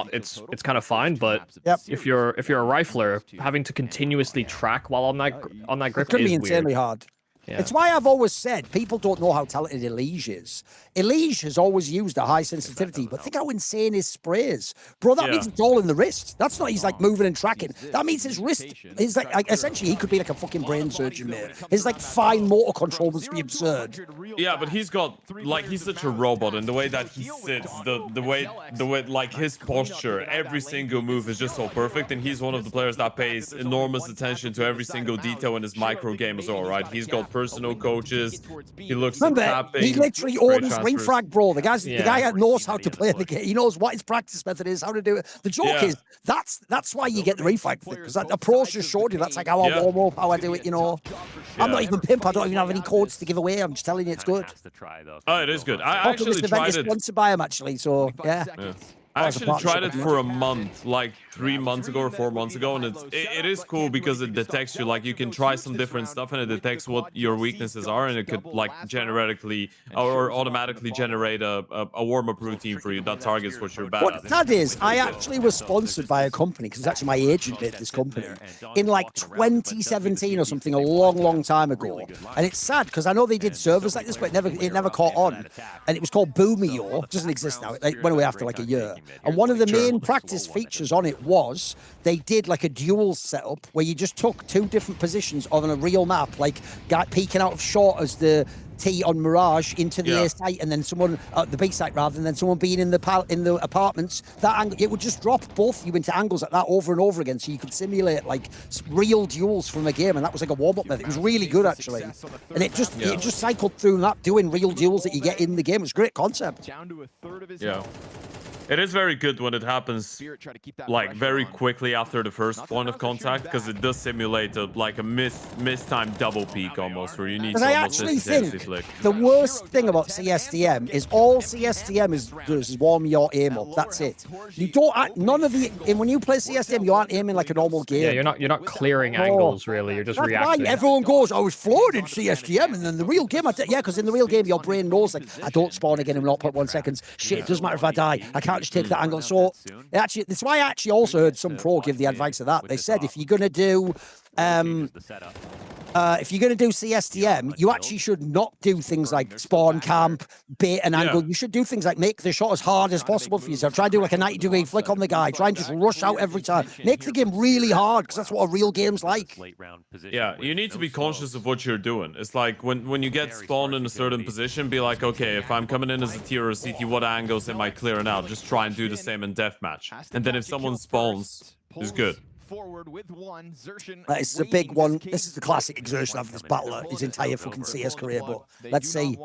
Speaker 2: kind of fine, but if you're a rifler, having to continuously track while on that grip
Speaker 1: it could
Speaker 2: is
Speaker 1: be insanely
Speaker 2: weird.
Speaker 1: hard.
Speaker 2: Yeah.
Speaker 1: It's why I've always said people don't know how talented Elige is. Elige has always used a high sensitivity, but think how insane his spray is. Bro, that means it's all in the wrist. That's not he's like moving and tracking. That means his wrist is like essentially he could be like a fucking brain surgeon, mate. His like fine motor control must be absurd.
Speaker 3: Yeah, but he's got like he's such a robot, and the way that he sits, the way like his posture, every single move is just so perfect, and he's one of the players that pays enormous attention to every single detail in his micro game as well, right? He's got personal coaches. He looks at tapping.
Speaker 1: He literally owns ring frag, bro. The guy that knows how to play the game. He knows what his practice method is, how to do it. The joke is that's why you get the refrag thing, because the pros just showed you that's like how I warm up, how I do it. You know, I'm not even pimp. I don't even have any codes to give away. I'm just telling you, it's good.
Speaker 3: Oh, it is good. I actually tried it.
Speaker 1: Sponsored by him, actually. So yeah.
Speaker 3: I actually tried it for a month, like 3 months ago or 4 months ago, and it is cool because it detects you. Like you can try some different stuff, and it detects what your weaknesses are, and it could like generically or automatically generate a warm-up routine for you that targets what you're bad at.
Speaker 1: That is, I actually was sponsored by a company because it's actually my agent made this company in like 2017 or something, a long time ago. And it's sad because I know they did servers like this, but it never caught on. And it was called Boomio. It doesn't exist now. It went away after like a year. And one of the main practice features on it was they did like a dual setup where you just took 2 different positions on a real map, like peeking out of short as the T on Mirage into the A site, and then someone the B site rather, and then someone being in the apartments. That angle, it would just drop both you into angles like that over and over again, so you could simulate like real duels from a game, and that was like a warm-up method. It was really good actually, and it just cycled through that doing real duels that you get in the game. It was a great concept.
Speaker 5: Down to a third of his
Speaker 3: It is very good when it happens like very quickly after the first point of contact, because it does simulate a mistimed double peak almost, where you need to almost instantaneously flick.
Speaker 1: The worst thing about CSDM is all CSDM does is warm your aim up. That's it. You don't when you play CSDM, you aren't aiming like a normal game.
Speaker 2: Yeah, you're not clearing angles really. You're just reacting.
Speaker 1: Why everyone goes, I was floored in CSDM, and then the real game, because in the real game your brain knows like I don't spawn again in 0.1 seconds. Shit, it doesn't matter if I die. I can't just take that angle. So that's why I actually also heard some pro give the advice of that. They said if you're gonna do CSDM, you actually should not do things like spawn camp, bait and angle. You should do things like make the shot as hard as possible for yourself. Try and do like a 90-degree flick on the guy. Try and just rush out every time. Make the game really hard, because that's what a real game's like.
Speaker 3: Yeah, you need to be conscious of what you're doing. It's like when you get spawned in a certain position, be like, okay, if I'm coming in as a tier or a CT, what angles am I clearing out? Just try and do the same in deathmatch. And then if someone spawns, it's good.
Speaker 1: That is a big one. This is the classic exertion of this battler his entire fucking CS career. But let's see.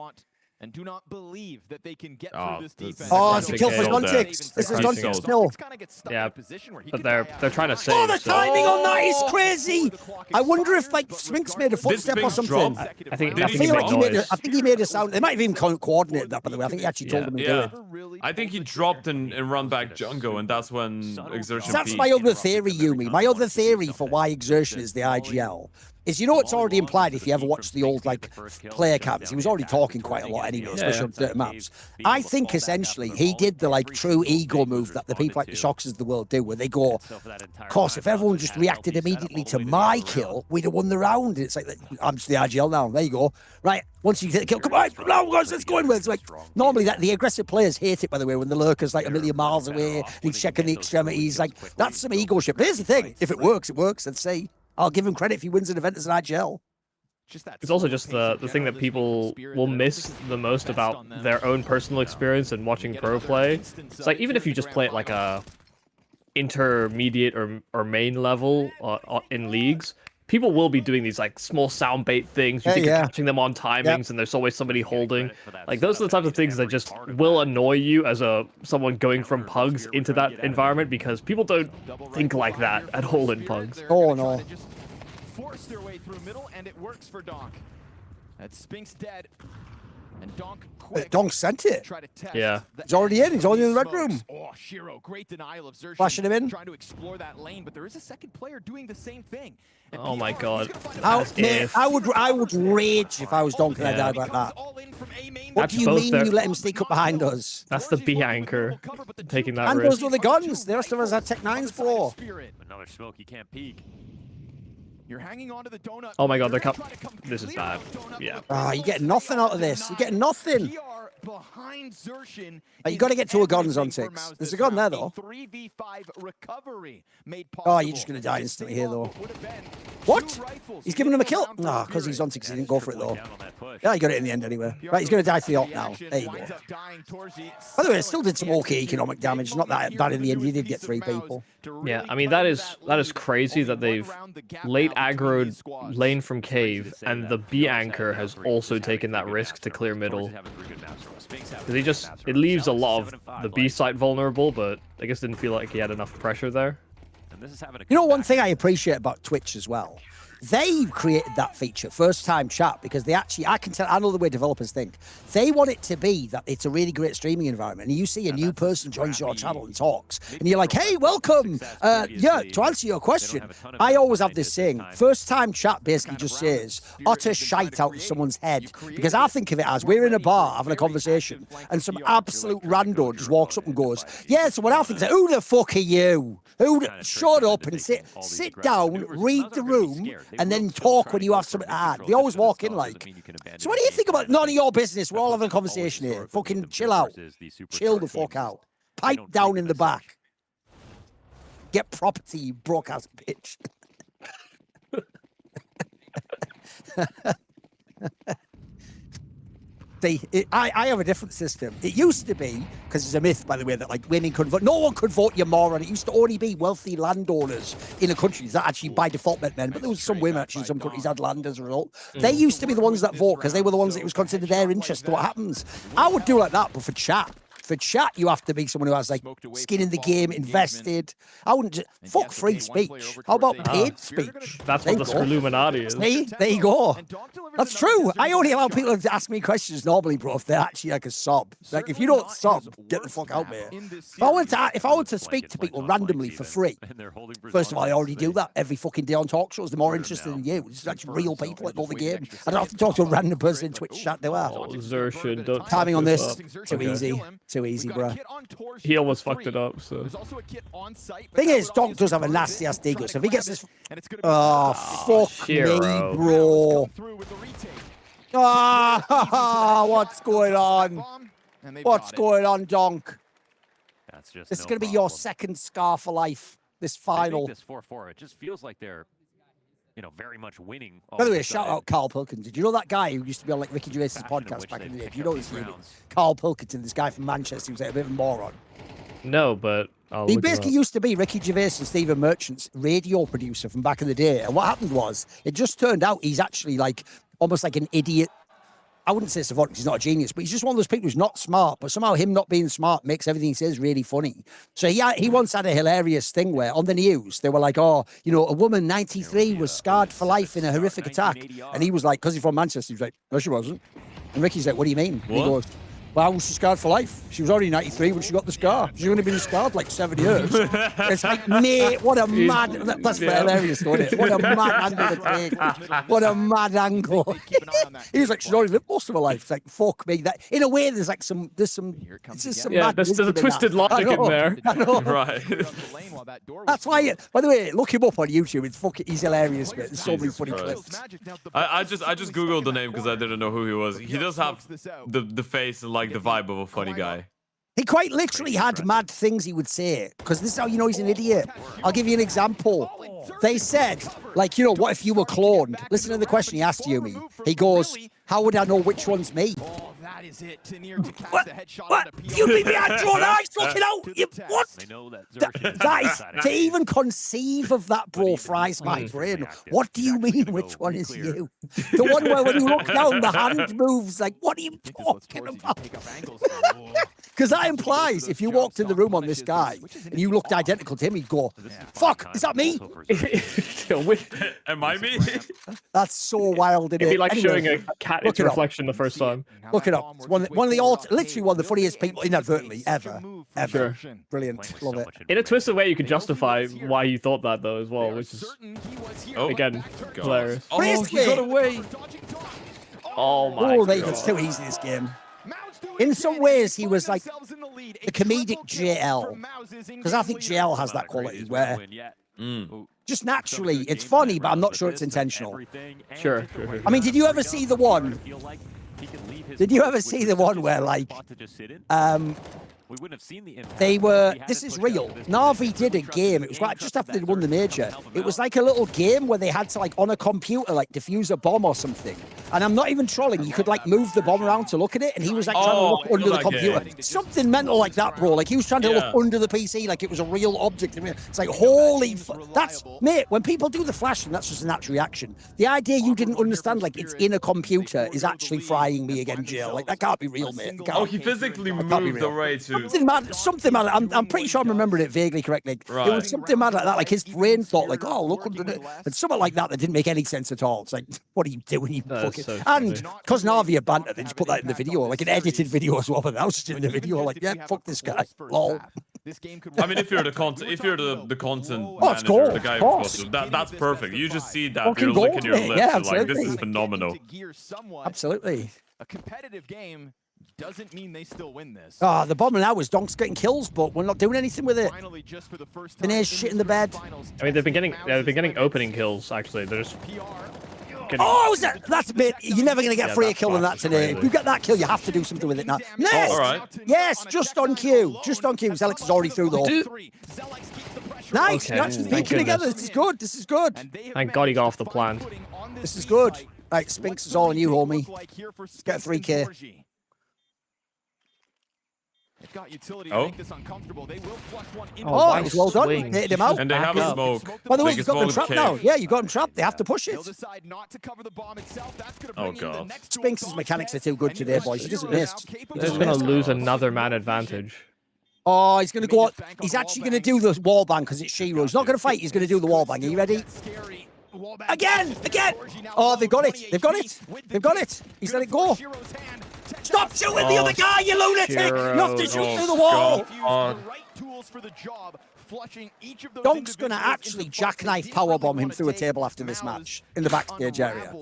Speaker 5: and do not believe that they can get
Speaker 3: Oh,
Speaker 5: through this
Speaker 3: this-
Speaker 5: defense.
Speaker 1: Oh,
Speaker 3: I
Speaker 1: it's a
Speaker 3: think
Speaker 1: kill
Speaker 3: they
Speaker 1: for
Speaker 3: nailed that.
Speaker 1: Doncic. This is
Speaker 3: He's
Speaker 1: Doncic
Speaker 3: sold.
Speaker 1: still.
Speaker 2: Yeah, but they're trying to
Speaker 1: Oh,
Speaker 2: save.
Speaker 1: the
Speaker 2: so-
Speaker 1: timing on that is crazy. I wonder if like Spinks made a footstep or
Speaker 3: Spinks
Speaker 1: something.
Speaker 3: drop?
Speaker 2: I think
Speaker 3: Did
Speaker 1: I
Speaker 3: he
Speaker 1: feel like he
Speaker 3: drop?
Speaker 1: made I think he made a sound. They might have even coordinated that, by the way. I think he actually told them to do
Speaker 3: Yeah.
Speaker 1: it.
Speaker 3: I think he dropped and run back jungle, and that's when Exertion
Speaker 1: That's
Speaker 3: peaked.
Speaker 1: my other theory, Yumi. My other theory for why Exertion is the IGL is, you know, it's already implied if you ever watch the old like player camps. He was already talking quite a lot anyway, especially on certain maps. I think essentially he did the like true ego move that the people like the Shoxers of the world do, where they go, of course, if everyone just reacted immediately to my kill, we'd have won the round. It's like, I'm just the IGL now. There you go. Right, once you get the kill, come on, now guys, let's go in with it. It's like, normally that the aggressive players hate it, by the way, when the lurker's like a million miles away, and he's checking the extremities. Like, that's some ego shit. But here's the thing, if it works, it works. Let's see. I'll give him credit if he wins an event as an IGL.
Speaker 2: It's also just the thing that people will miss the most about their own personal experience and watching pro play. It's like, even if you just play at like a intermediate or main level in leagues, people will be doing these like small sound bait things. You think you're catching them on timings, and there's always somebody holding. Like, those are the types of things that just will annoy you as someone going from pugs into that environment, because people don't think like that at all in pugs.
Speaker 1: Oh no.
Speaker 5: Force their way through middle, and it works for Donk. That's Spinks dead. And Donk quick.
Speaker 1: Donk sent it.
Speaker 5: Try to test
Speaker 2: Yeah.
Speaker 1: He's already in. He's already in the red room.
Speaker 5: Oh, Shiro, great denial of Xerxes.
Speaker 1: Flashing him in.
Speaker 5: Trying to explore that lane, but there is a second player doing the same thing. And
Speaker 2: Oh my
Speaker 5: PR,
Speaker 2: God.
Speaker 5: he's gonna find a
Speaker 1: Mate, I would rage if I was Donk and I died like that.
Speaker 5: all in from A main.
Speaker 1: What
Speaker 2: That's
Speaker 1: do you
Speaker 2: both
Speaker 1: mean
Speaker 2: their-
Speaker 1: you let him sneak up behind us?
Speaker 2: That's the B anchor taking that
Speaker 1: And
Speaker 2: risk.
Speaker 1: those were the guns. The rest of us had Tech 9s, bro.
Speaker 6: Another smoke, you can't peek.
Speaker 5: You're hanging on to the donut.
Speaker 2: Oh my God, they're
Speaker 5: You're
Speaker 2: com-
Speaker 5: gonna try to come
Speaker 2: this is
Speaker 5: clear
Speaker 2: bad.
Speaker 5: of donut,
Speaker 2: Yeah.
Speaker 5: but
Speaker 1: Ah, you get nothing out of this. You get nothing.
Speaker 5: PR behind Xerxen
Speaker 1: But you got to
Speaker 5: is
Speaker 1: get to a guns on
Speaker 5: everything for
Speaker 1: six.
Speaker 5: Mouse
Speaker 1: There's a
Speaker 5: this
Speaker 1: gun there,
Speaker 5: round.
Speaker 1: though.
Speaker 5: A 3v5 recovery made
Speaker 1: Oh,
Speaker 5: possible.
Speaker 1: you're just going to die instantly here, though.
Speaker 5: Would have been
Speaker 1: What?
Speaker 5: two rifles
Speaker 1: He's giving him a
Speaker 5: hitting
Speaker 1: kill?
Speaker 5: around
Speaker 1: Nah,
Speaker 5: for
Speaker 1: because he's on
Speaker 5: Spirit.
Speaker 1: 6. He didn't go for it, though.
Speaker 6: Down on that push.
Speaker 1: Yeah, he got it in the end anyway. Right, he's going to die to the op now. There you go.
Speaker 5: Winds up dying. Torsi
Speaker 1: By the way, it still did some okay economic damage. Not that bad in the end. You did get 3 people.
Speaker 2: Yeah, I mean, that is crazy that they've late aggroed lane from cave, and the B anchor has also taken that risk to clear middle. Because it leaves a lot of the B site vulnerable, but I guess didn't feel like he had enough pressure there.
Speaker 1: You know, one thing I appreciate about Twitch as well, they created that feature, first time chat, because they actually, I can tell, I know the way developers think. They want it to be that it's a really great streaming environment, and you see a new person joins your channel and talks, and you're like, hey, welcome. Yeah, to answer your question, I always have this saying, first time chat basically just says utter shite out of someone's head, because I think of it as we're in a bar having a conversation, and some absolute rando just walks up and goes, yeah, so what I think is, who the fuck are you? Shut up and sit down, read the room, and then talk when you have something to add. They always walk in like, so what do you think about none of your business? We're all having a conversation here. Fucking chill out. Chill the fuck out. Pipe down in the back. Get property, you broke-ass bitch. See, I have a different system. It used to be, because it's a myth, by the way, that like women couldn't vote. No one could vote, you moron. It used to only be wealthy landowners in a country that actually by default meant men. But there was some women actually in some countries had land as a result. They used to be the ones that vote because they were the ones that it was considered their interest to what happens. I would do like that, but for chat. For chat, you have to be someone who has like skin in the game, invested. I wouldn't fuck free speech. How about paid speech?
Speaker 2: That's what the Illuminati is.
Speaker 1: See, there you go. That's true. I only allow people to ask me questions normally, bro, if they're actually like a sob. Like, if you don't sob, get the fuck out, mate. If I wanted to speak to people randomly for free, first of all, I already do that every fucking day on talk shows. They're more interested in you. It's actually real people that know the game. I don't have to talk to a random person in Twitch chat, do I?
Speaker 2: Oh, Xerxen, don't
Speaker 1: Timing on
Speaker 2: fuck
Speaker 1: this,
Speaker 2: this up.
Speaker 1: too
Speaker 2: Okay.
Speaker 1: easy. Too easy, bro.
Speaker 2: He almost fucked it up, so.
Speaker 1: Thing is, Donk does have a nasty ass ego, so if he gets this. Oh, fuck me,
Speaker 2: Hero.
Speaker 1: bro. Ah, what's going on? What's going on, Donk?
Speaker 6: That's just
Speaker 1: This is
Speaker 6: no
Speaker 1: going to be your
Speaker 6: problem.
Speaker 1: second scar for life, this
Speaker 6: They make
Speaker 1: final.
Speaker 6: this 4-4. It just feels like they're, very much winning. all
Speaker 1: By the
Speaker 6: of
Speaker 1: way,
Speaker 6: a
Speaker 1: shout
Speaker 6: sudden.
Speaker 1: out Carl Pilkington. Did you know that guy who used to be on like Ricky Gervais's
Speaker 6: Fashion in
Speaker 1: podcast
Speaker 6: which
Speaker 1: back in the
Speaker 6: they've
Speaker 1: day?
Speaker 6: picked
Speaker 1: You know
Speaker 6: up
Speaker 1: this
Speaker 6: these
Speaker 1: unit.
Speaker 6: rounds.
Speaker 1: Carl Pilkington, this guy from Manchester, who's like a bit of a moron.
Speaker 2: No, but I'll
Speaker 1: He
Speaker 2: look him
Speaker 1: basically
Speaker 2: up.
Speaker 1: used to be Ricky Gervais and Stephen Merchant's radio producer from back in the day. And what happened was, it just turned out he's actually like almost like an idiot I wouldn't say savant because he's not a genius, but he's just one of those people who's not smart, but somehow him not being smart makes everything he says really funny. So he once had a hilarious thing where on the news, they were like, oh, you know, a woman 93 was scarred for life in a horrific attack. And he was like, because he's from Manchester, he was like, no, she wasn't. And Ricky's like, what do you mean? And he goes, well, was she scarred for life? She was already 93 when she got the scar. She's only been scarred like 7 years. It's like, mate, what a mad... That's hilarious, isn't it? What a mad angle to take. What a mad angle. He was like, she's already lived most of her life. It's like, fuck me. That, in a way, there's some... It's just some
Speaker 2: yeah,
Speaker 1: mad
Speaker 2: there's a
Speaker 1: wisdom in
Speaker 2: twisted
Speaker 1: that.
Speaker 2: logic in there.
Speaker 1: I know.
Speaker 3: Right.
Speaker 1: That's why, by the way, look him up on YouTube. It's fucking... He's hilarious, mate. There's so many funny clips.
Speaker 3: I just googled the name because I didn't know who he was. He does have the face and like the vibe of a funny guy.
Speaker 1: He quite literally had mad things he would say, because this is how you know he's an idiot. I'll give you an example. They said, like, you know, what if you were cloned? Listen to the question he asked YouM3. He goes, how would I know which one's me?
Speaker 5: That is it. Tenier to catch
Speaker 1: What?
Speaker 5: the headshot
Speaker 1: What?
Speaker 5: on the
Speaker 1: You mean behind your eyes looking out? You, what?
Speaker 6: They know that
Speaker 1: That is, to even conceive of that, bro, fries my brain. What do you mean, which one is you? The one where when you look down, the hand moves. Like, what are you talking about? Because that implies if you walked in the room on this guy and you looked identical to him, he'd go, fuck, is that me?
Speaker 3: Am I me?
Speaker 1: That's so wild, isn't it?
Speaker 2: It'd be like
Speaker 1: Anyway,
Speaker 2: showing a cat its reflection the first time.
Speaker 1: Look it up. It's one of the literally one of the funniest people inadvertently ever. Sure. Brilliant. Love it.
Speaker 2: In a twisted way, you could justify why you thought that though as well, which is again hilarious.
Speaker 3: Oh, he got away.
Speaker 2: Oh my god.
Speaker 1: It's too easy this game. In some ways, he was like the comedic JL, because I think JL has that quality where just naturally it's funny, but I'm not sure it's intentional.
Speaker 2: Sure.
Speaker 1: I mean, did you ever see the one? Did you ever see the one where like
Speaker 6: we wouldn't have seen the impact.
Speaker 1: they were, this is real, Na'Vi did a game, it was right just after they won the major, it was like a little game where they had to like on a computer like defuse a bomb or something, and I'm not even trolling, you could like move the bomb around to look at it, and he was like trying to look under the computer, something mental like that, bro, like he was trying to look under the PC like it was a real object. It's like, holy that's, mate, when people do the flashing, that's just a natural reaction. The idea you didn't understand like it's in a computer is actually frying me again, Jill, like that can't be real, mate.
Speaker 3: Oh, he physically moved away to...
Speaker 1: Something mad. I'm pretty sure I'm remembering it vaguely correctly. It was something mad like that. Like his brain thought, like, oh, look under it, and something like that that didn't make any sense at all. It's like, what are you doing? You fucking...
Speaker 2: So
Speaker 1: and because Na'Vi are banter, they just put that in the video, like an edited video as well. But I was just doing the video, like, yeah, fuck this guy. Lol.
Speaker 3: I mean, if you're the content, the content
Speaker 1: it's
Speaker 3: manager,
Speaker 1: gold,
Speaker 3: the guy
Speaker 1: of course.
Speaker 3: that's perfect. You just see that
Speaker 1: Fucking
Speaker 3: you're licking your
Speaker 1: gold, mate.
Speaker 3: lips.
Speaker 1: Yeah,
Speaker 3: You're like, this
Speaker 1: absolutely.
Speaker 3: is phenomenal.
Speaker 1: Absolutely.
Speaker 5: A competitive game doesn't mean they still win this.
Speaker 1: Ah, the bomber now is Donk's getting kills, but we're not doing anything with it.
Speaker 5: Finally, just for the first
Speaker 1: And
Speaker 5: time
Speaker 1: there's shit in the bed.
Speaker 2: I mean, they've been getting opening kills actually. They're just getting...
Speaker 1: Oh, that's a bit. You're never going to get free a kill on that today. If you get that kill, you have to do something with it now. Yes!
Speaker 3: All right.
Speaker 1: Yes, just on cue. Just on cue. Zelix is already through the hole. Nice.
Speaker 2: Okay.
Speaker 1: You're actually
Speaker 2: Thank
Speaker 1: peeking together.
Speaker 2: goodness.
Speaker 1: This is good. This is good.
Speaker 2: Thank God he got off the plan.
Speaker 1: This is good. Right, Spinks is all on you, homie. Let's get a 3K.
Speaker 5: They've got utility to make this uncomfortable. They will flush one in.
Speaker 1: Oh,
Speaker 2: nice
Speaker 1: well done.
Speaker 2: swing.
Speaker 1: Hit him out.
Speaker 3: And they have a
Speaker 2: Back up.
Speaker 3: smoke.
Speaker 1: By the way,
Speaker 3: They
Speaker 1: you've
Speaker 3: can
Speaker 1: got them
Speaker 3: smoke
Speaker 1: trapped now.
Speaker 3: cave.
Speaker 1: Yeah, you've got them trapped. They have to push
Speaker 5: They'll
Speaker 1: it.
Speaker 5: decide not to cover the bomb itself. That's going to
Speaker 3: Oh,
Speaker 5: bring in the
Speaker 3: God.
Speaker 5: next
Speaker 1: Spinks' mechanics are too good today, boys. He doesn't miss.
Speaker 2: They're just gonna lose another man advantage.
Speaker 1: Oh, he's going to go out. He's actually going to do the wall bang because it's Shiro. He's not going to fight. He's going to do the wall bang. Are you ready? Again! Oh, they've got it. They've got it. They've got it. He's let it go. Stop shooting the other guy, you lunatic! You have to shoot through the wall. Donk's going to actually jackknife powerbomb him through a table after this match in the backstage area.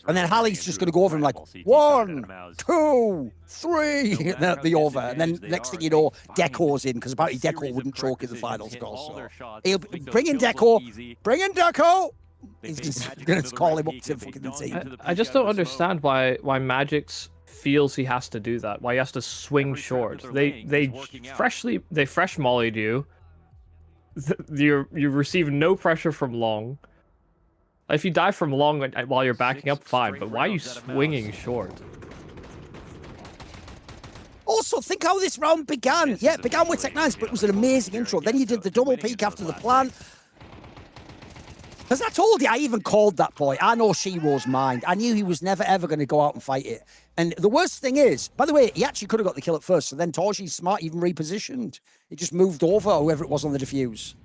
Speaker 1: And then Hallie's just going to go over him like, 1, 2, 3, and then it'll be over. And then next thing you know, Deco's in, because apparently Deco wouldn't choke in the finals, of course. So he'll bring in Deco. Bring in Deco. He's going to call him up to fucking the team.
Speaker 2: I just don't understand why Magix feels he has to do that. Why he has to swing short. They fresh mollied you. You receive no pressure from long. If you die from long while you're backing up, fine. But why are you swinging short?
Speaker 1: Also, think how this round began. Yeah, it began with Tech 9s, but it was an amazing intro. Then you did the double peek after the plant. Because I told you, I even called that boy. I know Shiro's mind. I knew he was never, ever going to go out and fight it. And the worst thing is, by the way, he actually could have got the kill at first. So then Torji's smart, even repositioned. He just moved over, whoever it was on the defuse.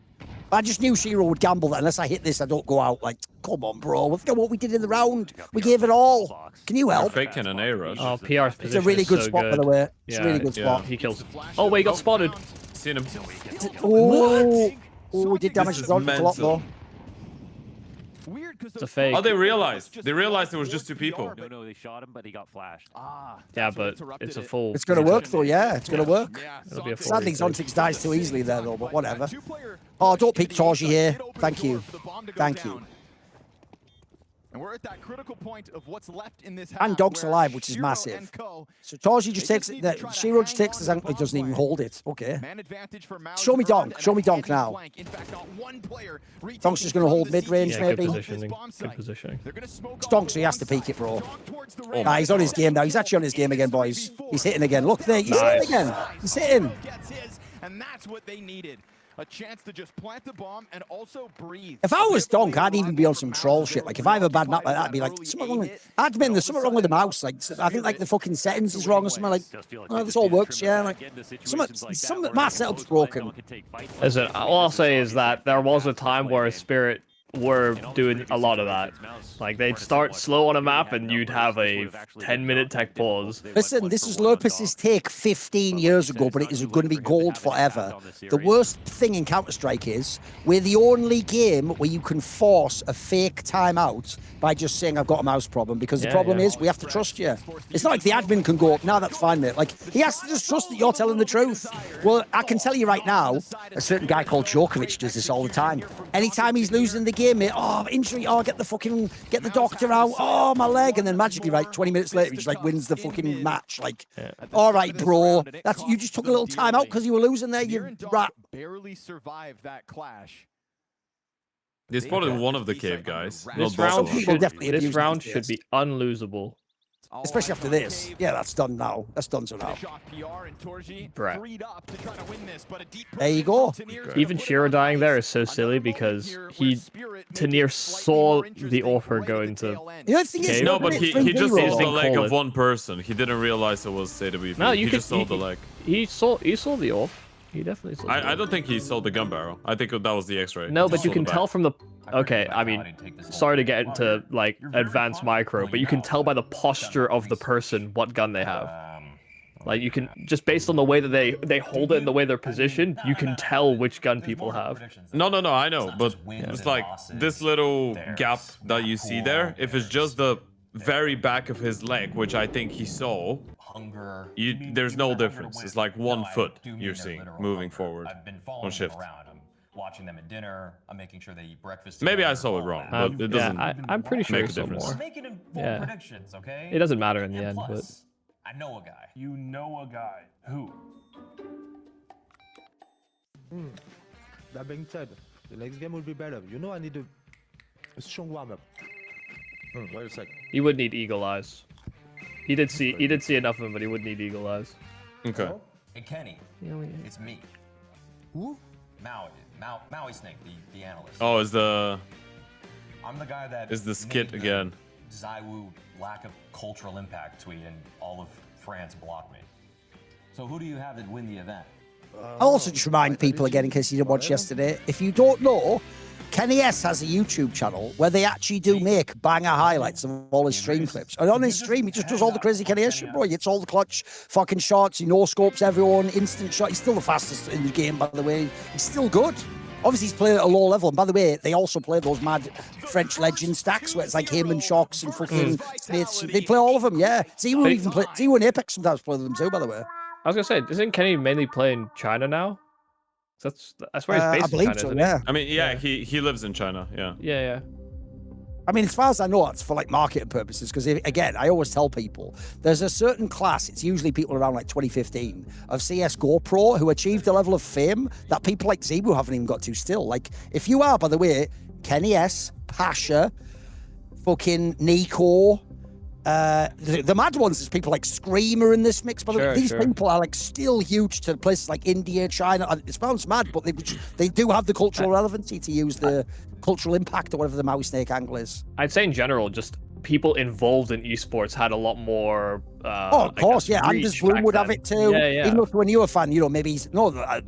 Speaker 1: I just knew Shiro would gamble that unless I hit this, I don't go out. Like, come on, bro. Look at what we did in the round. We gave it all. Can you help?
Speaker 3: Fake and an A rush.
Speaker 2: Oh, PR's position
Speaker 1: It's a really
Speaker 2: is
Speaker 1: good
Speaker 2: so
Speaker 1: spot, by the way. It's a really good spot.
Speaker 2: He kills. Oh, wait, he got spotted.
Speaker 3: Seen him.
Speaker 1: Oh, we did damage
Speaker 3: This
Speaker 1: to
Speaker 3: is
Speaker 1: the dog a lot,
Speaker 3: mental.
Speaker 1: though.
Speaker 5: Weird because
Speaker 2: It's a fake.
Speaker 3: Oh, they realized. They realized there was just 2 people.
Speaker 6: No, they shot him, but he got flashed.
Speaker 2: Yeah, but it's a full.
Speaker 1: It's going to work, though, yeah. It's going to work.
Speaker 2: It'll be a full
Speaker 1: Sadly,
Speaker 2: retake.
Speaker 1: Zontix dies too easily there, though, but whatever. Oh, don't pick Torji here. Thank you. Thank you.
Speaker 5: And we're at that critical point of what's left in this
Speaker 1: And
Speaker 5: half
Speaker 1: Dog's
Speaker 5: where
Speaker 1: alive, which is
Speaker 5: Shiro
Speaker 1: massive.
Speaker 5: and Co.
Speaker 1: So Torji just
Speaker 5: They
Speaker 1: takes
Speaker 5: just
Speaker 1: it.
Speaker 5: need to try to
Speaker 1: Shiro just
Speaker 5: hang
Speaker 1: takes
Speaker 5: on
Speaker 1: the
Speaker 5: to
Speaker 1: Zank,
Speaker 5: the
Speaker 1: he doesn't
Speaker 5: bomb
Speaker 1: even
Speaker 5: flank.
Speaker 1: hold it. Okay.
Speaker 5: Man advantage for Mao
Speaker 1: Show me
Speaker 5: earned,
Speaker 1: Donk.
Speaker 5: and
Speaker 1: Show me
Speaker 5: that
Speaker 1: Donk
Speaker 5: Kenny
Speaker 1: now.
Speaker 5: flank. In fact, not one player
Speaker 1: Donk's just
Speaker 5: retaking
Speaker 1: gonna
Speaker 5: from
Speaker 1: hold
Speaker 5: the
Speaker 1: mid-range,
Speaker 5: CT
Speaker 2: Yeah, good
Speaker 1: maybe.
Speaker 2: positioning.
Speaker 5: bomb
Speaker 2: Good
Speaker 5: site.
Speaker 2: positioning.
Speaker 5: They're gonna smoke
Speaker 1: It's
Speaker 5: off
Speaker 1: Donk,
Speaker 5: the
Speaker 1: so he has to
Speaker 5: one
Speaker 1: peek it,
Speaker 5: side.
Speaker 1: bro.
Speaker 5: Donk towards the rim.
Speaker 1: He's on his game now. He's actually on his game again, boys. He's hitting again. Look there. He's hitting again. He's hitting.
Speaker 5: Gets his, and that's what they needed. A chance to just plant the bomb and also breathe.
Speaker 1: If I was Donk, I'd even be on some troll shit. Like, if I have a bad map like that, I'd be like, something wrong with, I'd admit there's something wrong with the mouse. Like, I think, like, the fucking settings is wrong or something. Like, oh, this all works, yeah. Like, some my setup's broken.
Speaker 2: Listen, all I'll say is that there was a time where Spirit were doing a lot of that. Like, they'd start slow on a map and you'd have a 10-minute tech pause.
Speaker 1: Listen, this is Lurpus's take 15 years ago, but it is going to be gold forever. The worst thing in Counter-Strike is we're the only game where you can force a fake timeout by just saying I've got a mouse problem, because the problem is we have to trust you. It's not like the admin can go, no, that's fine, mate. Like, he has to just trust that you're telling the truth. Well, I can tell you right now, a certain guy called Djokovic does this all the time. Anytime he's losing the game, mate, oh, injury, oh, get the doctor out, oh, my leg, and then magically, right, 20 minutes later, he just, like, wins the fucking match. Like, all right, bro, that's, you just took a little time out because you were losing there, you rat.
Speaker 5: Barely survived that clash.
Speaker 3: They spotted one of the cave guys.
Speaker 2: This
Speaker 3: not both
Speaker 2: round
Speaker 3: of them.
Speaker 2: should be unlosable.
Speaker 1: Especially after this. Yeah, that's done now. That's done so now.
Speaker 2: Brett.
Speaker 1: There you go.
Speaker 2: Even Shiro dying there is so silly because Tanir saw the offer go into.
Speaker 1: You know, the thing is,
Speaker 3: No, but he just saw the leg
Speaker 2: call
Speaker 3: of
Speaker 2: it.
Speaker 3: one person. He didn't realize it was AWP.
Speaker 2: No, you
Speaker 3: he
Speaker 2: could
Speaker 3: just saw the leg.
Speaker 2: He saw the off. He definitely saw.
Speaker 3: I don't think he saw the gun barrel. I think that was the X-ray.
Speaker 2: No,
Speaker 3: He
Speaker 2: but
Speaker 3: just
Speaker 2: you
Speaker 3: saw
Speaker 2: can
Speaker 3: the
Speaker 2: tell
Speaker 3: back.
Speaker 2: from the. Okay, I mean, sorry to get into like advanced micro, but you can tell by the posture of the person what gun they have. Like, you can just based on the way that they hold it and the way they're positioned, you can tell which gun people have.
Speaker 3: No, I know, but it's like this little gap that you see there. If it's just the very back of his leg, which I think he saw, there's no difference. It's like 1 foot you're seeing moving forward on shift.
Speaker 10: Watching them at dinner, I'm making sure they eat breakfast.
Speaker 3: Maybe I saw it wrong, but it doesn't.
Speaker 2: Yeah, I'm pretty sure
Speaker 3: make
Speaker 2: he
Speaker 3: a
Speaker 2: saw
Speaker 3: difference.
Speaker 2: more.
Speaker 10: Making informed predictions, okay?
Speaker 2: It doesn't matter in the
Speaker 10: And
Speaker 2: end, but
Speaker 10: plus, I know a guy.
Speaker 7: You know a guy. Who?
Speaker 11: That being said, the next game will be better. You know I need a strong warm-up. Wait a sec.
Speaker 2: he would need eagle eyes. He did see enough of him, but he would need eagle eyes.
Speaker 3: Okay.
Speaker 10: Hey, Kenny. It's me.
Speaker 11: Who?
Speaker 10: Maui Snake, the analyst.
Speaker 3: Oh,
Speaker 10: I'm the guy that
Speaker 3: is the skit
Speaker 10: made
Speaker 3: again?
Speaker 10: Zywoo lack of cultural impact tweet, and all of France blocked me. So who do you have that win the event?
Speaker 1: I'll also just remind people again, in case you didn't watch yesterday, if you don't know, Kenny S has a YouTube channel where they actually do make banger highlights of all his stream clips. And on his stream, he just does all the crazy Kenny S shit, bro. He hits all the clutch fucking shots, he no-scopes everyone, instant shot. He's still the fastest in the game, by the way. He's still good. Obviously, he's playing at a low level. And by the way, they also play those mad French legend stacks where it's like him and Shocks and fucking Smiths. They play all of them, yeah. Zywoo and Apex sometimes play them too, by the way.
Speaker 2: I was gonna say, isn't Kenny mainly play in China now? That's where he's based.
Speaker 1: I believe
Speaker 2: in China,
Speaker 1: so,
Speaker 2: isn't
Speaker 1: yeah.
Speaker 3: I mean, yeah, he lives in China. Yeah.
Speaker 2: he? Yeah.
Speaker 1: I mean, as far as I know, it's for like marketing purposes. Because again, I always tell people there's a certain class. It's usually people around like 2015 of CS:GO Pro who achieved a level of fame that people like Zebu haven't even got to still. Like, if you are, by the way, Kenny S, Pasha, fucking Nico, The mad ones is people like Screamer in this mix, but
Speaker 2: Sure,
Speaker 1: these
Speaker 2: sure.
Speaker 1: people are like still huge to places like India, China. It sounds mad, but they do have the cultural relevancy, to use the cultural impact or whatever the Maui Snake angle is.
Speaker 2: I'd say in general, just people involved in esports had a lot more.
Speaker 1: Oh, of course, yeah. Anders
Speaker 2: reach
Speaker 1: Bloom
Speaker 2: back
Speaker 1: would have
Speaker 2: then.
Speaker 1: it too.
Speaker 2: Yeah, yeah.
Speaker 1: Even though to a newer fan, maybe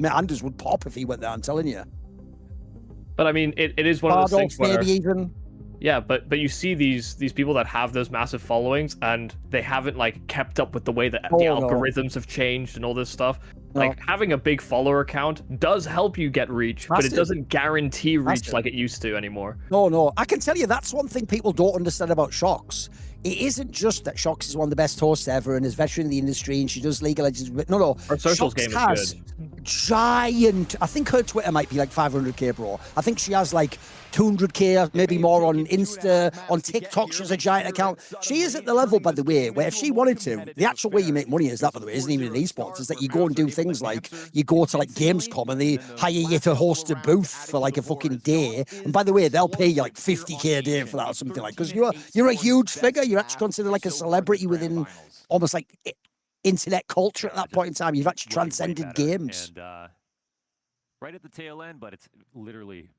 Speaker 1: Anders would pop if he went there. I'm telling you.
Speaker 2: But I mean, it is one of those things where,
Speaker 1: maybe even.
Speaker 2: yeah, but you see these people that have those massive followings, and they haven't like kept up with the way that the algorithms have changed and all this stuff. Like having a big follower count does help you get reach, but it doesn't guarantee reach like it used to anymore.
Speaker 1: No. I can tell you that's one thing people don't understand about Shox. It isn't just that Shox is one of the best hosts ever and is veteran in the industry and she does League of Legends. No.
Speaker 2: Her socials
Speaker 1: Shox
Speaker 2: game
Speaker 1: has
Speaker 2: is good.
Speaker 1: Giant. I think her Twitter might be like 500k, bro. I think she has like 200k, maybe more on Insta, on TikTok. She's a giant account. She is at the level, by the way, where if she wanted to, the actual way you make money is that, by the way, isn't even in esports, is that you go and do things like you go to like Gamescom and they hire you to host a booth for like a fucking day. And by the way, they'll pay you like 50k a day for that or something like, because you're a huge figure. You're actually considered like a celebrity within almost like internet culture at that point in time. You've actually transcended games.
Speaker 6: And, right at the tail end, but it's literally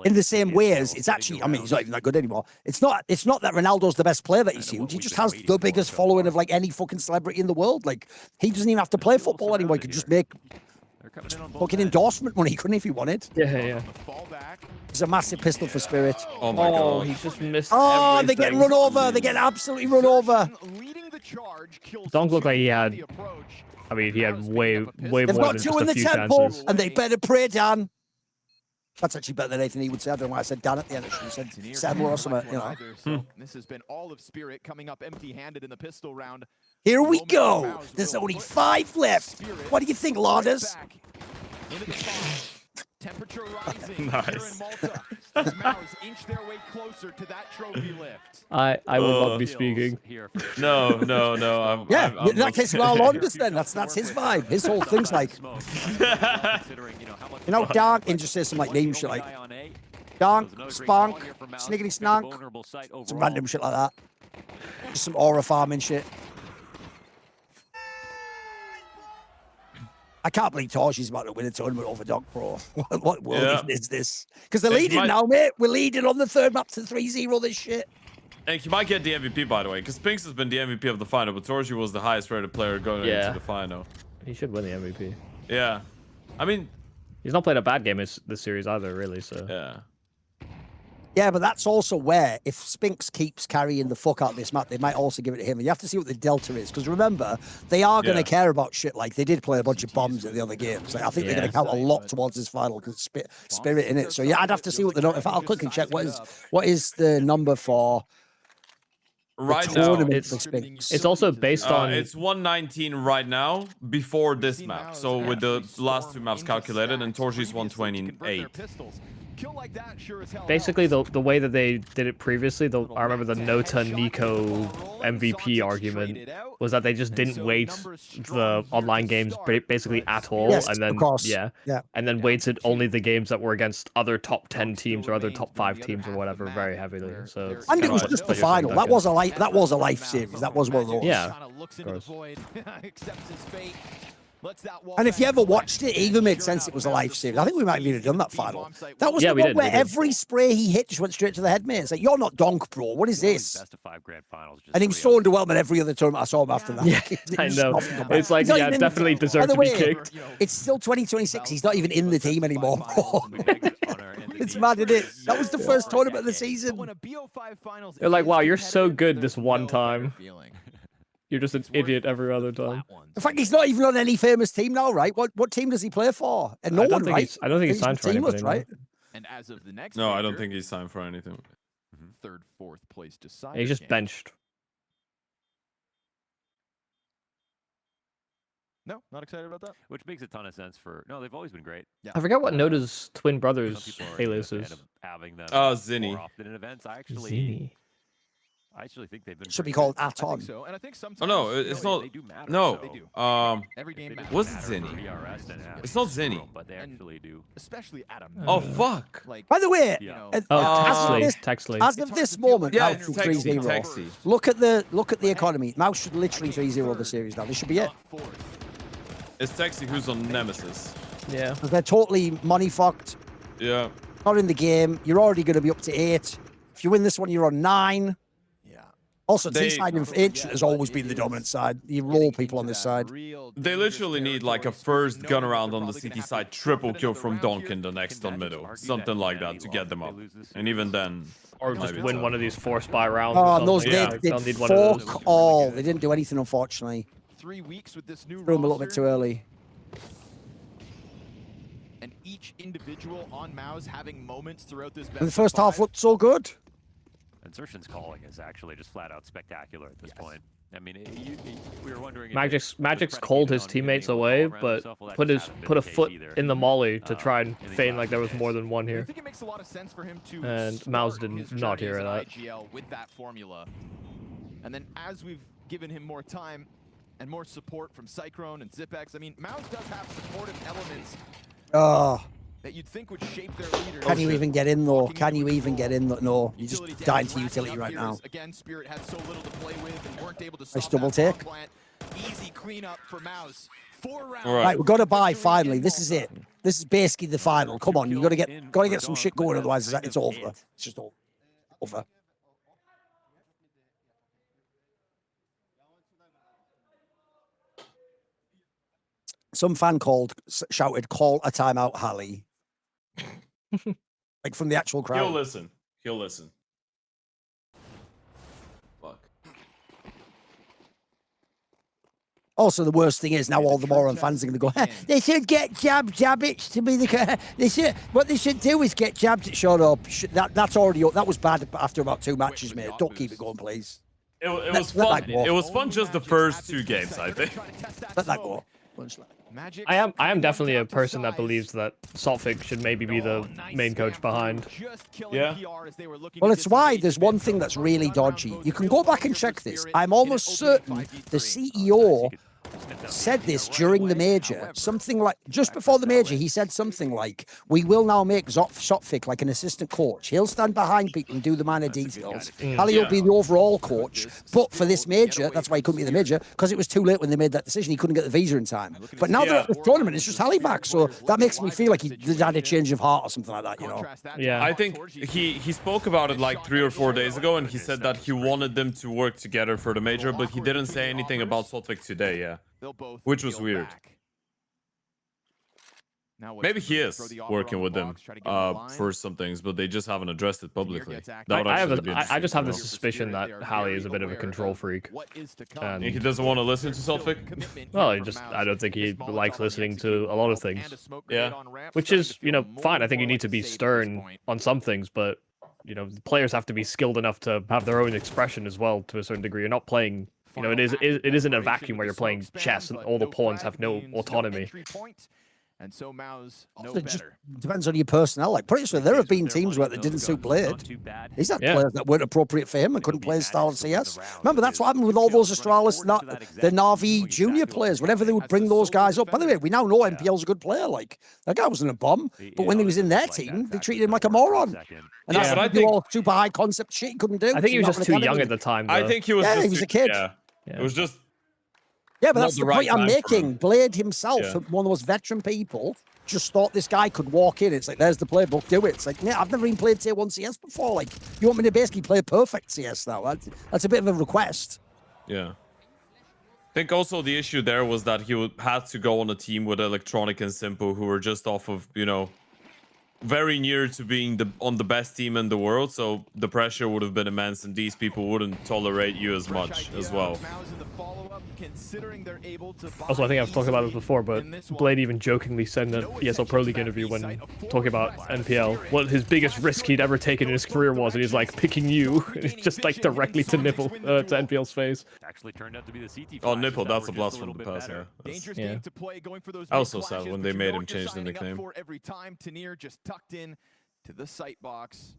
Speaker 1: in the same way as it's actually, I mean, he's not even that good anymore. It's not that Ronaldo's the best player that he's huge. He just has the biggest following of like any fucking celebrity in the world. Like, he doesn't even have to play football anymore. He could just make fucking endorsement money, couldn't he, if he wanted?
Speaker 2: Yeah.
Speaker 1: It's a massive pistol for Spirit.
Speaker 3: Oh my god.
Speaker 2: He just missed
Speaker 1: Oh,
Speaker 2: everything.
Speaker 1: they get run over. They get absolutely run over.
Speaker 2: Don't look like he had. I mean, he had way
Speaker 1: They've
Speaker 2: more
Speaker 1: got
Speaker 2: than
Speaker 1: two
Speaker 2: just
Speaker 1: in
Speaker 2: a
Speaker 1: the
Speaker 2: few
Speaker 1: temple,
Speaker 2: chances.
Speaker 1: and they better pray, Dan. That's actually better than anything he would say. I don't know why I said Dan at the end. I should have said Samuel or something, you know.
Speaker 5: This has been all of Spirit coming up empty-handed in the pistol round.
Speaker 1: Here we go. There's only 5 left. What do you think, Lauders?
Speaker 5: Temperature rising
Speaker 3: Nice.
Speaker 5: here in Malta as Maus inch their way closer to that trophy lift.
Speaker 2: I will not be speaking.
Speaker 3: No. I'm,
Speaker 1: Yeah,
Speaker 3: I'm,
Speaker 1: that case well Lauders then. That's his vibe. His whole thing's like, you know, Dark, and just say some like name shit like Donk, Spunk, Sniggity Snonk, some random shit like that. Just some aura farming shit. I can't believe Torshi's about to win a tournament over Dog Pro. What world even is this? Because they're leading now, mate. We're leading on the third map to 3-0 this shit.
Speaker 3: And he might get the MVP, by the way, because Spinks has been the MVP of the final, but Torshi was the highest rated player going into the final.
Speaker 2: He should win the MVP.
Speaker 3: Yeah. I mean,
Speaker 2: he's not played a bad game this series either, really, so.
Speaker 3: Yeah.
Speaker 1: Yeah, but that's also where, if Spinks keeps carrying the fuck out of this map, they might also give it to him. And you have to see what the delta is, because remember, they are going to care about shit like they did play a bunch of bombs in the other games. Like, I think they're going to count a lot towards this final because Spirit in it. So yeah, I'd have to see what the number. If I'll quickly check what is the number for
Speaker 3: right now.
Speaker 2: It's also based on.
Speaker 3: It's 119 right now before this map. So with the last 2 maps calculated, and Torshi's 128.
Speaker 2: Basically, the way that they did it previously, I remember the Nota Nico MVP argument was that they just didn't wait the online games basically at all, and then and then weighted only the games that were against other top 10 teams or other top 5 teams or whatever very heavily. So
Speaker 1: and it was just the final. That was a life series. That was one of those.
Speaker 2: Yeah, of course.
Speaker 1: And if you ever watched it, it even made sense it was a life series. I think we might have even done that final. That was the one where every spray he hit just went straight to the head, mate. It's like, you're not Donk, bro. What is this?
Speaker 6: Best of 5 grand finals.
Speaker 1: And he was so underwhelmed at every other tournament I saw him after that.
Speaker 2: Yeah, I know. It's like, yeah, definitely deserved to be kicked.
Speaker 1: It's still 2026. He's not even in the team anymore, bro. It's mad, isn't it? That was the first tournament of the season.
Speaker 2: They're like, wow, you're so good this one time. You're just an idiot every other time.
Speaker 1: In fact, he's not even on any famous team now, right? What team does he play for? And no one, right?
Speaker 2: I don't think he's signed for anything,
Speaker 1: right?
Speaker 5: And as of the next
Speaker 3: no, I don't think he's signed for anything.
Speaker 5: Third, fourth place decided.
Speaker 2: He's just benched.
Speaker 5: No, not excited about that.
Speaker 6: Which makes a ton of sense for. No, they've always been great.
Speaker 5: Yeah.
Speaker 2: I forget what Nota's twin brother's alias is.
Speaker 6: Having them
Speaker 3: Zinni.
Speaker 6: more often in events. I actually.
Speaker 2: Zinni.
Speaker 6: I actually think they've been.
Speaker 1: Should be
Speaker 6: pretty
Speaker 1: called
Speaker 6: good.
Speaker 5: I think
Speaker 1: Aton.
Speaker 5: so, and I think sometimes.
Speaker 3: Oh no,
Speaker 5: you
Speaker 3: it's
Speaker 5: know,
Speaker 3: not.
Speaker 6: They do matter.
Speaker 3: No.
Speaker 5: They do. Every game matters.
Speaker 3: Was it
Speaker 6: matter for
Speaker 3: Zinni?
Speaker 6: VRS, then
Speaker 3: It's not
Speaker 6: absolutely,
Speaker 3: Zinni.
Speaker 6: but they
Speaker 5: And-
Speaker 6: actually do.
Speaker 5: especially at a
Speaker 3: Oh
Speaker 5: minimum.
Speaker 3: fuck.
Speaker 5: Like,
Speaker 1: By the way,
Speaker 5: you know,
Speaker 2: Oh,
Speaker 3: Uh,
Speaker 2: Texley.
Speaker 1: as of this moment,
Speaker 3: Yeah,
Speaker 1: Mouse
Speaker 3: it's
Speaker 1: is 3-0.
Speaker 3: Texi.
Speaker 1: Look at the economy. Mouse should literally 3-0 the series now. This should be it.
Speaker 5: not fourth.
Speaker 3: It's Texi who's on Nemesis.
Speaker 2: Yeah.
Speaker 1: They're totally money fucked.
Speaker 3: Yeah.
Speaker 1: Not in the game. You're already going to be up to 8. If you win this one, you're on 9.
Speaker 5: Yeah.
Speaker 1: Also,
Speaker 3: They-
Speaker 1: T-side in Ancient has always been the dominant side. You roll people on this side.
Speaker 3: They literally need like a first gun around on the CT side, triple kill from Donkin the next on middle, something like that to get them up. And even then,
Speaker 2: Or just
Speaker 3: maybe
Speaker 2: win
Speaker 3: it's
Speaker 2: one of these 4-spy rounds.
Speaker 1: Oh,
Speaker 2: or
Speaker 1: and those
Speaker 2: something.
Speaker 3: Yeah.
Speaker 1: they
Speaker 2: They'll
Speaker 1: did
Speaker 2: need one of those.
Speaker 1: fuck all. They didn't do anything, unfortunately.
Speaker 5: 3 weeks with this new
Speaker 1: Threw them a little bit
Speaker 5: roster,
Speaker 1: too early.
Speaker 5: and each individual on Mouse having moments throughout this.
Speaker 1: And the first half looked so good.
Speaker 6: Insertion's calling is actually just flat out spectacular at this point. I mean, we were wondering. If
Speaker 2: Magic's
Speaker 6: it was
Speaker 2: called
Speaker 6: predicated
Speaker 2: his
Speaker 6: on him
Speaker 2: teammates
Speaker 6: getting
Speaker 2: away,
Speaker 6: all around
Speaker 2: but
Speaker 6: himself. Well, that
Speaker 2: put
Speaker 6: just
Speaker 2: his
Speaker 6: hasn't
Speaker 2: put
Speaker 6: been
Speaker 2: a
Speaker 6: the case
Speaker 2: foot
Speaker 6: either,
Speaker 2: in the molly to try and
Speaker 6: in these
Speaker 2: feign
Speaker 6: last
Speaker 2: like there was
Speaker 6: few
Speaker 2: more
Speaker 6: days.
Speaker 2: than one
Speaker 5: I
Speaker 2: here.
Speaker 5: think it makes a lot of sense for him to.
Speaker 2: And Mouse
Speaker 5: start
Speaker 2: did
Speaker 5: his
Speaker 2: not
Speaker 5: journey
Speaker 2: hear
Speaker 5: as
Speaker 2: that.
Speaker 5: an IGL with that formula, and then as we've given him more time and more support from Cyclone and Zipex, I mean, Mouse does have supportive elements
Speaker 1: Oh,
Speaker 5: that you'd think would shape their leaders.
Speaker 1: can you even get in though?
Speaker 5: Walking
Speaker 1: Can
Speaker 5: into
Speaker 1: you
Speaker 5: a
Speaker 1: even get
Speaker 5: goal.
Speaker 1: in? No, you're
Speaker 5: Utility
Speaker 1: just dying
Speaker 5: damage
Speaker 1: to utility
Speaker 5: racking up
Speaker 1: right
Speaker 5: here
Speaker 1: now.
Speaker 5: as, again, Spirit had so little to play with and weren't able to
Speaker 1: Nice
Speaker 5: stop
Speaker 1: double
Speaker 5: that
Speaker 1: take.
Speaker 5: bomb plant. Easy cleanup for Mouse. 4 rounds.
Speaker 3: All
Speaker 1: Right, we've got to buy
Speaker 5: Victory
Speaker 1: finally.
Speaker 5: in
Speaker 1: This is
Speaker 5: Malta.
Speaker 1: it. This is basically the final. Come on, you got to get some shit going, otherwise it's over. It's just over. Some fan shouted, "Call a timeout, Hallie." Like from the actual
Speaker 3: he'll
Speaker 1: crowd.
Speaker 3: listen. He'll listen. Fuck.
Speaker 1: Also, the worst thing is now all the moron fans are going to go, they should get Jabbits to be the. What they should do is get Jabbits. Shut up. That was bad after about 2 matches, mate. Don't keep it going, please.
Speaker 3: It was
Speaker 1: Let
Speaker 3: fun.
Speaker 1: that go.
Speaker 3: It was fun just the first 2 games, I think.
Speaker 1: Let that go.
Speaker 5: Magic
Speaker 2: I am
Speaker 5: coming
Speaker 2: definitely
Speaker 5: one
Speaker 2: a
Speaker 5: down to
Speaker 2: person that
Speaker 5: size.
Speaker 2: believes that Saltfig should maybe be the
Speaker 5: Nice
Speaker 2: main coach
Speaker 5: spam
Speaker 2: behind.
Speaker 5: through, just killing
Speaker 3: Yeah.
Speaker 5: PR as they were looking
Speaker 1: Well,
Speaker 5: to
Speaker 1: it's why
Speaker 5: disengage
Speaker 1: there's
Speaker 5: a bit.
Speaker 1: one thing that's
Speaker 5: First
Speaker 1: really
Speaker 5: gun round
Speaker 1: dodgy.
Speaker 5: goes
Speaker 1: You can
Speaker 5: real
Speaker 1: go
Speaker 5: well
Speaker 1: back and
Speaker 5: here
Speaker 1: check
Speaker 5: for
Speaker 1: this.
Speaker 5: Spirit
Speaker 1: I'm
Speaker 5: in an
Speaker 1: almost
Speaker 5: opening
Speaker 1: certain
Speaker 5: 5v3.
Speaker 1: the CEO said this during the major. Something like just before the major, he said something like, "We will now make Sotfik like an assistant coach. He'll stand behind people and do the minor details. Ali will be the overall coach. But for this major, that's why he couldn't be the major because it was too late when they made that decision. He couldn't get the visa in time. But now they're at this tournament, it's just Ali back. So that makes me feel like he had a change of heart or something like that. You know?
Speaker 5: Contrast that to
Speaker 2: Yeah.
Speaker 3: I think he spoke about it like 3 or 4 days ago, and he said that he wanted them to work together for the major, but he didn't say anything about Sotvik today. Yeah.
Speaker 5: They'll both
Speaker 3: Which was
Speaker 5: go
Speaker 3: weird.
Speaker 5: back. Now what's
Speaker 3: Maybe
Speaker 5: the
Speaker 3: he
Speaker 5: move?
Speaker 3: is
Speaker 5: Throw the offer
Speaker 3: working
Speaker 5: on
Speaker 3: with
Speaker 5: the
Speaker 3: them
Speaker 5: box, try to get him in line.
Speaker 3: for some things, but they just haven't addressed it publicly.
Speaker 5: gets active.
Speaker 3: That would
Speaker 2: I
Speaker 3: actually be
Speaker 2: just
Speaker 3: interesting
Speaker 2: have
Speaker 3: to
Speaker 2: the
Speaker 3: know.
Speaker 2: suspicion that Hallie is a bit of a control freak.
Speaker 5: What is to come.
Speaker 2: And
Speaker 3: And he doesn't want to listen to Sotvik?
Speaker 2: Well, I don't think he likes listening to a lot of things.
Speaker 3: Yeah.
Speaker 2: Which is, fine. I think you need to be stern on some things, but the players have to be skilled enough to have their own expression as well to a certain degree. You're not playing, it isn't a vacuum where you're playing chess and all the pawns have no autonomy.
Speaker 5: And so Mao's no
Speaker 1: Also, just
Speaker 5: better.
Speaker 1: depends on your personnel. Like, pretty sure there have been teams where it didn't suit Blade. He's had
Speaker 2: Yeah.
Speaker 1: players that weren't appropriate for him and couldn't play his style of CS. Remember, that's what happened with all those Astralis, the Na'Vi junior players. Whenever they would bring those guys up. By the way, we now know MPL's a good player. Like, that guy wasn't a bomb. But when he was in their team, they treated him like a moron. And
Speaker 3: Yeah,
Speaker 1: that's
Speaker 3: but I
Speaker 1: what
Speaker 3: think-
Speaker 1: all super high concept shit he couldn't do.
Speaker 2: I think he was
Speaker 1: He's
Speaker 2: just
Speaker 1: not
Speaker 2: too
Speaker 1: an
Speaker 2: young
Speaker 1: academy.
Speaker 2: at the time.
Speaker 3: I
Speaker 2: though.
Speaker 3: think he was
Speaker 1: Yeah,
Speaker 3: just
Speaker 1: he was a
Speaker 3: too-
Speaker 1: kid.
Speaker 3: Yeah.
Speaker 2: Yeah.
Speaker 3: It was just
Speaker 1: Yeah, but
Speaker 3: not
Speaker 1: that's
Speaker 3: the
Speaker 1: the
Speaker 3: right
Speaker 1: point I'm
Speaker 3: time for
Speaker 1: making.
Speaker 3: him.
Speaker 1: Blade himself,
Speaker 3: Yeah.
Speaker 1: one of the most veteran people, just thought this guy could walk in. It's like, there's the playbook, do it. It's like, yeah, I've never even played Tier 1 CS before. Like, you want me to basically play perfect CS now? That's a bit of a request.
Speaker 3: Yeah. I think also the issue there was that he had to go on a team with Electronic and Simple, who were just off of, very near to being on the best team in the world. So the pressure would have been immense, and these people wouldn't tolerate you as much as well.
Speaker 2: Also, I think I've talked about this before, but Blade even jokingly said in an ESL Pro League interview when talking about NPL what his biggest risk he'd ever taken in his career was, and he's like, picking you, and he's just like directly to Nipple, to NPL's face.
Speaker 6: Actually turned out to be the CT
Speaker 3: Oh,
Speaker 6: flashes
Speaker 3: Nipple,
Speaker 6: that
Speaker 3: that's
Speaker 6: were
Speaker 3: a
Speaker 6: just
Speaker 3: blast
Speaker 6: little
Speaker 3: from the
Speaker 6: bit
Speaker 3: past,
Speaker 6: better.
Speaker 3: yeah.
Speaker 5: Dangerous
Speaker 2: Yeah.
Speaker 5: game to play, going for those
Speaker 3: I was so
Speaker 5: big
Speaker 3: sad
Speaker 5: flashes,
Speaker 3: when
Speaker 5: but
Speaker 3: they
Speaker 5: you
Speaker 3: made
Speaker 5: know
Speaker 3: him
Speaker 5: what you're
Speaker 3: change the
Speaker 5: signing up
Speaker 3: nickname.
Speaker 5: for every time. Tanir just tucked in to the sight box.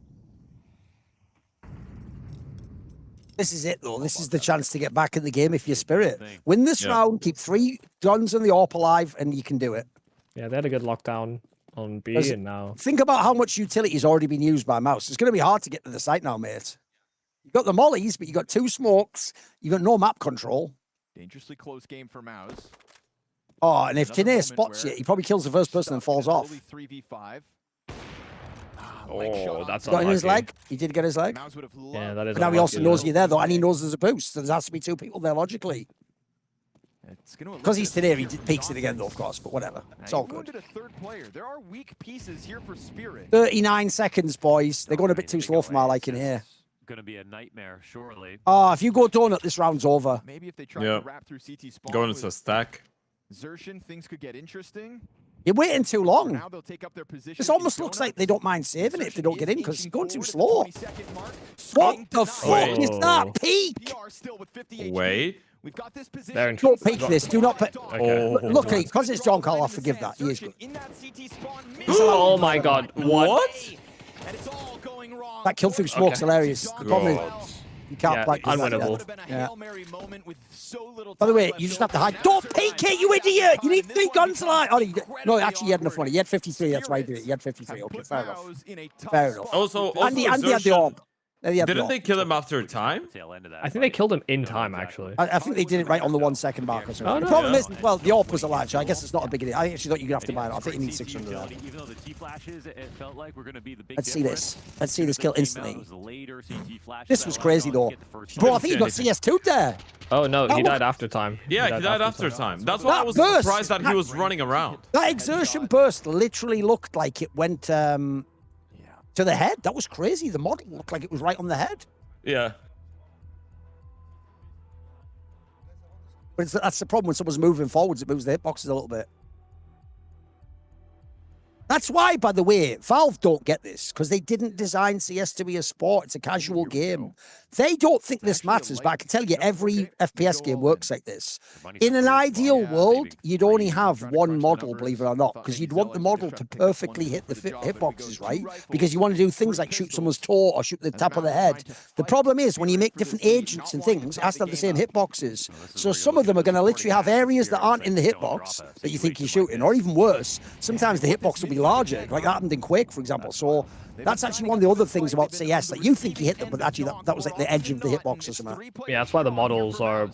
Speaker 1: This is it, though. This is the chance to get back in the game if you're Spirit. Win this round, keep 3 guns and the AWP alive, and you can do it.
Speaker 2: Yeah, they had a good lockdown on B, and now...
Speaker 1: Think about how much utility has already been used by Mouse. It's going to be hard to get to the site now, mate. You've got the mollies, but you've got 2 smokes. You've got no map control.
Speaker 5: Dangerously close game for Mouse.
Speaker 1: Oh, and if Tine spots you, he probably kills the first person and falls off.
Speaker 5: 3v5.
Speaker 2: Oh, that's
Speaker 1: got in his
Speaker 2: unlucky.
Speaker 1: leg. He did get his leg.
Speaker 2: Yeah, that is
Speaker 1: But now he also
Speaker 2: unlucky,
Speaker 1: knows
Speaker 2: though.
Speaker 1: you're there, though, and he knows there's a boost. So there has to be 2 people there logically. Because he's Tine, he peeks it again, though, of course. But whatever, it's all good.
Speaker 5: A third player. There are weak pieces here for Spirit.
Speaker 1: 39 seconds, boys. They're going a bit too slow for my liking here.
Speaker 6: Going to be a nightmare, surely.
Speaker 1: Oh, if you go donut, this round's over.
Speaker 5: Maybe if they try to wrap through CT spawn.
Speaker 3: Going into a stack.
Speaker 5: Xertion, things could get interesting.
Speaker 1: You're waiting too long.
Speaker 5: Now they'll take up their position.
Speaker 1: This almost looks like they don't mind saving it if they don't get in because it's going too slow. What the fuck is that? Peak!
Speaker 3: Wait.
Speaker 5: We've got this position.
Speaker 1: Don't peek this. Do not peek.
Speaker 2: Okay.
Speaker 1: Look, because it's John Carl, I forgive that. He is good.
Speaker 2: Oh my god, what?
Speaker 5: And it's all going wrong.
Speaker 1: That kill through smoke's hilarious. The problem is you can't
Speaker 2: Yeah,
Speaker 1: like
Speaker 2: unwinnable.
Speaker 1: Yeah. By the way, you just have to hide. Don't peek it, you idiot! You need 3 guns alive. Oh, no, actually, you had enough money. You had 53. That's why you did it. You had 53. Okay, fair enough. Fair enough.
Speaker 3: Also,
Speaker 1: Andy had the
Speaker 3: Xertion-
Speaker 1: AWP.
Speaker 3: Didn't they kill him after time?
Speaker 2: I think they killed him in time, actually.
Speaker 1: I think they did it right on the 1 second mark or something.
Speaker 2: Oh,
Speaker 1: The
Speaker 2: no.
Speaker 1: problem is, well, the AWP was alive, so I guess it's not a big deal. I actually thought you could have to buy it. I think you need 600 of that.
Speaker 6: Even though the T flashes, it felt like we're going to be the big
Speaker 1: Let's see
Speaker 6: difference.
Speaker 1: this. Let's see this kill instantly.
Speaker 6: It was the later CT flashes
Speaker 1: This
Speaker 6: that
Speaker 1: was
Speaker 6: allowed
Speaker 1: crazy,
Speaker 6: Dawn to
Speaker 1: though.
Speaker 6: get the first
Speaker 1: Bro, I
Speaker 6: shot.
Speaker 1: think you got CS2 there.
Speaker 2: Oh no, he
Speaker 1: That
Speaker 2: died after time.
Speaker 3: Yeah, he died after time. That's why I was
Speaker 1: burst-
Speaker 3: surprised that he was running around.
Speaker 1: That exertion burst literally looked like it went to the head. That was crazy. The model looked like it was right on the head.
Speaker 3: Yeah.
Speaker 1: But that's the problem when someone's moving forwards, it moves the hitboxes a little bit. That's why, by the way, Valve don't get this, because they didn't design CS to be a sport. It's a casual game. They don't think this matters, but I can tell you every FPS game works like this. In an ideal world, you'd only have 1 model, believe it or not, because you'd want the model to perfectly hit the hitboxes, right? Because you want to do things like shoot someone's toe or shoot the top of the head. The problem is, when you make different agents and things, it has to have the same hitboxes. So some of them are going to literally have areas that aren't in the hitbox that you think you're shooting, or even worse, sometimes the hitbox will be larger, like that happened in Quake, for example. So that's actually one of the other things about CS, that you think you hit them, but actually that was like the edge of the hitbox or something.
Speaker 2: Yeah, that's why the models are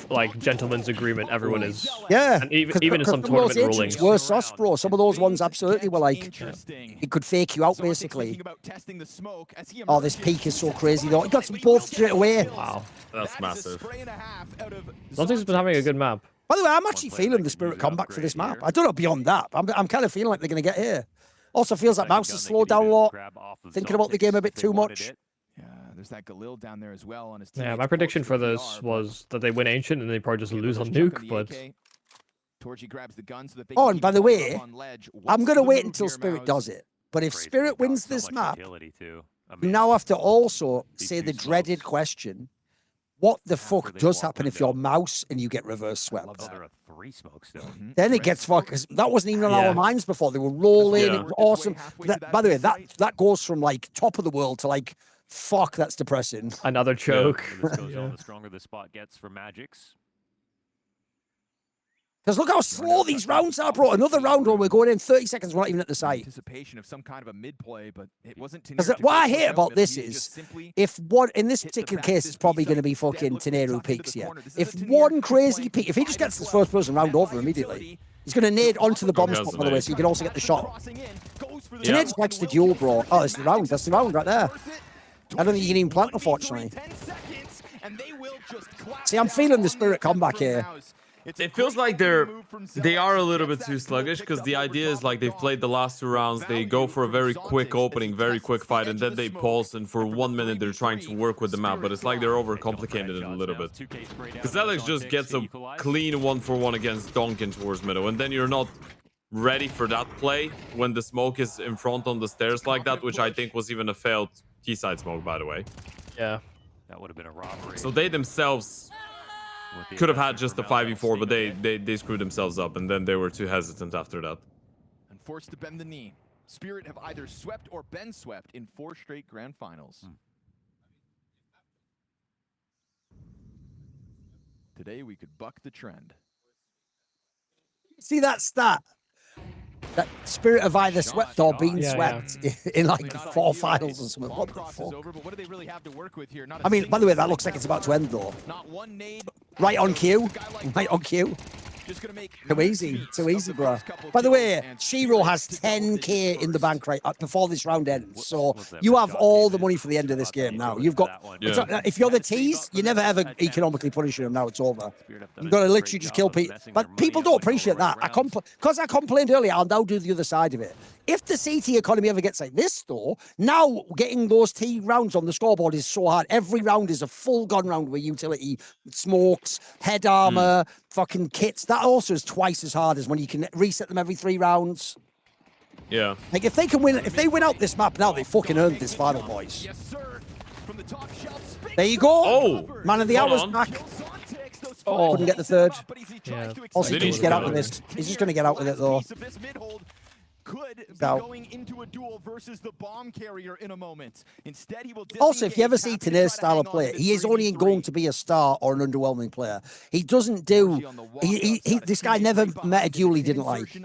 Speaker 2: like gentleman's agreement. Everyone is.
Speaker 1: Yeah,
Speaker 2: And even in some
Speaker 1: of those
Speaker 2: tournament
Speaker 1: agents
Speaker 2: rulings.
Speaker 1: were sus, bro. Some of those ones absolutely were like, it could fake you out basically. Oh, this peak is so crazy though. He got them both straight away.
Speaker 2: Wow,
Speaker 3: that's massive.
Speaker 2: Zonti's been having a good map.
Speaker 1: By the way, I'm actually feeling the Spirit comeback for this map. I don't know beyond that. I'm kind of feeling like they're going to get here. Also feels like Mouse has slowed down a lot. Thinking about the game a bit too much.
Speaker 5: Yeah, there's that Galil down there as well on his
Speaker 2: Yeah, my prediction for this was that they win Ancient and they probably just lose on Nuke, but...
Speaker 5: Torchy grabs the gun so that they
Speaker 1: Oh,
Speaker 5: can
Speaker 1: and
Speaker 5: keep
Speaker 1: by the
Speaker 5: going up
Speaker 1: way,
Speaker 5: on ledge.
Speaker 1: I'm
Speaker 5: What's
Speaker 1: going to
Speaker 5: the
Speaker 1: wait
Speaker 5: move
Speaker 1: until
Speaker 5: here,
Speaker 1: Spirit
Speaker 5: Mouse?
Speaker 1: does it. But if
Speaker 6: Crazy.
Speaker 1: Spirit
Speaker 6: They've
Speaker 1: wins
Speaker 6: got so
Speaker 1: this
Speaker 6: much
Speaker 1: map,
Speaker 6: utility, too.
Speaker 1: you now have to also say the dreaded question, what the fuck does happen if you're Mouse and you get reverse swept?
Speaker 6: Oh, there are 3 smokes still.
Speaker 1: Then it gets fucked, because that wasn't even on our minds before. They were rolling,
Speaker 3: Yeah.
Speaker 1: it was awesome. By the way, that goes from like top of the world to like, fuck, that's depressing.
Speaker 2: Another choke.
Speaker 6: The list goes on, the stronger the spot gets for Magic's.
Speaker 1: Because look how slow these rounds are, bro. Another round where we're going in 30 seconds, we're not even at the site.
Speaker 5: Anticipation of some kind of a mid play, but it wasn't.
Speaker 1: Because what I hate about this is, if one, in this particular case, it's probably going to be fucking Teneru peaks here. If one crazy peak, if he just gets this first person round over immediately, he's going to nade onto the bomb spot, by the way, so you can also get the shot. Teneru just likes the duel, bro. Oh, that's the round. That's the round right there. I don't think you can even plant, unfortunately. See, I'm feeling the Spirit comeback here.
Speaker 3: It feels like they are a little bit too sluggish, because the idea is like they've played the last 2 rounds, they go for a very quick opening, very quick fight, and then they pause, and for 1 minute they're trying to work with the map, but it's like they're overcomplicated it a little bit. Because Alex just gets a clean 1-for-1 against Donkin towards middle, and then you're not ready for that play when the smoke is in front on the stairs like that, which I think was even a failed T-side smoke, by the way.
Speaker 2: Yeah.
Speaker 6: That would have been a robbery.
Speaker 3: So they themselves could have had just a 5v4, but they screwed themselves up, and then they were too hesitant after that.
Speaker 5: And forced to bend the knee. Spirit have either swept or been swept in 4 straight grand finals. Today we could buck the trend.
Speaker 1: See that stat? That Spirit have either swept or been swept in like 4 finals or something. What the fuck?
Speaker 5: Over, but what do they really have to work with here? Not
Speaker 1: I mean, by the way, that looks like it's about to end though.
Speaker 5: Not one nade.
Speaker 1: Right on cue. Right on cue.
Speaker 5: Just gonna make
Speaker 1: Too easy. Too easy, bro. By the way, Shiro has 10k in the bank right before this round ends. So you have all the money for the end of this game now. You've got. If you're the tease, you never ever economically punishing them. Now it's over. You've got to literally just kill people. But people don't appreciate that. Because I complained earlier, I'll now do the other side of it. If the CT economy ever gets like this, though, now getting those T rounds on the scoreboard is so hard. Every round is a full gun round with utility, smokes, head armor, fucking kits. That also is twice as hard as when you can reset them every 3 rounds.
Speaker 3: Yeah.
Speaker 1: Like if they can win, if they win out this map now, they fucking earned this final, boys.
Speaker 5: Yes, sir. From the top shelf,
Speaker 1: There you go.
Speaker 3: Oh,
Speaker 1: Man of the hour's
Speaker 3: on.
Speaker 1: back. Oh, couldn't get the third.
Speaker 2: Yeah.
Speaker 1: Also, he
Speaker 3: Did he?
Speaker 1: can just get out with this. He's just going to get out with it, though.
Speaker 5: Could be
Speaker 1: So-
Speaker 5: going into a duel versus the bomb carrier in a moment. Instead, he will
Speaker 1: Also, if you ever
Speaker 5: disengage,
Speaker 1: see
Speaker 5: happy to
Speaker 1: Tanir's
Speaker 5: try to
Speaker 1: style
Speaker 5: hang
Speaker 1: of
Speaker 5: on
Speaker 1: play,
Speaker 5: to this
Speaker 1: he is only
Speaker 5: 3v3.
Speaker 1: going to be a star or an underwhelming player. He doesn't do. This guy never met a duel he didn't like. He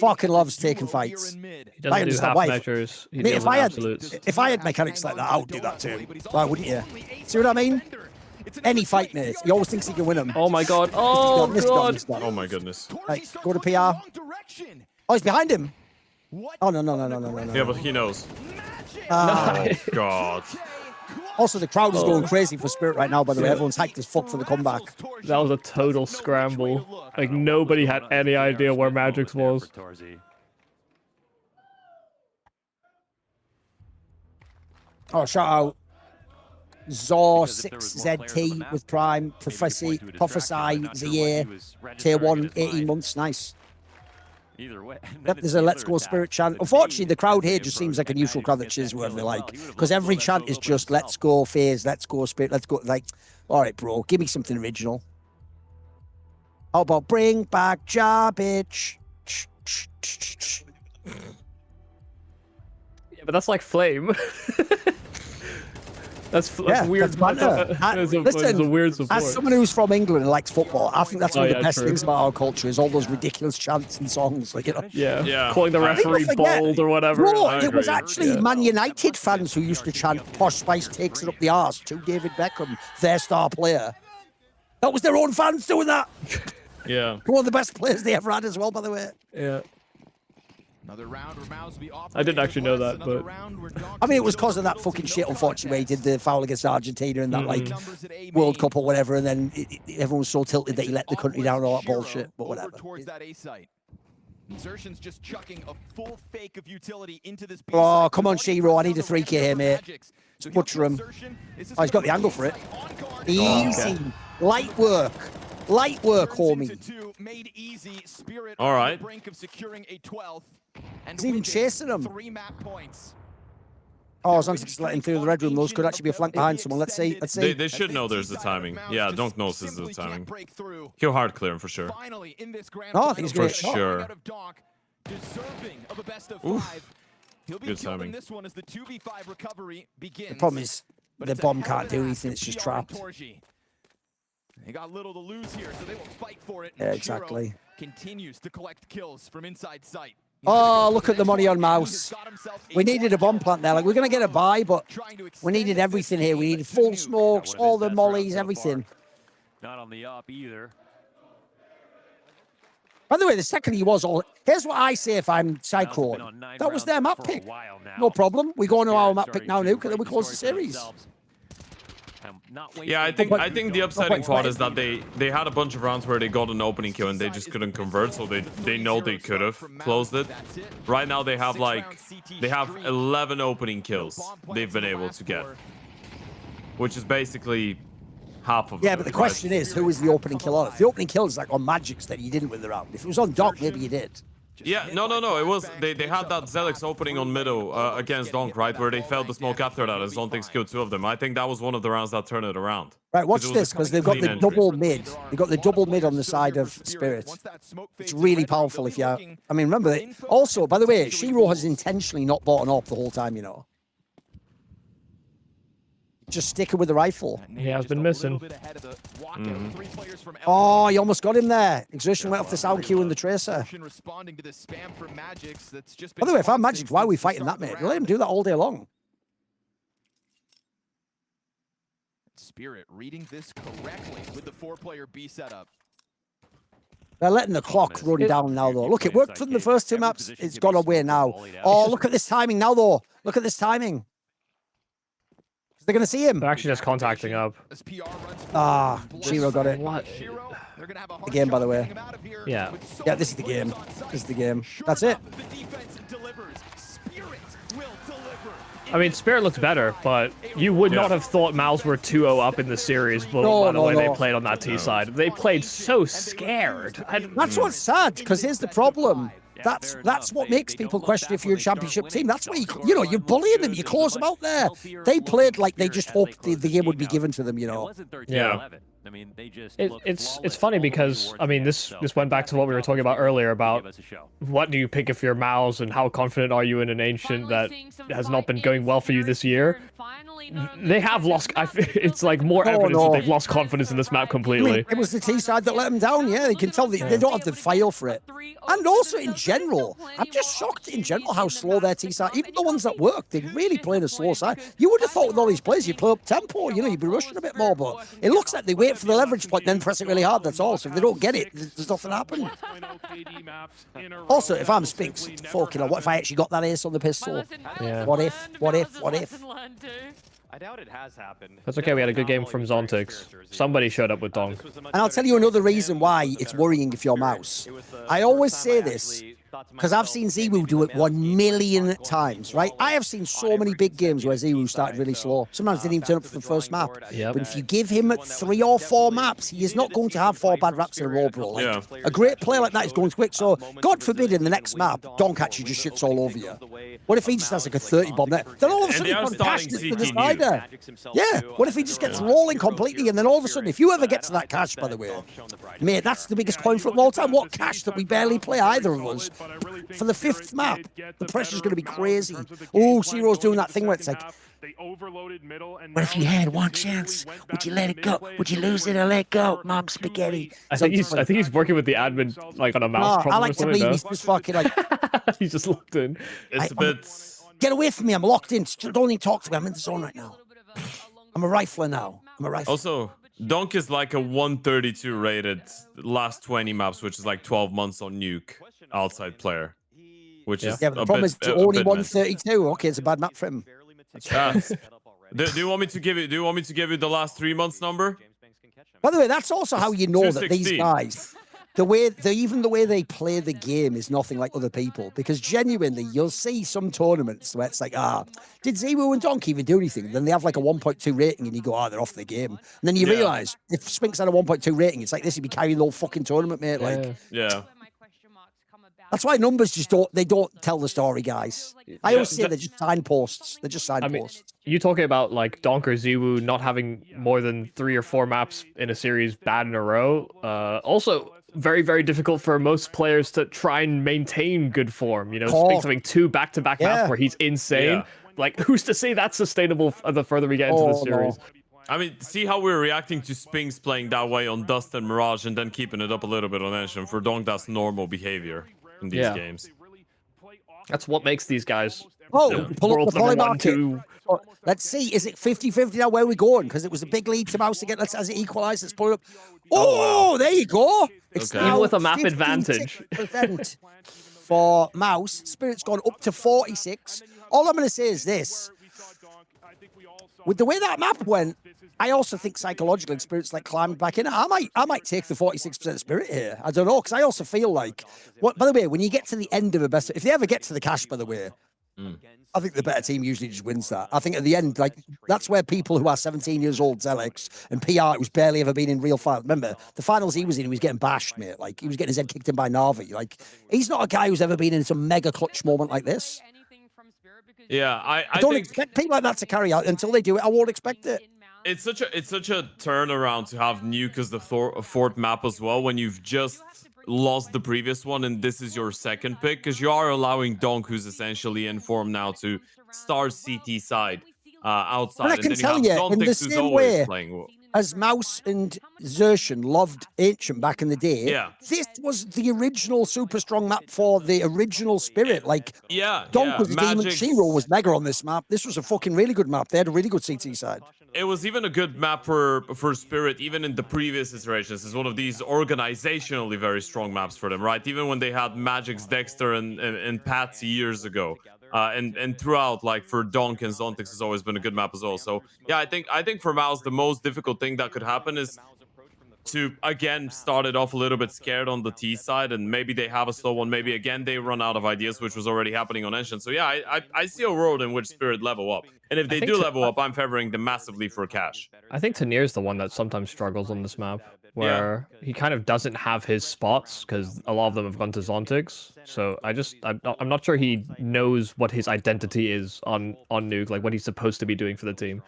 Speaker 1: fucking loves taking fights.
Speaker 2: He
Speaker 1: I
Speaker 2: doesn't do
Speaker 1: understand
Speaker 2: half
Speaker 1: why.
Speaker 2: measures. He
Speaker 1: Mate,
Speaker 2: deals
Speaker 1: if
Speaker 2: in
Speaker 1: I had
Speaker 2: absolutes.
Speaker 1: if I had mechanics like that, I would do that too. Why wouldn't you? See what I mean? Any fight, mate. He always thinks he can win them.
Speaker 2: Oh my god. Oh god.
Speaker 3: Oh my goodness.
Speaker 1: Right, go to PR. Oh, he's behind him. Oh no.
Speaker 3: Yeah, but he knows.
Speaker 1: Ah.
Speaker 3: Oh God.
Speaker 1: Also, the crowd is going crazy for Spirit right now, by the way. Everyone's hyped as fuck for the comeback.
Speaker 2: That was a total scramble. Like nobody had any idea where Magix was.
Speaker 1: Oh, shout out Zor6ZT with Prime, Prophesy, Zaire, Tier 1, 18 months. Nice.
Speaker 6: Either way.
Speaker 1: Yep, there's a Let's Go Spirit chant. Unfortunately, the crowd here just seems like a neutral crowd that cheers whatever they like. Because every chant is just Let's Go Phase, Let's Go Spirit, Let's Go. Like, all right, bro, give me something original. How about Bring Back Garbage?
Speaker 2: Yeah, but that's like Flame. That's weird.
Speaker 1: That's banter.
Speaker 2: It's a
Speaker 1: Listen,
Speaker 2: weird support.
Speaker 1: as someone who's from England and likes football, I think that's one of the best
Speaker 2: true.
Speaker 1: things about our culture is all those ridiculous chants and songs. Like, you know,
Speaker 2: Yeah. Calling the referee
Speaker 1: People forget.
Speaker 2: bold or whatever.
Speaker 1: Bro,
Speaker 3: I
Speaker 1: it was
Speaker 3: agree.
Speaker 1: actually Man United fans who used to chant "Posh Spice takes it up the arse" to David Beckham, their star player. That was their own fans doing that.
Speaker 3: Yeah.
Speaker 1: One of the best players they ever had as well, by the way.
Speaker 2: Yeah.
Speaker 5: Another round where Mouse will be
Speaker 2: I didn't actually know that,
Speaker 5: Another
Speaker 2: but
Speaker 5: round where Donkey
Speaker 1: I mean, it was because of
Speaker 5: will
Speaker 1: that fucking
Speaker 5: no
Speaker 1: shit, unfortunately, where he did the foul against Argentina and that, like,
Speaker 5: numbers at A
Speaker 1: World
Speaker 5: main.
Speaker 1: Cup or whatever, and then everyone was so tilted that he let the country down and all that
Speaker 5: Shiro
Speaker 1: bullshit, but
Speaker 5: over
Speaker 1: whatever.
Speaker 5: towards that A site. Insertion's just chucking a full fake of utility into this B
Speaker 1: Oh,
Speaker 5: site.
Speaker 1: come on,
Speaker 5: There's already
Speaker 1: Shiro, I
Speaker 5: pressed
Speaker 1: need a
Speaker 5: on the
Speaker 1: 3K here, mate.
Speaker 5: Magix. So he'll
Speaker 1: Butcher
Speaker 5: kill
Speaker 1: him.
Speaker 5: Insertion. Is this
Speaker 1: Oh, he's got the
Speaker 5: gonna
Speaker 1: angle
Speaker 5: be
Speaker 1: for it.
Speaker 5: on guard?
Speaker 1: Easy. Light work. Light work,
Speaker 5: Turns
Speaker 1: homie.
Speaker 5: into 2, made easy. Spirit
Speaker 3: All
Speaker 5: on
Speaker 3: right.
Speaker 5: the brink of securing a 12th. And
Speaker 1: He's even
Speaker 5: with it,
Speaker 1: chasing him.
Speaker 5: 3 map points.
Speaker 1: Oh, as long as just let him through the red room, those could actually be a flank behind someone. Let's see. Let's see.
Speaker 3: They should know there's the timing. Yeah, Donk knows this is the timing. He'll hard clear him for sure.
Speaker 5: Finally, in this grand
Speaker 1: Oh, I think he's
Speaker 5: final,
Speaker 1: gonna
Speaker 3: For
Speaker 1: get shot.
Speaker 3: sure.
Speaker 5: out of Donk, deserving of a best of
Speaker 3: Oof.
Speaker 5: 5. He'll be
Speaker 3: Good
Speaker 5: killed in
Speaker 3: timing.
Speaker 5: this one as the 2v5 recovery begins.
Speaker 1: The problem is
Speaker 5: But
Speaker 1: the
Speaker 5: it's a
Speaker 1: bomb
Speaker 5: hell of
Speaker 1: can't
Speaker 5: an
Speaker 1: do
Speaker 5: ask
Speaker 1: anything.
Speaker 5: for
Speaker 1: It's just
Speaker 5: PR and
Speaker 1: trapped.
Speaker 5: Torji. They got little to lose here, so they will fight for it.
Speaker 1: Yeah,
Speaker 5: and
Speaker 1: exactly.
Speaker 5: Shiro continues to collect kills from inside sight.
Speaker 1: Oh, look at the money on Mouse. We needed a bomb plant there. Like, we're going to get a buy, but we needed everything here. We needed full smokes, all the mollies, everything.
Speaker 6: Not on the up either.
Speaker 1: By the way, the second he was all... Here's what I say if I'm Cyclone. That was their map pick. No problem. We go on to our map pick now, Nuke, and then we close the series.
Speaker 3: Yeah, I think the upsetting part is that they had a bunch of rounds where they got an opening kill and they just couldn't convert, so they know they could have closed it. Right now they have 11 opening kills they've been able to get, which is basically half of
Speaker 1: Yeah,
Speaker 3: them,
Speaker 1: but the
Speaker 3: right?
Speaker 1: question is, who is the opening kill on? If the opening kill is like on Magix, then you didn't win the round. If it was on Doc, maybe you did.
Speaker 3: Yeah, no. It was they had that Zelix opening on middle against Donk, right, where they failed the smoke after that, and Zontic killed 2 of them. I think that was one of the rounds that turned it around.
Speaker 1: Right, watch
Speaker 3: it was a
Speaker 1: this, because they've got
Speaker 3: clean
Speaker 1: the
Speaker 3: entry.
Speaker 1: double mid. They've got the double mid on the side of Spirit. It's really powerful if you... I mean, remember, also, by the way, Shiro has intentionally not bought an AWP the whole time, you know. Just sticking with the rifle.
Speaker 2: Yeah, I've been missing.
Speaker 1: Oh, he almost got him there. Exertion went off the sound cue and the tracer. By the way, if I'm Magic, why are we fighting that, mate? Let him do that all day long.
Speaker 5: Spirit reading this correctly with the 4-player B setup.
Speaker 1: They're letting the clock run down now, though. Look, it worked for them the first 2 maps. It's gone away now. Oh, look at this timing now, though. Look at this timing. They're going to see him.
Speaker 2: They're actually just contacting up.
Speaker 1: Ah, Shiro got it.
Speaker 2: What?
Speaker 1: The game, by the way.
Speaker 2: Yeah.
Speaker 1: Yeah, this is the game. This is the game. That's it.
Speaker 2: I mean, Spirit looked better, but you would not have thought Mals were 2-0 up in the series by the way they played on that T side. They played so scared.
Speaker 1: That's what's sad, because here's the problem. That's what makes people question if you're a championship team. That's why you're bullying them. You close them out there. They played like they just hoped the game would be given to them.
Speaker 2: Yeah. I mean, it's funny because I mean this went back to what we were talking about earlier about what do you pick if you're Mals and how confident are you in an ancient that has not been going well for you this year. They have lost. It's like more evidence that they've lost confidence in this map completely.
Speaker 1: I mean, it was the T side that let them down. Yeah, they can tell they don't have the file for it. And also in general, I'm just shocked in general how slow their T side. Even the ones that work, they really played a slow side. You would have thought with all these players, you'd play up tempo. You'd be rushing a bit more. But it looks like they wait for the leverage point, then press it really hard. That's all. So if they don't get it, there's nothing happen. Also, if I'm Spinks, fucking hell, what if I actually got that ace on the pistol?
Speaker 2: Yeah.
Speaker 1: What if? What if? What if?
Speaker 12: I doubt it has happened.
Speaker 2: That's okay, we had a good game from Zontix. Somebody showed up with Dong.
Speaker 1: And I'll tell you another reason why it's worrying if you're Mouse. I always say this, because I've seen ZywOo do it 1,000,000 times, right? I have seen so many big games where ZywOo started really slow. Sometimes didn't even turn up for the first map.
Speaker 2: Yep.
Speaker 1: But if you give him 3 or 4 maps, he is not going to have 4 bad raps in a row, bro. Like, a great player like that is going quick. So, God forbid, in the next map, Donk actually just shits all over you. What if he just has like a 30 bomb there? Then all of a sudden he's got cash to the spider. Yeah. What if he just gets rolling completely and then all of a sudden, if you ever get to that cash, by the way, mate, that's the biggest coin flip of all time. What cash that we barely play, either of us. For the 5th map, the pressure's going to be crazy. Oh, Zero's doing that thing where it's like, what if you had 1 chance? Would you let it go? Would you lose it or let go? Mom spaghetti.
Speaker 2: I think he's working with the admin like on a mouse problem.
Speaker 1: I like to believe he's just fucking like
Speaker 2: he's just locked in.
Speaker 3: It's a bit.
Speaker 1: Get away from me! I'm locked in. Don't even talk to me. I'm in the zone right now. I'm a rifler now. I'm a rifler.
Speaker 3: Also, Donk is like a 132 rated last 20 maps, which is like 12 months on Nuke outside player. Which is
Speaker 1: but the problem is only 132. Okay, it's a bad map for him.
Speaker 3: Do you want me to give you? Do you want me to give you the last 3 months number?
Speaker 1: By the way, that's also how you know that these guys, even the way they play the game is nothing like other people. Because genuinely, you'll see some tournaments where it's like, did ZywOo and Donk even do anything? Then they have like a 1.2 rating, and you go, they're off the game. And then you realize if Spinks had a 1.2 rating, it's like this would be carrying the whole fucking tournament, mate. Like,
Speaker 3: yeah.
Speaker 1: That's why numbers just don't tell the story, guys. I always say they're just signposts. They're just signposts.
Speaker 2: You talking about like Donk or ZywOo not having more than 3 or 4 maps in a series bad in a row. Also, very, very difficult for most players to try and maintain good form. Spinks having 2 back-to-back maps where he's insane. Like, who's to say that's sustainable the further we get into the series?
Speaker 3: I mean, see how we're reacting to Spinks playing that way on Dust and Mirage and then keeping it up a little bit on Edge. And for Donk, that's normal behavior in these games.
Speaker 2: That's what makes these guys
Speaker 1: pull up the play market. Let's see, is it 50-50 now where we're going? Because it was a big lead to Mouse again. As it equalized, let's pull it up. Oh, there you go. It's
Speaker 2: even with a map advantage.
Speaker 1: For Mouse. Spirit's gone up to 46. All I'm going to say is this. With the way that map went, I also think psychologically Spirit's like climbed back in. I might take the 46% Spirit here. I don't know, because I also feel like, by the way, when you get to the end of a best, if they ever get to the cash, by the way, I think the better team usually just wins that. I think at the end, like, that's where people who are 17 years old, Zelix, and PR, who's barely ever been in real fight. Remember, the finals he was in, he was getting bashed, mate. Like, he was getting his head kicked in by Na'Vi. Like, he's not a guy who's ever been in some mega clutch moment like this.
Speaker 3: Yeah, I
Speaker 1: don't
Speaker 3: think
Speaker 1: expect people like that to carry out. Until they do it, I won't expect it.
Speaker 3: It's such a turnaround to have Nuke as the 4th map as well when you've just lost the previous one and this is your second pick, because you are allowing Donk, who's essentially in form now, to start CT side. outside.
Speaker 1: And I
Speaker 3: And
Speaker 1: can
Speaker 3: then
Speaker 1: tell
Speaker 3: you
Speaker 1: you,
Speaker 3: have
Speaker 1: in the
Speaker 3: Zontics who's
Speaker 1: same
Speaker 3: always
Speaker 1: way
Speaker 3: playing.
Speaker 1: as Mouse and Xertion loved Ancient back in the day,
Speaker 3: Yeah.
Speaker 1: this was the original super strong map for the original Spirit. Like, Donk was a Demon, Shiro was mega on this map. This was a fucking really good map. They had a really good CT side.
Speaker 3: It was even a good map for Spirit, even in the previous iterations. It's one of these organizationally very strong maps for them, right? Even when they had Magic's Dexter and Patsy years ago. And throughout, like for Donk and Zontix has always been a good map as well. So yeah, I think for Mouse the most difficult thing that could happen is to again start it off a little bit scared on the T side, and maybe they have a slow one. Maybe again they run out of ideas, which was already happening on Ancient. So yeah, I see a world in which Spirit level up, and if they do level up, I'm favoring them massively for cash.
Speaker 2: I think Tanir's the one that sometimes struggles on this map, where he kind of doesn't have his spots because a lot of them have gone to Zontics. So I'm not sure he knows what his identity is on Nuke, like what he's supposed to be doing for the team.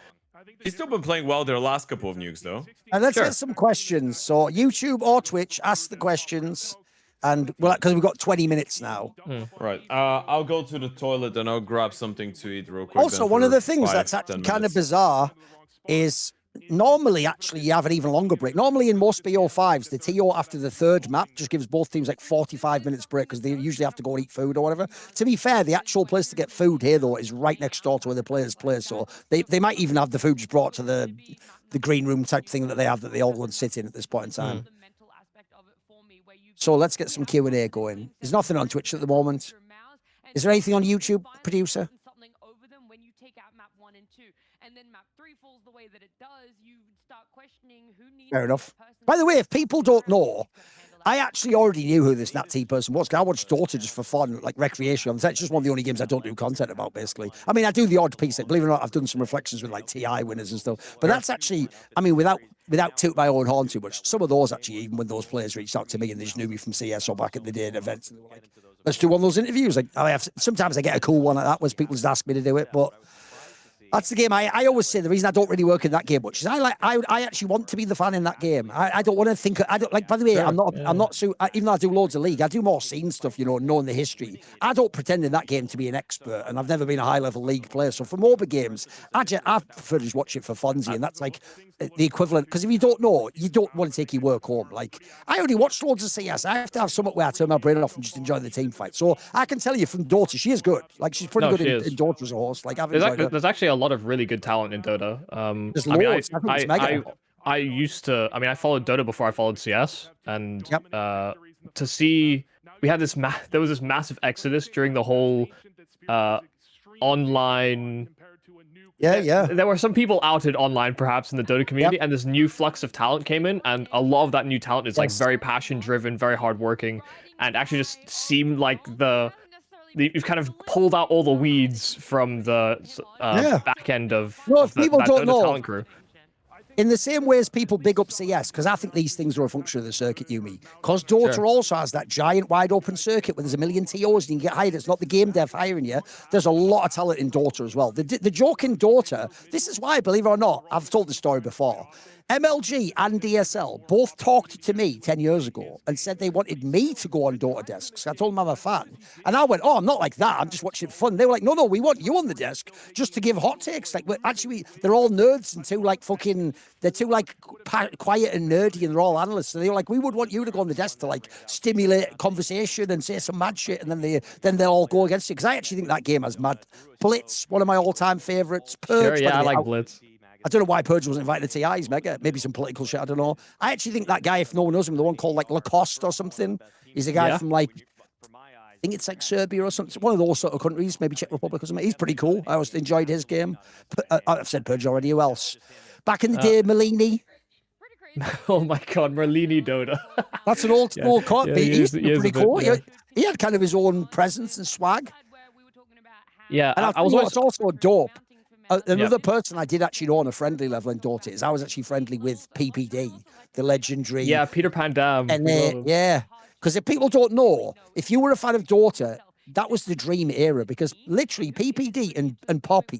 Speaker 3: He's still been playing well their last couple of nukes though.
Speaker 1: And let's get some questions. So YouTube or Twitch, ask the questions. And well, because we've got 20 minutes now.
Speaker 3: Right. I'll go to the toilet and I'll grab something to eat real quick.
Speaker 1: Also, one of the things that's actually kind of bizarre is normally, actually, you have an even longer break. Normally, in most BO5s, the TO after the third map just gives both teams like 45 minutes break because they usually have to go and eat food or whatever. To be fair, the actual place to get food here, though, is right next door to where the players play. So they might even have the food just brought to the green room type thing that they have that they all go and sit in at this point in time. So let's get some Q&A going. There's nothing on Twitch at the moment. Is there anything on YouTube, producer? Fair enough. By the way, if people don't know, I actually already knew who this Nat T person was. I watched Dota just for fun, like recreation. It's just one of the only games I don't do content about, basically. I mean, I do the odd piece. Like, believe it or not, I've done some reflections with like TI winners and stuff. But that's actually, I mean, without toot my own horn too much, some of those actually, even when those players reached out to me and they just knew me from CS or back in the day at events, and they were like, let's do one of those interviews. Like, sometimes I get a cool one like that where people just ask me to do it, but that's the game. I always say the reason I don't really work in that game much is I actually want to be the fan in that game. I don't want to think. I don't like. By the way, I'm not. So even though I do loads of League, I do more scene stuff. You know, knowing the history. I don't pretend in that game to be an expert, and I've never been a high level League player. So for MOBA games, I prefer to just watch it for funsy, and that's like the equivalent. Because if you don't know, you don't want to take your work home. Like I already watched loads of CS. I have to have somewhere where I turn my brain off and just enjoy the team fight. So I can tell you from Dota, she is good. Like she's pretty good in Dota as a host. Like
Speaker 2: there's actually a lot of really good talent in Dota. I used to. I mean, I followed Dota before I followed CS, and to see we had this there was this massive exodus during the whole online.
Speaker 1: Yeah.
Speaker 2: There were some people outed online, perhaps in the Dota community, and this new flux of talent came in, and a lot of that new talent is like very passion-driven, very hardworking, and actually just seemed like you've kind of pulled out all the weeds from the back end of
Speaker 1: people don't know.
Speaker 2: Talent crew.
Speaker 1: In the same way as people big up CS, because I think these things are a function of the circuit, YouM3. Because Dota also has that giant wide open circuit where there's a million TOs and you can get hired. It's not the game dev hiring you. There's a lot of talent in Dota as well. The joke in Dota, this is why, believe it or not, I've told the story before. MLG and DSL both talked to me 10 years ago and said they wanted me to go on Dota desks. I told them I'm a fan. And I went, I'm not like that. I'm just watching it fun. They were like, no, we want you on the desk just to give hot takes. Like, they're all nerds and they're too like quiet and nerdy and they're all analysts. So they were like, we would want you to go on the desk to like stimulate conversation and say some mad shit. And then they all go against it. Because I actually think that game has mad. Blitz, one of my all-time favorites. Purge,
Speaker 2: I like Blitz.
Speaker 1: I don't know why Purge wasn't invited to TI. He's mega. Maybe some political shit. I don't know. I actually think that guy, if no one knows him, the one called like Lacoste or something. He's a guy from like, I think it's like Serbia or something. One of those sort of countries, maybe Czech Republic or something. He's pretty cool. I always enjoyed his game. I've said Purge already. Who else? Back in the day, Merlini.
Speaker 2: Oh my God, Merlini Dota.
Speaker 1: That's an old school cut. He used to be pretty cool.
Speaker 2: Yeah.
Speaker 1: He had kind of his own presence and swag.
Speaker 2: Yeah,
Speaker 1: and I was also dope. Another person I did actually know on a friendly level in Dota is I was actually friendly with PPD, the legendary.
Speaker 2: Yeah, Peter Pan Dam.
Speaker 1: And because if people don't know, if you were a fan of Dota, that was the dream era, because literally PPD and Poppy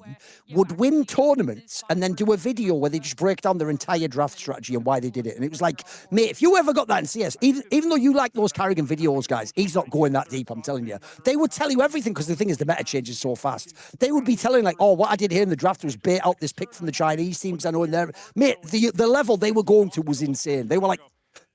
Speaker 1: would win tournaments and then do a video where they just break down their entire draft strategy and why they did it. And it was like, mate, if you ever got that in CS, even though you like those Carrigan videos, guys, he's not going that deep, I'm telling you. They would tell you everything, because the thing is, the meta changes so fast. They would be telling like, oh, what I did here in the draft was bait out this pick from the Chinese teams I know in there. Mate, the level they were going to was insane. They were like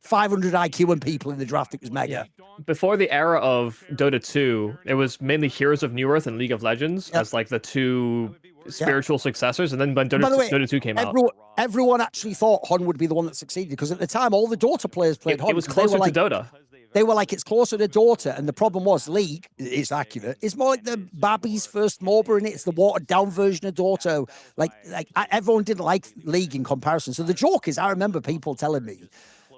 Speaker 1: 500 IQ and people in the draft. It was mega.
Speaker 2: Yeah. Before the era of Dota 2, it was mainly Heroes of New Earth and League of Legends as like the two spiritual successors. And then when Dota 2 came out,
Speaker 1: everyone actually thought Hun would be the one that succeeded, because at the time all the Dota players played Hun.
Speaker 2: It was closer to Dota.
Speaker 1: They were like, it's closer to Dota, and the problem was League, it's accurate, it's more like the Babby's first MOBA, and it's the watered down version of Dota. Everyone didn't like League in comparison. So the joke is, I remember people telling me,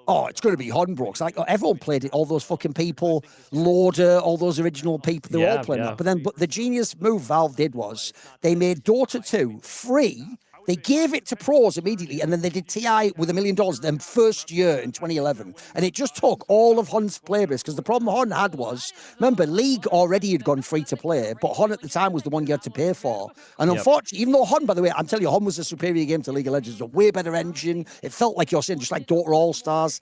Speaker 1: oh, it's going to be Hornbrook. Like, everyone played it. All those fucking people, Lauder, all those original people, they were all playing that. But the genius move Valve did was they made Dota 2 free. They gave it to pros immediately, and then they did TI with $1 million their first year in 2011. And it just took all of Hun's playbase, because the problem Hun had was, remember, League already had gone free to play, but Hun at the time was the one you had to pay for. And unfortunately, even though Hun, by the way, I'm telling you, Hun was a superior game to League of Legends, a way better engine. It felt like you're saying, just like Dota All-Stars.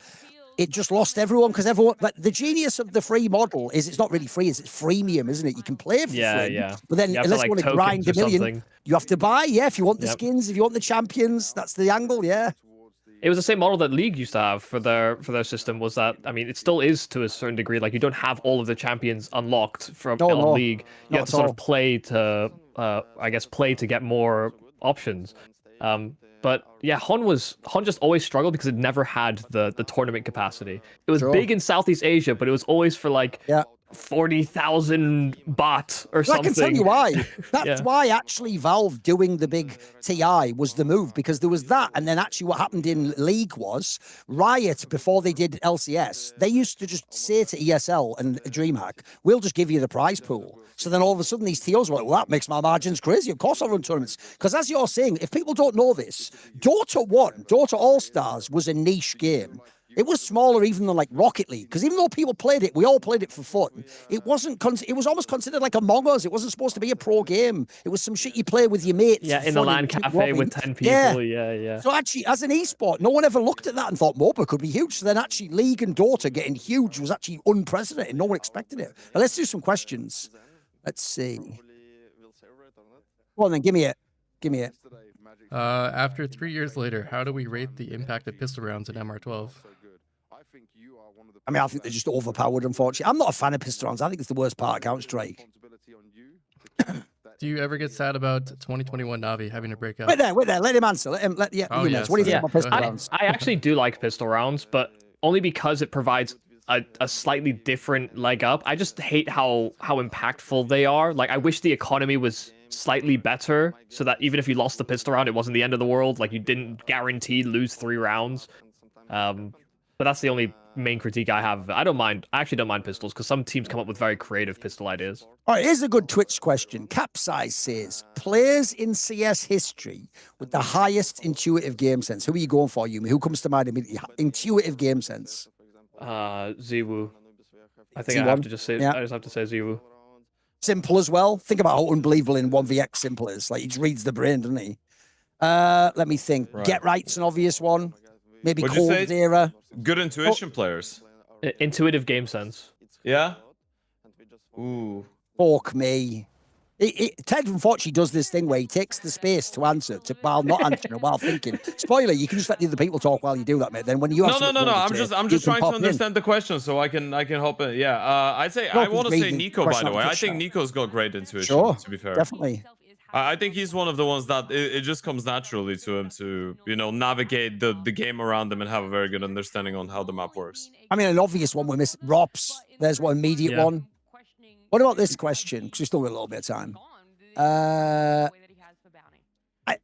Speaker 1: It just lost everyone, because everyone, like, the genius of the free model is it's not really free, it's freemium, isn't it? You can play for free.
Speaker 2: Yeah.
Speaker 1: But then unless you want to grind $1 million, you have to buy. Yeah, if you want the skins, if you want the champions, that's the angle. Yeah.
Speaker 2: It was the same model that League used to have for their system. Was that, I mean, it still is to a certain degree. Like, you don't have all of the champions unlocked from League. You have to sort of play to, I guess, play to get more options. But yeah, Hun just always struggled because it never had the tournament capacity. It was big in Southeast Asia, but it was always for like 40,000 baht or something.
Speaker 1: I can tell you why. That's why actually Valve doing the big TI was the move, because there was that. And then actually what happened in League was Riot, before they did LCS, they used to just say to ESL and DreamHack, we'll just give you the prize pool. So then all of a sudden these TOs were like, well, that makes my margins crazy. Of course I'll run tournaments. Because as you're saying, if people don't know this, Dota 1, Dota All-Stars was a niche game. It was smaller even than like Rocket League, because even though people played it, we all played it for fun. It wasn't. It was almost considered like Among Us. It wasn't supposed to be a pro game. It was some shit you play with your mates.
Speaker 2: Yeah, in the LAN cafe with 10 people. Yeah.
Speaker 1: So actually, as an esport, no one ever looked at that and thought MOBA could be huge. So then actually, League and Dota getting huge was actually unprecedented. No one expected it. But let's do some questions. Let's see. Well, then give me it.
Speaker 13: After 3 years later, how do we rate the impact of pistol rounds in MR12?
Speaker 1: I mean, I think they're just overpowered, unfortunately. I'm not a fan of pistol rounds. I think it's the worst part of Counter-Strike.
Speaker 13: Do you ever get sad about 2021 Navi having to break out?
Speaker 1: Wait there. Let him answer. What do you think about pistol rounds?
Speaker 2: I actually do like pistol rounds, but only because it provides a slightly different leg up. I just hate how impactful they are. Like, I wish the economy was slightly better, so that even if you lost the pistol round, it wasn't the end of the world. Like, you didn't guaranteed lose 3 rounds. But that's the only main critique I have. I actually don't mind pistols, because some teams come up with very creative pistol ideas.
Speaker 1: All right, here's a good Twitch question. Capsize says, players in CS history with the highest intuitive game sense. Who are you going for, Yumi? Who comes to mind immediately? Intuitive game sense.
Speaker 2: Ziwu. I think I have to just say. I just have to say Ziwu.
Speaker 1: Simple as well. Think about how unbelievable in 1vx simple is. Like, he just reads the brain, doesn't he? Let me think. Right. Get Right's an obvious one. Maybe Cold Era.
Speaker 3: Good intuition players.
Speaker 2: Intuitive game sense.
Speaker 3: Yeah. Ooh.
Speaker 1: Fuck me. Ted, unfortunately, does this thing where he takes the space to answer while not answering, while thinking. Spoiler, you can just let the other people talk while you do that, mate. Then when you
Speaker 3: No. I'm just trying to understand the question so I can help it. Yeah. I'd say I want to say Nico, by the way. I think Nico's got great intuition.
Speaker 1: Sure,
Speaker 3: to be fair.
Speaker 1: Definitely.
Speaker 3: I think he's one of the ones that it just comes naturally to him to, navigate the game around them and have a very good understanding on how the map works.
Speaker 1: I mean, an obvious one we missed. Rops. There's one immediate one. What about this question? Because we still got a little bit of time. I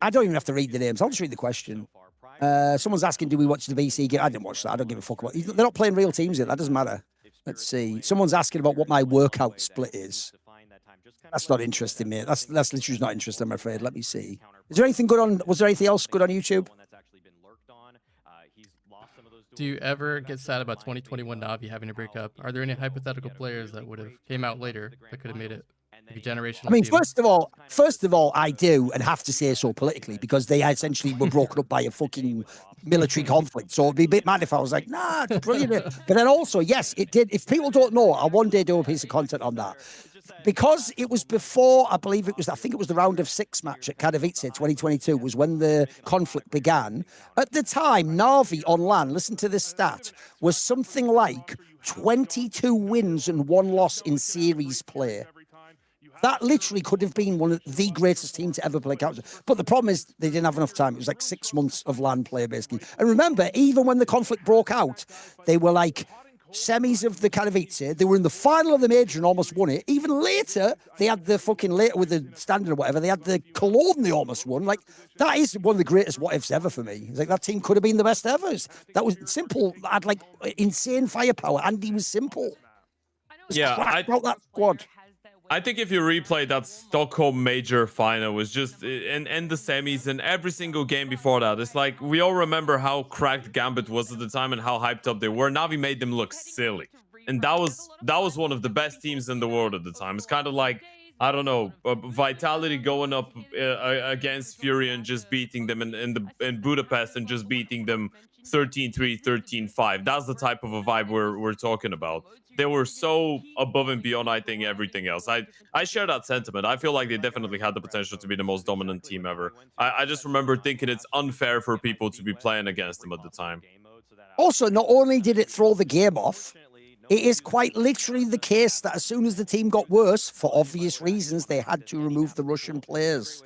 Speaker 1: don't even have to read the names. I'll just read the question. Someone's asking, do we watch the VC game? I didn't watch that. I don't give a fuck about it. They're not playing real teams yet. That doesn't matter. Let's see. Someone's asking about what my workout split is. That's not interesting, mate. That's literally not interesting, I'm afraid. Let me see. Is there anything good on? Was there anything else good on YouTube?
Speaker 13: Do you ever get sad about 2021 Navi having to break up? Are there any hypothetical players that would have came out later that could have made it like a generational
Speaker 1: I mean,
Speaker 13: team?
Speaker 1: first of all, I do and have to say so politically because they essentially were broken up by a fucking military conflict. So it'd be a bit mad if I was like, nah, it's brilliant. But then also, yes, it did. If people don't know, I'll one day do a piece of content on that. Because it was before, I think it was the round of 6 match at Katowice 2022 was when the conflict began. At the time, Na'Vi on LAN, listen to this stat, was something like 22 wins and 1 loss in series play. That literally could have been one of the greatest teams to ever play counter. But the problem is they didn't have enough time. It was like 6 months of LAN play, basically. And remember, even when the conflict broke out, they were like semis of the Katowice. They were in the final of the major and almost won it. Even later, they had the fucking later with the standard or whatever. They had the Cologne they almost won. Like, that is one of the greatest what ifs ever for me. It's like that team could have been the best ever. That was simple. Had like insane firepower. Andy was simple.
Speaker 3: Yeah,
Speaker 1: about that squad.
Speaker 3: I think if you replay that Stockholm major final was just and the semis and every single game before that, it's like we all remember how cracked Gambit was at the time and how hyped up they were. Navi made them look silly, and that was one of the best teams in the world at the time. It's kind of like, I don't know, Vitality going up against Fury and just beating them in Budapest and just beating them 13-3, 13-5. That's the type of a vibe we're talking about. They were so above and beyond, I think, everything else. I share that sentiment. I feel like they definitely had the potential to be the most dominant team ever. I just remember thinking it's unfair for people to be playing against them at the time.
Speaker 1: Also, not only did it throw the game off, it is quite literally the case that as soon as the team got worse, for obvious reasons, they had to remove the Russian players.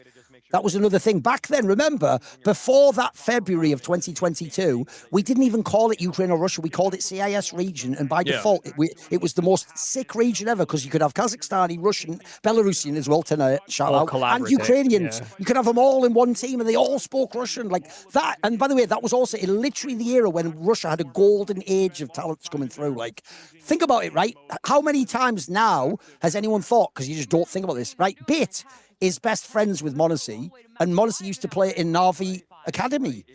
Speaker 1: That was another thing. Back then, remember, before that February of 2022, we didn't even call it Ukraine or Russia. We called it CIS region. And by default, it was the most sick region ever because you could have Kazakhstani, Russian, Belarusian as well, tonight, shout out, and Ukrainians. Yeah. You could have them all in one team and they all spoke Russian like that. And by the way, that was also in literally the era when Russia had a golden age of talents coming through. Like, think about it, right? How many times now has anyone thought, because you just don't think about this, right? Bit is best friends with Monacy, and Monacy used to play in Na'Vi Academy.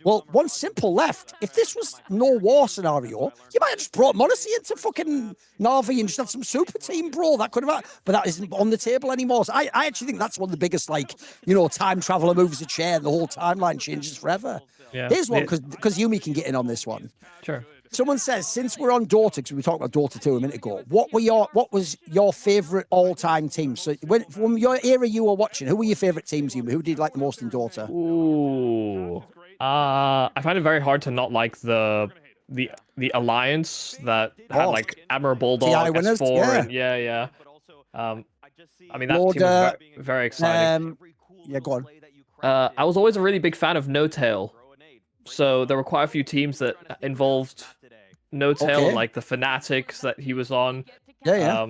Speaker 1: Well, one simple left. If this was no war scenario, you might have just brought Monacy into fucking Na'Vi and just had some super team, bro. That could have happened, but that isn't on the table anymore. So I actually think that's one of the biggest, like, you know, time traveler moves a chair and the whole timeline changes forever.
Speaker 2: Yeah.
Speaker 1: Here's one, because YouM3 can get in on this one.
Speaker 2: Sure.
Speaker 1: Someone says, since we're on Dota, because we were talking about Dota 2 a minute ago, what was your favourite all-time team? So from your era you were watching, who were your favourite teams, YouM3? Who did you like the most in Dota?
Speaker 2: Ooh. I find it very hard to not like the alliance that had like Admiral Bulldog,
Speaker 1: winners,
Speaker 2: S4, and yeah. I mean, that team was very exciting.
Speaker 1: Yeah, go on.
Speaker 2: I was always a really big fan of No Tail. So there were quite a few teams that involved No Tail, and like the Fanatics that he was on.
Speaker 1: Yeah.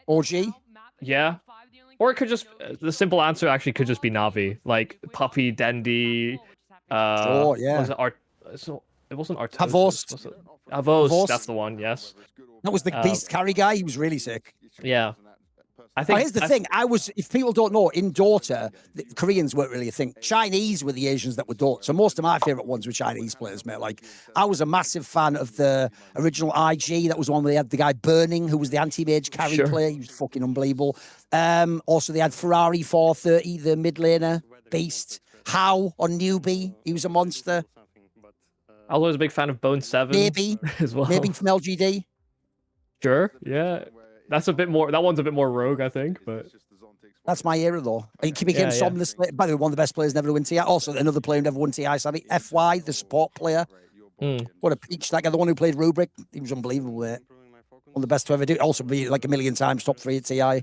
Speaker 1: OG.
Speaker 2: Yeah. Or it could just, the simple answer actually could just be Navi. Like Puppy, Dendi.
Speaker 1: Sure, yeah.
Speaker 2: It wasn't Artosis.
Speaker 1: Havos.
Speaker 2: Havos, that's the one, yes.
Speaker 1: That was the beast carry guy. He was really sick.
Speaker 2: Yeah. I think
Speaker 1: here's the thing. If people don't know, in Dota, the Koreans weren't really a thing. Chinese were the Asians that were Dota. So most of my favorite ones were Chinese players, mate. Like, I was a massive fan of the original IG. That was one where they had the guy Burning, who was the anti-mage carry player. He was fucking unbelievable. Also, they had Ferrari 430, the mid laner, beast. How on Newbie, he was a monster.
Speaker 2: I was always a big fan of Bone 7 as well.
Speaker 1: Maybe from LGD.
Speaker 2: Sure, yeah. That's a bit more. That one's a bit more rogue, I think. But
Speaker 1: that's my era, though. He became Somnus. By the way, one of the best players never to win TI. Also, another player who never won TI. Sadly, FY, the support player. What a peach! That guy, the one who played Rubric, he was unbelievable. One of the best to ever do. Also, be like 1 million times top 3 at TI.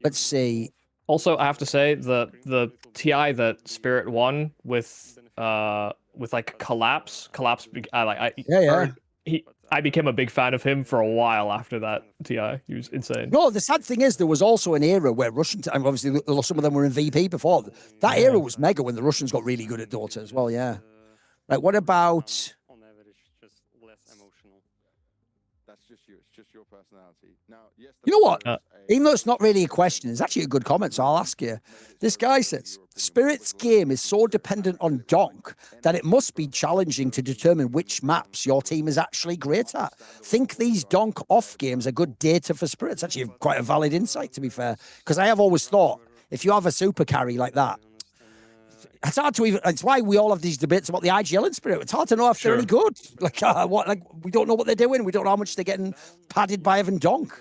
Speaker 1: Let's see.
Speaker 2: Also, I have to say the TI that Spirit won with like Collapse. I became a big fan of him for a while after that TI. He was insane.
Speaker 1: No, the sad thing is there was also an era where Russian, obviously some of them were in VP before. That era was mega when the Russians got really good at Dota as well, yeah. Like, what about...
Speaker 4: just your personality. Now, yes,
Speaker 1: You know what? Even though it's not really a question, it's actually a good comment, so I'll ask you. This guy says, Spirit's game is so dependent on donk that it must be challenging to determine which maps your team is actually great at. Think these donk off games are good data for Spirit. It's actually quite a valid insight, to be fair, because I have always thought, if you have a super carry like that, it's hard to even. It's why we all have these debates about the IGL in Spirit. It's hard to know if they're any good. Like what? Like we don't know what they're doing. We don't know how much they're getting padded by Evan Donk.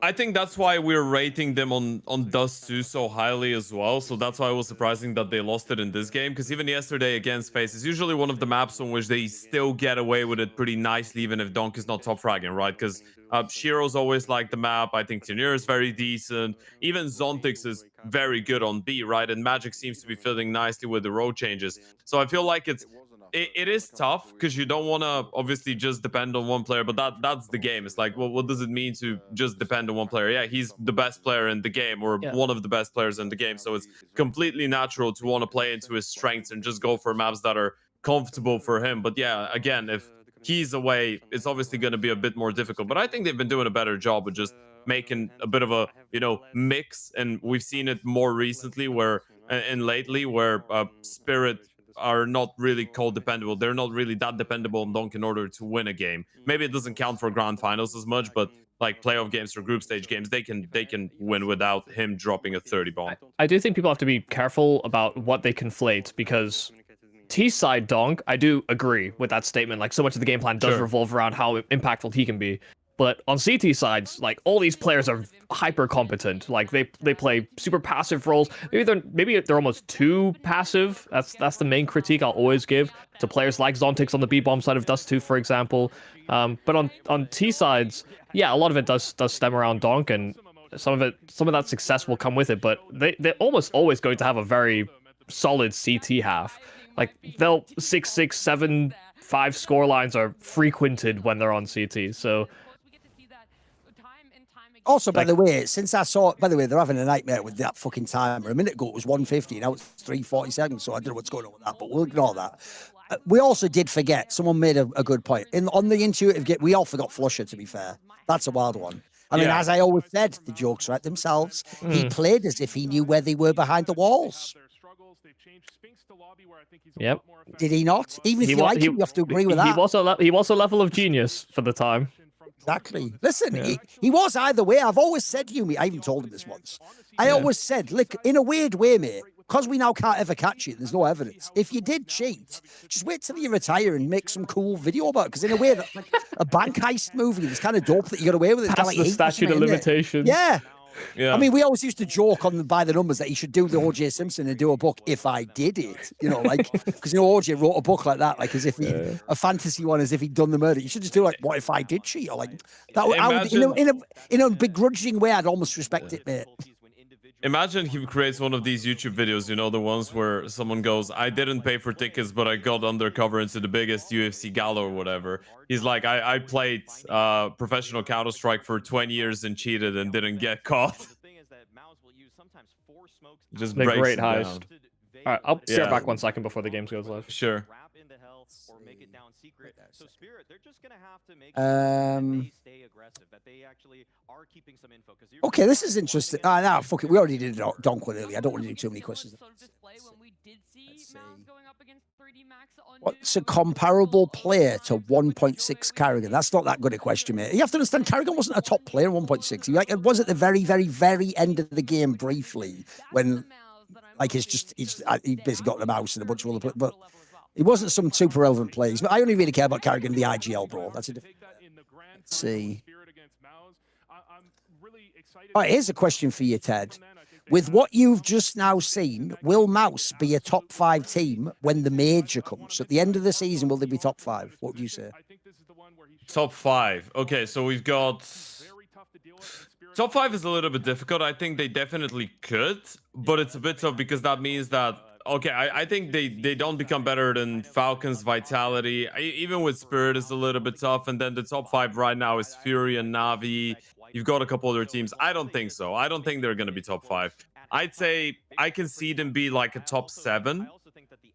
Speaker 3: I think that's why we're rating them on Dust 2 so highly as well. So that's why it was surprising that they lost it in this game. Because even yesterday against Face, it's usually one of the maps on which they still get away with it pretty nicely, even if Donk is not top fragging, right? Because Shiro's always like the map. I think Tenir is very decent. Even Zontix is very good on B, right? And Magic seems to be fitting nicely with the road changes. So I feel like it is tough because you don't want to obviously just depend on one player, but that's the game. It's like, well, what does it mean to just depend on one player? Yeah, he's the best player in the game, or one of the best players in the game, so it's completely natural to want to play into his strengths and just go for maps that are comfortable for him. But yeah, again, if he's away, it's obviously going to be a bit more difficult, but I think they've been doing a better job of just making a bit of a, you know, mix, and we've seen it more recently where and lately where Spirit are not really co-dependable. They're not really that dependable on Donk in order to win a game. Maybe it doesn't count for grand finals as much, but like playoff games or group stage games, they can win without him dropping a 30 bomb.
Speaker 2: I do think people have to be careful about what they conflate, because T-side Donk, I do agree with that statement. Like, so much of the game plan does revolve around how impactful he can be. But on CT sides, like, all these players are hyper competent. Like they play super passive roles. Maybe they're almost too passive. That's the main critique I'll always give to players like Zontix on the B bomb side of Dust 2, for example. But on T sides, yeah, a lot of it does stem around Donk, and some of that success will come with it. But they're almost always going to have a very solid CT half. Like they'll 6-6, 7-5 score lines are frequented when they're on CT. So.
Speaker 1: Also, by the way, since I saw it, by the way, they're having a nightmare with that fucking timer. A minute ago, it was 150. Now it's 340 seconds. So I don't know what's going on with that, but we'll ignore that. We also did forget, someone made a good point. On the intuitive game, we all forgot Flusher, to be fair. That's a wild one. I mean, as I always said, the jokes write themselves. He played as if he knew where they were behind the walls.
Speaker 2: Yep.
Speaker 1: Did he not? Even if you like him, you have to agree with that.
Speaker 2: He was a level of genius for the time.
Speaker 1: Exactly. Listen, he was either way. I've always said, YouM3, I even told him this once. I always said, look, in a weird way, mate, because we now can't ever catch you, there's no evidence. If you did cheat, just wait till you retire and make some cool video about it. Because in a way, that's like a bank heist movie. It's kind of dope that you got away with it.
Speaker 2: Past
Speaker 1: like
Speaker 2: the statute of limitations.
Speaker 1: Yeah. I mean, we always used to joke by the numbers that he should do the O.J. Simpson and do a book if I did it. You know, like, because, you know, O.J. wrote a book like that, like as if a fantasy one, as if he'd done the murder. You should just do like, what if I did cheat? Or like, that would, in a begrudging way, I'd almost respect it, mate.
Speaker 3: Imagine he creates one of these YouTube videos, you know, the ones where someone goes, I didn't pay for tickets, but I got undercover into the biggest UFC gala or whatever. He's like, I played professional Counter-Strike for 20 years and cheated and didn't get caught. Just breaks
Speaker 2: great
Speaker 3: it
Speaker 2: heist.
Speaker 3: down.
Speaker 2: All right, I'll step back 1 second before the game goes live.
Speaker 3: Sure.
Speaker 1: Okay, this is interesting. Nah, fuck it. We already did Donk one earlier. I don't want to do too many questions. What's a comparable player to 1.6 Carrigan? That's not that good a question, mate. You have to understand, Carrigan wasn't a top player in 1.6. He was at the very, very, very end of the game briefly when, like, he basically got the mouse and a bunch of other players, but he wasn't some super relevant plays. But I only really care about Carrigan in the IGL, bro. That's a different. Let's see. All right, here's a question for you, Ted. With what you've just now seen, will Mouse be a top 5 team when the major comes? So at the end of the season, will they be top 5? What would you say?
Speaker 3: Top 5. Okay, so we've got... Top 5 is a little bit difficult. I think they definitely could, but it's a bit tough because that means that... Okay, I think they don't become better than Falcons, Vitality. Even with Spirit, it's a little bit tough. And then the top 5 right now is Fury and Na'Vi. You've got a couple other teams. I don't think so. I don't think they're going to be top 5. I'd say I can see them be like a top 7.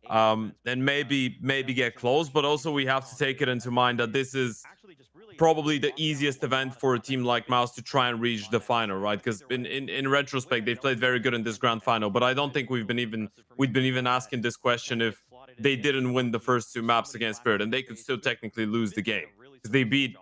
Speaker 3: And maybe get close. But also we have to take it into mind that this is probably the easiest event for a team like Mouse to try and reach the final, right? Because in retrospect, they've played very good in this grand final, but I don't think we've been even asking this question if they didn't win the first 2 maps against Spirit, and they could still technically lose the game because they beat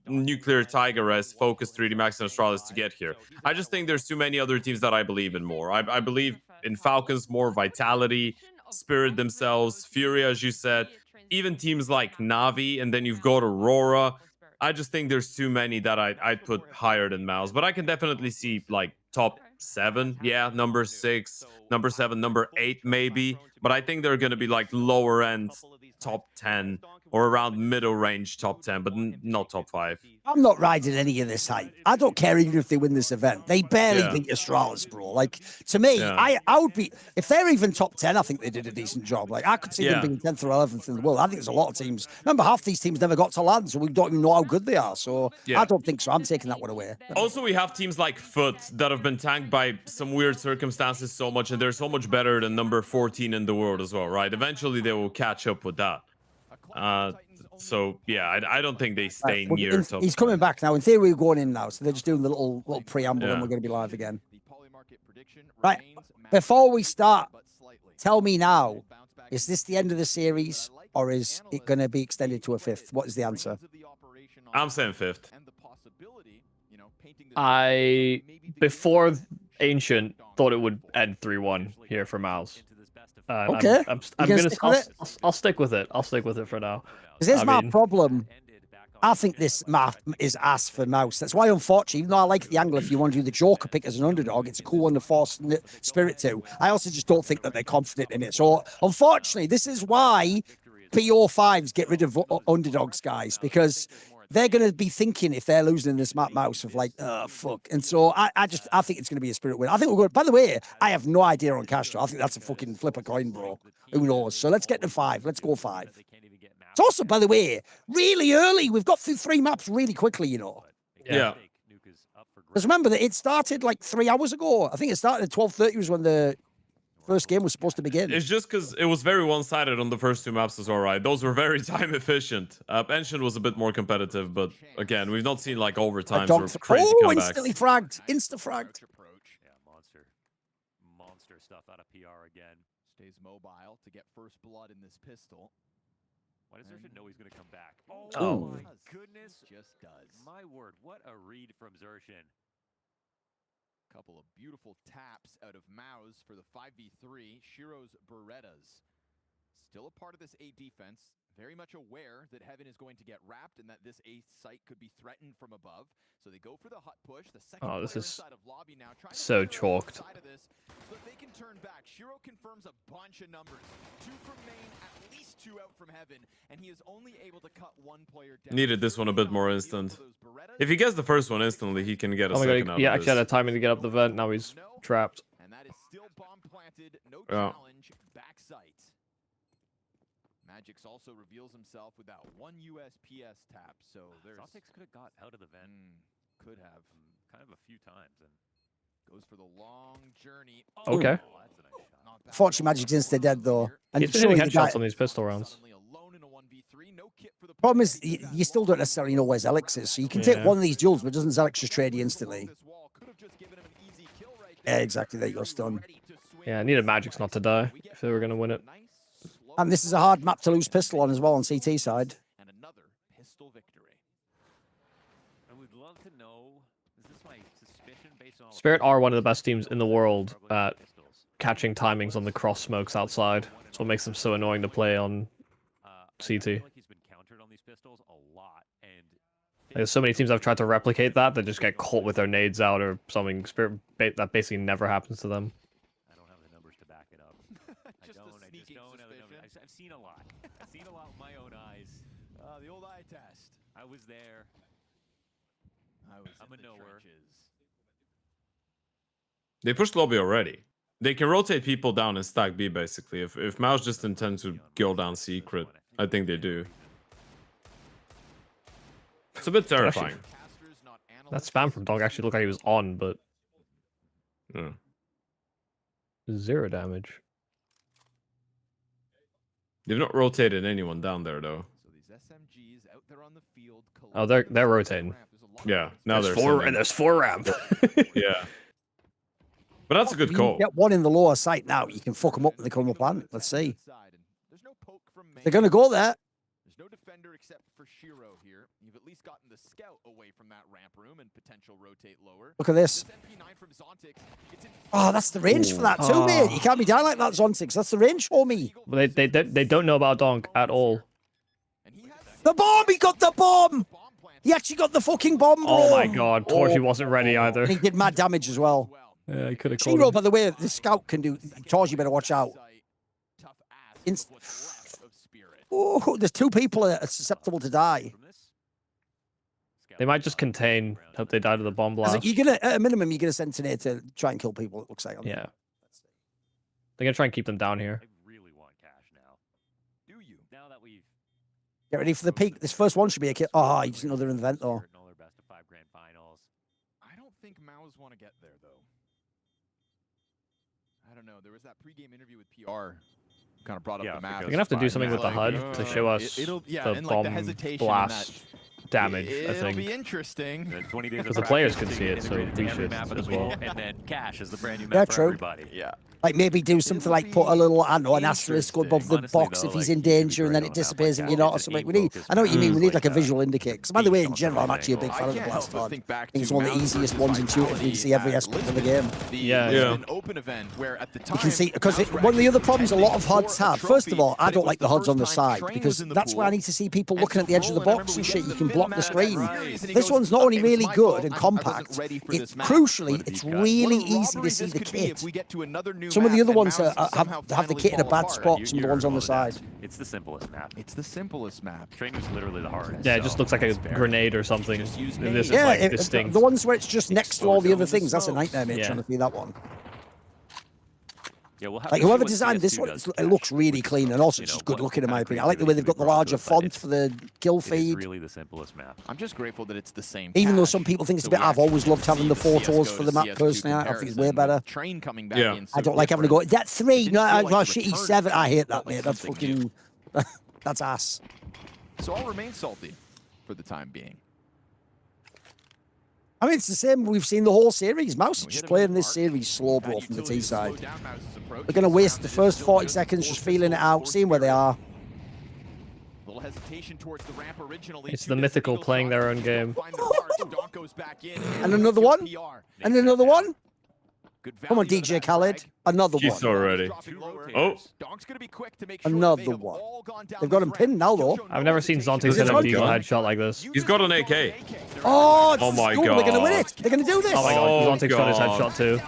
Speaker 3: Nuclear, Tigress, Focus, 3D Max, and Astralis to get here. I just think there's too many other teams that I believe in more. I believe in Falcons more, Vitality, Spirit themselves, Fury, as you said, even teams like Navi, and then you've got Aurora. I just think there's too many that I'd put higher than Mouse, but I can definitely see like top 7, yeah, number 6, number 7, number 8 maybe, but I think they're going to be like lower end top 10 or around middle range top 10, but not top 5.
Speaker 1: I'm not riding any of this hype. I don't care even if they win this event. They barely beat Astralis, bro. Like, to me, I would be, if they're even top 10, I think they did a decent job. Like, I could see them being 10th or 11th in the world. I think there's a lot of teams. Remember, half these teams never got to land, so we don't even know how good they are. So I don't think so. I'm taking that one away.
Speaker 3: Also, we have teams like Foot that have been tanked by some weird circumstances so much, and they're so much better than number 14 in the world as well, right? Eventually, they will catch up with that. So yeah, I don't think they stay near top.
Speaker 1: He's coming back now. In theory, we're going in now, so they're just doing the little preamble, and we're going to be live again. Right. Before we start, tell me now: is this the end of the series, or is it going to be extended to a 5th? What is the answer?
Speaker 3: I'm saying 5th.
Speaker 2: I, before Ancient, thought it would end 3-1 here for Mouse.
Speaker 1: Okay.
Speaker 2: I'll stick with it. I'll stick with it for now.
Speaker 1: Because here's my problem. I think this map is ass for Mouse. That's why, unfortunately, even though I like the angle, if you want to do the Joker pick as an underdog, it's a cool one to force Spirit to. I also just don't think that they're confident in it. So, unfortunately, this is why PO5s get rid of underdogs, guys, because they're going to be thinking, if they're losing this map, Mouse, of like, oh, fuck. And so I think it's going to be a Spirit win. I think we're going, by the way, I have no idea on Castro. I think that's a fucking flip a coin, bro. Who knows? So let's get to 5. Let's go 5. It's also, by the way, really early. We've got through 3 maps really quickly, you know.
Speaker 3: Yeah.
Speaker 1: Because remember that it started like 3 hours ago. I think it started at 12:30 was when the first game was supposed to begin.
Speaker 3: It's just because it was very one-sided on the first 2 maps as well, right? Those were very time efficient. Ancient was a bit more competitive, but again, we've not seen like overtimes or crazy comebacks.
Speaker 1: Instantly fragged. Insta-fragged.
Speaker 6: Yeah, monster stuff out of PR again.
Speaker 5: Stays mobile to get first blood in this pistol.
Speaker 6: Why does Zershin know he's going to come back?
Speaker 2: Oh
Speaker 6: my goodness.
Speaker 5: Just does.
Speaker 6: My word, what a read from Zershin.
Speaker 5: Couple of beautiful taps out of Maus for the 5v3. Shiro's Berettas. Still a part of this A defense. Very much aware that Heaven is going to get wrapped and that this A site could be threatened from above. So they go for the hut push. The second
Speaker 2: this is
Speaker 5: side of lobby now,
Speaker 2: so chalked.
Speaker 5: So that they can turn back. Shiro confirms a bunch of numbers. 2 from main, at least 2 out from Heaven, and he is only able to cut 1 player down.
Speaker 3: Needed this one a bit more instant. If he gets the first one instantly, he can get a second out of
Speaker 2: he
Speaker 3: this.
Speaker 2: actually had a timing to get up the vent. Now he's trapped.
Speaker 5: And that is still bomb planted. No challenge. Backside. Magix also reveals himself with that 1 USPS tap. So there's
Speaker 6: Zontix could have got out of the vent.
Speaker 5: Could have.
Speaker 6: Kind of a few times. And
Speaker 5: goes for the long journey.
Speaker 2: Okay.
Speaker 6: Oh, that's a nice shot.
Speaker 1: Fortunately, Magic's insta dead though. And
Speaker 2: He's been hitting headshots on these pistol rounds.
Speaker 1: Problem is, you still don't necessarily know where Zelix is. So you can take one of these duels, but doesn't Zelix just trade you instantly? Yeah, exactly. There you go, stun.
Speaker 2: Yeah, I needed Magix not to die if they were going to win it.
Speaker 1: And this is a hard map to lose pistol on as well on CT side.
Speaker 5: And another pistol victory.
Speaker 6: I would love to know, is this my suspicion based on
Speaker 2: Spirit are one of the best teams in the world at catching timings on the cross smokes outside. That's what makes them so annoying to play on CT.
Speaker 6: he's been countered on these pistols a lot, and
Speaker 2: There's so many teams I've tried to replicate that just get caught with their nades out or something. Spirit that basically never happens to them.
Speaker 6: I don't have the numbers to back it up. I just don't have the numbers. I've seen a lot. I've seen a lot with my own eyes.
Speaker 5: The old eye test.
Speaker 6: I was there.
Speaker 5: I'm a knower.
Speaker 3: They pushed lobby already. They can rotate people down and stack B basically. If Mouse just intends to go down secret, I think they do. It's a bit terrifying.
Speaker 2: That spam from Dog actually looked like he was on, but 0 damage.
Speaker 3: They've not rotated anyone down there though.
Speaker 5: So these SMGs out there on the field.
Speaker 2: Oh, they're rotating.
Speaker 3: Yeah, now
Speaker 2: There's
Speaker 3: they're
Speaker 2: four,
Speaker 3: sending.
Speaker 2: and there's 4 ramp.
Speaker 3: Yeah. But that's a good
Speaker 1: You
Speaker 3: call.
Speaker 1: get one in the lower site now. You can fuck them up when they come up land. Let's see. They're going to go there.
Speaker 5: There's no defender except for Shiro here. You've at least gotten the scout away from that ramp room and potential rotate lower.
Speaker 1: Look at this.
Speaker 5: MP9 from Zontix, it's in
Speaker 1: Oh, that's the range for that too, mate. You can't be down like that, Zontix. That's the range for me.
Speaker 2: Well, they don't know about Donk at all.
Speaker 1: The bomb! He got the bomb! He actually got the fucking bomb, bro.
Speaker 2: Oh my god, Torchy wasn't ready either.
Speaker 1: And he did mad damage as well.
Speaker 2: Yeah, he could have called
Speaker 1: Shiro,
Speaker 2: him.
Speaker 1: by the way, the scout can do. Torch, you better watch out. Oh, there's 2 people that are susceptible to die.
Speaker 2: They might just contain. Hope they die to the bomb blast.
Speaker 1: You're gonna, at a minimum, you're gonna send Tane to try and kill people. It looks like.
Speaker 2: Yeah. They're gonna try and keep them down here.
Speaker 6: I really want cash now. Do you? Now that we've
Speaker 1: Get ready for the peak. This first one should be a kill. Oh, he's another event though.
Speaker 6: best of 5 grand finals.
Speaker 5: I don't think Maus want to get there though. I don't know. There was that pregame interview with PR. Kind of brought up the map.
Speaker 2: We're gonna have to do something with the HUD to show us the bomb blast damage. I
Speaker 5: It'll be
Speaker 2: think
Speaker 5: interesting.
Speaker 6: 20 days
Speaker 2: because the players can see it, so we should as well.
Speaker 6: And then cash is the brand new
Speaker 1: Yeah,
Speaker 6: map for
Speaker 1: true.
Speaker 6: everybody.
Speaker 5: Yeah.
Speaker 1: Like maybe do something like put a little, I don't know, an asterisk above the
Speaker 6: Honestly,
Speaker 1: box
Speaker 6: though,
Speaker 1: if he's
Speaker 6: like,
Speaker 1: in
Speaker 6: you could be
Speaker 1: danger and then
Speaker 6: right
Speaker 1: it
Speaker 6: on that
Speaker 1: disappears
Speaker 6: one,
Speaker 1: and you're
Speaker 6: Cal.
Speaker 1: not or
Speaker 6: It's an
Speaker 1: something. We need.
Speaker 6: aim-focused
Speaker 1: I know what you mean. We need like a
Speaker 6: like,
Speaker 1: visual indicator. Because by the way, in general, I'm actually a big
Speaker 6: I
Speaker 1: fan of the
Speaker 5: can't
Speaker 1: blast
Speaker 5: help but
Speaker 1: HUD.
Speaker 5: think back
Speaker 1: I think it's
Speaker 5: to
Speaker 1: one of the
Speaker 5: Maus's
Speaker 1: easiest ones intuitively. You can see every aspect of the game.
Speaker 2: Yeah.
Speaker 5: An open event where at the time
Speaker 1: You can see because one of the other problems a lot of HUDs have. First of all, I don't like the HUDs on the side because that's where I need to see people looking at the edge of the box and shit. You can block the screen. This one's not only really good and compact. Crucially, it's really easy to see the kit. Some of the other ones have the kit in a bad spot. Some of the ones on the side.
Speaker 6: It's the simplest map.
Speaker 5: It's the simplest map.
Speaker 6: Training's literally the hardest.
Speaker 2: Yeah, it just looks like a grenade or something. And this is
Speaker 1: Yeah,
Speaker 2: like distinct.
Speaker 1: the ones where it's just next to all the other things. That's a nightmare, mate.
Speaker 2: Yeah.
Speaker 1: Trying to see that one.
Speaker 6: Yeah, we'll have
Speaker 1: Like
Speaker 6: to see
Speaker 1: whoever
Speaker 6: what
Speaker 1: designed this
Speaker 6: CS2
Speaker 1: one,
Speaker 6: does
Speaker 1: it looks really clean and also just good looking in my opinion. I like the way they've got the larger font for the kill
Speaker 6: It is
Speaker 1: feed.
Speaker 6: really the simplest map.
Speaker 5: I'm just grateful that it's the same.
Speaker 1: Even though
Speaker 5: patch.
Speaker 1: some people think it's a
Speaker 5: So
Speaker 1: bit,
Speaker 5: we
Speaker 1: I've always
Speaker 5: actually
Speaker 1: loved having the
Speaker 5: see
Speaker 1: photos
Speaker 5: CS:GO
Speaker 1: for
Speaker 5: to
Speaker 1: the map
Speaker 5: CS2
Speaker 1: personally. I think it's way
Speaker 5: comparison.
Speaker 1: better.
Speaker 5: Train coming back
Speaker 3: Yeah.
Speaker 5: in
Speaker 1: I
Speaker 5: so
Speaker 1: don't like having to go,
Speaker 5: different.
Speaker 1: that 3,
Speaker 5: Didn't
Speaker 1: no,
Speaker 5: feel like
Speaker 1: oh
Speaker 5: the
Speaker 1: shit,
Speaker 5: return
Speaker 1: 7. I hate
Speaker 5: felt
Speaker 1: that,
Speaker 5: like
Speaker 1: mate. That's
Speaker 5: something new.
Speaker 1: fucking, that's ass.
Speaker 5: So I'll remain salty for the time being.
Speaker 1: I mean, it's the same. We've seen the whole series. Mouse is just playing this series slow, bro, from the T side. They're going to waste the first 40 seconds just feeling it out, seeing where they are.
Speaker 5: Little hesitation towards the ramp originally.
Speaker 2: It's the mythical playing their own game.
Speaker 1: And another one. And another one. Come on, DJ Khaled. Another
Speaker 3: He's
Speaker 1: one.
Speaker 3: already. Oh,
Speaker 1: Another one. They've got him pinned now, though.
Speaker 2: I've never seen Zontix hit a deagle headshot like this.
Speaker 3: he's got an AK.
Speaker 1: Oh, it's
Speaker 3: Oh my
Speaker 1: cool. They're going to
Speaker 3: God.
Speaker 1: win it. They're going to do this.
Speaker 2: Oh my god,
Speaker 3: Oh
Speaker 2: Zontix got his
Speaker 3: God.
Speaker 2: headshot too.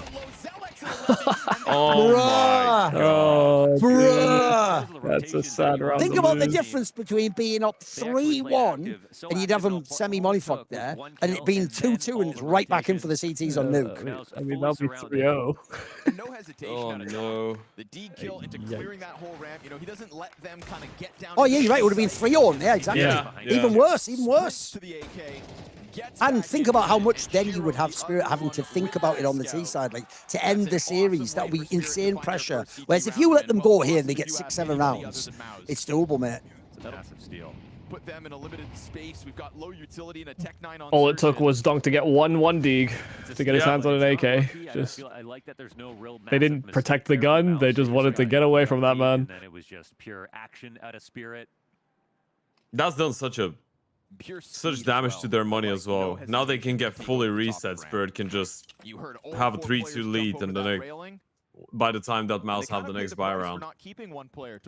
Speaker 3: Oh my
Speaker 1: Bruh.
Speaker 2: Oh,
Speaker 1: Bruh.
Speaker 2: that's a sad round.
Speaker 1: Think
Speaker 2: to
Speaker 1: about the
Speaker 2: lose.
Speaker 1: difference between being up 3-1 and you'd have them semi-moneyfucked there, and it being 2-2 and it's right back in for the CTs on nuke.
Speaker 2: I mean, that'll be 3-0.
Speaker 5: No hesitation
Speaker 3: Oh
Speaker 5: on a shot.
Speaker 3: no.
Speaker 5: The D kill into clearing that whole ramp. You know, he doesn't let them kind of get down.
Speaker 1: Oh, yeah, you're right. It would have been 3-0. Yeah, exactly.
Speaker 3: Yeah, yeah.
Speaker 1: Even worse, even worse.
Speaker 5: To the AK.
Speaker 1: And think about how much then you would have Spirit having to think about it on the T side. Like, to end the series, that would be insane pressure. Whereas if you let them go here and they get 6-7 rounds, it's doable, mate.
Speaker 6: It's a massive steal.
Speaker 5: Put them in a limited space. We've got low utility and a Tech 9 on
Speaker 2: All it took was Dunk to get one dig to get his hands on an AK. Just
Speaker 6: I like that there's no real
Speaker 2: they didn't
Speaker 6: massive
Speaker 2: protect the
Speaker 6: mistake there
Speaker 2: gun.
Speaker 6: for
Speaker 2: They
Speaker 6: Mouse.
Speaker 2: just
Speaker 6: He
Speaker 2: wanted to
Speaker 6: got
Speaker 2: get away
Speaker 6: a
Speaker 2: from that
Speaker 6: lead,
Speaker 2: man.
Speaker 6: And then it was just pure action out of Spirit.
Speaker 3: That's done such damage to their money as well. Now they can get fully reset. Spirit can just have a 3-2 lead, and then by the time that Mouse have the next buy round.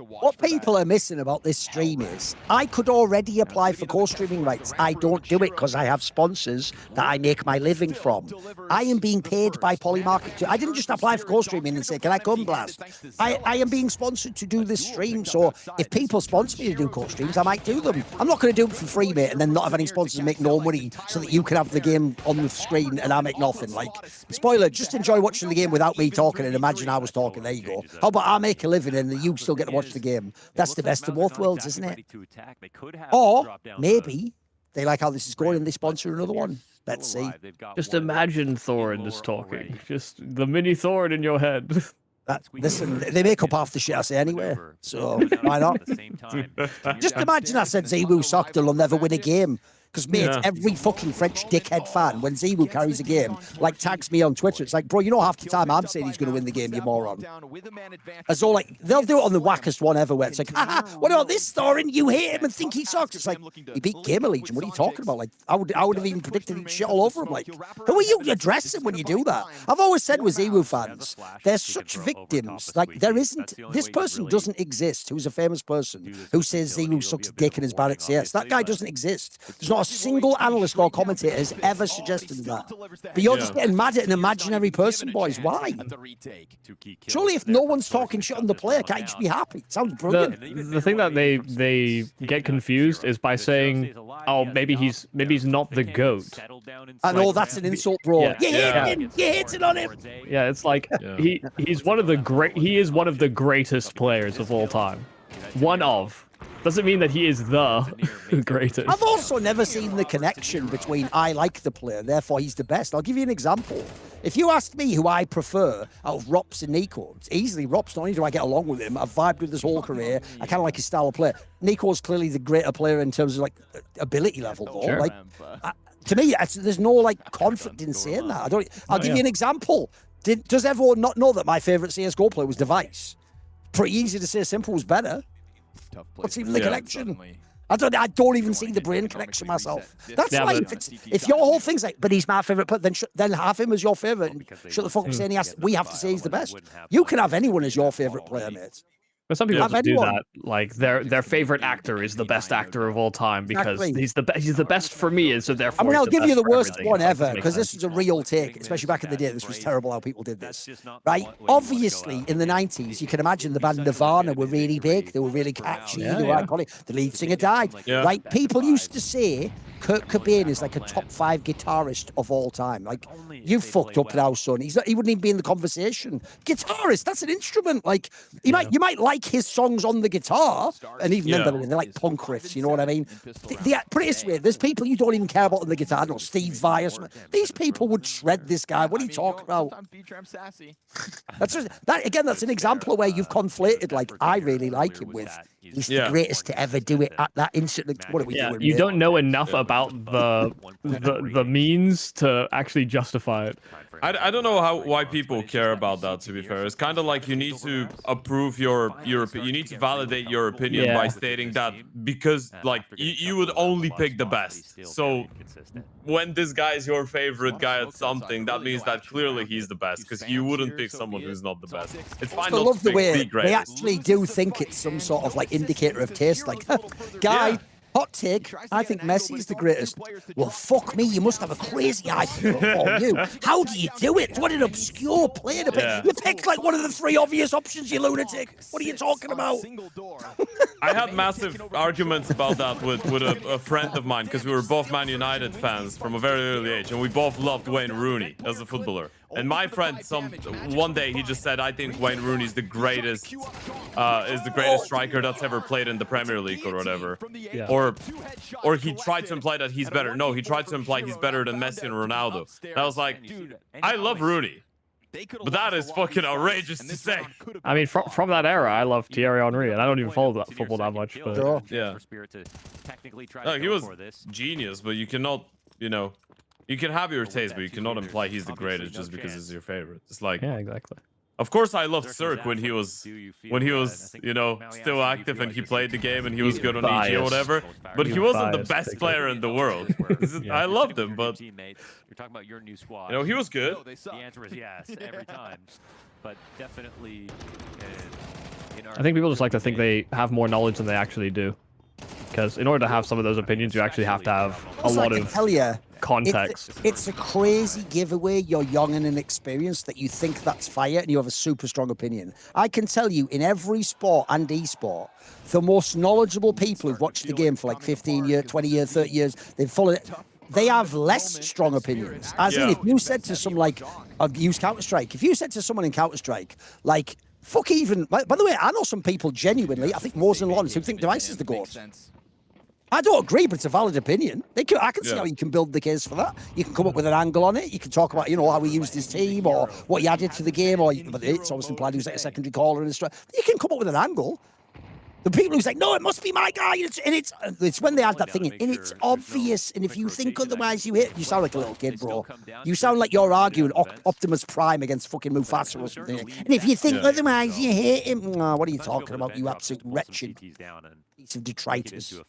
Speaker 1: What people are missing about this stream is I could already apply for co-streaming rights. I don't do it because I have sponsors that I make my living from. I am being paid by Polymarket. I didn't just apply for co-streaming and say, can I come blast? I am being sponsored to do this stream. So if people sponsor me to do co-streams, I might do them. I'm not going to do it for free, mate, and then not have any sponsors and make no money so that you can have the game on the screen and I make nothing. Like, spoiler, just enjoy watching the game without me talking and imagine I was talking. There you go. How about I make a living and you still get to watch the game? That's the best of both worlds, isn't it? Or maybe they like how this is going and they sponsor another one. Let's see.
Speaker 2: Just imagine Thorin just talking. Just the mini Thorin in your head.
Speaker 1: Listen, they make up half the shit I say anyway, so why not? Just imagine I said Ziwu Sokdal will never win a game. Because, mate, every fucking French dickhead fan, when Ziwu carries a game, like, tags me on Twitter, it's like, bro, you know half the time I'm saying he's going to win the game, you moron. As all, like, they'll do it on the wackest one ever, where it's like, haha, what about this, Thorin? You hate him and think he sucks. It's like, he beat Gamer Legion. What are you talking about? Like, I would have even predicted he'd shit all over him. Like, who are you addressing when you do that? I've always said with Ziwu fans, they're such victims. Like, there isn't, this person doesn't exist who's a famous person who says Ziwu sucks dick and is bad at CS. That guy doesn't exist. There's not a single analyst or commentator has ever suggested that. But you're just getting mad at an imaginary person, boys. Why? Surely if no one's talking shit on the player, can't you just be happy? It sounds brilliant.
Speaker 2: The thing that they get confused is by saying, oh, maybe he's not the GOAT.
Speaker 1: I know that's an insult, bro.
Speaker 2: Yeah.
Speaker 1: You're hitting on him.
Speaker 2: Yeah, it's like he's one of the greatest players of all time. One of. Doesn't mean that he is the greatest.
Speaker 1: I've also never seen the connection between I like the player, therefore he's the best. I'll give you an example. If you asked me who I prefer out of Rops and Nico, it's easily Rops. Not only do I get along with him, I've vibed with his whole career. I kind of like his style of play. Nico's clearly the greater player in terms of like ability level, though.
Speaker 2: Sure.
Speaker 1: Like, to me, there's no like conflict in saying that. I'll give you an example. Does everyone not know that my favorite CS:GO player was Device? Pretty easy to say Simple was better. What's even the connection? I don't even see the brain connection myself. That's life. If your whole thing's like, but he's my favorite player, then have him as your favorite. And shut the fuck up saying we have to say he's the best. You can have anyone as your favorite player, mate.
Speaker 2: But some people just do that. Like their favorite actor is the best actor of all time because he's the best for me, and so therefore.
Speaker 1: I mean, I'll give you the worst one ever because this was a real take, especially back in the day. This was terrible how people did this, right? Obviously, in the 90s, you can imagine the band Nirvana were really big. They were really catchy. They were iconic. The lead singer died, right? People used to say Kurt Cobain is like a top 5 guitarist of all time. Like, you fucked up now, son. He wouldn't even be in the conversation. Guitarist, that's an instrument. Like, you might like his songs on the guitar, and even then they're like punk riffs, you know what I mean? Put it this way, there's people you don't even care about on the guitar, no, Steve Vai or something. These people would shred this guy. What are you talking about? That's an example of where you've conflated, like, I really like him with he's the greatest to ever do it at that instant. Like, what are we doing?
Speaker 2: You don't know enough about the means to actually justify it.
Speaker 3: I don't know why people care about that, to be fair. It's kind of like you need to approve your you need to validate your opinion by stating that because like you would only pick the best. So when this guy is your favorite guy at something, that means that clearly he's the best because you wouldn't pick someone who's not the best. It's fine not to pick the greatest.
Speaker 1: They actually do think it's some sort of like indicator of taste. Like, guy, hot take, I think Messi's the greatest. Well, fuck me, you must have a crazy eye for you. How do you do it? What an obscure player to pick. You picked like one of the 3 obvious options, you lunatic. What are you talking about?
Speaker 3: I had massive arguments about that with a friend of mine because we were both Man United fans from a very early age, and we both loved Wayne Rooney as a footballer. And my friend, one day he just said, "I think Wayne Rooney is the greatest striker that's ever played in the Premier League or whatever." Yeah. Or he tried to imply that he's better. No, he tried to imply he's better than Messi and Ronaldo. And I was like, I love Rooney, but that is fucking outrageous to say.
Speaker 2: I mean, from that era, I love Thierry Henry, and I don't even follow that football that much. But
Speaker 3: yeah, he was genius, but you cannot, you can have your taste, but you cannot imply he's the greatest just because he's your favorite. It's like,
Speaker 2: yeah, exactly.
Speaker 3: Of course, I loved Cirque when he was, still active and he played the game and he was good on EG or whatever. But he wasn't the best player in the world. I loved him, but
Speaker 6: you're talking about your new squad.
Speaker 3: He was good.
Speaker 6: The answer is yes every time, but definitely.
Speaker 2: I think people just like to think they have more knowledge than they actually do. Because in order to have some of those opinions, you actually have to have a lot of context.
Speaker 1: It's a crazy giveaway. You're young and inexperienced that you think that's fire and you have a super strong opinion. I can tell you in every sport and e-sport, the most knowledgeable people who've watched the game for like 15 years, 20 years, 30 years, they've followed it. They have less strong opinions. As in, if you said to some like, I've used Counter-Strike. If you said to someone in Counter-Strike, like, fuck even, by the way, I know some people genuinely, I think more than Lawrence, who think Device is the GOAT. I don't agree, but it's a valid opinion. I can see how you can build the case for that. You can come up with an angle on it. You can talk about, how he used his team or what he added to the game, but it's obviously implied he was like a secondary caller and stuff. You can come up with an angle. The people who's like, no, it must be my guy, and it's when they add that thing in, and it's obvious. And if you think otherwise, you sound like a little kid, bro. You sound like you're arguing Optimus Prime against fucking Mufasa or something. And if you think otherwise, you hate him. Oh, what are you talking about, you absolute wretched piece of detritus?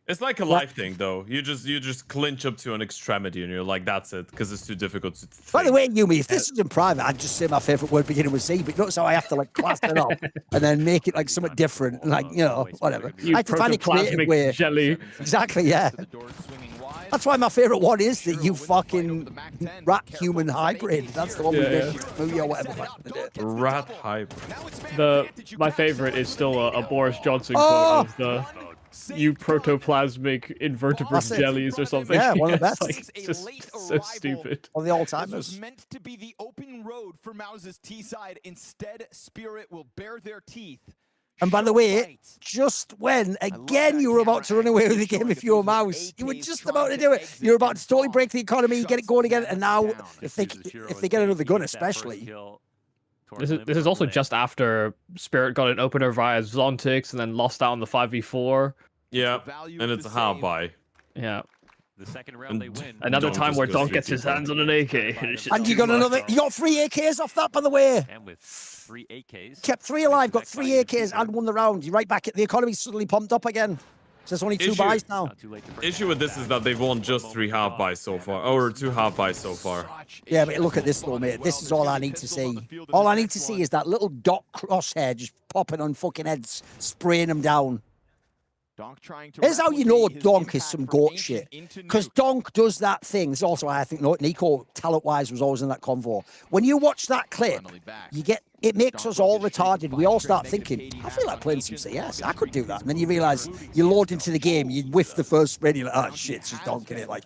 Speaker 3: It's like a life thing, though. You just clinch up to an extremity, and you're like, that's it, because it's too difficult to think.
Speaker 1: By the way, Yumi, if this was in private, I'd just say my favorite word beginning with C. But notice how I have to like class it up and then make it like something different, like whatever.
Speaker 2: You
Speaker 1: I have to find a creative way.
Speaker 2: Jelly.
Speaker 1: Exactly, yeah. That's why my favorite one is that you fucking rat human hybrid. That's the one we made movie or whatever.
Speaker 3: Rat hybrid.
Speaker 2: My favorite is still a Boris Johnson quote of the "you protoplasmic invertebrate jellies" or something.
Speaker 1: Yeah, one of the best.
Speaker 2: Like, it's just so stupid.
Speaker 1: On the all-timers.
Speaker 5: This was meant to be the open road for Mouse's T side. Instead, Spirit will bare their teeth.
Speaker 1: And by the way, just when, again, you were about to run away with the game if you were Mouse. You were just about to do it. You're about to totally break the economy, get it going again, and now, if they get another gun especially.
Speaker 2: This is also just after Spirit got an opener via Zontix and then lost out on the 5v4.
Speaker 3: Yeah, and it's a half buy.
Speaker 2: Yeah.
Speaker 6: The second round they win.
Speaker 2: Another time where Donk gets his hands on an AK.
Speaker 1: And you got 3 AKs off that, by the way.
Speaker 6: And with 3 AKs.
Speaker 1: Kept 3 alive, got 3 AKs and won the round. You're right back at the economy suddenly pumped up again. So there's only 2 buys now.
Speaker 3: Issue with this is that they've won just 3 half buys so far, or 2 half buys so far.
Speaker 1: Yeah, but look at this though, mate. This is all I need to see. All I need to see is that little dot crosshair just popping on fucking heads, spraying them down. Here's how you know Donk is some goat shit. Because Donk does that thing. This is also why I think Nico, talent-wise, was always in that convo. When you watch that clip, it makes us all retarded. We all start thinking, I feel like playing some CS. I could do that. And then you realise you load into the game, you whiff the first spray, you're like, oh shit, it's just Donk in it. Like,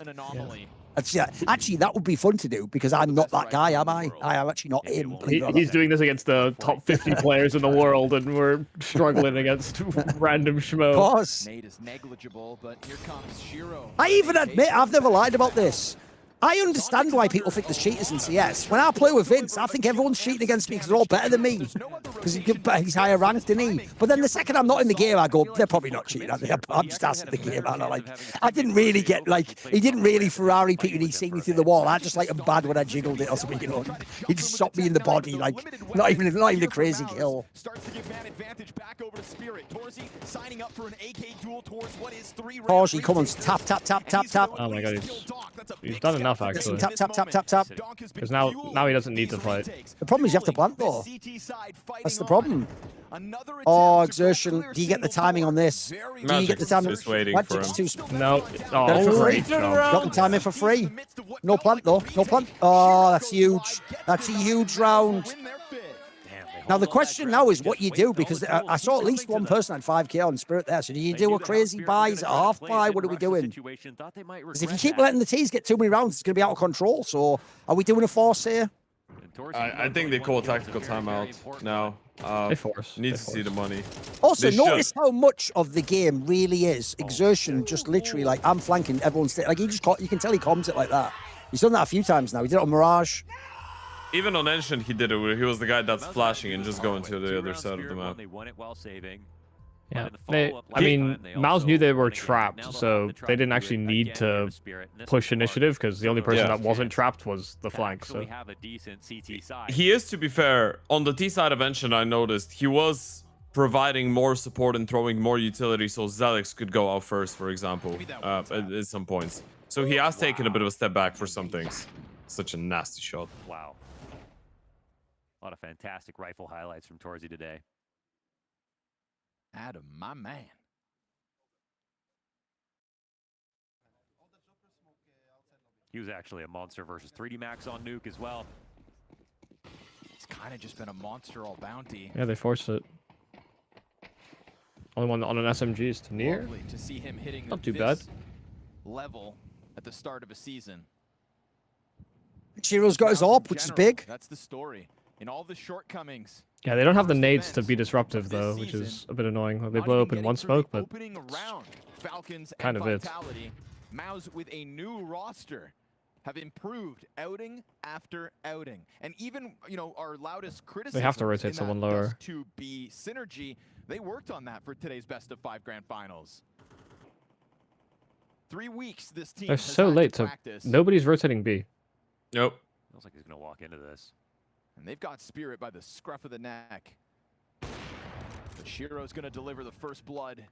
Speaker 1: actually, that would be fun to do because I'm not that guy, am I? I am actually not him.
Speaker 2: He's doing this against the top 50 players in the world, and we're struggling against random schmo.
Speaker 1: Of course.
Speaker 5: Nate is negligible, but here comes Shiro.
Speaker 1: I even admit I've never lied about this. I understand why people think there's cheaters in CS. When I play with Vince, I think everyone's cheating against me because they're all better than me. Because he's higher ranked than he. But then the second I'm not in the game, I go, they're probably not cheating. I'm just asking the game. I didn't really get, he didn't really Ferrari Pete and he see me through the wall. I just him bad when I jiggled it or something, He just shot me in the body, not even a crazy kill.
Speaker 5: Starts to give man advantage back over to Spirit. Torzy signing up for an AK duel towards what is 3 rounds.
Speaker 1: Torzy, come on, tap, tap, tap, tap, tap.
Speaker 2: Oh my god, he's done enough actually.
Speaker 1: Tap, tap, tap, tap, tap.
Speaker 2: Because now he doesn't need to fight.
Speaker 1: The problem is you have to plant though. That's the problem. Oh, exertion. Do you get the timing on this? Do you get the timing?
Speaker 3: Just waiting for him.
Speaker 2: No.
Speaker 1: Got it for free. Got the timing for free. No plant though. No plant. Oh, that's huge. That's a huge round. Now the question now is what you do, because I saw at least one person had 5k on Spirit there. So do you do a crazy buy? Is it a half buy? What are we doing? Because if you keep letting the T's get too many rounds, it's going to be out of control. So are we doing a force here?
Speaker 3: I think they call a tactical timeout now.
Speaker 2: They force.
Speaker 3: Needs to see the money.
Speaker 1: Also, notice how much of the game really is exertion. Just literally I'm flanking, everyone's you can tell he comms it like that. He's done that a few times now. He did it on Mirage.
Speaker 3: Even on Ancient, he did it where he was the guy that's flashing and just going to the other side of the map.
Speaker 2: Yeah, I mean, Mouse knew they were trapped, so they didn't actually need to push initiative because the only person that wasn't trapped was the flank. So
Speaker 3: he is, to be fair, on the T side of Ancient, I noticed he was providing more support and throwing more utility so Zelix could go out first, for example, at some points. So he has taken a bit of a step back for some things. Such a nasty shot.
Speaker 6: Wow. A lot of fantastic rifle highlights from Torzy today.
Speaker 5: Adam, my man.
Speaker 6: He was actually a monster versus 3D Max on Nuke as well.
Speaker 5: It's kind of just been a monster all bounty.
Speaker 2: Yeah, they forced it. Only one on an SMG is to near.
Speaker 5: Lovely to see him hitting
Speaker 2: not too bad.
Speaker 5: Level at the start of a season.
Speaker 1: Chiro's got his AWP, which is big.
Speaker 5: That's the story. In all the shortcomings.
Speaker 2: Yeah, they don't have the nades to be disruptive though, which is a bit annoying. They blow up in one smoke, but
Speaker 5: Falcons
Speaker 2: kind
Speaker 5: and
Speaker 2: of it.
Speaker 5: Vitality, Mouse with a new roster have improved outing after outing. And even, you know, our loudest criticism
Speaker 2: They have to rotate someone lower.
Speaker 5: to be synergy, they worked on that for today's best of 5 grand finals. 3 weeks this team
Speaker 2: They're
Speaker 5: has
Speaker 2: so
Speaker 5: had
Speaker 2: late,
Speaker 5: to
Speaker 2: so
Speaker 5: practice.
Speaker 2: nobody's rotating B.
Speaker 3: Nope.
Speaker 6: Feels like he's gonna walk into this.
Speaker 5: And they've got Spirit by the scruff of the neck. But Shiro's gonna deliver the first blood.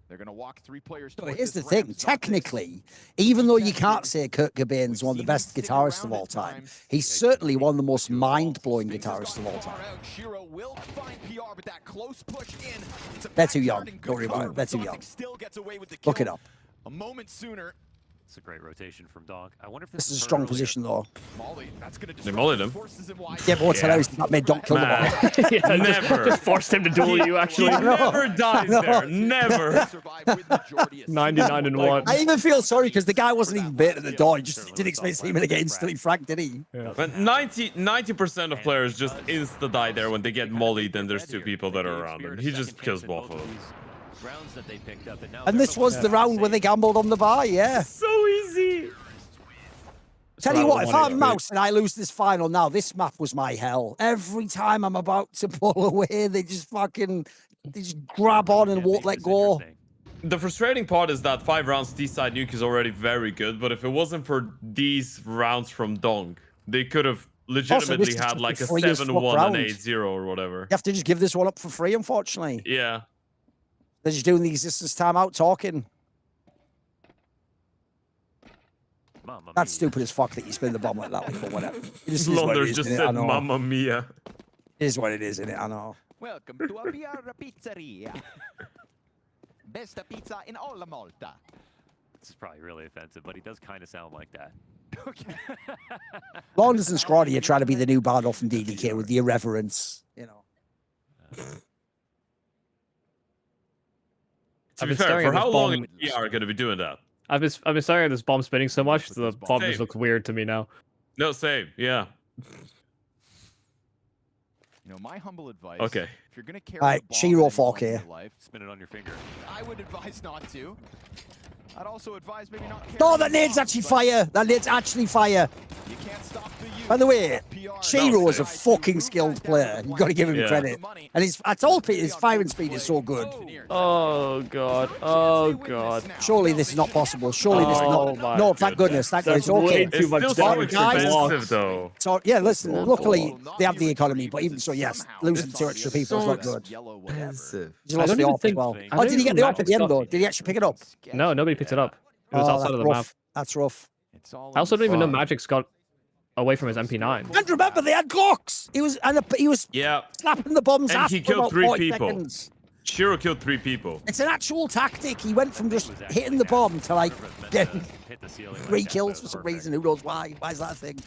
Speaker 5: They're gonna walk 3 players
Speaker 1: But
Speaker 5: towards
Speaker 1: here's the
Speaker 5: this
Speaker 1: thing,
Speaker 5: ramp.
Speaker 1: technically, even though you can't say Kurt Cobain's one of the best guitarists of all time, he's certainly one of the most mind-blowing guitarists of all time.
Speaker 5: Shiro will find PR, but that close push in. It's a
Speaker 1: They're too young.
Speaker 5: backyard and
Speaker 1: Don't worry
Speaker 5: good
Speaker 1: about
Speaker 5: cover,
Speaker 1: it. They're
Speaker 5: but
Speaker 1: too
Speaker 5: Zontic
Speaker 1: young.
Speaker 5: still gets away with the
Speaker 1: Look it
Speaker 5: kill.
Speaker 1: up.
Speaker 5: A moment sooner.
Speaker 6: It's a great rotation from Donk. I wonder if
Speaker 1: This is a
Speaker 6: was
Speaker 1: strong
Speaker 6: heard earlier.
Speaker 1: position, though.
Speaker 5: Molly, that's gonna
Speaker 3: They mollied him.
Speaker 5: forces him wide.
Speaker 1: Yeah, but what's hilarious is that made Doc kill the
Speaker 3: Man.
Speaker 1: ball.
Speaker 2: Yeah,
Speaker 3: Never.
Speaker 2: Just forced him to duel you,
Speaker 3: He
Speaker 2: actually.
Speaker 3: never dies there. Never.
Speaker 5: Survive with majority of
Speaker 2: 99 and 1.
Speaker 1: I even feel sorry because the guy wasn't even bait at the door. He just didn't expect him to get instantly fragged, did he?
Speaker 3: But 90% of players just insta-die there when they get mollied and there's 2 people that are around him. He just kills both of them.
Speaker 6: Rounds that they picked up, now
Speaker 1: And this was the round where they gambled on the bar, yeah.
Speaker 3: So easy.
Speaker 1: Tell you what, if I'm Mouse and I lose this final now, this map was my hell. Every time I'm about to pull away, they just grab on and won't let go.
Speaker 3: The frustrating part is that 5 rounds D-side nuke is already very good, but if it wasn't for these rounds from Dong, they could have legitimately
Speaker 1: is
Speaker 3: had
Speaker 1: just
Speaker 3: like
Speaker 1: the
Speaker 3: a
Speaker 1: freest
Speaker 3: 7-1 and
Speaker 1: round.
Speaker 3: 8-0 or whatever.
Speaker 1: You have to just give this one up for free, unfortunately.
Speaker 3: Yeah.
Speaker 1: They're just doing the existence timeout talking. That's stupid as fuck that you spin the bomb like that, but whatever. It just is what it
Speaker 3: Londers
Speaker 1: is,
Speaker 3: just
Speaker 1: innit? I
Speaker 3: said
Speaker 1: know.
Speaker 3: Mamma Mia.
Speaker 1: It is what it is, isn't it? I know.
Speaker 5: Welcome to a PR pizzeria. Best pizza in all of Malta.
Speaker 6: This is probably really offensive, but he does kind of sound like that.
Speaker 5: Okay.
Speaker 1: Launders and Scrawny are trying to be the new Bardolph from DDK with the irreverence, you know.
Speaker 3: To be fair, for how long is PR going to be doing that?
Speaker 2: I've been staring at this bomb spinning so much, the bomb just
Speaker 3: Same.
Speaker 2: looks weird to me now.
Speaker 3: No, same. Yeah.
Speaker 5: You know, my humble advice.
Speaker 3: Okay.
Speaker 5: If you're gonna carry
Speaker 1: All right,
Speaker 5: the ball
Speaker 1: Shiro
Speaker 5: at any point in
Speaker 1: 4K.
Speaker 5: your life,
Speaker 6: Spin it on your finger.
Speaker 5: I would advise not to. I'd also advise maybe not.
Speaker 1: No, that nade's actually fire. That nade's actually fire.
Speaker 5: You can't stop the youth.
Speaker 1: By the way,
Speaker 5: PR
Speaker 1: Shiro is a fucking skilled player. You've got to give him
Speaker 3: Yeah.
Speaker 1: credit. And I told Pete his firing speed is so good.
Speaker 2: Oh god. Oh god.
Speaker 1: Surely this is not possible. Surely this is
Speaker 2: Oh
Speaker 1: not.
Speaker 2: my
Speaker 1: No, thank goodness. Thank
Speaker 2: That's
Speaker 1: goodness.
Speaker 2: way
Speaker 1: Okay.
Speaker 2: too
Speaker 3: It's
Speaker 2: much
Speaker 3: still so
Speaker 2: damage.
Speaker 1: guys.
Speaker 3: expensive, though.
Speaker 1: So yeah, listen. Luckily, they have the economy, but even so, yes, losing 2 extra people is not good.
Speaker 5: Yellow, whatever.
Speaker 1: You lost
Speaker 2: don't
Speaker 1: the
Speaker 2: even
Speaker 1: op as
Speaker 2: think-
Speaker 1: well.
Speaker 2: I
Speaker 1: Oh,
Speaker 2: don't
Speaker 1: did he
Speaker 2: even
Speaker 1: get the
Speaker 2: think
Speaker 1: op at the end
Speaker 2: Magic
Speaker 1: though?
Speaker 2: stuff-
Speaker 1: Did he actually pick it up?
Speaker 2: No, nobody picked it up. It was
Speaker 1: Oh,
Speaker 2: outside
Speaker 1: that's
Speaker 2: of the
Speaker 1: rough.
Speaker 2: map.
Speaker 1: That's rough.
Speaker 5: It's all
Speaker 2: I also don't even know
Speaker 3: Fuck.
Speaker 2: Magic's got away from his MP9.
Speaker 1: And remember, they had Glocks. He was
Speaker 3: Yeah.
Speaker 1: slapping the bombs
Speaker 3: And
Speaker 1: ass
Speaker 3: he
Speaker 1: for
Speaker 3: killed
Speaker 1: about
Speaker 3: 3
Speaker 1: 40
Speaker 3: people.
Speaker 1: seconds.
Speaker 3: Shiro killed 3 people.
Speaker 1: It's an actual tactic. He went from just hitting the bomb to like getting
Speaker 6: Hit the ceiling.
Speaker 1: 3
Speaker 6: like that,
Speaker 1: kills
Speaker 6: so
Speaker 1: for some
Speaker 6: perfect.
Speaker 1: reason. Who knows why? Why is that a thing?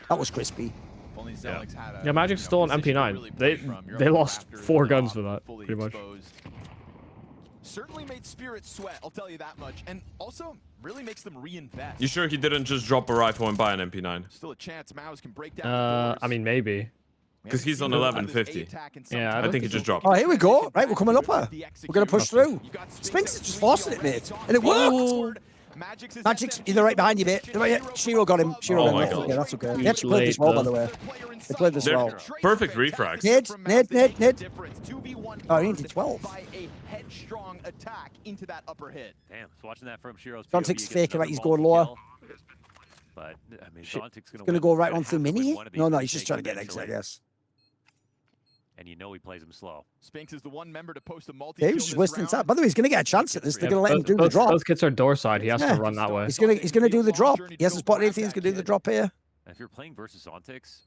Speaker 1: That was crispy.
Speaker 5: If only Zelix had a,
Speaker 2: Yeah, Magic's still on
Speaker 5: position to
Speaker 2: MP9.
Speaker 5: really
Speaker 2: They
Speaker 5: push from. You're
Speaker 2: they
Speaker 5: up
Speaker 2: lost
Speaker 5: after
Speaker 2: 4
Speaker 5: the
Speaker 2: guns
Speaker 5: op,
Speaker 2: for that,
Speaker 5: fully
Speaker 2: pretty much.
Speaker 5: exposed. Certainly made Spirit sweat, I'll tell you that much. And also really makes them reinvest.
Speaker 3: You sure he didn't just drop a rifle and buy an MP9?
Speaker 5: Still a chance Maus can break down the doors.
Speaker 2: I mean maybe.
Speaker 3: Because he's on 1150.
Speaker 2: Yeah,
Speaker 3: I think he just dropped.
Speaker 1: Oh, here we go. Right, we're coming up here. We're going to push through. Spinks is just forcing it, mate. And it worked. Magic's either right behind you, mate. Shiro got him. Shiro
Speaker 3: Oh
Speaker 1: got
Speaker 3: my
Speaker 1: him.
Speaker 3: God.
Speaker 1: Yeah, that's okay. They actually played this well, by the way. They played this
Speaker 3: They're
Speaker 1: well.
Speaker 3: perfect refrags.
Speaker 1: Ned. Oh, he did 12.
Speaker 5: By a headstrong attack into that upper hit.
Speaker 6: Damn, so watching that from Shiro's
Speaker 1: Zontic's
Speaker 6: POV, gets
Speaker 1: faking
Speaker 6: another
Speaker 1: like he's
Speaker 6: multi
Speaker 1: going lower.
Speaker 6: kill. But I mean, Zontic's
Speaker 1: He's
Speaker 6: gonna
Speaker 1: going to
Speaker 6: win.
Speaker 1: go right
Speaker 6: Gonna
Speaker 1: on through
Speaker 6: have to win
Speaker 1: mini?
Speaker 6: one of these
Speaker 1: No,
Speaker 6: to
Speaker 1: he's just
Speaker 6: take
Speaker 1: trying to get exit, I
Speaker 6: eventually.
Speaker 1: guess.
Speaker 6: And you know he plays them slow.
Speaker 5: Spinks is the one member to post a multi.
Speaker 1: Yeah, he was just wasting time. By the way, he's going to get a chance at this. They're going to let him do the
Speaker 2: Those
Speaker 1: drop.
Speaker 2: kits are door side. He has
Speaker 1: Yeah.
Speaker 2: to run that way.
Speaker 1: He's going to do the drop. He hasn't spotted anything. He's going to do the drop here.
Speaker 6: And if you're playing versus Zontics,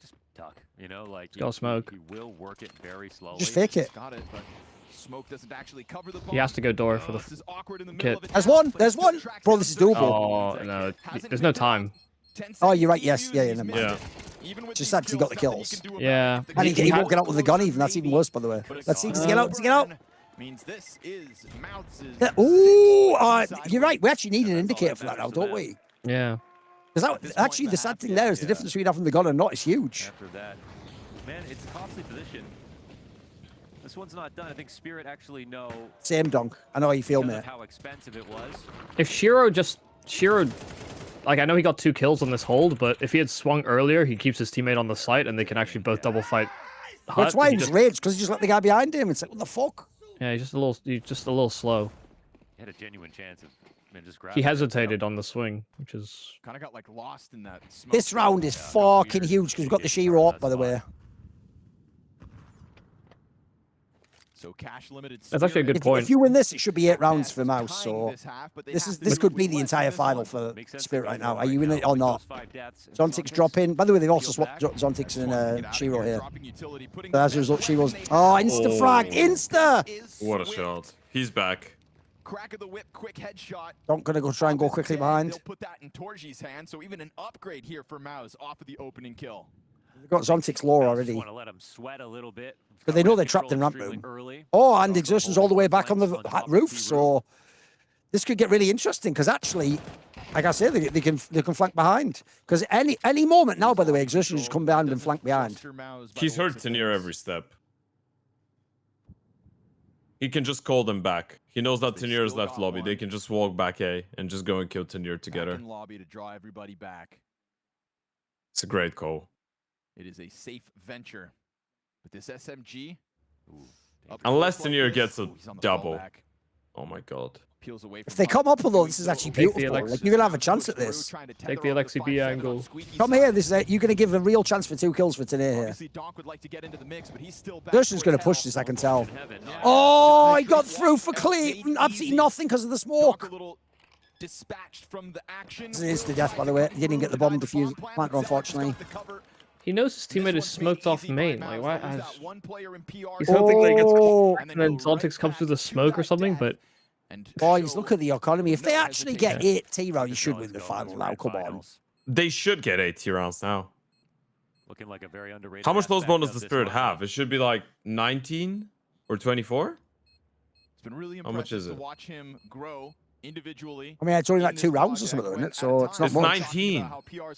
Speaker 6: just duck. You know, like
Speaker 2: Go smoke.
Speaker 6: He will work it very slowly.
Speaker 1: Just fake it.
Speaker 5: Got it, but smoke doesn't actually cover the
Speaker 2: He has to go door for
Speaker 5: This is
Speaker 2: the
Speaker 5: awkward in the
Speaker 2: kit.
Speaker 5: middle of it.
Speaker 1: There's one. There's one. Bro, this is doable.
Speaker 2: Oh no, there's no time.
Speaker 1: Oh, you're right. Yes. Yeah, never mind.
Speaker 3: Yeah.
Speaker 1: Just that he got the kills.
Speaker 2: Yeah.
Speaker 1: And he won't get out with the gun even. That's even worse, by the way. Let's see. Does he get out? Does he get out?
Speaker 5: Means this is Moutz's.
Speaker 1: Yeah. Ooh, you're right. We actually need an indicator for that now, don't we?
Speaker 2: Yeah.
Speaker 1: Because actually, the sad thing there is the difference between having the gun and not is huge.
Speaker 6: After that, man, it's a costly position. This one's not done. I think Spirit actually know.
Speaker 1: Same donk. I know how you feel,
Speaker 6: because
Speaker 1: mate.
Speaker 6: of how expensive it was.
Speaker 2: If Shiro, like, I know he got 2 kills on this hold, but if he had swung earlier, he keeps his teammate on the site, and they can actually both double fight.
Speaker 1: That's why he was raged, because he just let the guy behind him. It's like, what the fuck?
Speaker 2: Yeah, he's just a little slow.
Speaker 6: He had a genuine chance of just grabbing.
Speaker 2: He hesitated on the swing, which is
Speaker 5: kind of got like lost in that smoke.
Speaker 1: This round is fucking huge, because we've got the Shiro up, by the way.
Speaker 5: So cash limited.
Speaker 2: That's actually a good point.
Speaker 1: If you win this, it should be 8 rounds for Mouse. So this could be the entire final for Spirit right now. Are you in it or not? Zontic's dropping. By the way, they've also swapped Zontic's and Shiro here. So as a result, Shiro's insta frag, insta.
Speaker 3: What a shot! He's back.
Speaker 5: Crack of the whip, quick headshot.
Speaker 1: Don't gonna go try and go quickly behind.
Speaker 5: They'll put that in Torji's hand. So even an upgrade here for Mouse off of the opening kill.
Speaker 1: They've got Zontic's lore already.
Speaker 6: Want to let him sweat a little bit.
Speaker 1: But they know they're trapped in ramp room. Oh, and Exertion's all the way back on the roof, so this could get really interesting. Because actually, like I say, they can flank behind. Because any moment now, by the way, Exertion just come behind and flank behind.
Speaker 3: He's hurt Tenier every step. He can just call them back. He knows that Tenier is left lobby. They can just walk back A and just go and kill Tenier together.
Speaker 5: In lobby to draw everybody back.
Speaker 3: It's a great call.
Speaker 5: It is a safe venture. But this SMG,
Speaker 3: unless Tenier gets a double. Oh my god.
Speaker 1: If they come up, although this is actually beautiful. Like, you're gonna have a chance at this.
Speaker 2: Take the Alexi B angle.
Speaker 1: Come here. This is you're gonna give a real chance for 2 kills for Tenier here. Gershon's gonna push this, I can tell. Oh, he got through for clean. Absolutely nothing because of the smoke.
Speaker 5: Dispatched from the action.
Speaker 1: It's an insta death, by the way. He didn't get the bomb defused, planter, unfortunately.
Speaker 2: He knows his teammate is smoked off main. Like, why? He's hoping they get and then Zontic comes through the smoke or something, but.
Speaker 1: Boys, look at the economy. If they actually get 8 T-rounds, you should win the final now. Come on.
Speaker 3: They should get 8 T-rounds now.
Speaker 6: Looking like a very underrated.
Speaker 3: How much those bonus does the Spirit have? It should be like 19 or 24?
Speaker 5: It's been really
Speaker 3: how much is it?
Speaker 5: To watch him grow individually.
Speaker 1: I mean, it's only like 2 rounds or something, isn't it? So it's not much.
Speaker 3: 19.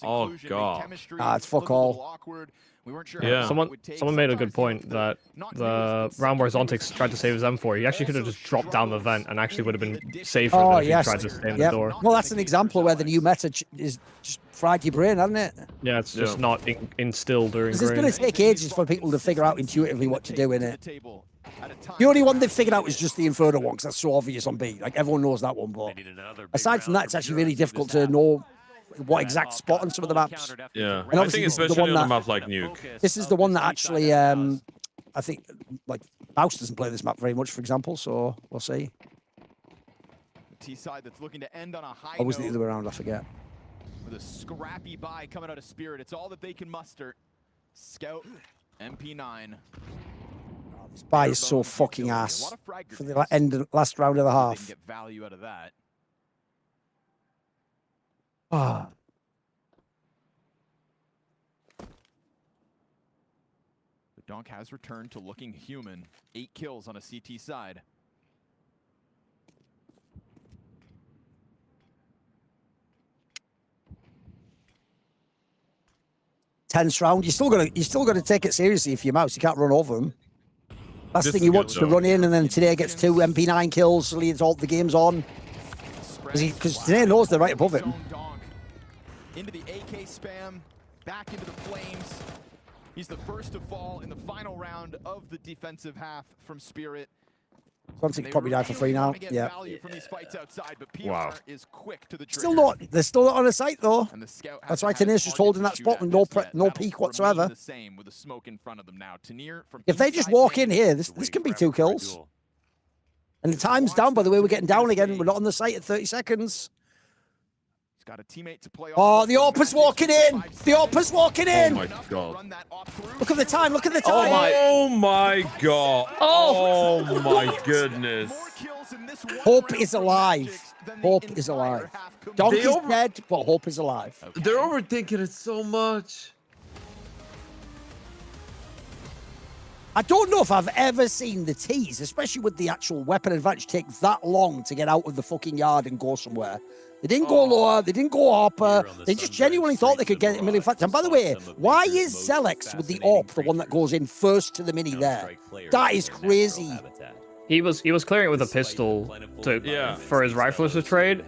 Speaker 3: Oh god.
Speaker 1: It's fuck all.
Speaker 3: Yeah.
Speaker 2: Someone made a good point that the round where Zontix tried to save his M4, he actually could have just dropped down the vent and actually would have been safer than if he tried to stay in the door.
Speaker 1: Well, that's an example where the new meta is just fried your brain, hasn't it?
Speaker 2: Yeah, it's just not instilled or ingrained.
Speaker 1: It's going to take ages for people to figure out intuitively what to do in it. The only one they figured out was just the Inferno one, because that's so obvious on B. Like, everyone knows that one, but aside from that, it's actually really difficult to know what exact spot on some of the maps.
Speaker 3: Yeah,
Speaker 1: and
Speaker 3: I think especially on a map like Nuke.
Speaker 1: This is the one that actually, I think, like, Mouse doesn't play this map very much, for example, so we'll see.
Speaker 5: T-side that's looking to end on a high
Speaker 1: Or was it
Speaker 5: note
Speaker 1: the other way around? I forget.
Speaker 5: with a scrappy buy coming out of Spirit. It's all that they can muster. Scout, MP9.
Speaker 1: This buy is so fucking ass for the last round of the half.
Speaker 5: Get value out of that.
Speaker 1: Ah.
Speaker 5: The Donk has returned to looking human. 8 kills on a CT side.
Speaker 1: Tense round. You still got to take it seriously if you're Mouse. You can't run over them. Last thing you want is to run in and then today gets 2 MP9 kills, so leads all the game's on. Because today knows they're right above him.
Speaker 5: Into the AK spam, back into the flames. He's the first to fall in the final round of the defensive half from Spirit.
Speaker 1: Zontic probably died for free now. Yeah.
Speaker 3: Wow.
Speaker 1: Still not. They're still not on the site though. That's why Tenier's just holding that spot with no peek whatsoever. If they just walk in here, this can be 2 kills. And the time's down. By the way, we're getting down again. We're not on the site at 30 seconds.
Speaker 5: Got a teammate to play
Speaker 1: oh, the AWP's walking in! The AWP's walking in!
Speaker 3: Oh my god.
Speaker 1: Look at the time, look at the time!
Speaker 3: Oh my god. Oh my goodness.
Speaker 1: Hope is alive. Hope is alive. Donkey's dead, but Hope is alive.
Speaker 3: They're overthinking it so much.
Speaker 1: I don't know if I've ever seen the T's, especially with the actual weapon advantage, take that long to get out of the fucking yard and go somewhere. They didn't go lower. They didn't go upper. They just genuinely thought they could get a million facts. And by the way, why is Zelex with the AWP the one that goes in first to the mini there? That is crazy.
Speaker 2: He was clearing it with a pistol for his rifles to trade.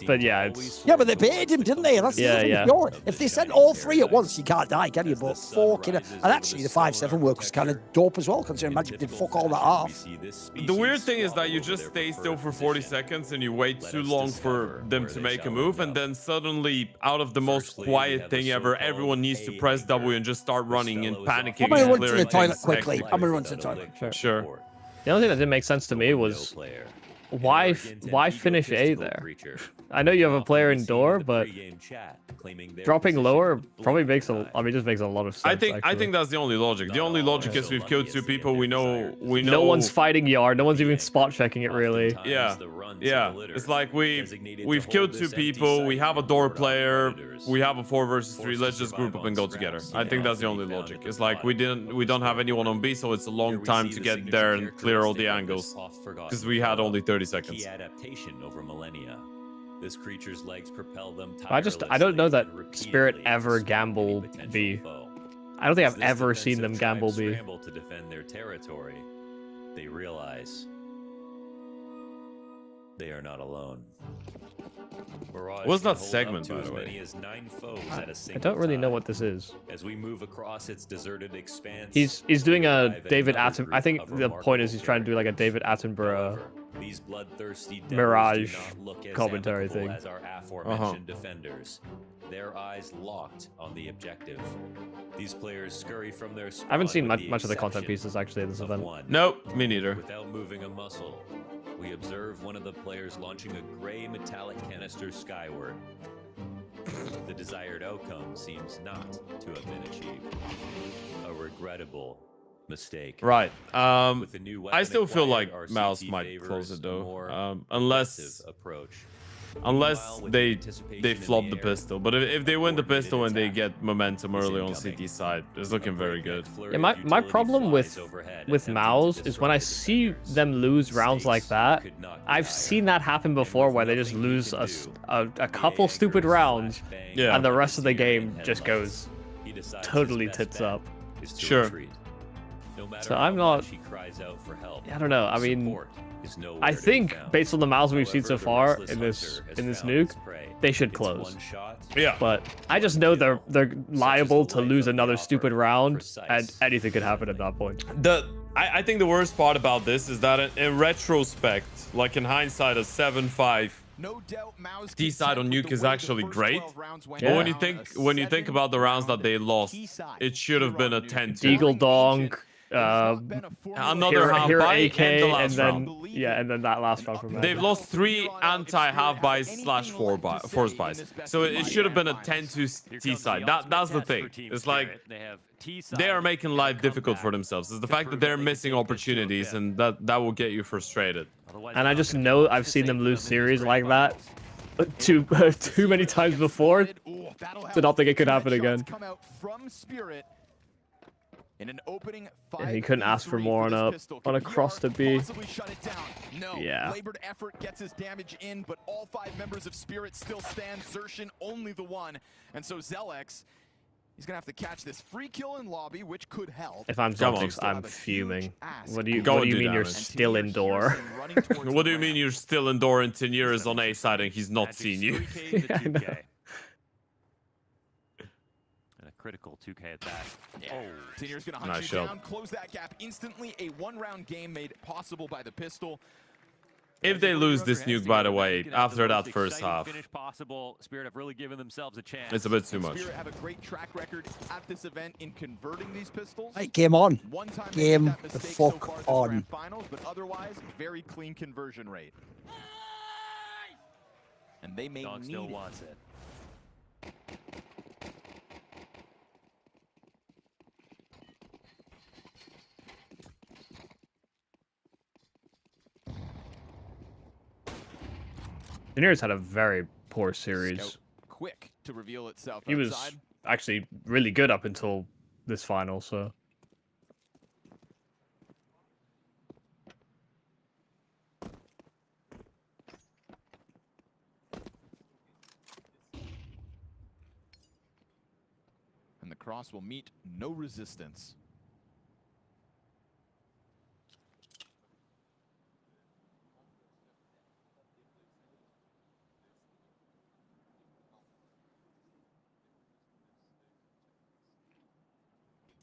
Speaker 2: But yeah, it's
Speaker 1: but they baited him, didn't they? That's the thing. If they sent all three at once, you can't die, can you? But fucking, and actually the 5-7 work was kind of dope as well, considering Magic did fuck all that off.
Speaker 3: The weird thing is that you just stay still for 40 seconds and you wait too long for them to make a move, and then suddenly, out of the most quiet thing ever, everyone needs to press W and just start running and panicking.
Speaker 1: I'm gonna run to the toilet quickly. I'm gonna run to the toilet.
Speaker 3: Sure.
Speaker 2: The only thing that didn't make sense to me was why finish A there? I know you have a player in door, but dropping lower probably makes just makes a lot of sense.
Speaker 3: I think that's the only logic. The only logic is we've killed 2 people. We know.
Speaker 2: No one's fighting yard. No one's even spot checking it really.
Speaker 3: Yeah. It's like we've killed 2 people. We have a door player. We have a 4 versus 3. Let's just group up and go together. I think that's the only logic. It's like we don't have anyone on B, so it's a long time to get there and clear all the angles because we had only 30 seconds.
Speaker 14: Adaptation over millennia. This creature's legs propel them.
Speaker 2: I don't know that Spirit ever gamble B. I don't think I've ever seen them gamble B.
Speaker 14: To defend their territory, they realize they are not alone.
Speaker 3: What's that segment, by the way?
Speaker 2: I don't really know what this is.
Speaker 14: As we move across its deserted expanse,
Speaker 2: he's doing a David Attenborough. I think the point is he's trying to do like a David Attenborough
Speaker 14: these bloodthirsty
Speaker 2: Mirage commentary thing.
Speaker 14: As our aforementioned defenders, their eyes locked on the objective. These players scurry from their spawn.
Speaker 2: I haven't seen much of the content pieces actually at this event.
Speaker 3: Nope, me neither.
Speaker 14: Without moving a muscle, we observe one of the players launching a gray metallic canister skyward. The desired outcome seems not to have been achieved. A regrettable mistake.
Speaker 3: Right. I still feel like Mouse might close it though. Unless they flop the pistol. But if they win the pistol and they get momentum early on CT side, it's looking very good.
Speaker 2: Yeah, my problem with Mouse is when I see them lose rounds like that, I've seen that happen before where they just lose a couple stupid rounds and the rest of the game just goes totally tits up.
Speaker 3: Sure.
Speaker 2: So I'm not. I don't know. I mean, I think based on the Mouse we've seen so far in this nuke, they should close.
Speaker 3: Yeah.
Speaker 2: But I just know they're liable to lose another stupid round, and anything could happen at that point.
Speaker 3: I think the worst part about this is that in retrospect, like in hindsight, a 7-5 D side on nuke is actually great. But when you think about the rounds that they lost, it should have been a 10-2.
Speaker 2: Deagle Donk.
Speaker 3: Another half
Speaker 2: Hero
Speaker 3: buy
Speaker 2: AK,
Speaker 3: and the last
Speaker 2: and then
Speaker 3: round.
Speaker 2: and then that last round from there.
Speaker 3: They've lost 3 anti-half buys / force buys, so it should have been a 10-2 T side. That's the thing. It's like they are making life difficult for themselves. It's the fact that they're missing opportunities, and that will get you frustrated.
Speaker 2: And I just know I've seen them lose series like that too many times before to not think it could happen again.
Speaker 5: In an opening
Speaker 2: Yeah, he couldn't ask for more on a cross to B. Yeah.
Speaker 5: Labored effort gets his damage in, but all 5 members of Spirit still stand. Xerxin only the one, and so Zelex, he's gonna have to catch this free kill in lobby, which could help.
Speaker 2: If I'm Xelix, I'm fuming. What do you mean you're still indoor?
Speaker 3: What do you mean you're still indoor and Tenier is on A side and he's not seen you?
Speaker 2: Yeah, I know.
Speaker 6: Critical 2K at that.
Speaker 5: Yeah. Oh, Tenier's gonna hunt you down, close that gap instantly. A 1-round game made possible by the pistol.
Speaker 3: If they lose this nuke, by the way, after that first half,
Speaker 6: Spirit have really given themselves a chance.
Speaker 3: It's a bit too much.
Speaker 5: Spirit have a great track record at this event in converting these pistols.
Speaker 1: Hey, game on.
Speaker 5: One time
Speaker 1: game the fuck
Speaker 5: so
Speaker 1: on.
Speaker 5: Finals, but otherwise, very clean conversion rate. And they may
Speaker 6: Dog
Speaker 5: need
Speaker 6: still wants it.
Speaker 2: Daenerys had a very poor series.
Speaker 5: Scout quick to reveal itself.
Speaker 2: He was actually really good up until this final, so.
Speaker 5: Frost will meet no resistance.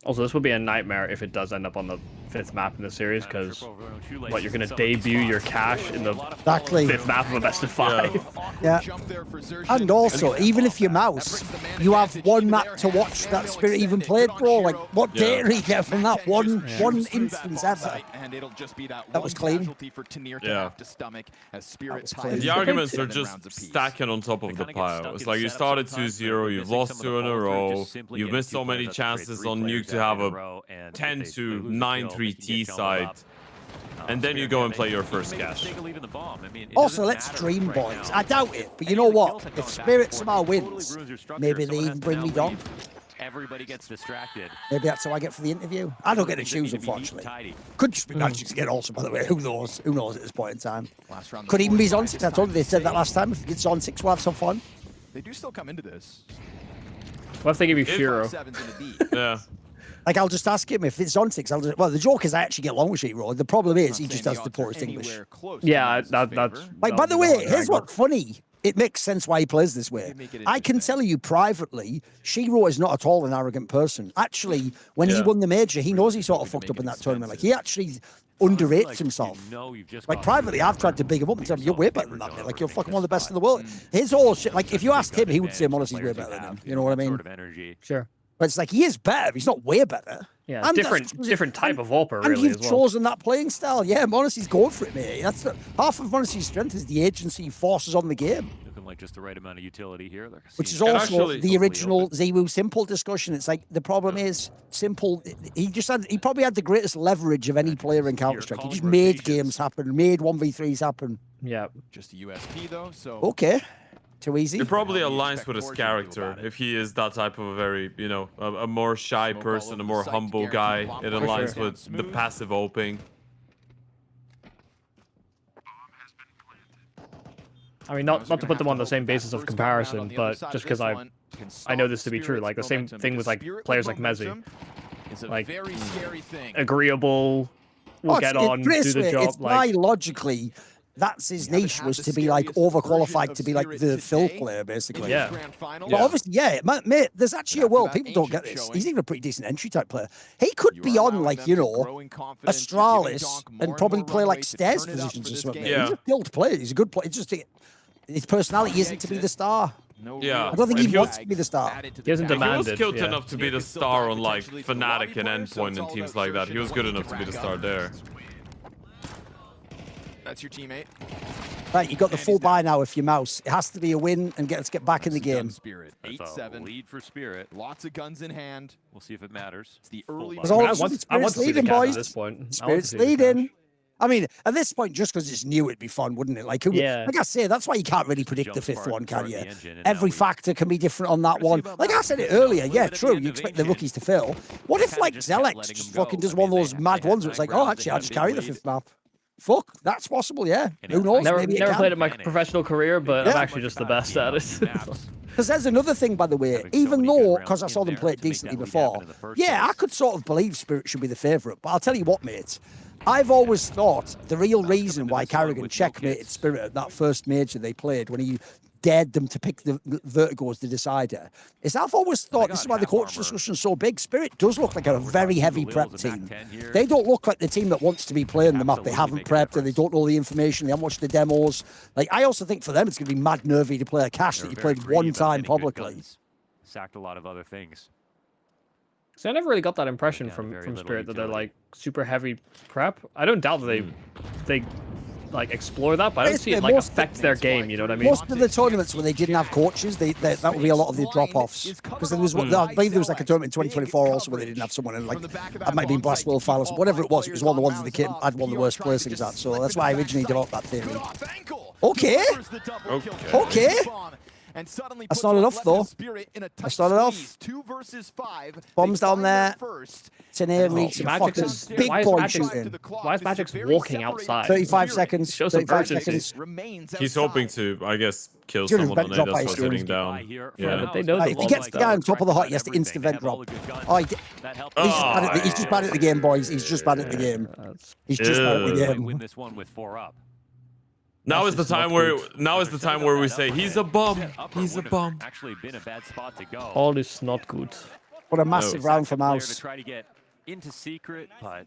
Speaker 2: Also, this would be a nightmare if it does end up on the 5th map in the series, because what, you're going to debut your cash in the
Speaker 1: Exactly.
Speaker 2: 5th map of a best of 5.
Speaker 1: Yeah. And also, even if you're mouse, you have one map to watch that Spirit even played, bro. Like, what data you get from that one instance ever?
Speaker 5: And it'll just be that
Speaker 1: was clean.
Speaker 5: for Tanir to
Speaker 3: Yeah.
Speaker 5: have to stomach as Spirit
Speaker 1: clean.
Speaker 3: The arguments are just stacking on top of the pile. It's like you started 2-0, you've lost 2 in a row, you've missed so many chances on Nuke to have a 10 to 9-3 T side, and then you go and play your first cash.
Speaker 1: Also, let's dream, boys. I doubt it, but you know what? If Spirit somehow wins, maybe they even bring me down.
Speaker 6: Everybody gets distracted.
Speaker 1: Maybe that's how I get for the interview. I don't get to choose, unfortunately. Could just be Magic's again also, by the way. Who knows? Who knows at this point in time? Could even be Zon 6. I told you, they said that last time. If it gets Zon 6, we'll have some fun.
Speaker 5: They do still come into this.
Speaker 2: What if they give you Shiro?
Speaker 3: Yeah.
Speaker 1: Like, I'll just ask him if it's on 6. Well, the joke is I actually get along with Shiro. The problem is he just has the poorest English.
Speaker 2: Yeah, that's...
Speaker 1: Like, by the way, here's what's funny. It makes sense why he plays this way. I can tell you privately, Shiro is not at all an arrogant person. Actually, when he won the major, he knows he sort of fucked up in that tournament. Like, he actually underrates himself. Like, privately, I've tried to big him up and tell him, you're way better than that, mate. Like, you're fucking one of the best in the world. His whole shit, like, if you asked him, he would say Modesty's way better than him. You know what I mean?
Speaker 2: Sure.
Speaker 1: But it's like, he is better. He's not way better.
Speaker 2: Yeah,
Speaker 1: And
Speaker 2: different type of Volper,
Speaker 1: and
Speaker 2: really,
Speaker 1: you've
Speaker 2: as well.
Speaker 1: chosen that playing style. Yeah, Monasty's going for it, mate. That's half of Monasty's strength is the agency he forces on the game.
Speaker 6: Looking like just the right amount of utility here.
Speaker 1: Which is also the original ZWoo Simple discussion. It's like, the problem is, Simple, he probably had the greatest leverage of any player in Counter-Strike. He just made games happen, made 1v3s happen.
Speaker 2: Yeah.
Speaker 5: Just a USP, though, so...
Speaker 1: Okay. Too easy.
Speaker 3: It probably aligns with his character. If he is that type of a very, you know, a more shy person, a more humble guy, it aligns with the passive oping.
Speaker 2: I mean, not to put them on the same basis of comparison, but just because I know this to be true. Like, the same thing with, like, players like Mezzi. Like, agreeable, will get on, do the job.
Speaker 1: It's why, logically, that's his niche, was to be like overqualified to be like the Phil player, basically.
Speaker 2: Yeah.
Speaker 1: But obviously, yeah, mate, there's actually a world, people don't get this. He's even a pretty decent entry type player. He could be on, like, you know, Astralis and probably play like stairs positions or something.
Speaker 3: Yeah.
Speaker 1: He's a skilled player. He's a good player. It's just his personality isn't to be the star.
Speaker 3: Yeah.
Speaker 1: I don't think he wants to be the star.
Speaker 2: He hasn't demanded.
Speaker 3: He was skilled enough to be the star on, like, Fnatic and Endpoint and teams like that. He was good enough to be the star there.
Speaker 5: That's your teammate.
Speaker 1: Right, you got the full buy now if you're mouse. It has to be a win and let's get back in the game.
Speaker 5: Spirit.
Speaker 6: That's
Speaker 5: 8-7.
Speaker 6: lead for Spirit.
Speaker 5: Lots of guns in hand.
Speaker 6: We'll see if it matters.
Speaker 5: It's the early...
Speaker 1: I want
Speaker 2: to see the
Speaker 1: leading,
Speaker 2: cash
Speaker 1: boys.
Speaker 2: at this point.
Speaker 1: Spirit's leading. I mean, at this point, just because it's new, it'd be fun, wouldn't it? Like, like I say, that's why you can't really predict the 5th one, can you? Every factor can be different on that one. Like I said it earlier, yeah, true, you expect the rookies to fill. What if, like, Zelex just fucking does one of those mad ones where it's like, oh, actually, I'll just carry the 5th map. Fuck, that's possible, yeah. Who knows?
Speaker 2: Never
Speaker 1: Maybe
Speaker 2: played it in my professional career, but I'm actually just the best at it.
Speaker 1: Because there's another thing, by the way, even though, because I saw them play it decently before, yeah, I could sort of believe Spirit should be the favourite, but I'll tell you what, mate, I've always thought the real reason why Carrigan checkmated Spirit at that first major they played when he dared them to pick the Vertigo as the decider is I've always thought this is why the coach discussion is so big. Spirit does look like a very heavy prep team. They don't look like the team that wants to be playing the map. They haven't prepped and they don't know the information. They haven't watched the demos. Like, I also think for them it's going to be mad nervy to play a cash that you played one time publicly.
Speaker 6: Sacked a lot of other things.
Speaker 2: So I never really got that impression from Spirit that they're like super heavy prep. I don't doubt that they like explore that, but I don't see it like affect their game. You know what I mean?
Speaker 1: Most of the tournaments where they didn't have coaches, that would be a lot of the drop-offs. Because there was, I believe there was like a tournament in 2024 also where they didn't have someone in, like, that might have been Blast World Finals, whatever it was. It was one of the ones that the kid had one of the worst placings at. So that's why I originally developed that theory. Okay.
Speaker 5: and suddenly
Speaker 1: That's
Speaker 5: puts
Speaker 1: not
Speaker 5: what's
Speaker 1: enough,
Speaker 5: left
Speaker 1: though.
Speaker 5: of Spirit in a tight
Speaker 1: That's not enough.
Speaker 5: squeeze. 2 versus 5.
Speaker 1: Bombs
Speaker 5: They
Speaker 1: down
Speaker 5: find their
Speaker 1: there.
Speaker 5: first.
Speaker 1: It's an air
Speaker 5: And
Speaker 1: reach.
Speaker 5: Magic's
Speaker 1: Fucking
Speaker 5: downstairs.
Speaker 1: big
Speaker 2: why is
Speaker 1: boy
Speaker 2: Magic's-
Speaker 1: shooting.
Speaker 2: Why is
Speaker 5: This
Speaker 2: Magic's
Speaker 5: a very
Speaker 2: walking
Speaker 5: separated
Speaker 2: outside?
Speaker 1: 35
Speaker 5: Spirit
Speaker 1: seconds.
Speaker 2: Show some
Speaker 1: 35
Speaker 2: urgency.
Speaker 1: seconds.
Speaker 5: Remains
Speaker 3: He's
Speaker 5: outside.
Speaker 3: hoping to, I guess, kill
Speaker 1: Should've
Speaker 3: someone on
Speaker 1: vent
Speaker 3: A.
Speaker 1: drop
Speaker 3: That's
Speaker 1: ice
Speaker 3: what's
Speaker 1: here.
Speaker 3: hitting down.
Speaker 2: Yeah,
Speaker 3: Yeah.
Speaker 2: but they know the
Speaker 1: If he gets the guy on top of the hut, he has to instant vent drop. Oh, he's just bad at the game, boys. He's just bad at the game. He's just bad at the
Speaker 3: Yeah.
Speaker 6: Win
Speaker 1: game.
Speaker 6: this one with 4 up.
Speaker 3: Now is the
Speaker 2: just not
Speaker 3: time where
Speaker 2: good.
Speaker 3: we say he's a bum. He's a bum.
Speaker 6: Actually been a bad spot to go.
Speaker 2: All is not good.
Speaker 1: What a massive round for
Speaker 6: Player to
Speaker 1: Mouse.
Speaker 6: try to get into secret, but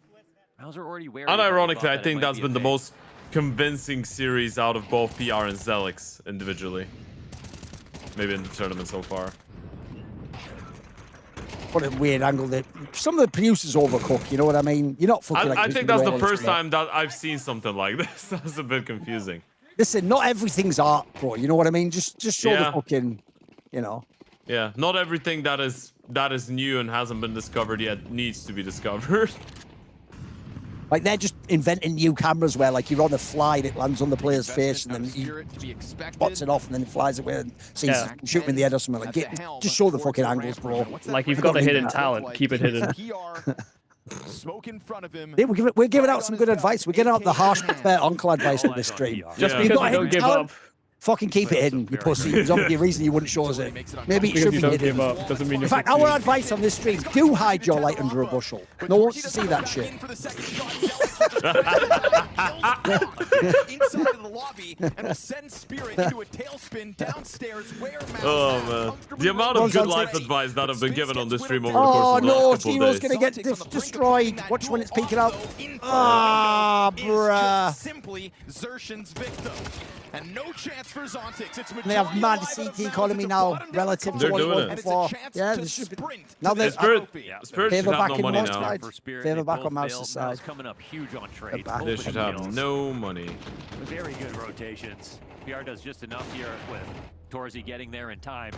Speaker 6: Mouse are already wary. about it,
Speaker 3: Unironically,
Speaker 6: thought
Speaker 3: I
Speaker 6: that it
Speaker 3: think
Speaker 6: might
Speaker 3: that's
Speaker 6: be a
Speaker 3: been the
Speaker 6: fake.
Speaker 3: most convincing series out of both PR and Zelix individually. Maybe in the tournament so far.
Speaker 1: What a weird angle that some of the producers overcook. You know what I mean? You're not fucking.
Speaker 3: I think that's the first time that I've seen something like this. That's a bit confusing.
Speaker 1: Listen, not everything's art, bro. You know what I mean? Just show
Speaker 3: Yeah.
Speaker 1: the fucking, you know.
Speaker 3: Yeah, not everything that is new and hasn't been discovered yet needs to be discovered.
Speaker 1: Like they're just inventing new cameras where like you're on a fly and it lands on the player's face and then he
Speaker 5: Spirit to be expected.
Speaker 1: spots it off and then it flies away and sees
Speaker 2: Yeah.
Speaker 1: shoot him in the head or something. Like
Speaker 5: At the helm
Speaker 1: just show the
Speaker 5: towards
Speaker 1: fucking
Speaker 5: the
Speaker 1: angles,
Speaker 5: ramp
Speaker 1: bro.
Speaker 5: room. What's that
Speaker 2: Like you've
Speaker 5: ramp
Speaker 2: got a
Speaker 5: room
Speaker 2: hidden
Speaker 5: look
Speaker 2: talent,
Speaker 5: like?
Speaker 2: keep it hidden.
Speaker 5: PR smoke in front of him.
Speaker 1: Yeah, we're giving out some good advice. We're giving out the harsh but fair uncle advice on this stream.
Speaker 2: Just
Speaker 3: Yeah.
Speaker 1: You
Speaker 2: because
Speaker 1: got
Speaker 2: we don't
Speaker 1: hidden
Speaker 2: give
Speaker 1: talent?
Speaker 2: up.
Speaker 1: Fucking keep it hidden, you pussy. There's obviously a reason you wouldn't show us it. Maybe it
Speaker 2: Because
Speaker 1: should
Speaker 2: you
Speaker 1: be
Speaker 2: don't
Speaker 1: hidden.
Speaker 2: give up doesn't mean
Speaker 1: In
Speaker 2: you're
Speaker 1: fact, our advice on this stream: do hide your light under a bushel. No one wants to see that shit.
Speaker 5: Inside of the lobby and will send Spirit into a tailspin downstairs where
Speaker 3: Oh man, the amount of
Speaker 1: Runs
Speaker 3: good
Speaker 1: on
Speaker 3: life
Speaker 1: top.
Speaker 3: advice that have been given on this stream over the
Speaker 1: Oh
Speaker 3: course of the
Speaker 1: no,
Speaker 3: last couple
Speaker 1: Giro's
Speaker 3: of days.
Speaker 1: gonna get destroyed. Watch when it's peeking out. Ah, bruh.
Speaker 5: Simply Xertion's victim. And no chance for Zontix. It's
Speaker 1: They have mad
Speaker 5: majority alive
Speaker 1: CT
Speaker 5: out of
Speaker 1: economy
Speaker 5: Mouse.
Speaker 1: now
Speaker 5: It's a bottom
Speaker 1: relative to
Speaker 3: They're
Speaker 1: what it
Speaker 3: doing
Speaker 1: was
Speaker 3: it.
Speaker 5: and it's a
Speaker 1: before.
Speaker 5: chance
Speaker 1: Yeah,
Speaker 5: to
Speaker 1: they should be.
Speaker 5: sprint
Speaker 1: Now
Speaker 5: to
Speaker 1: they're
Speaker 5: this
Speaker 3: Spirit
Speaker 5: trophy.
Speaker 3: should
Speaker 1: Favor
Speaker 3: have
Speaker 1: back
Speaker 3: no
Speaker 1: in
Speaker 3: money
Speaker 1: Mouse
Speaker 3: now.
Speaker 1: side.
Speaker 6: For Spirit,
Speaker 1: Favor
Speaker 6: they
Speaker 1: back
Speaker 6: both
Speaker 1: on Mouse's
Speaker 6: failed.
Speaker 1: side.
Speaker 6: Mouse coming up huge on trades.
Speaker 1: back.
Speaker 3: They
Speaker 6: both
Speaker 3: should
Speaker 6: with
Speaker 3: have
Speaker 6: kills.
Speaker 3: no money.
Speaker 6: Very good rotations. PR does just enough here with Torzi getting there in time.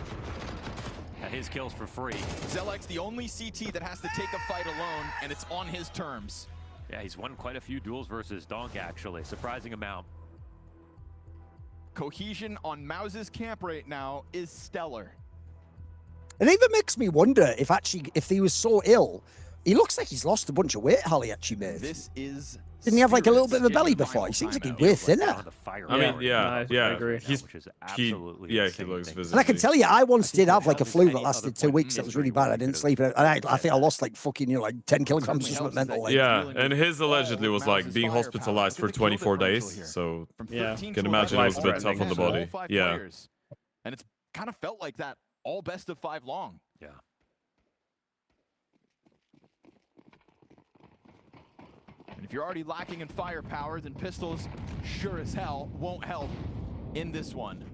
Speaker 6: And his kills for free.
Speaker 5: Zelek's the only CT that has to take a fight alone, and it's on his terms.
Speaker 6: Yeah, he's won quite a few duels versus Donk, actually. Surprising amount.
Speaker 5: Cohesion on Mouse's camp right now is stellar.
Speaker 1: It even makes me wonder if he was so ill, he looks like he's lost a bunch of weight. Holly actually made.
Speaker 5: This is.
Speaker 1: Didn't he have like a little bit of a
Speaker 5: Spirit's
Speaker 1: belly
Speaker 5: final
Speaker 1: before? He seems like he's
Speaker 5: timeout.
Speaker 1: way thinner.
Speaker 3: I mean,
Speaker 2: I
Speaker 3: yeah.
Speaker 2: agree.
Speaker 3: He's
Speaker 6: Which is
Speaker 3: he
Speaker 6: absolutely
Speaker 3: yeah, he
Speaker 6: insane
Speaker 3: looks
Speaker 6: thing.
Speaker 3: physically.
Speaker 1: And I can tell you, I once did have like a
Speaker 6: There's
Speaker 1: flu that
Speaker 6: any
Speaker 1: lasted
Speaker 6: other
Speaker 1: 2
Speaker 6: point
Speaker 1: weeks.
Speaker 6: in
Speaker 1: That was really
Speaker 6: history
Speaker 1: bad.
Speaker 6: where
Speaker 1: I
Speaker 6: he
Speaker 1: didn't
Speaker 6: could've
Speaker 1: sleep. And I think I lost like fucking like 10 kilograms or something mental. Like.
Speaker 3: Yeah, and his allegedly was like being hospitalized for 24 days. So
Speaker 2: Yeah.
Speaker 3: you can imagine it was a bit tough on the body. Yeah.
Speaker 5: And it's kind of felt like that all best of 5 long.
Speaker 6: Yeah.
Speaker 5: And if you're already lacking in firepower, then pistols sure as hell won't help in this one.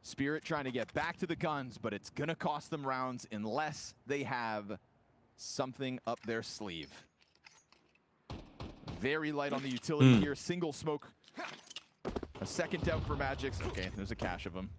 Speaker 5: Spirit trying to get back to the guns, but it's gonna cost them rounds unless they have something up their sleeve. Very light on the utility here, single smoke. A second out for Magic's. Okay, there's a cache of them.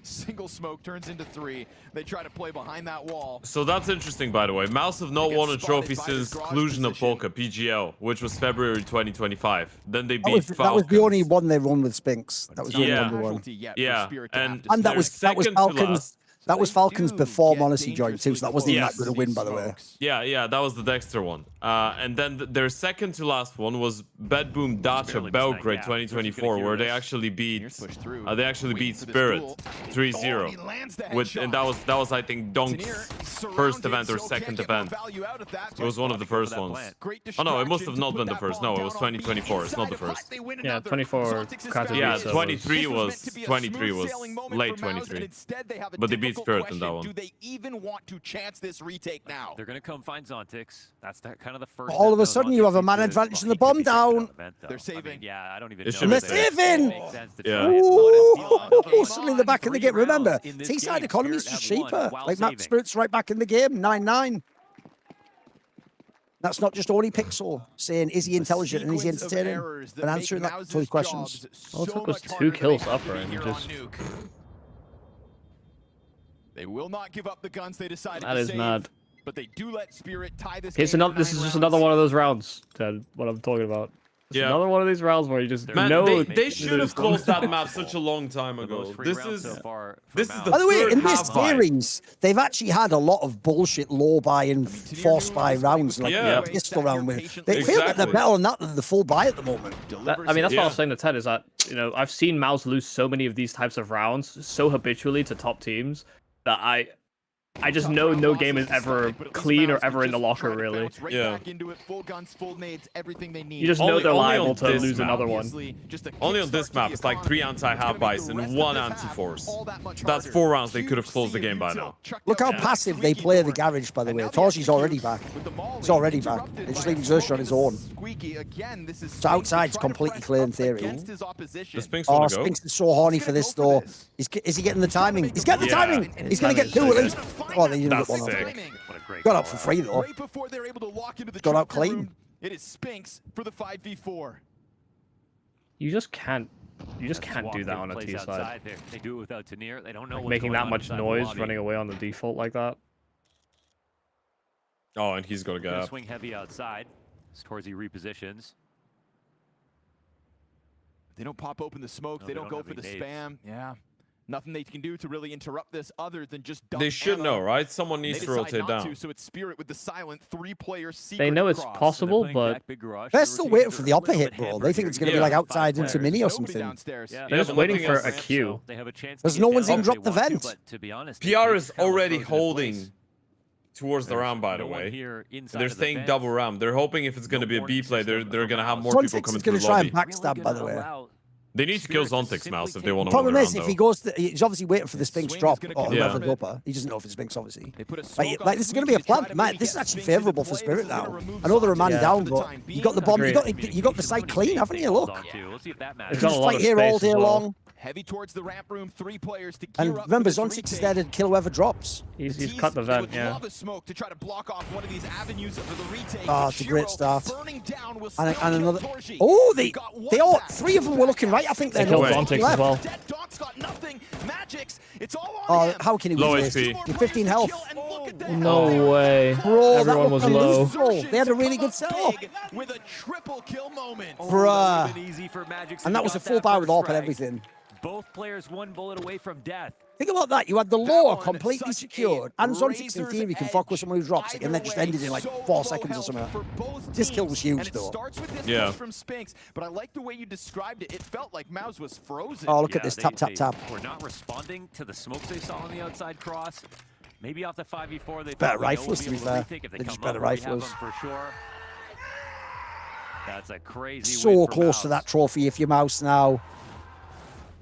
Speaker 5: Single smoke turns into 3. They try to play behind that wall.
Speaker 3: So that's interesting, by the way. Mouse have not won a trophy since Cluj-Napoca PGL, which was February 2025. Then they beat Falcons.
Speaker 1: That was the only one they won with Spinks. That was the
Speaker 3: Yeah.
Speaker 1: only one they won.
Speaker 3: Yeah, and
Speaker 1: that was Falcons. That was Falcons before Monacy
Speaker 5: dangerously
Speaker 1: joined too, so that wasn't even
Speaker 3: Yes.
Speaker 1: that good a win, by the way.
Speaker 3: Yeah, that was the Dexter one. And then their second to last one was Bad Boom Dacia Belgrade 2024, where they actually beat Spirit 3-0. And that was I think Donk's first event or second event. It was one of the first ones. Oh no, it must have not been the first. No, it was 2024. It's not the first.
Speaker 2: Yeah, 24.
Speaker 3: Yeah,
Speaker 2: so
Speaker 3: 23 was late 23. But they beat Spirit in that one.
Speaker 5: Do they even want to chance this retake now?
Speaker 6: They're going to come find Zontix. That's kind of the first.
Speaker 1: All of a
Speaker 6: step.
Speaker 1: sudden, you have a man advantage and the bomb down.
Speaker 5: They're saving.
Speaker 6: I mean, yeah, I don't even
Speaker 3: It
Speaker 6: know.
Speaker 3: should be
Speaker 1: And they're
Speaker 3: safe.
Speaker 1: saving.
Speaker 3: Yeah.
Speaker 1: Ooh, suddenly the back in the game. Remember, T-side economy is just cheaper. Like Map Spirit's right back in the game, 9-9. That's not just only Pixel saying, is he intelligent and is he entertaining? And answering that to his questions.
Speaker 2: All it took was 2 kills upper and just...
Speaker 5: They will not give up the guns they decided
Speaker 2: That
Speaker 5: to
Speaker 2: is
Speaker 5: save,
Speaker 2: mad.
Speaker 5: but they do let Spirit tie this
Speaker 2: This
Speaker 5: game to
Speaker 2: is
Speaker 5: 9
Speaker 2: just another
Speaker 5: rounds.
Speaker 2: one of those rounds, Ted, what I'm talking about. It's another one of these rounds where you just
Speaker 3: Man,
Speaker 2: know
Speaker 3: they should have closed that map such a long time ago. This is the
Speaker 1: By the way,
Speaker 3: third
Speaker 1: in this
Speaker 3: half buy.
Speaker 1: series, they've actually had a lot of bullshit low buy and force buy rounds, like the pistol round. They feel that they're better on that than the full buy at the moment.
Speaker 2: I mean, that's what I was saying to Ted, is that, you know, I've seen Mouse lose so many of these types of rounds so habitually to top teams that I just know no game is ever clean or ever in the locker, really.
Speaker 5: Yeah.
Speaker 2: You just know they're liable to lose another one.
Speaker 3: Only on this map, it's like 3 anti-half buys and 1 anti-force. That's 4 rounds they could have closed the game by now.
Speaker 1: Look how passive they play the garage, by the way. Torshi's already back. He's already back. They're just leaving Xerxes on his own. So outside's completely clear in theory.
Speaker 3: The Spinks
Speaker 1: Oh, Spinks is so horny for this, though. Is he getting the timing? He's getting the timing! He's going to get 2 at least. Oh, they didn't get 1 off. Got out for free, though.
Speaker 5: Right before they're able to walk into the
Speaker 1: Got out
Speaker 5: trapper
Speaker 1: clean.
Speaker 5: room, it is Spinks for the 5v4.
Speaker 2: You just can't do that on a T side.
Speaker 6: They do it without Tanir. They don't know
Speaker 2: Like,
Speaker 6: what's
Speaker 2: making
Speaker 6: going
Speaker 2: that
Speaker 6: on
Speaker 2: much
Speaker 6: inside the
Speaker 2: noise,
Speaker 6: lobby.
Speaker 2: running away on the default like that.
Speaker 3: Oh, and he's got to get
Speaker 6: Gonna
Speaker 3: up.
Speaker 6: swing heavy outside as Torzy repositions.
Speaker 5: They don't pop open the smoke.
Speaker 6: No,
Speaker 5: they
Speaker 6: they
Speaker 5: don't
Speaker 6: don't
Speaker 5: go
Speaker 6: have
Speaker 5: for the
Speaker 6: any nades.
Speaker 5: spam. Yeah. Nothing they can do to really interrupt this other than just dump
Speaker 3: They should
Speaker 5: ammo.
Speaker 3: know, right? Someone
Speaker 5: They
Speaker 3: needs to
Speaker 5: decide
Speaker 3: rotate
Speaker 5: not
Speaker 3: down.
Speaker 5: to, so it's Spirit with the silent 3-player secret
Speaker 2: They know it's
Speaker 5: cross.
Speaker 2: possible, but
Speaker 1: They're still waiting for the upper hit, bro. They think it's going to be like outside into mini or something.
Speaker 2: they're just waiting for a Q.
Speaker 6: They have a chance.
Speaker 1: Because no one's even dropped the vent.
Speaker 6: But to be honest,
Speaker 3: PR is already holding towards the round, by the way. They're staying double round. They're hoping if it's going to be a B play, they're going to have more people
Speaker 1: Zontix
Speaker 3: coming
Speaker 1: is
Speaker 3: to
Speaker 1: going
Speaker 3: the
Speaker 1: to try and
Speaker 3: lobby.
Speaker 1: backstab, by the way.
Speaker 3: They need to kill Zontix, Mouse, if they want to win
Speaker 1: Problem
Speaker 3: the
Speaker 1: is,
Speaker 3: round,
Speaker 1: if he
Speaker 3: though.
Speaker 1: goes, he's obviously waiting for the Spinks drop or
Speaker 3: Yeah.
Speaker 1: level upper. He doesn't know if it's Spinks, obviously.
Speaker 5: Put a
Speaker 1: Like,
Speaker 5: smoke
Speaker 1: like
Speaker 5: on
Speaker 1: this is going to be a
Speaker 5: Squeaky to
Speaker 1: plan,
Speaker 5: try to
Speaker 1: man.
Speaker 5: maybe
Speaker 1: This is
Speaker 5: get
Speaker 1: actually
Speaker 5: Spinks into
Speaker 1: favourable for
Speaker 5: play.
Speaker 1: Spirit
Speaker 5: This is gonna
Speaker 1: now.
Speaker 5: remove
Speaker 1: I know they're a man
Speaker 5: Zontix
Speaker 1: down,
Speaker 5: for the
Speaker 1: but
Speaker 5: time
Speaker 1: you got the
Speaker 5: being.
Speaker 1: bomb. You got the site clean, haven't you? Look,
Speaker 6: Let's see if that
Speaker 2: They've
Speaker 6: matters.
Speaker 2: got a
Speaker 1: just
Speaker 2: lot
Speaker 1: fight
Speaker 2: of
Speaker 1: here all
Speaker 2: space
Speaker 1: day
Speaker 2: as well.
Speaker 1: long.
Speaker 5: Heavy towards the ramp room, 3 players to gear
Speaker 1: And
Speaker 5: up for
Speaker 1: remember,
Speaker 5: this
Speaker 1: Zontix is
Speaker 5: retake.
Speaker 1: there to kill whoever drops.
Speaker 2: He's cut the vent,
Speaker 5: would
Speaker 2: yeah.
Speaker 5: love a smoke to try to block off one of these avenues for the retake.
Speaker 1: Oh, it's a great
Speaker 5: Shiro
Speaker 1: start.
Speaker 5: burning down will
Speaker 1: And
Speaker 5: still
Speaker 1: another.
Speaker 5: kill Torji.
Speaker 1: Oh,
Speaker 5: They've
Speaker 1: they
Speaker 5: got
Speaker 1: they
Speaker 5: one
Speaker 1: all
Speaker 5: back.
Speaker 1: 3 of them were looking right. I think
Speaker 2: They
Speaker 1: they're
Speaker 2: killed
Speaker 1: not
Speaker 2: Zontix
Speaker 1: left.
Speaker 2: as well.
Speaker 5: Dead Doc's got nothing. Magic's, it's all
Speaker 1: Oh,
Speaker 5: on him.
Speaker 1: how can he
Speaker 3: Low
Speaker 1: lose
Speaker 3: HP.
Speaker 1: this? With 15 health.
Speaker 5: And look at that.
Speaker 2: No way.
Speaker 1: Bro, that
Speaker 2: Everyone
Speaker 1: was
Speaker 2: was low.
Speaker 1: low. They had a really good setup.
Speaker 5: With a triple kill moment.
Speaker 1: Bruh.
Speaker 6: Easy for Magic.
Speaker 1: And that was a full bar with AWP and everything.
Speaker 6: Both players 1 bullet away from death.
Speaker 1: Think about that. You had the lower
Speaker 5: one,
Speaker 1: completely
Speaker 5: such a
Speaker 1: secured, and Zontix in
Speaker 5: razor's
Speaker 1: theory can fuck with
Speaker 5: edge.
Speaker 1: someone who drops it, and then just
Speaker 5: Either
Speaker 1: ended in
Speaker 5: way,
Speaker 1: like
Speaker 5: so
Speaker 1: 4
Speaker 5: low
Speaker 1: seconds or
Speaker 5: health
Speaker 1: something.
Speaker 5: for both
Speaker 1: This kill
Speaker 5: teams,
Speaker 1: was huge,
Speaker 5: and it
Speaker 1: though.
Speaker 5: starts with this
Speaker 3: Yeah.
Speaker 5: push from Spinks, but I like the way you described it. It felt like Mouse was frozen.
Speaker 1: Oh, look at this. Tap, tap, tap.
Speaker 6: We're not responding to the smokes they saw on the outside cross. Maybe off the 5v4 they
Speaker 1: Better
Speaker 6: thought, we know
Speaker 1: riflers,
Speaker 6: we'll
Speaker 1: to
Speaker 6: be
Speaker 1: be
Speaker 6: able
Speaker 1: fair.
Speaker 6: retake if they
Speaker 1: They're
Speaker 6: come
Speaker 1: just better
Speaker 6: over, we have
Speaker 1: riflers.
Speaker 6: them for sure. That's a crazy
Speaker 1: So
Speaker 6: win for
Speaker 1: close to
Speaker 6: Mouse.
Speaker 1: that trophy if you're Mouse now.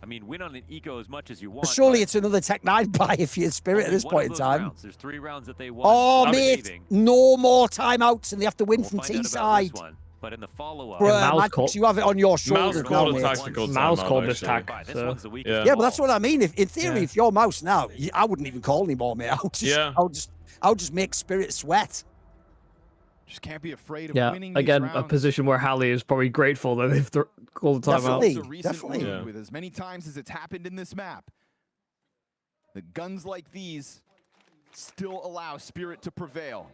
Speaker 6: I mean, win on an eco as much as you want.
Speaker 1: Surely
Speaker 6: but
Speaker 1: it's another Tech 9 buy if you're Spirit at
Speaker 6: only
Speaker 1: this
Speaker 6: one
Speaker 1: point
Speaker 6: of
Speaker 1: in
Speaker 6: those
Speaker 1: time.
Speaker 6: rounds. There's 3 rounds that they won.
Speaker 1: Oh,
Speaker 6: I'm
Speaker 1: mate.
Speaker 6: saving.
Speaker 1: No more timeouts, and they have to win
Speaker 6: We'll
Speaker 1: from
Speaker 6: find out about
Speaker 1: T-side.
Speaker 6: this one, but in the follow-up,
Speaker 1: Bruh,
Speaker 2: Mouse
Speaker 1: Magix,
Speaker 2: called-
Speaker 1: you have it on your shoulders now,
Speaker 3: called a
Speaker 1: mate.
Speaker 3: tactical
Speaker 2: Mouse
Speaker 3: timeout,
Speaker 2: called this
Speaker 3: actually.
Speaker 2: tack.
Speaker 6: this
Speaker 2: So.
Speaker 6: one's the weakest
Speaker 3: Yeah.
Speaker 6: of
Speaker 1: Yeah, but that's
Speaker 6: all.
Speaker 1: what I mean. If in theory, if you're Mouse now, I wouldn't even call anymore, mate. I would just make Spirit sweat.
Speaker 5: Just can't be afraid of
Speaker 2: Yeah,
Speaker 5: winning
Speaker 2: again,
Speaker 5: these
Speaker 2: a
Speaker 5: rounds.
Speaker 2: position where Hallie is probably grateful that they've called the timeout.
Speaker 1: Definitely.
Speaker 5: It's a recent
Speaker 1: Definitely.
Speaker 5: win
Speaker 3: Yeah.
Speaker 5: with as many times as it's happened in this map. The guns like these still allow Spirit to prevail.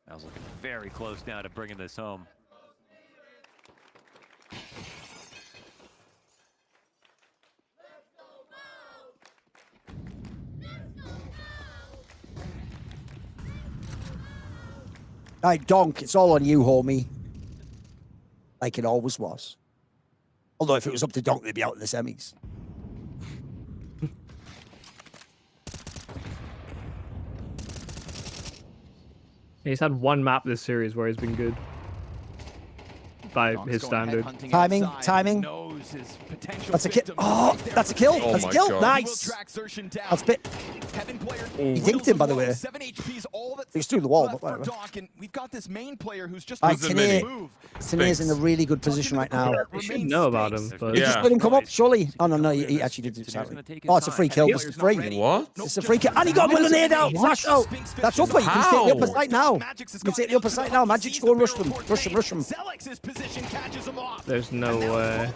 Speaker 6: I was looking very close now to bringing this home.
Speaker 1: Right, Donk, it's all on you, homie. Like it always was. Although if it was up to Donk, they'd be out in the semis.
Speaker 2: He's had 1 map this series where he's been good. By
Speaker 5: Donk's
Speaker 2: his
Speaker 5: going
Speaker 2: standard.
Speaker 5: headhunting
Speaker 1: Timing,
Speaker 5: outside.
Speaker 1: timing.
Speaker 5: Knows his potential
Speaker 1: That's a kill.
Speaker 5: victim
Speaker 1: Oh,
Speaker 5: right there.
Speaker 1: that's a kill.
Speaker 3: Oh
Speaker 1: That's a
Speaker 3: my
Speaker 1: kill.
Speaker 3: God.
Speaker 1: Nice.
Speaker 5: Will track Xerxes down.
Speaker 1: That's bit.
Speaker 5: Heaven player
Speaker 1: He
Speaker 5: whittles
Speaker 1: dinked him, by the
Speaker 5: low.
Speaker 1: way.
Speaker 5: 7 HP's all that's
Speaker 1: He's through the wall,
Speaker 5: left
Speaker 1: but
Speaker 5: for
Speaker 1: whatever.
Speaker 5: Donk, and we've got this main player who's just
Speaker 1: Right,
Speaker 3: Who's the
Speaker 1: Tanir,
Speaker 3: mini?
Speaker 5: move.
Speaker 1: Tanir's in a really good position right now.
Speaker 2: They should know about him, but
Speaker 1: You just
Speaker 3: Yeah.
Speaker 1: let him come up, surely. Oh, no, he actually did do
Speaker 6: Tanir's
Speaker 1: something.
Speaker 6: gonna take his
Speaker 1: Oh, it's a
Speaker 6: time.
Speaker 1: free kill.
Speaker 5: Player's
Speaker 1: It's
Speaker 5: not
Speaker 1: free.
Speaker 5: ready.
Speaker 3: What?
Speaker 1: It's a free kill. And he got him with a nade out. Flash out. That's upper. You can take the upper side now. You can take the upper side now. Magic's go and rush them. Rush them, rush them.
Speaker 5: Zelix's position catches him off.
Speaker 2: there's no way.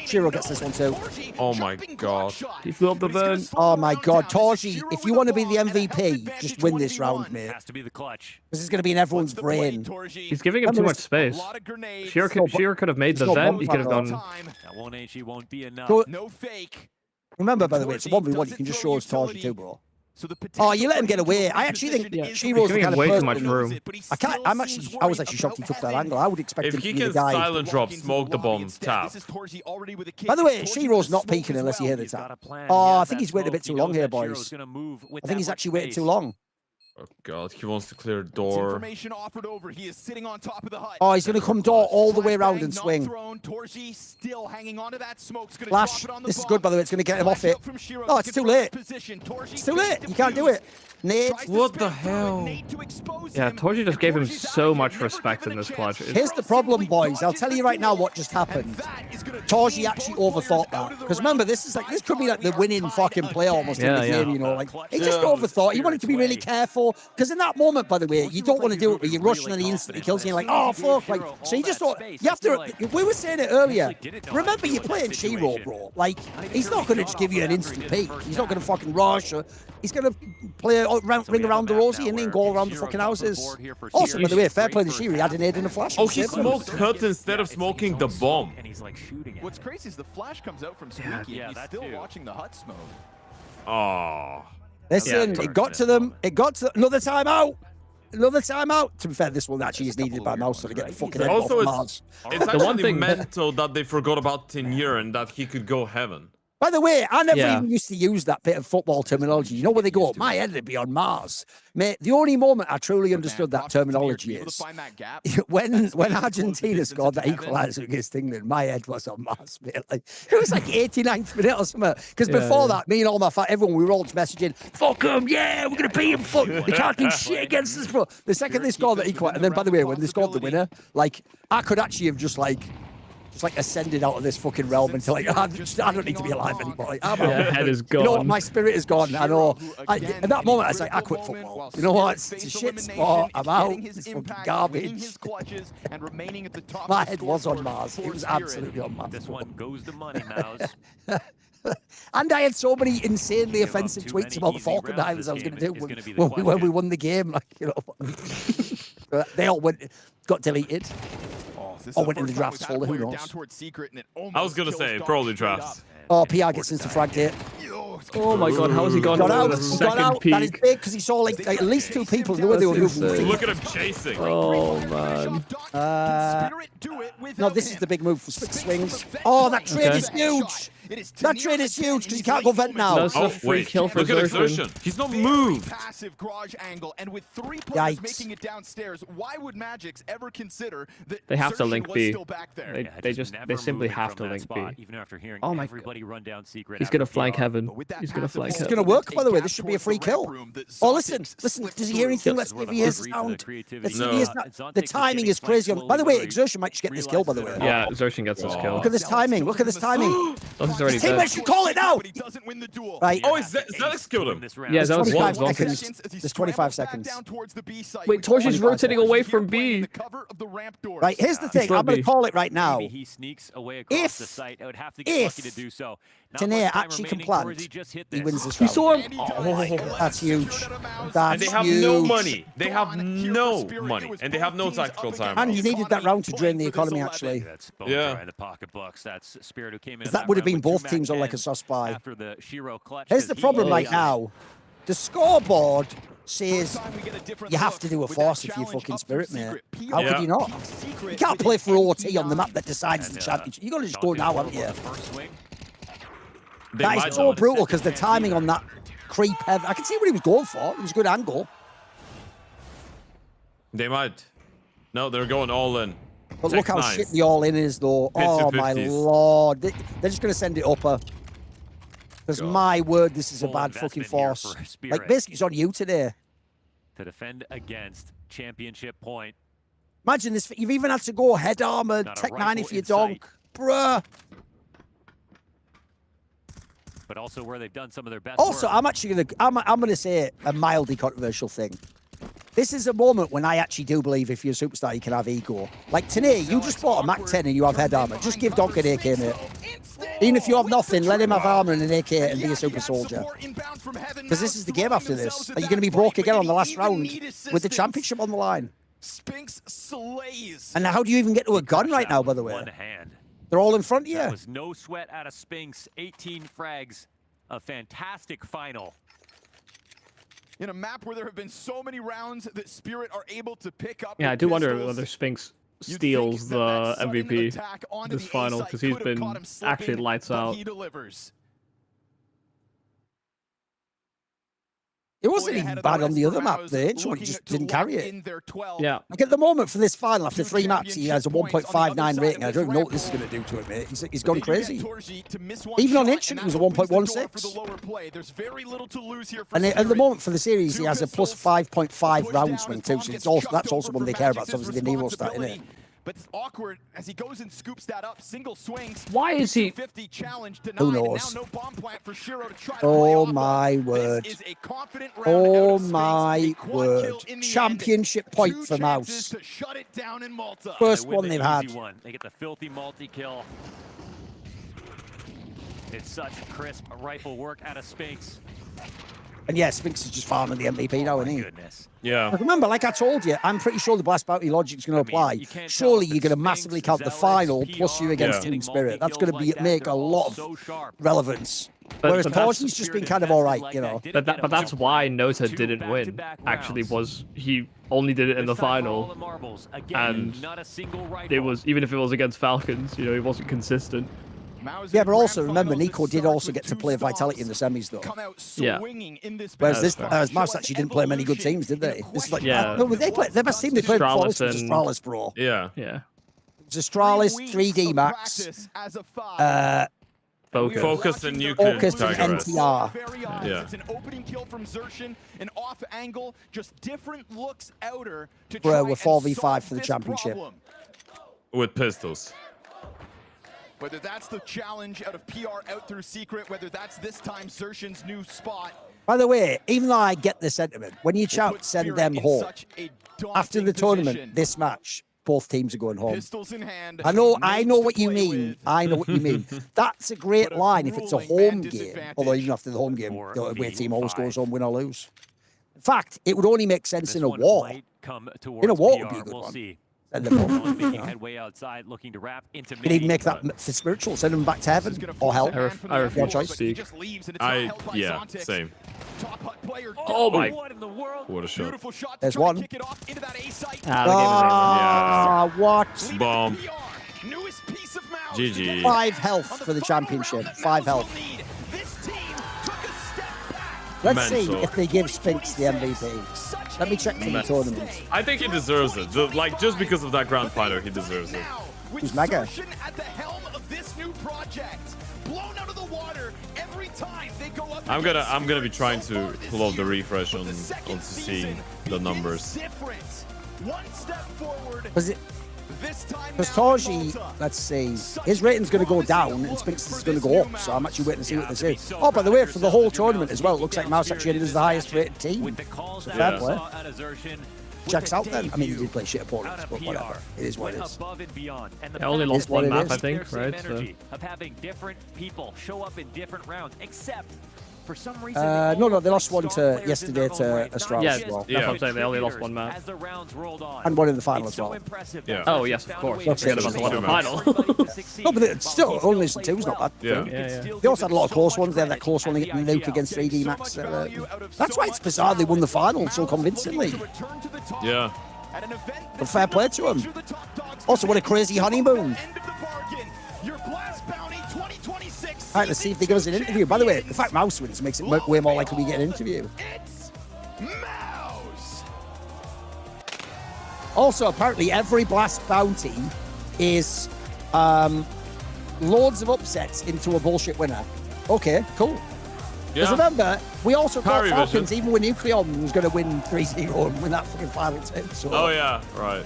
Speaker 1: Shiro gets this one too.
Speaker 3: Oh my God.
Speaker 2: He flew up the vent.
Speaker 1: Oh my God. Torji, if you want to be the MVP, just win this round, mate.
Speaker 6: Has to be the clutch.
Speaker 1: This is going to be in everyone's brain.
Speaker 2: He's giving him too much space. Shearer could have made the vent. He could have gone.
Speaker 6: That won't be enough.
Speaker 5: No fake.
Speaker 1: Remember, by the way, it's a 1v1. You can just show us Torji too, bro. Oh, you let him get away. I actually think Shearer's the kind of
Speaker 2: way too
Speaker 1: person.
Speaker 2: much room.
Speaker 1: I was actually shocked he took that angle. I would expect him
Speaker 3: If
Speaker 1: to
Speaker 3: he
Speaker 1: be
Speaker 3: can
Speaker 1: the guy.
Speaker 3: silent drop, smoke the bomb, tap.
Speaker 1: By the way, Shearer's not peeking unless you hear the tap. Oh, I think he's waiting a bit too long here, boys. I think he's actually waiting too long.
Speaker 3: Oh god, he wants to clear door.
Speaker 5: Information offered over. He is sitting on top of the hut.
Speaker 1: Oh, he's going to come door all the way around and swing.
Speaker 5: Torji still hanging onto that smoke.
Speaker 1: Flash. This is good, by the way. It's going to get him off it. Oh, it's too late. It's too late. You can't do it. Nade.
Speaker 3: What the hell?
Speaker 2: Yeah, Torji just gave him so much respect in this clutch.
Speaker 1: Here's the problem, boys. I'll tell you right now what just happened. Torji actually overthought that. Because remember, this could be like the winning fucking play almost in the game, you know. Like, he just overthought. He wanted to be really careful. Because in that moment, by the way, you don't want to do it where you rush and then he instantly kills you. You're like, oh, fuck. Like, so you just thought, you have to, we were saying it earlier. Remember, you're playing Shiro, bro. Like, he's not going to just give you an instant peek. He's not going to fucking rush. Or, he's going to play, ring around the rosy and then go around the fucking houses. Also, by the way, fair play to Shiro. He had an aid in a flash.
Speaker 3: Oh, he smoked hut instead of smoking the bomb.
Speaker 6: And he's like shooting at
Speaker 5: What's crazy is the flash comes out from Squeaky and he's still watching the hut smoke.
Speaker 3: Oh.
Speaker 1: Listen, it got to them. It got to another timeout. Another timeout. To be fair, this one actually is needed by Malta to get the fucking head
Speaker 3: Also,
Speaker 1: off Mars.
Speaker 3: It's actually mental that they forgot about Tenure and that he could go heaven.
Speaker 1: By the way, I never even used to use that bit of football terminology. You know where they go? My head would be on Mars. Mate, the only moment I truly understood that terminology is when Argentina scored that equaliser against England, my head was on Mars, mate. Like, it was like 89th minute or something. Because before that, me and all my everyone, we were all just messaging, fuck them, yeah, we're going to beat them, fuck. They can't do shit against us, bro. The second they scored the equaliser, and then, by the way, when they scored the winner, like, I could actually have just ascended out of this fucking realm until like I don't need to be alive anymore. Like,
Speaker 2: head is gone.
Speaker 1: You know what? My spirit is gone. I know. At that moment, I was like, I quit football. You know what? It's a shit sport. I'm out. It's fucking garbage. My head was on Mars. It was absolutely on Mars.
Speaker 6: This one goes to money, Mouse.
Speaker 1: And I had so many insanely offensive tweets about the Falcon Divers I was going to do when we won the game. Like, you know, they all got deleted. Or went in the drafts folder, who knows?
Speaker 3: I was going to say, probably drafts.
Speaker 1: Oh, PR gets into frag it.
Speaker 2: Oh my god, how has he gone out?
Speaker 1: Got out. That is big because he saw like at least two people knew where they were moving.
Speaker 3: Look at him chasing.
Speaker 2: Oh man.
Speaker 1: No, this is the big move for swings. Oh, that trade is huge. That trade is huge because he can't go vent now.
Speaker 2: That's a free kill for
Speaker 3: Look at Exertion. He's not moved.
Speaker 5: Passive garage angle, and with 3 players making it downstairs, why would Magix ever consider that
Speaker 2: they have to link B?
Speaker 5: Still back there?
Speaker 2: They simply have to link B.
Speaker 6: Even after hearing
Speaker 2: oh my
Speaker 6: everybody
Speaker 2: god.
Speaker 6: run down secret.
Speaker 2: He's gonna flank heaven. He's gonna flank
Speaker 1: This is
Speaker 2: heaven.
Speaker 1: gonna work, by the way. This should be a free kill. Oh, listen. Does he hear anything? Let's see if he hears the sound. Let's see if he hears the timing is crazy. By the way, Exertion might just get this kill, by the way.
Speaker 2: Yeah, Exertion gets this kill.
Speaker 1: Look at this timing. Look at this timing.
Speaker 2: His
Speaker 1: teammate should call it now. Right.
Speaker 3: Oh, Zealous killed him.
Speaker 2: Yeah, that was
Speaker 1: 25 seconds. There's 25 seconds.
Speaker 2: Wait, Torchi's rotating away from B.
Speaker 1: Right, here's the thing. I'm going to call it right now.
Speaker 6: He sneaks away across the site. I would have to get lucky to do so.
Speaker 1: Tanea actually can plant, he wins this round.
Speaker 2: You saw him.
Speaker 1: Oh, that's huge.
Speaker 3: And
Speaker 1: That's
Speaker 3: they have
Speaker 1: huge.
Speaker 3: no money. They have no money. And they have no tactical time.
Speaker 1: And you needed that round to drain the economy, actually.
Speaker 6: Yeah. The pocketbooks. That's Spirit who came in.
Speaker 1: That would have been both teams on like a sus spy.
Speaker 6: After the Shiro clutch.
Speaker 1: Here's the problem right now. The scoreboard says you have to do a force if you're fucking Spirit, mate. How could you not? You can't play for OT on the map that decides the championship. You got to just go now, haven't you? That is so brutal because the timing on that creep heavy. I can see what he was going for. It was a good angle.
Speaker 3: They might. No, they're going all in.
Speaker 1: But look how shit the all in is, though. Oh, my lord. They're just going to send it upper. Because my word, this is a bad fucking force. Like, basically, it's on you today.
Speaker 6: To defend against championship point.
Speaker 1: Imagine this. You've even had to go head armor, Tech 9 if you donk. Bruh.
Speaker 6: But also where they've done some of their best
Speaker 1: Also,
Speaker 6: work.
Speaker 1: I'm actually going to, I'm going to say a mildly controversial thing. This is a moment when I actually do believe if you're a superstar, you can have ego. Like today, you just bought a Mac 10 and you have head armor. Just give Donk an AK, mate. Even if you have nothing, let him have armor and an AK and be a super soldier.
Speaker 5: from heaven.
Speaker 1: Because this is the game after this. Are you going to be broke again on the last round with the championship on the line?
Speaker 5: Spinx slays.
Speaker 1: And how do you even get to a gun right now, by the way?
Speaker 6: One hand.
Speaker 1: They're all in front of you.
Speaker 6: That was no sweat out of Spinx. 18 frags. A fantastic final.
Speaker 5: In a map where there have been so many rounds that Spirit are able to pick up.
Speaker 2: Yeah, I do wonder
Speaker 5: pistols,
Speaker 2: whether Spinx steals the MVP this final, because he's been actually lights out.
Speaker 5: He delivers.
Speaker 1: It wasn't even bad on the other map. The H one just didn't carry it.
Speaker 2: Yeah.
Speaker 1: Like at the moment for this final, after 3 maps, he has a 1.59 rating. I don't know what this is going to do to him, mate. He's gone crazy. Even on Itch, it was a 1.16. And at the moment for the series, he has a plus 5.5 round swing too. So it's also, that's also one they care about. It's obviously the Nero stat, isn't it?
Speaker 5: But it's awkward as he goes and scoops that up. Single swings.
Speaker 2: Why is he?
Speaker 5: 50 challenge denied.
Speaker 1: Who knows?
Speaker 5: Now no bomb plant for Shiro to try to
Speaker 1: Oh my word.
Speaker 5: This is a confident round
Speaker 1: Oh
Speaker 5: out of
Speaker 1: my word. Championship point for Mouse.
Speaker 5: to shut it down in Malta.
Speaker 1: First one they've had.
Speaker 6: They get the filthy multi-kill. It's such crisp rifle work out of Spinx.
Speaker 1: And yeah, Spinx is just farming the MVP now, isn't he?
Speaker 6: Goodness.
Speaker 3: Yeah.
Speaker 1: But remember, like I told you, I'm pretty sure the Blast Bounty logic is going to apply. Surely you're going to massively count the final plus you against Team Spirit. That's going to make a lot of relevance. Whereas Torchi's just been kind of all right, you know.
Speaker 2: But that's why Nota didn't win. Actually, was he only did it in the final, and it was even if it was against Falcons, you know, he wasn't consistent.
Speaker 1: Yeah, but also remember, Nico did also get to play Vitality in the semis, though.
Speaker 2: Yeah.
Speaker 1: Whereas Mouse actually didn't play many good teams, did they? This is like, no, they played the best team they played before this was Astralis, bro.
Speaker 3: Yeah.
Speaker 2: Yeah.
Speaker 1: It was Astralis, 3D Max,
Speaker 3: Focus and you can
Speaker 1: Focus and
Speaker 3: target
Speaker 1: NTR.
Speaker 3: Yeah.
Speaker 5: It's an opening kill from Xerxin, an off angle, just different looks outer to
Speaker 1: Bro,
Speaker 5: try
Speaker 1: we're
Speaker 5: and
Speaker 1: 4v5
Speaker 5: solve
Speaker 1: for the
Speaker 5: this
Speaker 1: championship.
Speaker 5: problem.
Speaker 3: With pistols.
Speaker 5: Whether that's the challenge out of PR out through Secret, whether that's this time Xerxin's new spot.
Speaker 1: By the way, even though I get the sentiment, when you shout send them home, after the tournament, this match, both teams are going home.
Speaker 5: Pistols in hand.
Speaker 1: I know what you mean. I know what you mean. That's a great line if it's a home game. Although even after the home game, the away team always goes home, win or lose. In fact, it would only make sense in a war. In a war, it would be a good one. Send them home.
Speaker 6: Making headway outside, looking to wrap into
Speaker 1: You could even make that for spiritual. Send them back to heaven or hell.
Speaker 2: I
Speaker 1: Your choice.
Speaker 3: Yeah, same.
Speaker 2: Oh my!
Speaker 3: What a shot.
Speaker 1: There's one.
Speaker 2: Ah,
Speaker 1: what?
Speaker 3: Bomb. GG.
Speaker 1: 5 health for the championship. 5 health. Let's see
Speaker 3: Mental.
Speaker 1: if they give Spinx the MVP. Let me check for the tournament.
Speaker 3: I think he deserves it. Like, just because of that grand final, he deserves it.
Speaker 1: Who's mega?
Speaker 5: At the helm of this new project, blown out of the water every time they go up.
Speaker 3: I'm gonna be trying to pull off the refresh on seeing the numbers.
Speaker 5: One step forward.
Speaker 1: Because Torji, let's see, his rating's going to go down and Spinx is going to go up, so I'm actually waiting to see what they say. Oh, by the way, for the whole tournament as well, it looks like Mouse actually ended as the highest rated team. So fair play. Checks out then. I mean, he did play shit opponents, but whatever. It is what it is.
Speaker 2: I only lost one map, I think, right? So.
Speaker 6: Of having different people show up in different rounds, except for some reason.
Speaker 1: No, they lost one to yesterday to Astralis
Speaker 2: Yeah,
Speaker 1: as well.
Speaker 2: that's what I'm saying. They only lost one map.
Speaker 1: And one in the final as well.
Speaker 3: Yeah.
Speaker 2: Oh yes, of course. Don't forget about the one in the final.
Speaker 1: No, but it's still only two's not bad.
Speaker 3: Yeah.
Speaker 1: They also had a lot of close ones. They had that close one getting Nuke against 3D Max. That's why it's bizarre they won the final so convincingly.
Speaker 3: Yeah.
Speaker 1: But fair play to them. Also, what a crazy honeymoon. All right, let's see if they give us an interview. By the way, the fact Mouse wins makes it way more likely we get an interview. Also, apparently, every Blast Bounty is loads of upsets into a bullshit winner. Okay, cool. Because remember, we also thought Falcons, even with Nucleon, was going to win 3-0 and win that fucking final too. So
Speaker 3: Oh yeah, right.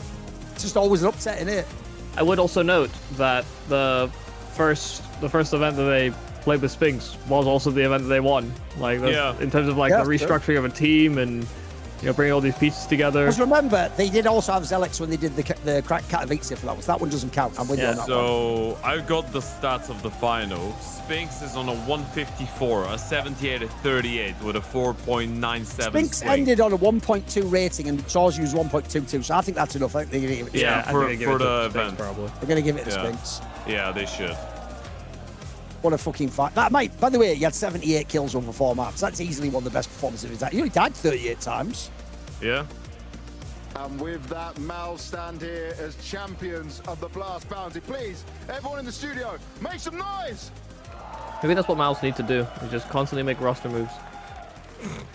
Speaker 1: It's just always an upset, isn't it?
Speaker 2: I would also note that the first event that they played with Spinx was also the event that they won. Like, in terms of like the restructuring of a team and bring all these pieces together.
Speaker 1: Because remember, they did also have Zelix when they did the Katowice for that one. So that one doesn't count. I'm with you on that one.
Speaker 3: So I got the stats of the final. Spinks is on a 154, a 78 at 38 with a 4.97.
Speaker 1: Spinks ended on a 1.2 rating and Charles used 1.22. So I think that's enough. I think they're going to give it.
Speaker 3: Yeah, for the event.
Speaker 2: Probably.
Speaker 1: They're going to give it to Spinks.
Speaker 3: Yeah, they should.
Speaker 1: What a fucking fight. That might, by the way, he had 78 kills over 4 maps. That's easily one of the best performances of his life. He only died 38 times.
Speaker 3: Yeah.
Speaker 15: And with that, Mal stand here as champions of the Blast Bounty. Please, everyone in the studio, make some noise!
Speaker 2: Maybe that's what Mouse need to do, is just constantly make roster moves.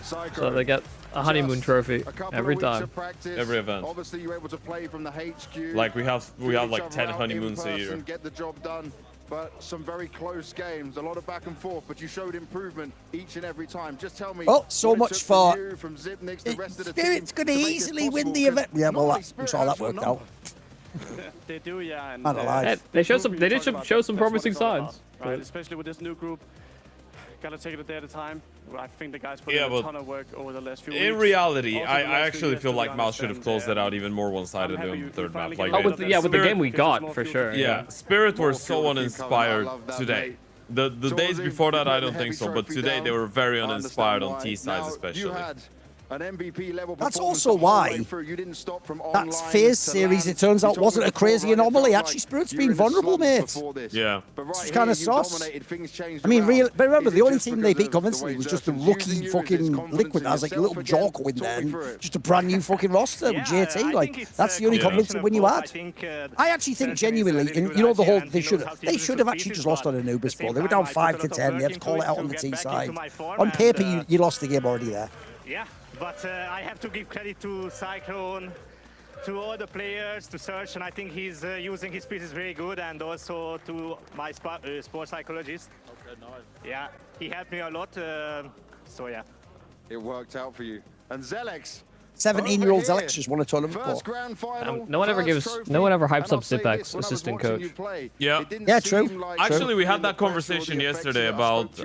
Speaker 2: So they get a honeymoon trophy every time.
Speaker 3: Every event.
Speaker 15: Obviously, you're able to play from the HQ.
Speaker 3: Like we have like 10 honeymoons a year.
Speaker 15: Get the job done. But some very close games, a lot of back and forth, but you showed improvement each and every time. Just tell me.
Speaker 1: Oh, so much for
Speaker 15: from Zipnix, the rest of the
Speaker 1: Spirit's
Speaker 15: team
Speaker 1: going to easily win the event. Yeah, well, I'm sure that worked out.
Speaker 9: They do, yeah. And,
Speaker 2: Yeah, they did show some promising signs.
Speaker 9: Right, especially with this new group. Gotta take it a day at a time. I think the guys put in a ton of work over the last few weeks.
Speaker 3: In reality, I actually feel like Mouse should have closed it out even more one-sided on the third map. Like,
Speaker 2: with the game we got, for sure.
Speaker 3: Yeah, Spirit were so uninspired today. The days before that, I don't think so, but today they were very uninspired on T sides especially.
Speaker 15: An MVP level.
Speaker 1: That's also why that Phase series, it turns out, wasn't a crazy anomaly. Actually, Spirit's been vulnerable, mate.
Speaker 3: Yeah.
Speaker 1: It's kind of sauce. I mean, but remember, the only team they beat convincingly was just the rookie fucking Liquid. I was like a little Jorko in there, and just a brand new fucking roster with JT. Like, that's the only convincing win you had. I actually think genuinely, and you know, the whole, they should have actually just lost on Anubis, bro. They were down 5-10. They had to call it out on the T side. On paper, you lost the game already there.
Speaker 9: Yeah. But I have to give credit to Cyclone, to all the players, to Search, and I think he's using his pieces very good, and also to my sports psychologist.
Speaker 15: Okay, nice.
Speaker 9: Yeah, he helped me a lot, so yeah.
Speaker 15: It worked out for you. And Zelix.
Speaker 1: 17-year-old Zelix just won a tournament before.
Speaker 2: No one ever hypes up Zipek's assistant coach.
Speaker 3: Yeah,
Speaker 1: true.
Speaker 3: Actually, we had that conversation yesterday about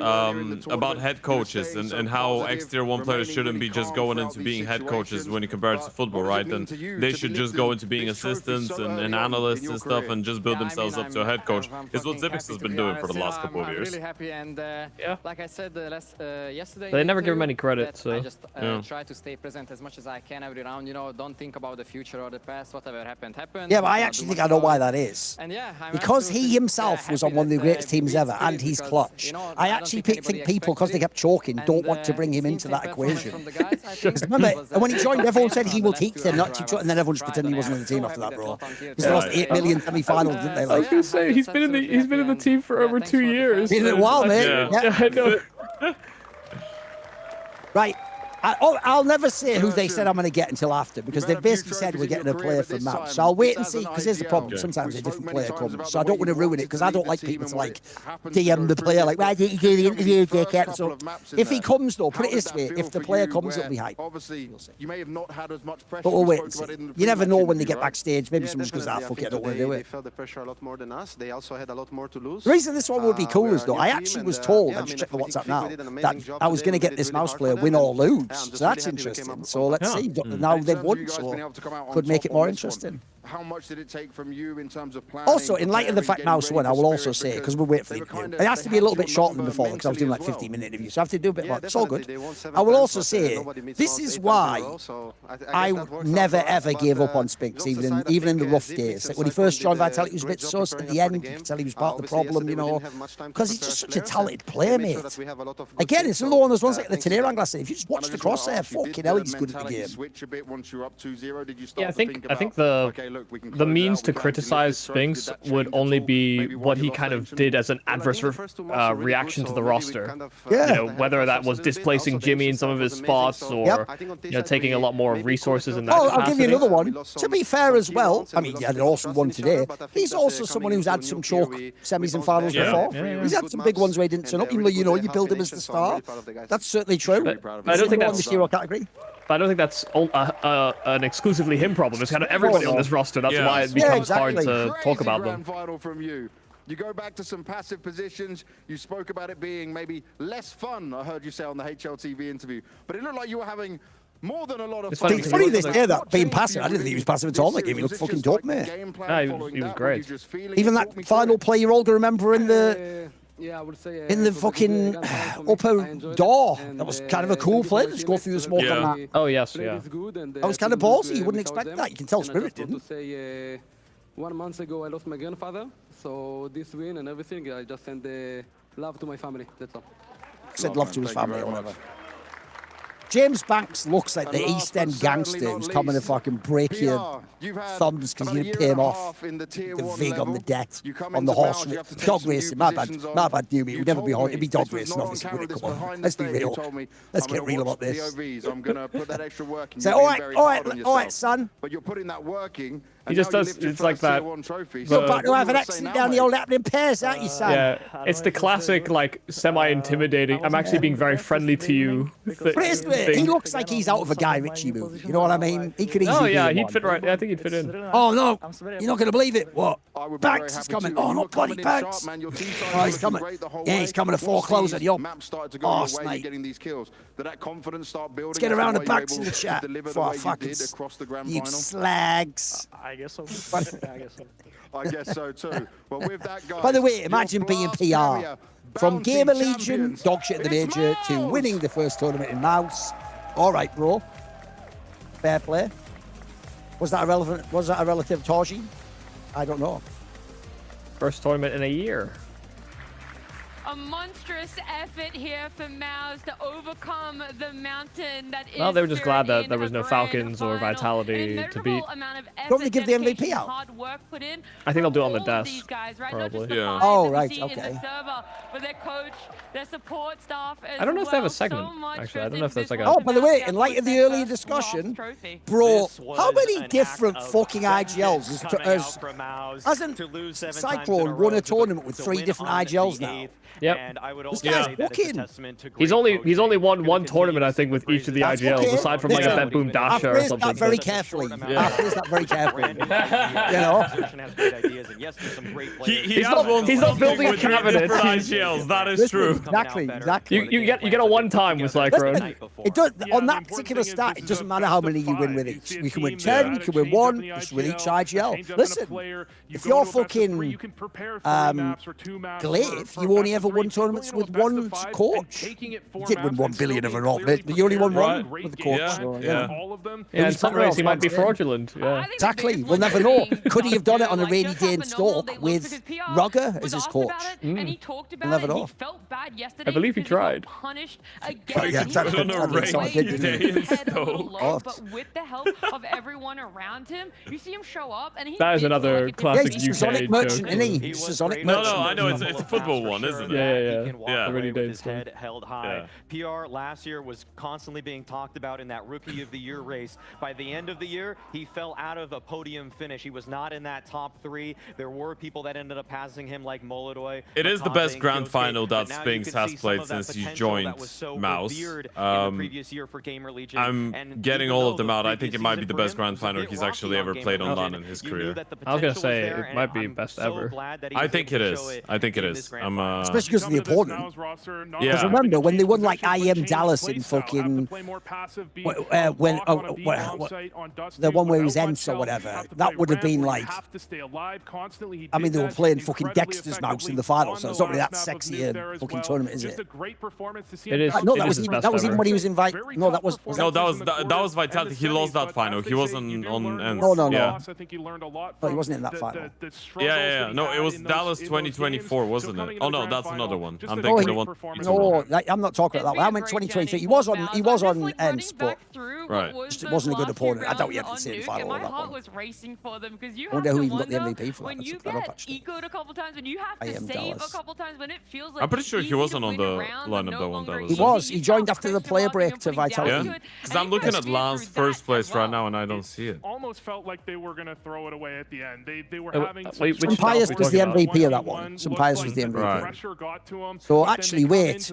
Speaker 3: head coaches and how X-Tier 1 players shouldn't be just going into being head coaches when you compare it to football, right? And they should just go into being assistants and analysts and stuff and just build themselves up to a head coach. It's what Zipix has been doing for the last couple of years.
Speaker 16: I'm really happy, and like I said yesterday,
Speaker 2: they never give him any credit. So
Speaker 16: I just try to stay present as much as I can every round. You know, don't think about the future or the past. Whatever happened.
Speaker 1: Yeah, but I actually think I know why that is.
Speaker 16: And yeah,
Speaker 1: because he himself was on one of the greatest teams ever, and he's clutch. I actually think people, because they kept choking, don't want to bring him into that equation. Remember, when he joined, everyone said he will teach them not to, and then everyone just pretended he wasn't in the team after that, bro. He's lost 8 million semi-finals, didn't they? Like,
Speaker 2: I was gonna say he's been in the team for over 2 years.
Speaker 1: Been in it a while, mate.
Speaker 2: Yeah, I know.
Speaker 1: Right. I'll never say who they said I'm going to get until after, because they've basically said we're getting a player from Mount. So I'll wait and see, because here's the problem. Sometimes a different player comes. So I don't want to ruin it, because I don't like people to, like, DM the player, like, why didn't you do the interview, dickhead? So if he comes, though, put it this way, if the player comes, it'll be hype.
Speaker 15: Obviously, you may have not had as much pressure.
Speaker 1: But we'll wait and see. You never know when they get backstage. Maybe someone just goes, ah, fuck it, I don't want to do it.
Speaker 11: They felt the pressure a lot more than us. They also had a lot more to lose.
Speaker 1: The reason this one would be cool is, though, I actually was told, I just checked the WhatsApp now, that I was going to get this Mouse player win or lose. So that's interesting. So let's see. Now they've won, so could make it more interesting.
Speaker 15: How much did it take from you in terms of planning?
Speaker 1: Also, in light of the fact Mouse won, I will also say, because we're waiting for the interview, it has to be a little bit shorter than before, because I was doing like 15-minute interviews, so I have to do a bit more. It's all good. I will also say, this is why I never ever gave up on Spinks, even in the rough days. Like when he first joined Vitality, he was a bit sus. At the end, you could tell he was part of the problem, you know, because he's just such a talented player, mate. Again, it's another one of those ones like the Teneran last night. If you just watch the crosshair, fucking hell, he's good at the game.
Speaker 2: Yeah, I think the means to criticize Spinks would only be what he kind of did as an adverse reaction to the roster.
Speaker 1: Yeah.
Speaker 2: You know, whether that was displacing Jimmy in some of his spots or you know, taking a lot more resources in that capacity.
Speaker 1: I'll give you another one. To be fair as well, I mean, he had an awesome one today. He's also someone who's had some choke semis and finals before. He's had some big ones where he didn't turn up, even though, you know, you build him as the star. That's certainly true.
Speaker 2: But I don't think that's category. But I don't think that's an exclusively him problem. It's kind of everybody on this roster. That's why it becomes hard to talk about them.
Speaker 15: You go back to some passive positions. You spoke about it being maybe less fun, I heard you say on the HLTV interview. But it looked like you were having More than a lot of
Speaker 2: It's
Speaker 1: It's funny this year that being
Speaker 15: What
Speaker 1: passive. I didn't think he was passive at all. Like, he looked fucking dope, mate.
Speaker 2: He was great.
Speaker 1: Even that final play you all gonna remember in the
Speaker 17: Yeah, I would say
Speaker 1: in the fucking upper door. That was kind of a cool play. Just go through the smoke on that.
Speaker 2: Oh yes, yeah.
Speaker 1: That was kind of ballsy. You wouldn't expect that. You can tell Spirit didn't.
Speaker 17: 1 month ago, I lost my grandfather. So this win and everything, I just send love to my family. That's all.
Speaker 1: Said love to his family or whatever. James Banks looks like the East End gangster who's coming to fucking break your thumbs because you didn't pay him off. The vig on the debt, on the horse, dog racing. My bad, do me. It would never be hard. It'd be dog racing, obviously. Would it? Come on, let's be real. Let's get real about this.
Speaker 15: I'm gonna put that extra work in.
Speaker 1: Say, all right, son.
Speaker 15: But you're putting that work in.
Speaker 2: He just does. It's like that.
Speaker 1: You're about to have an accident down the old happening pairs, aren't you, son?
Speaker 2: Yeah, it's the classic like semi-intimidating. I'm actually being very friendly to you.
Speaker 1: But he looks like he's out of a Guy Ritchie movie. You know what I mean? He could easily.
Speaker 2: Oh yeah,
Speaker 1: be
Speaker 2: he'd
Speaker 1: one.
Speaker 2: fit right. I think he'd fit in.
Speaker 1: Oh no, you're not gonna believe it. What? Banks is coming. Oh, not bloody Banks. Oh, he's coming. Yeah, he's coming to foreclose on your arse, mate. Let's get around the Banks in the chat for our fuckers. You slags.
Speaker 12: I guess so.
Speaker 15: I guess so too. Well, with that, guys,
Speaker 1: by the way, imagine being PR. From Gamer Legion, dog shit at the major, to winning the first tournament in Mouse. All right, bro. Fair play. Was that a relative Torji? I don't know.
Speaker 2: First tournament in a year.
Speaker 18: A monstrous effort here for Mouse to overcome the mountain that is.
Speaker 2: Well, they were just glad that there was no Falcons or Vitality to beat.
Speaker 1: Don't they give the MVP out?
Speaker 2: I think they'll do it on the desk, probably.
Speaker 1: Yeah. Oh, right, okay.
Speaker 18: For their coach, their support staff.
Speaker 2: I don't know if they have a segment, actually. I don't know if there's like a...
Speaker 1: Oh, by the way, in light of the earlier discussion, bro, how many different fucking IGLs hasn't Cyclone won a tournament with 3 different IGLs now?
Speaker 2: Yep.
Speaker 1: This guy's booking.
Speaker 2: He's only won 1 tournament, I think, with each of the IGLs, aside from like a Bet Boom Dasher or something.
Speaker 1: That very carefully.
Speaker 2: Yeah.
Speaker 1: I've phrased that very carefully. You know?
Speaker 2: He's not building a cabinet.
Speaker 3: IGLs, that is true.
Speaker 1: Exactly.
Speaker 2: You get a one-time with Cyclone.
Speaker 1: It does, on that particular stat, it doesn't matter how many you win with each. You can win 10, you can win 1, just with each IGL. Listen, if you're fucking Glaive, you only ever won tournaments with 1 coach. You did win 1 billion overall, but you only won 1 with the coach.
Speaker 2: Yeah, in some ways he might be fraudulent. Yeah.
Speaker 1: Exactly. We'll never know. Could he have done it on a rainy day in Stoke with Rugger as his coach?
Speaker 18: And he talked about
Speaker 1: never
Speaker 18: it.
Speaker 1: know.
Speaker 18: He felt bad yesterday.
Speaker 2: I believe he tried.
Speaker 18: Punished
Speaker 1: Oh,
Speaker 18: again.
Speaker 1: yeah, exactly.
Speaker 3: On a rainy day in Stoke.
Speaker 18: But with the help of everyone around him, you see him show up, and he.
Speaker 2: That is another classic
Speaker 1: he's a
Speaker 2: UK
Speaker 1: Sonic
Speaker 2: joke.
Speaker 1: merchant, isn't he? He's a Sonic
Speaker 3: No,
Speaker 1: merchant.
Speaker 3: I know it's a football one, isn't it?
Speaker 2: Yeah.
Speaker 12: He can walk
Speaker 3: Yeah.
Speaker 12: away with his head held high. PR last year was constantly being talked about in that Rookie of the Year race. By the end of the year, he fell out of a podium finish. He was not in that top 3. There were people that ended up passing him, like Molodoy.
Speaker 3: It is the best grand final that Spinks has played since he joined Mouse. I'm getting all of them out. I think it might be the best grand final he's actually ever played on LAN in his career.
Speaker 2: I was gonna say it might be best ever.
Speaker 3: I think it is. I think it is.
Speaker 1: Especially because of the opponent.
Speaker 3: Yeah.
Speaker 1: Because remember, when they won like IM Dallas in fucking... the one where he was Ents or whatever, that would have been like... I mean, they were playing fucking Dexter's Mouse in the final, so it's not really that sexy a fucking tournament, is it?
Speaker 2: It is.
Speaker 1: No, that was even when he was invited. No, that was...
Speaker 3: No, that was Vitality. He lost that final. He wasn't on Ents.
Speaker 1: No.
Speaker 3: Yeah.
Speaker 1: No, he wasn't in that final.
Speaker 3: Yeah. No, it was Dallas 2024, wasn't it? Oh no, that's another one. I'm
Speaker 1: No,
Speaker 3: thinking the one.
Speaker 1: no, I'm not talking about that one. I meant 2023. He was on Ents, but
Speaker 3: right.
Speaker 1: It wasn't a good opponent. I doubt he had to see the final of that one.
Speaker 18: Was racing for them because you
Speaker 1: I wonder who even got the MVP for that.
Speaker 18: when you
Speaker 1: I don't
Speaker 18: get
Speaker 1: actually.
Speaker 18: ecoed a couple times, when you have to save a couple times, when it feels like
Speaker 3: I'm pretty sure he wasn't on the lineup though on Dallas.
Speaker 1: He was. He joined after the player break to Vitality.
Speaker 3: Yeah, because I'm looking at LAN's first place right now and I don't see it.
Speaker 8: Almost felt like they were gonna throw it away at the end. They were having
Speaker 1: Pius was the MVP of that one. Pius was the MVP. So actually, wait.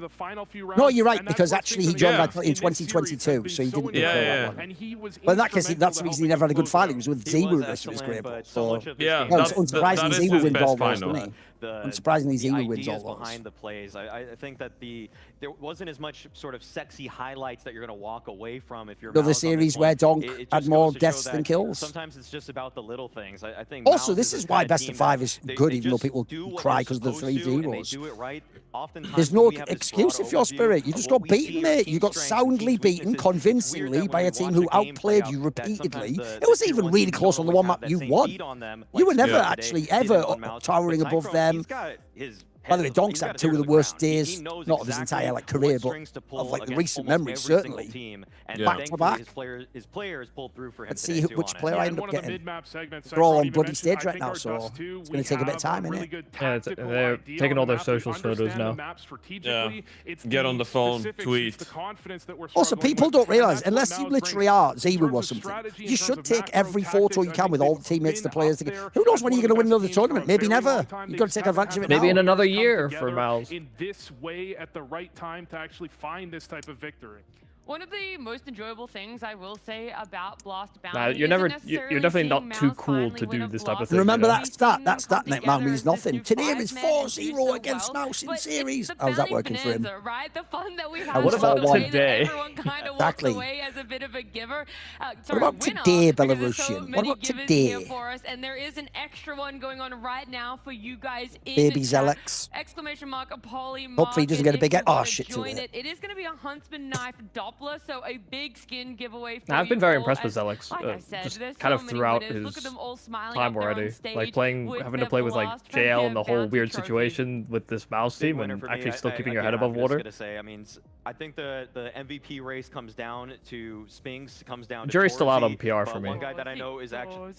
Speaker 1: No, you're right, because actually he joined Vitality in 2022, so he didn't play that one. But in that case, that's the reason he never had a good final. He was with Zemu the rest of his career. So
Speaker 3: yeah,
Speaker 1: it's unsurprising Zemu wins all those, didn't he? Unsurprisingly,
Speaker 12: the
Speaker 1: Zero wins
Speaker 12: ideas
Speaker 1: all those.
Speaker 12: behind the plays. I think that there wasn't as much sort of sexy highlights that you're going to walk away from if you're
Speaker 1: Another
Speaker 12: Mouse on this
Speaker 1: series
Speaker 12: one.
Speaker 1: where Donk
Speaker 12: It
Speaker 1: had
Speaker 12: just
Speaker 1: more
Speaker 12: goes to show
Speaker 1: deaths than
Speaker 12: that
Speaker 1: kills.
Speaker 12: Sometimes it's just about the little things. I think
Speaker 1: Also,
Speaker 12: Mouse
Speaker 1: this
Speaker 12: is
Speaker 1: is
Speaker 12: the
Speaker 1: why
Speaker 12: kind of
Speaker 1: best
Speaker 12: team
Speaker 1: of 5
Speaker 12: that
Speaker 1: is
Speaker 12: they
Speaker 1: good, even though
Speaker 12: just
Speaker 1: people
Speaker 12: do what
Speaker 1: cry
Speaker 12: they're
Speaker 1: because of the
Speaker 12: supposed
Speaker 1: 3
Speaker 12: to, and they
Speaker 1: zeros.
Speaker 12: do it right. Oftentimes
Speaker 1: There's
Speaker 12: when
Speaker 1: no
Speaker 12: we have this
Speaker 1: excuse
Speaker 12: broad
Speaker 1: if you're
Speaker 12: overview
Speaker 1: Spirit. You
Speaker 12: of
Speaker 1: just
Speaker 12: what
Speaker 1: got
Speaker 12: we see
Speaker 1: beaten,
Speaker 12: are
Speaker 1: mate.
Speaker 12: team
Speaker 1: You got
Speaker 12: strengths and
Speaker 1: soundly
Speaker 12: team's
Speaker 1: beaten
Speaker 12: weaknesses,
Speaker 1: convincingly
Speaker 12: it's
Speaker 1: by a
Speaker 12: weird that
Speaker 1: team
Speaker 12: when
Speaker 1: who
Speaker 12: we watch a game play
Speaker 1: outplayed
Speaker 12: out,
Speaker 1: you
Speaker 12: that
Speaker 1: repeatedly.
Speaker 12: sometimes
Speaker 1: It was
Speaker 12: the tier
Speaker 1: even
Speaker 12: one
Speaker 1: really
Speaker 12: teams
Speaker 1: close
Speaker 12: don't
Speaker 1: on the one
Speaker 12: always
Speaker 1: map
Speaker 12: have
Speaker 1: you
Speaker 12: that same
Speaker 1: won.
Speaker 12: beat on them,
Speaker 1: You
Speaker 12: like
Speaker 1: were never
Speaker 12: Spirit today
Speaker 1: actually
Speaker 12: did
Speaker 1: ever
Speaker 12: on Mouse.
Speaker 1: towering
Speaker 12: But
Speaker 1: above
Speaker 12: Cyclone,
Speaker 1: them.
Speaker 12: he's got his
Speaker 1: By the way,
Speaker 12: head-
Speaker 1: Donk's
Speaker 12: he's
Speaker 1: had
Speaker 12: got his
Speaker 1: 2
Speaker 12: ear
Speaker 1: of
Speaker 12: to
Speaker 1: the worst
Speaker 12: ground. He
Speaker 1: days,
Speaker 12: knows
Speaker 1: not of his
Speaker 12: exactly
Speaker 1: entire
Speaker 12: what
Speaker 1: career, but
Speaker 12: strings to pull
Speaker 1: of the
Speaker 12: against
Speaker 1: recent
Speaker 12: almost
Speaker 1: memory,
Speaker 12: every single
Speaker 1: certainly.
Speaker 12: team, and
Speaker 1: Back to
Speaker 12: thankfully
Speaker 1: back.
Speaker 12: his players pulled through for him
Speaker 1: Let's
Speaker 12: today
Speaker 1: see
Speaker 12: too
Speaker 1: which
Speaker 12: on it.
Speaker 1: player I end
Speaker 8: one
Speaker 1: up
Speaker 8: of the
Speaker 1: getting.
Speaker 8: mid-map segments
Speaker 1: They're all
Speaker 8: Cyclone
Speaker 1: on
Speaker 8: even
Speaker 1: bloody
Speaker 8: mentioned,
Speaker 1: stage
Speaker 8: I
Speaker 1: right
Speaker 8: think
Speaker 1: now,
Speaker 8: our
Speaker 1: so
Speaker 8: Dust 2,
Speaker 1: it's
Speaker 8: we
Speaker 1: going to take a bit of
Speaker 8: have
Speaker 1: time,
Speaker 8: really
Speaker 1: innit?
Speaker 8: good
Speaker 2: Yeah,
Speaker 8: tactical
Speaker 2: they're
Speaker 8: idea
Speaker 2: taking
Speaker 8: on
Speaker 2: all
Speaker 8: the
Speaker 2: their
Speaker 8: map. We
Speaker 2: socials photos
Speaker 8: understand
Speaker 2: now.
Speaker 8: the map strategically. It's
Speaker 3: Get
Speaker 8: the
Speaker 3: on the phone,
Speaker 8: specifics,
Speaker 3: tweet.
Speaker 8: it's the confidence that we're
Speaker 1: Also,
Speaker 8: struggling
Speaker 1: people
Speaker 8: with,
Speaker 1: don't
Speaker 8: and
Speaker 1: realize,
Speaker 8: that's what
Speaker 1: unless you
Speaker 8: Mouse
Speaker 1: literally
Speaker 8: brings.
Speaker 1: are
Speaker 8: In
Speaker 1: Zero
Speaker 8: terms
Speaker 1: or
Speaker 8: of
Speaker 1: something,
Speaker 8: strategy, in
Speaker 1: you
Speaker 8: terms
Speaker 1: should
Speaker 8: of
Speaker 1: take
Speaker 8: macro
Speaker 1: every photo you
Speaker 8: tactics, I
Speaker 1: can with
Speaker 8: think
Speaker 1: all the teammates, the
Speaker 8: been
Speaker 1: players.
Speaker 8: up there
Speaker 1: Who knows
Speaker 8: as
Speaker 1: when
Speaker 8: one
Speaker 1: you're
Speaker 8: of the
Speaker 1: going to win
Speaker 8: best
Speaker 1: another
Speaker 8: teams for a
Speaker 1: tournament? Maybe
Speaker 8: very long
Speaker 1: never.
Speaker 8: time.
Speaker 1: You've
Speaker 8: They
Speaker 1: got to
Speaker 8: just
Speaker 1: take
Speaker 8: haven't
Speaker 1: advantage of
Speaker 8: had
Speaker 1: it
Speaker 8: the
Speaker 2: Maybe in
Speaker 1: now.
Speaker 2: another
Speaker 8: players come
Speaker 2: year for
Speaker 8: together
Speaker 2: Mouse.
Speaker 8: in this way at the right time to actually find this type of victory.
Speaker 18: One of the most enjoyable things I will say about Blast Bounty
Speaker 2: Nah, you're never, you're definitely not too cool to do this type of thing.
Speaker 1: Remember
Speaker 2: you know?
Speaker 1: that stat net man means nothing. Today it was 4-0 against Mouse in series. How's that working for him?
Speaker 18: Right? The fun that we
Speaker 1: How
Speaker 18: had
Speaker 1: was
Speaker 2: about
Speaker 18: the way that
Speaker 2: today?
Speaker 18: everyone kind of
Speaker 1: Exactly.
Speaker 18: walks away as a bit of a giver.
Speaker 1: What about today, Belarusian? What about today?
Speaker 18: For us, and there is an extra one going on right now for you guys in
Speaker 1: Baby
Speaker 18: the chat.
Speaker 1: Zelix.
Speaker 18: Exclamation mark, a poly
Speaker 1: Hopefully he doesn't get a big... Oh, shit, too
Speaker 18: join
Speaker 1: late.
Speaker 18: it is going to be a Huntsman Knife Doppler, so a big skin giveaway for
Speaker 2: Nah, I've been
Speaker 18: you
Speaker 2: very
Speaker 18: all,
Speaker 2: impressed with
Speaker 18: as,
Speaker 2: Zelix,
Speaker 18: like I said,
Speaker 2: just
Speaker 18: there's
Speaker 2: kind
Speaker 18: so
Speaker 2: of
Speaker 18: many
Speaker 2: throughout
Speaker 18: winners. Look
Speaker 2: his
Speaker 18: at them all smiling
Speaker 2: time
Speaker 18: up there on
Speaker 2: already.
Speaker 18: stage
Speaker 2: Like having
Speaker 18: with
Speaker 2: to
Speaker 18: their
Speaker 2: play with like
Speaker 18: blast from
Speaker 2: JL
Speaker 18: their
Speaker 2: and the whole
Speaker 18: bounty
Speaker 2: weird
Speaker 18: trophy.
Speaker 2: situation with this Mouse
Speaker 12: Big
Speaker 2: team
Speaker 12: winner
Speaker 2: and
Speaker 12: for me.
Speaker 2: actually still keeping your
Speaker 12: Again,
Speaker 2: head above
Speaker 12: I'm just
Speaker 2: water.
Speaker 12: gonna say, I mean, I think the MVP race comes down to Spinks, comes down to
Speaker 2: Jury's still out on
Speaker 12: Torzi,
Speaker 2: PR for
Speaker 12: but
Speaker 2: me.
Speaker 12: One guy that I know is actually...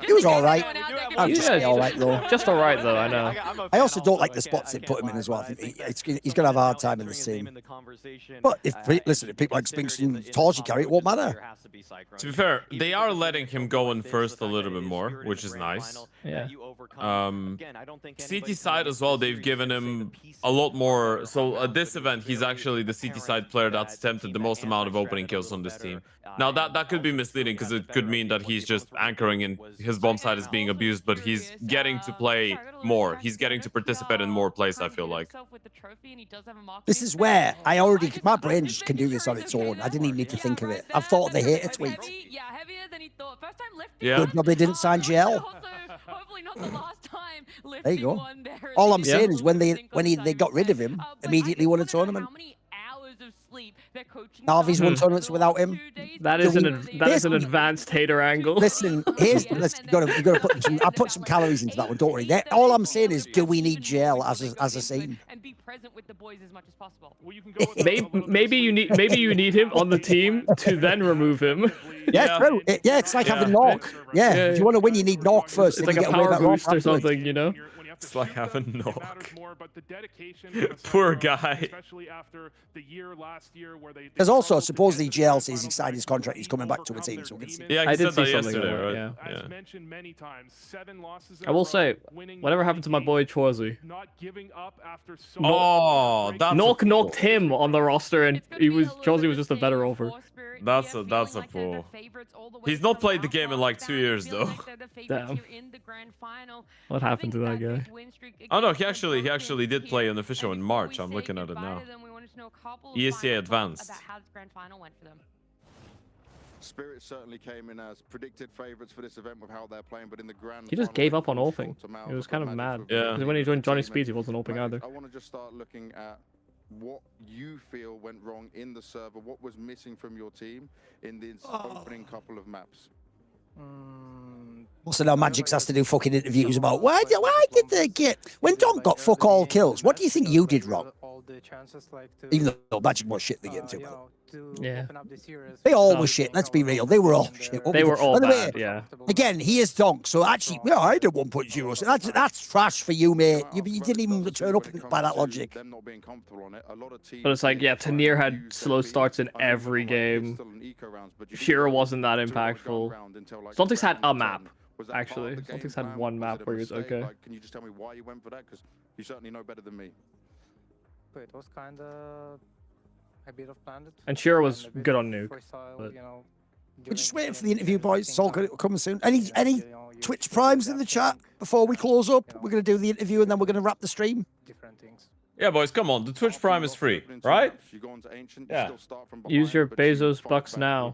Speaker 1: He was all right.
Speaker 12: I'm
Speaker 1: just say all right, though.
Speaker 2: Just all right, though, I know.
Speaker 1: I also don't like the spots they put him in as well. I think he's going to have a hard time in this team. But if people like Spinks and Torsi carry it, won't matter.
Speaker 3: To be fair, they are letting him go in first a little bit more, which is nice.
Speaker 2: Yeah.
Speaker 3: CT side as well, they've given him a lot more. So at this event, he's actually the CT side player that's attempted the most amount of opening kills on this team. Now that could be misleading because it could mean that he's just anchoring and his bomb side is being abused, but he's getting to play more. He's getting to participate in more plays, I feel like.
Speaker 1: This is where my brain just can do this on its own. I didn't even need to think of it. I've thought of the hater tweet.
Speaker 18: Yeah, heavier than he thought. First time lifting.
Speaker 3: Yeah.
Speaker 1: Good job they didn't sign GL.
Speaker 18: Hopefully not the last time.
Speaker 1: There you go. All I'm saying is when they got rid of him, immediately won a tournament. Now if he's won tournaments without him,
Speaker 2: That is an advanced hater angle.
Speaker 1: Listen, you gotta put some. I put some calories into that one. Don't worry. All I'm saying is, do we need GL as a scene?
Speaker 18: And be present with the boys as much as possible.
Speaker 8: Well, you can go with
Speaker 2: Maybe you need him on the team to then remove him.
Speaker 1: Yeah, true. It's like having Knock. Yeah, if you want to win, you need Knock first.
Speaker 2: It's
Speaker 1: then
Speaker 2: like
Speaker 1: you
Speaker 2: a
Speaker 1: get away with
Speaker 2: power
Speaker 1: that
Speaker 2: boost or
Speaker 1: Knock
Speaker 2: something, you know?
Speaker 3: It's like having Knock.
Speaker 8: Poor
Speaker 3: Poor guy.
Speaker 8: Especially after the year last year where they
Speaker 1: Because also, supposedly GL says he signed his contract, he's coming back to a team, so we can see.
Speaker 3: Yeah,
Speaker 2: I
Speaker 3: he
Speaker 2: did
Speaker 3: said
Speaker 2: see
Speaker 3: that
Speaker 2: something
Speaker 3: yesterday,
Speaker 2: about it,
Speaker 3: right?
Speaker 2: yeah.
Speaker 8: As mentioned many times, 7 losses in
Speaker 2: I
Speaker 8: a
Speaker 2: will
Speaker 8: row,
Speaker 2: say,
Speaker 8: winning
Speaker 2: whatever
Speaker 8: only
Speaker 2: happened to my
Speaker 8: games,
Speaker 2: boy Chwazi?
Speaker 8: not giving up after so
Speaker 3: Oh, that's
Speaker 2: Knocked him on the roster, and Chwazi was just a better over.
Speaker 3: That's a pull. He's not played the game in like 2 years though.
Speaker 2: Damn. What happened to that guy?
Speaker 3: Oh no, he actually did play an official in March. I'm looking at it now. ESCA Advanced.
Speaker 15: Spirit certainly came in as predicted favorites for this event with how they're playing, but in the grand
Speaker 2: He just gave up on ulting. He was kind of mad.
Speaker 3: Yeah.
Speaker 2: Because when he joined Johnny Speeds, he wasn't ulting either.
Speaker 15: I want to just start looking at what you feel went wrong in the server, what was missing from your team in this opening couple of maps.
Speaker 1: Also, now Magix has to do fucking interviews about why did they get when Don got fuck all kills? What do you think you did wrong? Even though Magic was shit the game too.
Speaker 2: Yeah.
Speaker 1: They all were shit. Let's be real. They were all shit.
Speaker 2: They were all
Speaker 1: By the way,
Speaker 2: bad, yeah.
Speaker 1: Again, he is Donk, so actually, yeah, I did 1.0. So that's trash for you, mate. You didn't even turn up by that logic.
Speaker 2: But it's like, yeah, Tanir had slow starts in every game. Shira wasn't that impactful. Celtics had a map, actually. Celtics had one map where he was okay.
Speaker 15: Can you just tell me why you went for that? Because you certainly know better than me.
Speaker 7: It was kind of a bit of planned.
Speaker 2: And Shira was good on Nuke. But...
Speaker 1: We're just waiting for the interview, boys. It's all good. It'll come soon. Any Twitch Primes in the chat before we close up. We're going to do the interview and then we're going to wrap the stream.
Speaker 7: Different things.
Speaker 3: Yeah, boys, come on. The Twitch Prime is free, right? Yeah.
Speaker 2: Use your Bezos bucks now.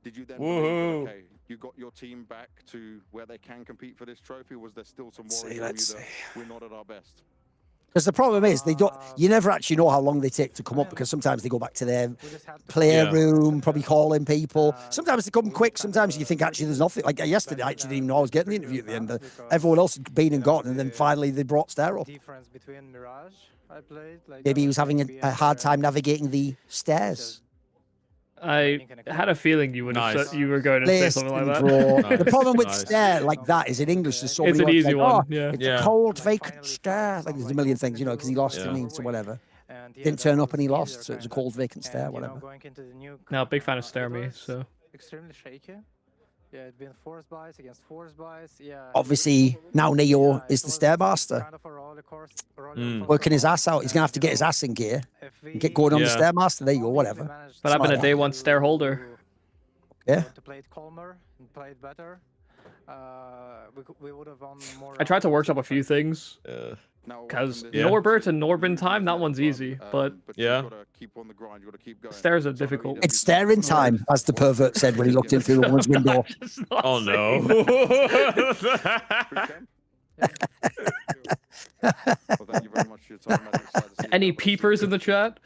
Speaker 15: Did you then
Speaker 3: Woohoo.
Speaker 15: okay, you got your team back to where they can compete for this trophy? Was there still some
Speaker 1: See,
Speaker 15: worry from you
Speaker 1: let's
Speaker 15: that
Speaker 1: see.
Speaker 15: we're not at our best?
Speaker 1: Because the problem is they don't. You never actually know how long they take to come up because sometimes they go back to their player room, probably calling people. Sometimes they come quick. Sometimes you think actually there's nothing. Like yesterday, I actually didn't even know I was getting the interview at the end. Everyone else had been and gone, and then finally they brought Stair up.
Speaker 7: Difference between Mirage I played. Like
Speaker 1: Maybe he was having a hard time navigating the stairs.
Speaker 2: I had a feeling you would have said, you were going to say something like that.
Speaker 1: Bro. The problem with Stair like that is in English there's so
Speaker 2: It's
Speaker 1: many
Speaker 2: an easy
Speaker 1: like,
Speaker 2: one,
Speaker 1: oh,
Speaker 2: yeah.
Speaker 1: it's a cold vacant Stair. Like there's a million things, you know, because he lost to me to whatever. Didn't turn up and he lost, so it was a cold vacant Stair, whatever.
Speaker 2: Now, big fan of Stair me, so.
Speaker 7: Extremely shaky. Yeah, it's been force buys against force buys. Yeah.
Speaker 1: Obviously, now Neo is the Stairmaster. Working his ass out. He's going to have to get his ass in gear and get going on the Stairmaster. There you go, whatever.
Speaker 2: But I've been a day one Stair holder.
Speaker 1: Yeah.
Speaker 7: To play it calmer and play it better, we would have won more.
Speaker 2: I tried to workshop a few things. Because Norbert and Norbin time, that one's easy. But
Speaker 3: yeah,
Speaker 2: Stairs are difficult.
Speaker 1: It's staring time, as the pervert said when he looked in through the woman's window.
Speaker 3: Oh no.
Speaker 2: Any peepers in the chat?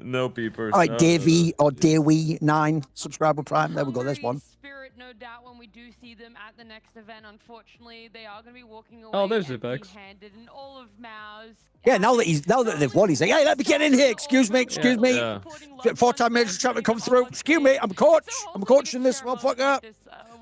Speaker 3: No peepers.
Speaker 1: All right, Davey or Davey9 subscriber prime. There we go. There's one.
Speaker 18: Spirit, no doubt, when we do see them at the next event, unfortunately, they are going to be walking away.
Speaker 2: Oh, there's Zipex.
Speaker 18: And all of Mao's.
Speaker 1: Yeah, now that they've won, he's like, hey, let me get in here. Excuse me. 4-time major trying to come through. Excuse me, I'm coaching this motherfucker.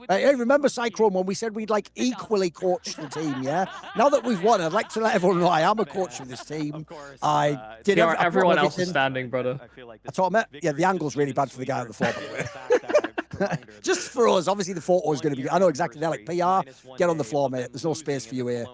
Speaker 1: Hey, remember Cyclone when we said we'd like equally coach the team, yeah? Now that we've won, I'd like to let everyone know I am a coach of this team. I did
Speaker 2: everyone else is standing, brother.
Speaker 1: I taught him it. Yeah, the angle's really bad for the guy on the floor, by the way. Just for us, obviously the photo is going to be. I know exactly. They're like, PR, get on the floor, mate. There's no space for you here.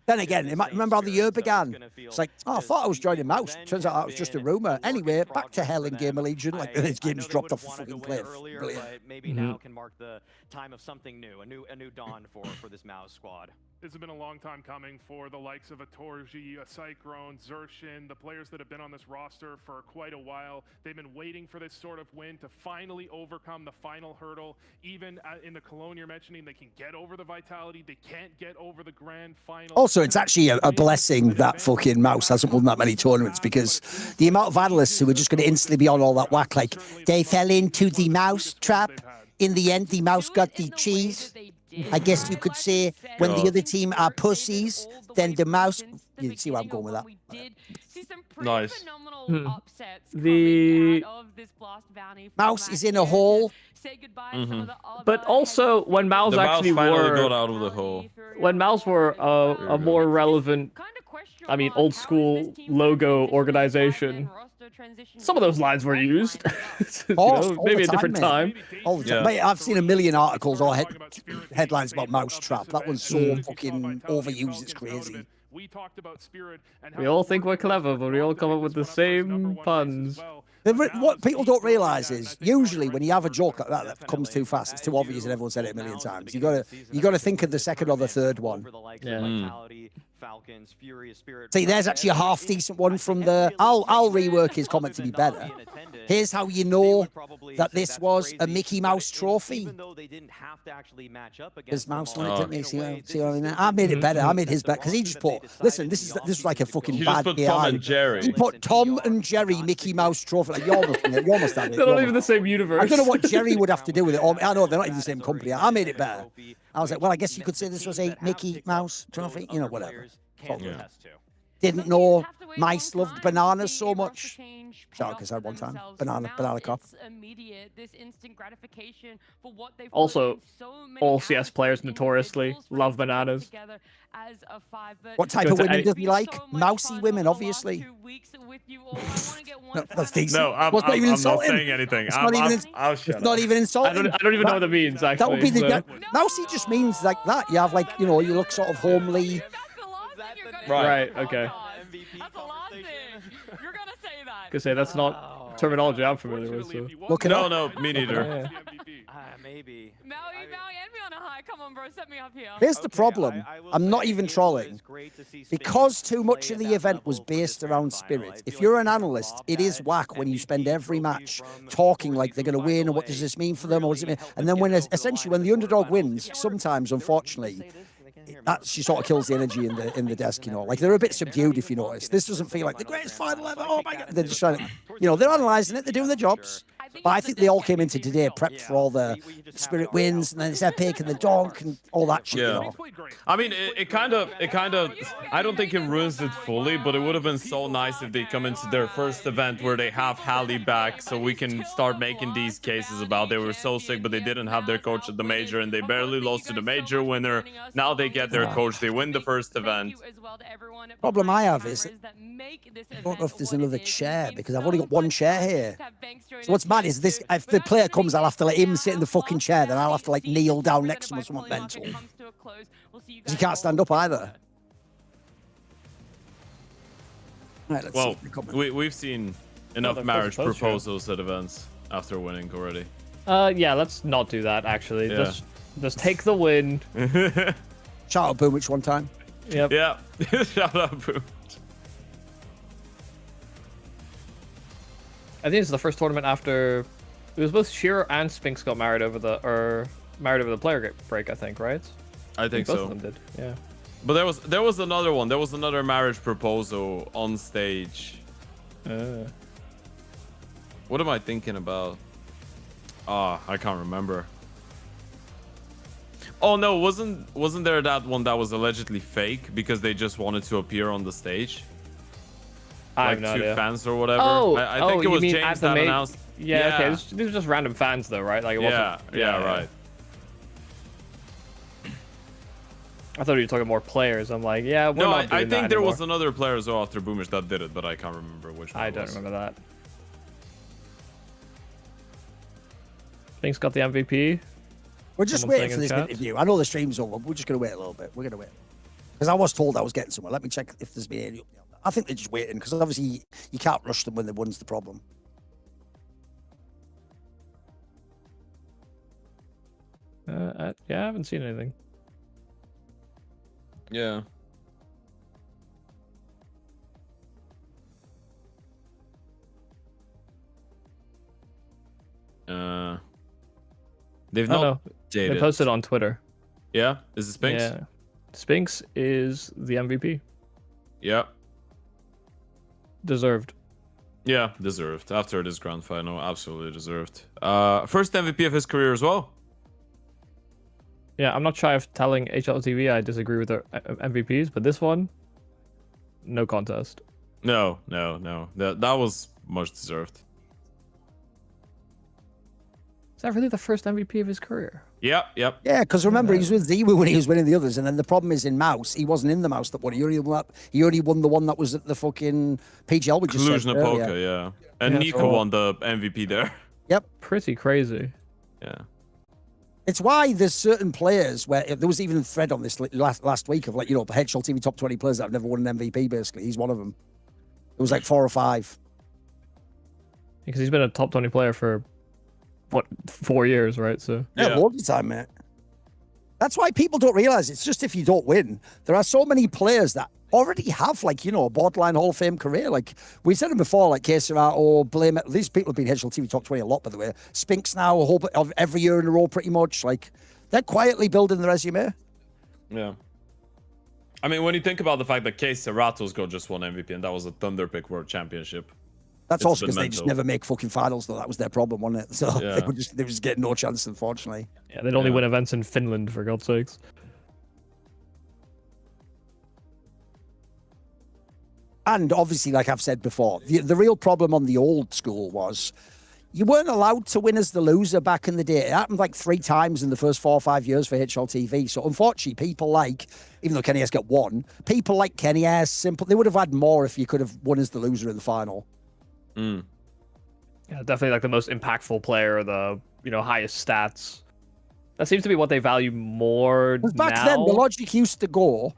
Speaker 1: Then again, remember how the year began? It's like, oh, I thought I was joining Mouse. Turns out that was just a rumor. Anyway, back to hell in Game of Legion. Like this game's dropped off the fucking cliff. Brilliant.
Speaker 12: Maybe now can mark the time of something new, a new dawn for this Mouse squad.
Speaker 8: This has been a long time coming for the likes of a Torji, a Cyclone, Zershin, the players that have been on this roster for quite a while. They've been waiting for this sort of win to finally overcome the final hurdle. Even in the Cologne you're mentioning, they can get over the Vitality. They can't get over the grand final.
Speaker 1: Also, it's actually a blessing that fucking Mouse hasn't won that many tournaments because the amount of analysts who are just going to instantly be on all that whack, like they fell into the mouse trap. In the end, the mouse got the cheese. I guess you could say when the other team are pussies, then the mouse. You see where I'm going with that?
Speaker 3: Nice.
Speaker 2: The
Speaker 1: mouse is in a hole.
Speaker 2: But also, when Maus actually
Speaker 3: finally
Speaker 2: were
Speaker 3: got out of the hole.
Speaker 2: When Maus were a more relevant, I mean, old school logo organization, some of those lines were used. Maybe a different time.
Speaker 1: All the time. Mate, I've seen a million articles or headlines about Mousetrap. That one's so fucking overused, it's crazy.
Speaker 2: We all think we're clever, but we all come up with the same puns.
Speaker 1: What people don't realise is usually when you have a joke like that comes too fast, it's too obvious, and everyone's said it a million times. You gotta think of the second or the third one.
Speaker 12: Falcons, Furious Spirit.
Speaker 1: See, there's actually a half decent one from the. I'll rework his comment to be better. Here's how you know that this was a Mickey Mouse trophy. Because Mouse won it, didn't he? See what I mean? I made it better. I made his better because he just put. Listen, this was like a fucking
Speaker 3: He
Speaker 1: bad
Speaker 3: just put
Speaker 1: AI.
Speaker 3: Tom and Jerry.
Speaker 1: He put Tom and Jerry Mickey Mouse trophy. Like, you're almost at it.
Speaker 2: They're not even the same universe.
Speaker 1: I don't know what Jerry would have to do with it. I know they're not even the same company. I made it better. I was like, well, I guess you could say this was a Mickey Mouse trophy. You know, whatever. Didn't know mice loved bananas so much. Shout out because I had one time. Banana cop.
Speaker 2: Also, all CS players notoriously love bananas.
Speaker 1: What type of women does he like? Mousy women, obviously. That's decent.
Speaker 3: No, I'm not saying anything.
Speaker 1: It's not even insulting.
Speaker 2: I don't even know what that means, actually.
Speaker 1: That would be the mousy just means like that. You have like, you know, you look sort of homely.
Speaker 2: Right, okay. Could say that's not terminology I'm familiar with. So.
Speaker 1: Look it up.
Speaker 3: No, me neither.
Speaker 12: Maybe.
Speaker 18: Maui and me on high. Come on, bro. Set me up here.
Speaker 1: Here's the problem. I'm not even trolling. Because too much of the event was based around Spirit, if you're an analyst, it is whack when you spend every match talking like they're going to win, or what does this mean for them, or what does it mean? And then when essentially when the underdog wins, sometimes, unfortunately, that she sort of kills the energy in the desk, you know. Like, they're a bit subdued, if you notice. This doesn't feel like the greatest final ever. Oh my God. They're just trying to, you know, they're analysing it, they're doing their jobs. But I think they all came into today prepped for all the Spirit wins, and then it's epic, and the donk, and all that shit, you know.
Speaker 3: I mean, it kind of, I don't think it ruins it fully, but it would have been so nice if they come into their first event where they have Hallie back, so we can start making these cases about they were so sick, but they didn't have their coach at the major, and they barely lost to the major winner. Now they get their coach, they win the first event.
Speaker 1: Problem I have is, I don't know if there's another chair, because I've only got one chair here. So what's mad is this, if the player comes, I'll have to let him sit in the fucking chair, then I'll have to like kneel down next to him or something mental. Because you can't stand up either. Right, let's
Speaker 3: Well,
Speaker 1: see
Speaker 3: we've seen enough marriage proposals at events after winning already.
Speaker 2: Yeah, let's not do that, actually.
Speaker 3: Yeah.
Speaker 2: Just take the win.
Speaker 1: Shout out Boomich one time.
Speaker 2: Yep.
Speaker 3: Yeah. Shout out Boomich.
Speaker 2: I think it's the first tournament after it was both Shiro and Spinks got married over the player break, I think, right?
Speaker 3: I think
Speaker 2: both
Speaker 3: so.
Speaker 2: of them did. Yeah.
Speaker 3: But there was another one. There was another marriage proposal on stage. What am I thinking about? Ah, I can't remember. Oh no, wasn't there that one that was allegedly fake because they just wanted to appear on the stage?
Speaker 2: I
Speaker 3: Like
Speaker 2: have no
Speaker 3: two
Speaker 2: idea.
Speaker 3: fans or whatever.
Speaker 2: Oh,
Speaker 3: I think it was James that announced.
Speaker 2: Yeah, okay. These are just random fans, though, right? Like, it wasn't.
Speaker 3: Yeah, right.
Speaker 2: I thought you were talking more players. I'm like, yeah, we're
Speaker 3: No,
Speaker 2: not doing
Speaker 3: I
Speaker 2: that
Speaker 3: think there
Speaker 2: anymore.
Speaker 3: was another player as well after Boomish that did it, but I can't remember which one.
Speaker 2: I don't remember that. Spinks got the MVP.
Speaker 1: We're just
Speaker 2: Someone's
Speaker 1: waiting
Speaker 2: saying
Speaker 1: for
Speaker 2: in
Speaker 1: this
Speaker 2: chat.
Speaker 1: interview. I know the stream's over. We're just going to wait a little bit. We're going to wait. Because I was told I was getting somewhere. Let me check if there's been any update. I think they're just waiting because obviously you can't rush them when they won's the problem.
Speaker 2: Yeah, I haven't seen anything.
Speaker 3: Yeah. They've
Speaker 2: Oh,
Speaker 3: not
Speaker 2: no. They
Speaker 3: dated.
Speaker 2: posted on Twitter.
Speaker 3: Yeah, is it Spinks?
Speaker 2: Yeah. Spinks is the MVP.
Speaker 3: Yeah.
Speaker 2: Deserved.
Speaker 3: Yeah, deserved. After this grand final, absolutely deserved. First MVP of his career as well.
Speaker 2: Yeah, I'm not shy of telling HLTV I disagree with their MVPs, but this one, no contest.
Speaker 3: No. That was much deserved.
Speaker 2: Is that really the first MVP of his career?
Speaker 3: Yep.
Speaker 1: Yeah, because remember, he was with Ziwu when he was winning the others, and then the problem is in Mouse, he wasn't in the Mouse that won. He only won the one that was at the fucking PGL. We just said
Speaker 3: Cluj-Napoca,
Speaker 1: earlier.
Speaker 3: yeah. And
Speaker 2: Yeah,
Speaker 3: Nico
Speaker 2: so-
Speaker 3: won the MVP there.
Speaker 1: Yep.
Speaker 2: Pretty crazy.
Speaker 3: Yeah.
Speaker 1: It's why there's certain players where there was even a thread on this last week of like, you know, HLTV top 20 players that have never won an MVP, basically. He's one of them. It was like 4 or 5.
Speaker 2: Because he's been a top 20 player for, what, 4 years, right? So
Speaker 1: Yeah, loads of time, mate. That's why people don't realize it's just if you don't win. There are so many players that already have, like, you know, a borderline Hall of Fame career. Like, we said it before, like Kesera or Blame. These people have been HLTV top 20 a lot, by the way. Spinks now, a whole of every year in a row, pretty much. Like, they're quietly building the resume.
Speaker 3: Yeah. I mean, when you think about the fact that Case Serrato's got just one MVP, and that was a Thunderpick World Championship.
Speaker 1: That's
Speaker 3: It's
Speaker 1: also
Speaker 3: been
Speaker 1: because they just
Speaker 3: mental.
Speaker 1: never make fucking finals, though. That was their problem, wasn't it? So
Speaker 3: Yeah.
Speaker 1: they were just getting no chance, unfortunately.
Speaker 2: yeah, they'd only win events in Finland, for God's sakes.
Speaker 1: And obviously, like I've said before, the real problem on the old school was you weren't allowed to win as the loser back in the day. It happened like 3 times in the first 4 or 5 years for HLTV. So unfortunately, people like, even though Kenny S got 1, people like Kenny S, they would have had more if you could have won as the loser in the final.
Speaker 3: Mm.
Speaker 2: Yeah, definitely like the most impactful player, the highest stats. That seems to be what they value more
Speaker 1: Back
Speaker 2: now.
Speaker 1: then, the logic used to go,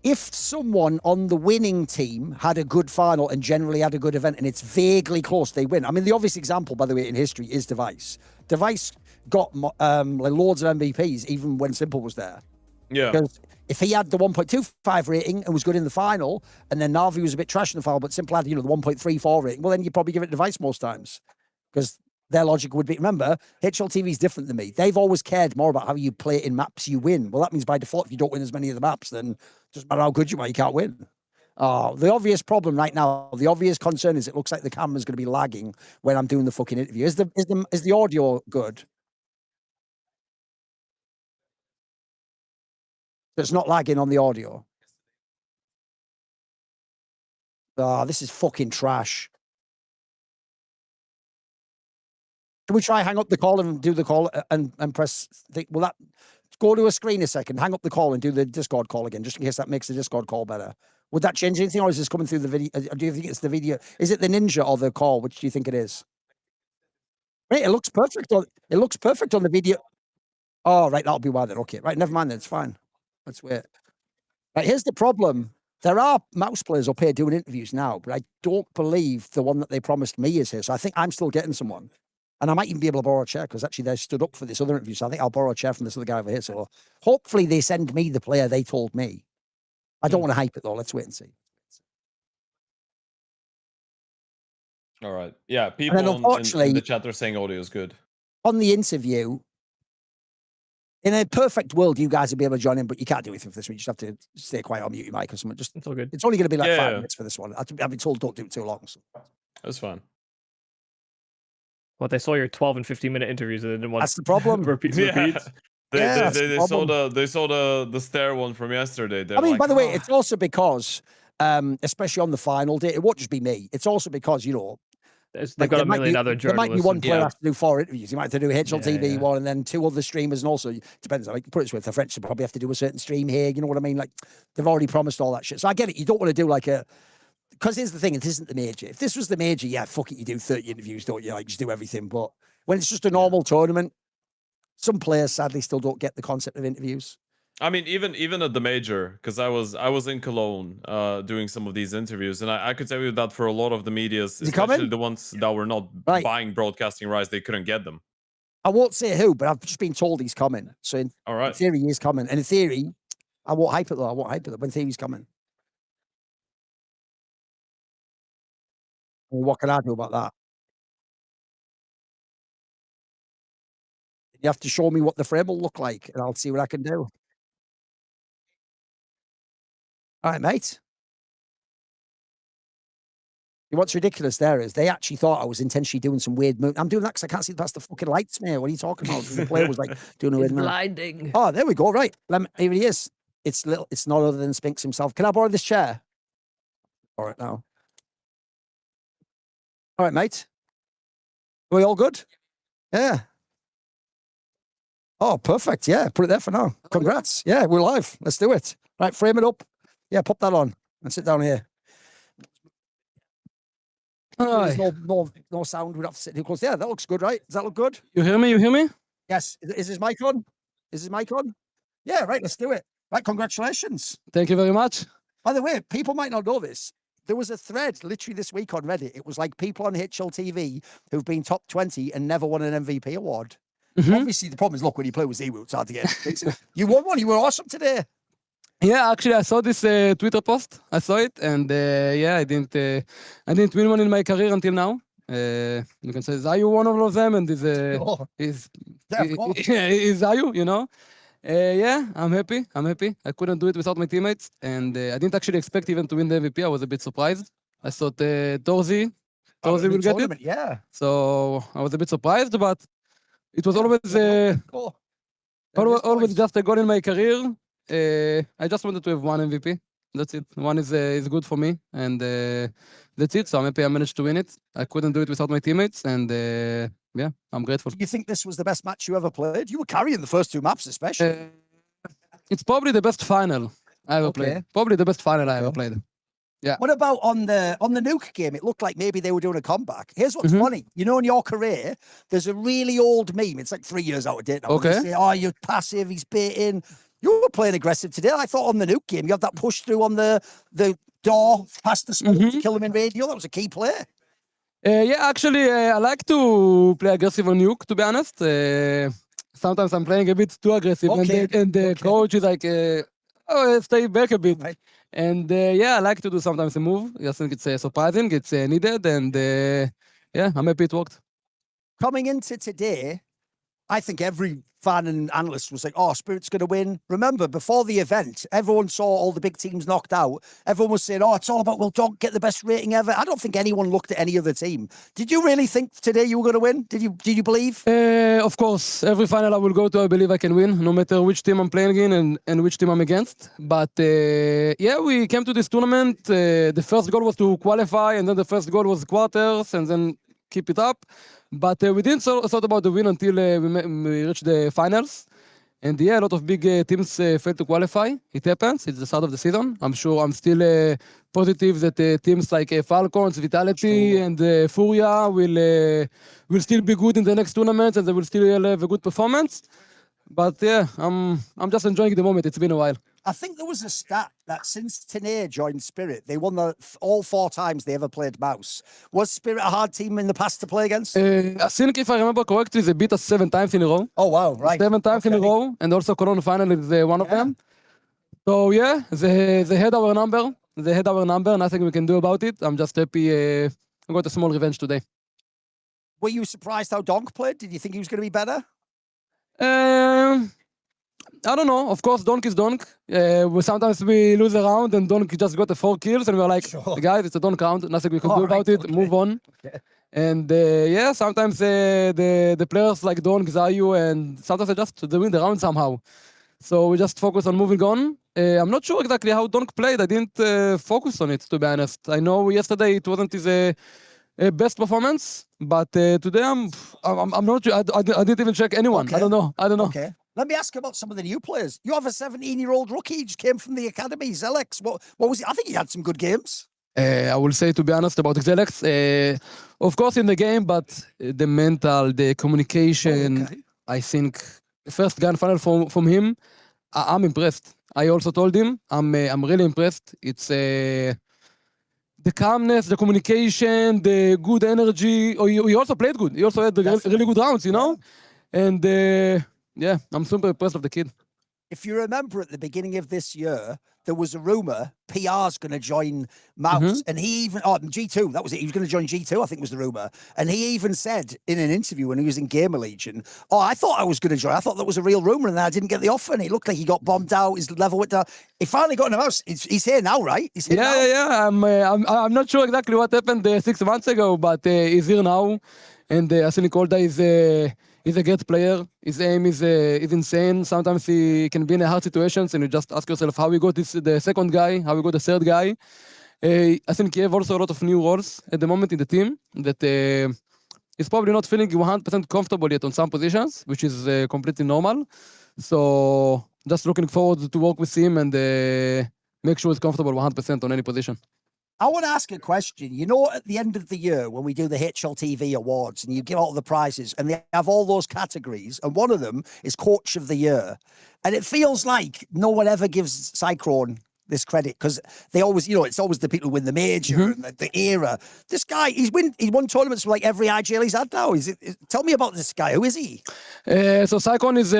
Speaker 1: if someone on the winning team had a good final and generally had a good event and it's vaguely close, they win. I mean, the obvious example, by the way, in history is Device. Device got like loads of MVPs even when Simple was there.
Speaker 3: Yeah.
Speaker 1: Because if he had the 1.25 rating and was good in the final, and then Na'Vi was a bit trash in the final, but Simple had, the 1.34 rating, well, then you'd probably give it Device most times. Because their logic would be, remember, HLTV is different than me. They've always cared more about how you play in maps you win. Well, that means by default, if you don't win as many of the maps, then it doesn't matter how good you are, you can't win. The obvious problem right now, the obvious concern is it looks like the camera's going to be lagging when I'm doing the fucking interview. Is the audio good? It's not lagging on the audio. This is fucking trash. Can we try hang up the call and do the call and press? Will that go to a screen a second? Hang up the call and do the Discord call again, just in case that makes the Discord call better. Would that change anything, or is this coming through the video? Do you think it's the video? Is it the Ninja or the call? Which do you think it is? Right, it looks perfect. It looks perfect on the video. Oh, right, that'll be why then. Okay, right, never mind then. It's fine. Let's wait. Right, here's the problem. There are mouse players up here doing interviews now, but I don't believe the one that they promised me is here. So I think I'm still getting someone. And I might even be able to borrow a chair because actually they stood up for this other interview. So I think I'll borrow a chair from this other guy over here. So hopefully they send me the player they told me. I don't want to hype it though. Let's wait and see.
Speaker 3: All right. Yeah, people in the chat are saying audio is good.
Speaker 1: On the interview, in a perfect world, you guys would be able to join in, but you can't do anything for this one. You just have to stay quiet or mute your mic or something. Just,
Speaker 2: it's all good.
Speaker 1: It's only going to be like 5 minutes for this one. I've been told don't do it too long. So.
Speaker 3: That's fine.
Speaker 2: What, they saw your 12 and 15-minute interviews and they didn't want
Speaker 1: That's the problem.
Speaker 2: repeats.
Speaker 3: They saw the stair one from yesterday. They're
Speaker 1: I mean,
Speaker 3: like,
Speaker 1: by the way, it's also because, especially on the final day, it won't just be me. It's also because,
Speaker 2: they've got a million other journalists.
Speaker 1: There might be one player has to do 4 interviews. You might have to do HLTV one and then 2 other streamers, and also it depends. Like, put it this way, if the French will probably have to do a certain stream here. You know what I mean? Like, they've already promised all that shit. So I get it. You don't want to do like a. Because here's the thing, it isn't the major. If this was the major, yeah, fuck it, you do 30 interviews, don't you? Like, just do everything. But when it's just a normal tournament, some players sadly still don't get the concept of interviews.
Speaker 3: I mean, even at the major, because I was in Cologne doing some of these interviews, and I could tell you that for a lot of the medias, especially the ones that were not buying broadcasting rights, they couldn't get them.
Speaker 1: I won't say who, but I've just been told he's coming. So in theory, he's coming. And in theory, I won't hype it though. I won't hype it, but in theory, he's coming. Well, what can I do about that? You have to show me what the frame will look like, and I'll see what I can do. All right, mate. What's ridiculous there is they actually thought I was intentionally doing some weird move. I'm doing that because I can't see past the fucking lights, mate. What are you talking about? The player was like doing a weird move.
Speaker 2: Blinding.
Speaker 1: Oh, there we go. Right. Here he is. It's not other than Spinks himself. Can I borrow this chair? All right, now. All right, mate. Are we all good? Yeah. Oh, perfect. Yeah, put it there for now. Congrats. Yeah, we're live. Let's do it. Right, frame it up. Yeah, pop that on and sit down here. There's no sound. We'd have to sit too close. Yeah, that looks good, right? Does that look good?
Speaker 7: You hear me? You hear me?
Speaker 1: Yes. Is his mic on? Is his mic on? Yeah, right. Let's do it. Right, congratulations.
Speaker 7: Thank you very much.
Speaker 1: By the way, people might not know this. There was a thread literally this week on Reddit. It was like people on HLTV who've been top 20 and never won an MVP award. Obviously, the problem is, look, when you play with ZWoo, it's hard to get. You won one. You were awesome today.
Speaker 7: Yeah, actually, I saw this Twitter post. I saw it, and yeah, I didn't win one in my career until now. You can say, Zayu one of them, and is Zayu, you know. Yeah, I'm happy. I couldn't do it without my teammates, and I didn't actually expect even to win the MVP. I was a bit surprised. I thought Torzi will get it.
Speaker 1: Yeah.
Speaker 7: So I was a bit surprised, but it was always just a goal in my career. I just wanted to have one MVP. That's it. One is good for me, and that's it. So I'm happy I managed to win it. I couldn't do it without my teammates, and yeah, I'm grateful.
Speaker 1: Do you think this was the best match you ever played? You were carrying the first 2 maps, especially.
Speaker 7: It's probably the best final I ever played. Probably the best final I ever played. Yeah.
Speaker 1: What about on the nuke game? It looked like maybe they were doing a comeback. Here's what's funny. You know, in your career, there's a really old meme. It's like 3 years out of date now.
Speaker 7: Okay.
Speaker 1: They say, oh, you're passive. He's baiting. You were playing aggressive today. I thought on the nuke game, you had that push through on the door past the smoke to kill him in radio. That was a key play.
Speaker 7: Yeah, actually, I like to play aggressive on nuke, to be honest. Sometimes I'm playing a bit too aggressive, and the coach is like, oh, stay back a bit. Right. And yeah, I like to do sometimes a move. I think it's surprising, it's needed, and yeah, I'm happy it worked.
Speaker 1: Coming into today, I think every fan and analyst was like, oh, Spirit's going to win. Remember, before the event, everyone saw all the big teams knocked out. Everyone was saying, oh, it's all about, will Donk get the best rating ever? I don't think anyone looked at any other team. Did you really think today you were going to win? Did you believe?
Speaker 7: Of course, every final I will go to, I believe I can win, no matter which team I'm playing in and which team I'm against. But yeah, we came to this tournament. The first goal was to qualify, and then the first goal was quarters, and then keep it up. But we didn't thought about the win until we reached the finals. And yeah, a lot of big teams failed to qualify. It happens. It's the start of the season. I'm sure I'm still positive that teams like Falcons, Vitality, and Furia will still be good in the next tournaments, and they will still have a good performance. But yeah, I'm just enjoying the moment. It's been a while.
Speaker 1: I think there was a stat that since Tanay joined Spirit, they won all 4 times they ever played Mouse. Was Spirit a hard team in the past to play against?
Speaker 7: I think, if I remember correctly, they beat us 7 times in a row.
Speaker 1: Oh, wow, right.
Speaker 7: 7 times in a row, and also Cologne final is one of them. So yeah, they had our number. They had our number, nothing we can do about it. I'm just happy I got a small revenge today.
Speaker 1: Were you surprised how Donk played? Did you think he was going to be better?
Speaker 7: I don't know. Of course, Donk is Donk. Sometimes we lose a round and Donk just got the 4 kills, and we're like, guys, it's a Donk round. Nothing we can do about it. Move on. And yeah, sometimes the players like Donk, Zayu, and sometimes they win the round somehow. So we just focus on moving on. I'm not sure exactly how Donk played. I didn't focus on it, to be honest. I know yesterday it wasn't his best performance, but today I'm not sure. I didn't even check anyone.
Speaker 1: Okay.
Speaker 7: I don't know.
Speaker 1: Okay. Let me ask about some of the new players. You have a 17-year-old rookie. He just came from the academy, Zelex. What was he? I think he had some good games.
Speaker 7: I will say, to be honest, about Zelex, of course in the game, but the mental, the communication, I think first grand final from him, I'm impressed. I also told him I'm really impressed. It's the calmness, the communication, the good energy. Oh, he also played good. He also had really good rounds, you know? And yeah, I'm super impressed of the kid.
Speaker 1: If you remember at the beginning of this year, there was a rumor PR's going to join Mouse, and he even, G2, that was it. He was going to join G2, I think was the rumor. And he even said in an interview when he was in Gamer Legion, I thought I was going to join. I thought that was a real rumor, and then I didn't get the offer, and it looked like he got bombed out. His level went down. He finally got in the Mouse. He's here now, right? He's here now.
Speaker 7: Yeah. I'm not sure exactly what happened 6 months ago, but he's here now. And I think Kolda is a great player. His aim is insane. Sometimes he can be in hard situations, and you just ask yourself how we got the second guy, how we got the third guy. I think he have also a lot of new roles at the moment in the team that he's probably not feeling 100% comfortable yet on some positions, which is completely normal. So just looking forward to work with him and make sure he's comfortable 100% on any position.
Speaker 1: I want to ask a question. You know, at the end of the year, when we do the HLTV awards and you give all the prizes and they have all those categories, and one of them is Coach of the Year. And it feels like no one ever gives Cyclone this credit because they always, it's always the people who win the major and the era. This guy, he's won tournaments for like every IGL he's had now. Tell me about this guy. Who is he?
Speaker 7: So Cyclone is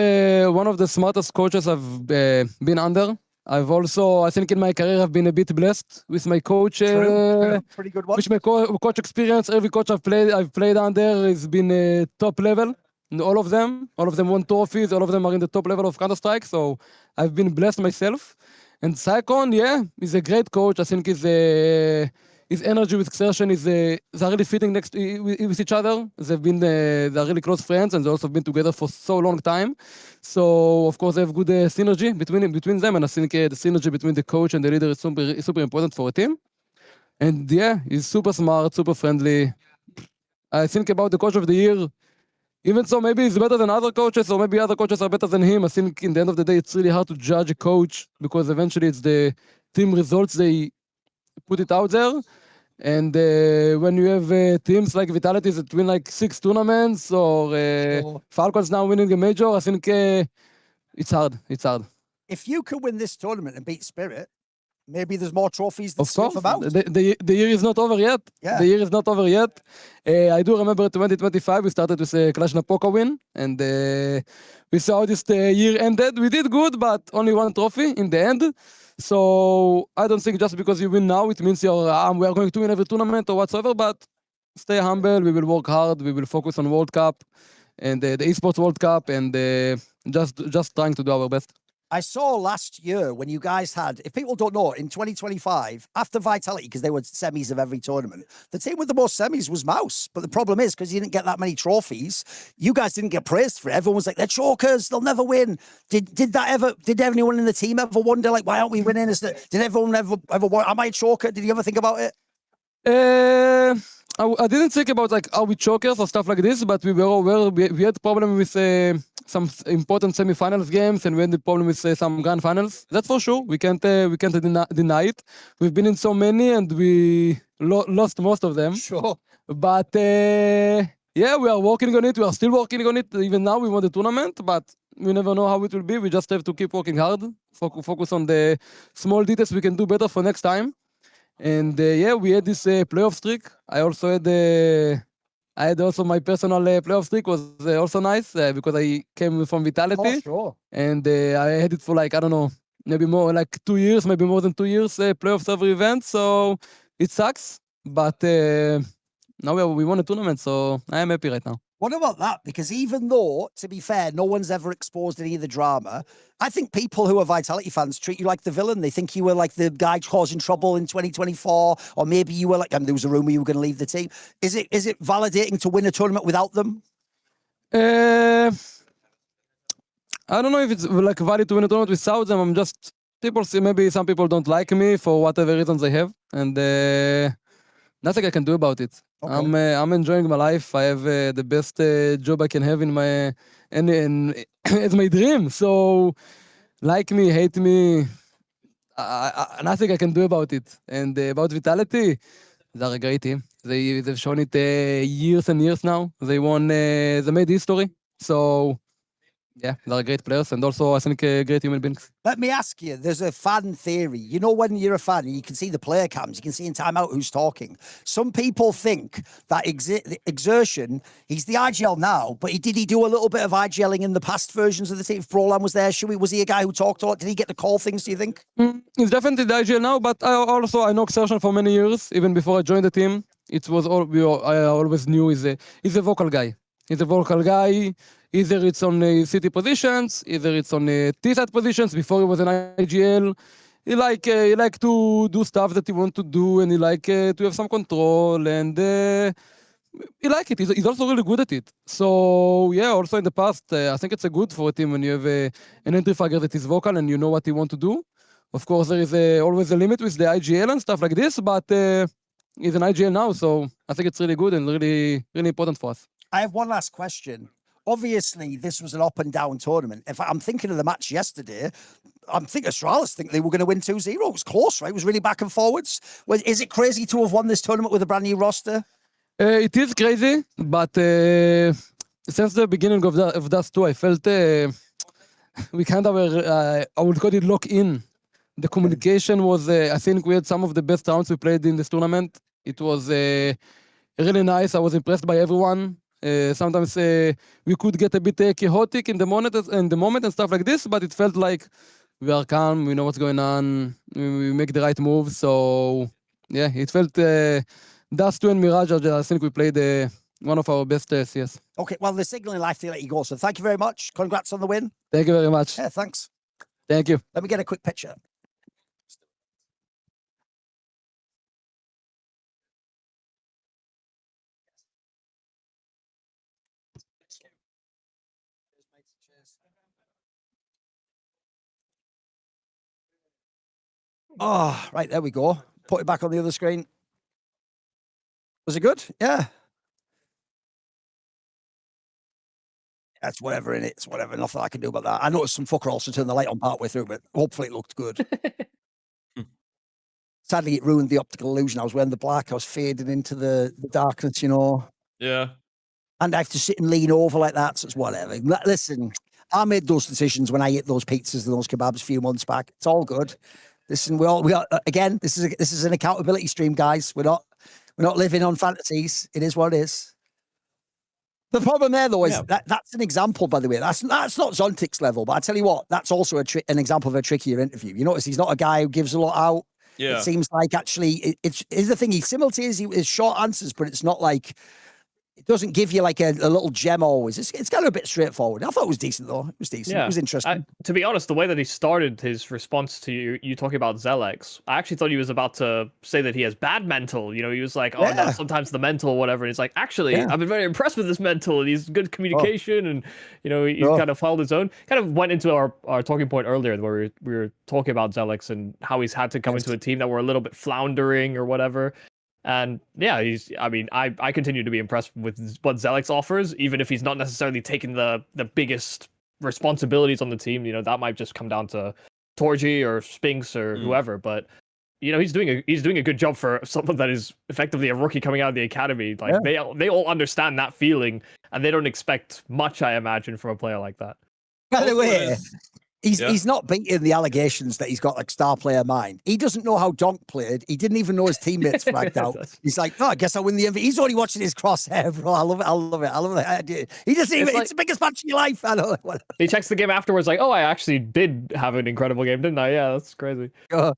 Speaker 7: one of the smartest coaches I've been under. I've also, I think in my career, I've been a bit blessed with my coach.
Speaker 1: Pretty good one.
Speaker 7: With my coach experience. Every coach I've played under has been top level. And all of them won trophies. All of them are in the top level of Counter-Strike. So I've been blessed myself. And Cyclone, he's a great coach. I think his energy with Xertion is they're really fitting with each other. They're really close friends, and they've also been together for so long time. So of course they have good synergy between them, and I think the synergy between the coach and the leader is super important for a team. And he's super smart, super friendly. I think about the coach of the year. Even so, maybe he's better than other coaches, or maybe other coaches are better than him. I think in the end of the day, it's really hard to judge a coach because eventually it's the team results they put it out there. And when you have teams like Vitality that win like 6 tournaments, or Falcons now winning a major, I think it's hard.
Speaker 1: if you can win this tournament and beat Spirit, maybe there's more trophies than
Speaker 7: Of course,
Speaker 1: about.
Speaker 7: the year is not over yet.
Speaker 1: Yeah.
Speaker 7: The year is not over yet. I do remember 2025, we started with a Clash Napoca win, and we saw this year ended. We did good, but only one trophy in the end. So I don't think just because you win now, it means we are going to win every tournament or whatsoever, but stay humble, we will work hard, we will focus on World Cup and the Esports World Cup, and just trying to do our best.
Speaker 1: I saw last year when you guys had, if people don't know, in 2025, after Vitality, because they were semis of every tournament, the team with the most semis was Mouse. But the problem is, because you didn't get that many trophies, you guys didn't get praised for it. Everyone was like, they're chokers, they'll never win. Did anyone in the team ever wonder, like, why aren't we winning? Did everyone ever am I a choker? Did you ever think about it?
Speaker 7: I didn't think about like are we chokers or stuff like this, but we had problem with some important semifinals games, and we had the problem with some grand finals. That's for sure. We can't deny it. We've been in so many, and we lost most of them.
Speaker 1: Sure.
Speaker 7: But yeah, we are working on it. We are still working on it. Even now, we won the tournament, but we never know how it will be. We just have to keep working hard. Focus on the small details we can do better for next time. And yeah, we had this playoff streak. I had also my personal playoff streak was also nice because I came from Vitality.
Speaker 1: Oh, sure.
Speaker 7: And I had it for like, I don't know, maybe more like 2 years, maybe more than 2 years, playoff server event. So it sucks, but now we won a tournament, so I am happy right now.
Speaker 1: What about that? Because even though, to be fair, no one's ever exposed any of the drama, I think people who are Vitality fans treat you like the villain. They think you were like the guy causing trouble in 2024, or maybe you were like, there was a rumor you were going to leave the team. Is it validating to win a tournament without them?
Speaker 7: I don't know if it's like valid to win a tournament without them. I'm just, people see, maybe some people don't like me for whatever reasons they have, and nothing I can do about it. Okay. I'm enjoying my life. I have the best job I can have in my and it's my dream. So, like me, hate me, nothing I can do about it. And about Vitality, they're a great team. They've shown it years and years now. They won. They made history. So. Yeah, they're great players, and also I think great human beings.
Speaker 1: Let me ask you, there's a fan theory. You know, when you're a fan, you can see the player cams, you can see in timeout who's talking. Some people think that Exertion, he's the IGL now, but did he do a little bit of IGLing in the past versions of the team? If Brolan was there, was he a guy who talked a lot? Did he get to call things, do you think?
Speaker 7: He's definitely the IGL now, but I know Exertion for many years, even before I joined the team. It was I always knew he's a vocal guy. He's a vocal guy. Either it's on city positions, either it's on T-side positions. Before he was an IGL, he like to do stuff that he want to do, and he like to have some control, and he like it. He's also really good at it. So yeah, also in the past, I think it's a good for a team when you have an entry figure that is vocal and you know what he want to do. Of course, there is always a limit with the IGL and stuff like this, but he's an IGL now, so I think it's really good and really, really important for us.
Speaker 1: I have one last question. Obviously, this was an up and down tournament. If I'm thinking of the match yesterday, I'm thinking Astralis think they were going to win 2-0. It was close, right? It was really back and forwards. Is it crazy to have won this tournament with a brand new roster?
Speaker 7: It is crazy, but since the beginning of Dust 2, I felt we kind of were, I would call it lock in. The communication was, I think we had some of the best rounds we played in this tournament. It was really nice. I was impressed by everyone. Sometimes we could get a bit chaotic in the moment and stuff like this, but it felt like we are calm, we know what's going on, we make the right moves. So yeah, it felt Dust 2 and Mirage, I think we played one of our best CS.
Speaker 1: Okay, well, they're signaling life to let you go, so thank you very much. Congrats on the win.
Speaker 7: Thank you very much.
Speaker 1: Yeah, thanks.
Speaker 7: Thank you.
Speaker 1: Let me get a quick picture. Oh, right, there we go. Put it back on the other screen. Was it good? Yeah. That's whatever in it. It's whatever. Nothing I can do about that. I noticed some fucker also turned the light on partway through, but hopefully it looked good. Sadly, it ruined the optical illusion. I was wearing the black. I was fading into the darkness, you know.
Speaker 3: Yeah.
Speaker 1: And I have to sit and lean over like that, so it's whatever. Listen, I made those decisions when I ate those pizzas and those kebabs a few months back. It's all good. Listen, we are again. This is an accountability stream, guys. We're not living on fantasies. It is what it is. The problem there, though, is that's an example, by the way. That's not Zontic's level, but I tell you what, that's also an example of a trickier interview. You notice he's not a guy who gives a lot out.
Speaker 3: Yeah.
Speaker 1: It seems like actually, it's the thing. He's simultaneous with short answers, but it's not like, it doesn't give you like a little gem always. It's kind of a bit straightforward. I thought it was decent, though. It was decent.
Speaker 2: Yeah.
Speaker 1: It was interesting.
Speaker 2: To be honest, the way that he started his response to you talking about Zelex, I actually thought he was about to say that he has bad mental. You know, he was like, oh, no, sometimes the mental or whatever. And he's like, actually, I've been very impressed with this mental. And he's good communication. And, you know, he kind of held his own. Kind of went into our talking point earlier where we were talking about Zelex and how he's had to come into a team that were a little bit floundering or whatever. And yeah, I continue to be impressed with what Zelex offers, even if he's not necessarily taking the biggest responsibilities on the team. You know, that might just come down to Torji or Spinks or whoever. But you know, he's doing a good job for someone that is effectively a rookie coming out of the academy. Like they all understand that feeling, and they don't expect much, I imagine, from a player like that.
Speaker 1: By the way, he's not beating the allegations that he's got like star player mind. He doesn't know how Donk played. He didn't even know his teammates flagged out. He's like, oh, I guess I win the MVP. He's only watching his crosshair, bro. I love it. He doesn't even. It's the biggest match of your life. I know.
Speaker 2: He checks the game afterwards, like, oh, I actually did have an incredible game, didn't I? Yeah, that's crazy.
Speaker 1: Yeah.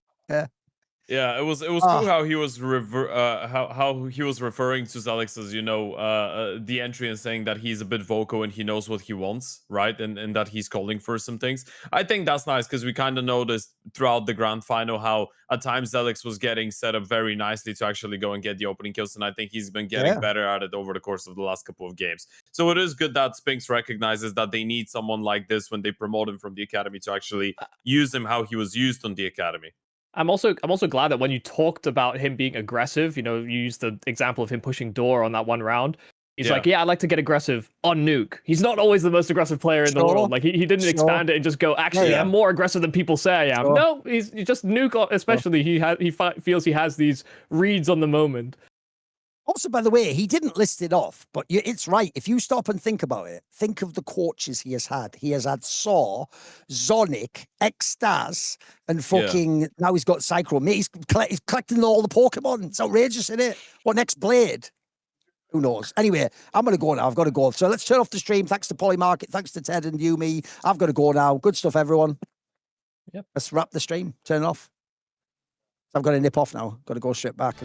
Speaker 3: Yeah, it was cool how he was how he was referring to Zelex as, you know, the entry and saying that he's a bit vocal and he knows what he wants, right? And that he's calling for some things. I think that's nice because we kind of noticed throughout the grand final how at times Zelex was getting set up very nicely to actually go and get the opening kills, and I think he's been getting better at it over the course of the last couple of games. So it is good that Spinks recognizes that they need someone like this when they promote him from the academy to actually use him how he was used on the academy.
Speaker 2: I'm also glad that when you talked about him being aggressive, you know, you used the example of him pushing door on that one round. He's like, yeah, I like to get aggressive on Nuke. He's not always the most aggressive player in the world. Like he didn't expand it and just go, actually, I'm more aggressive than people say I am. No, he's just Nuke. Especially he feels he has these reads on the moment.
Speaker 1: Also, by the way, he didn't list it off, but it's right. If you stop and think about it, think of the coaches he has had. He has had Saw, Zonic, Extaz, and fucking now he's got Cyclone. He's collecting all the Pokemon. It's outrageous, isn't it? What next? Blade? Who knows? Anyway, I'm going to go now. I've got to go. So let's turn off the stream. Thanks to Polymarket. Thanks to Ted and YouM3. I've got to go now. Good stuff, everyone.
Speaker 2: Yep.
Speaker 1: Let's wrap the stream. Turn it off. I've got to nip off now. Got to go straight back.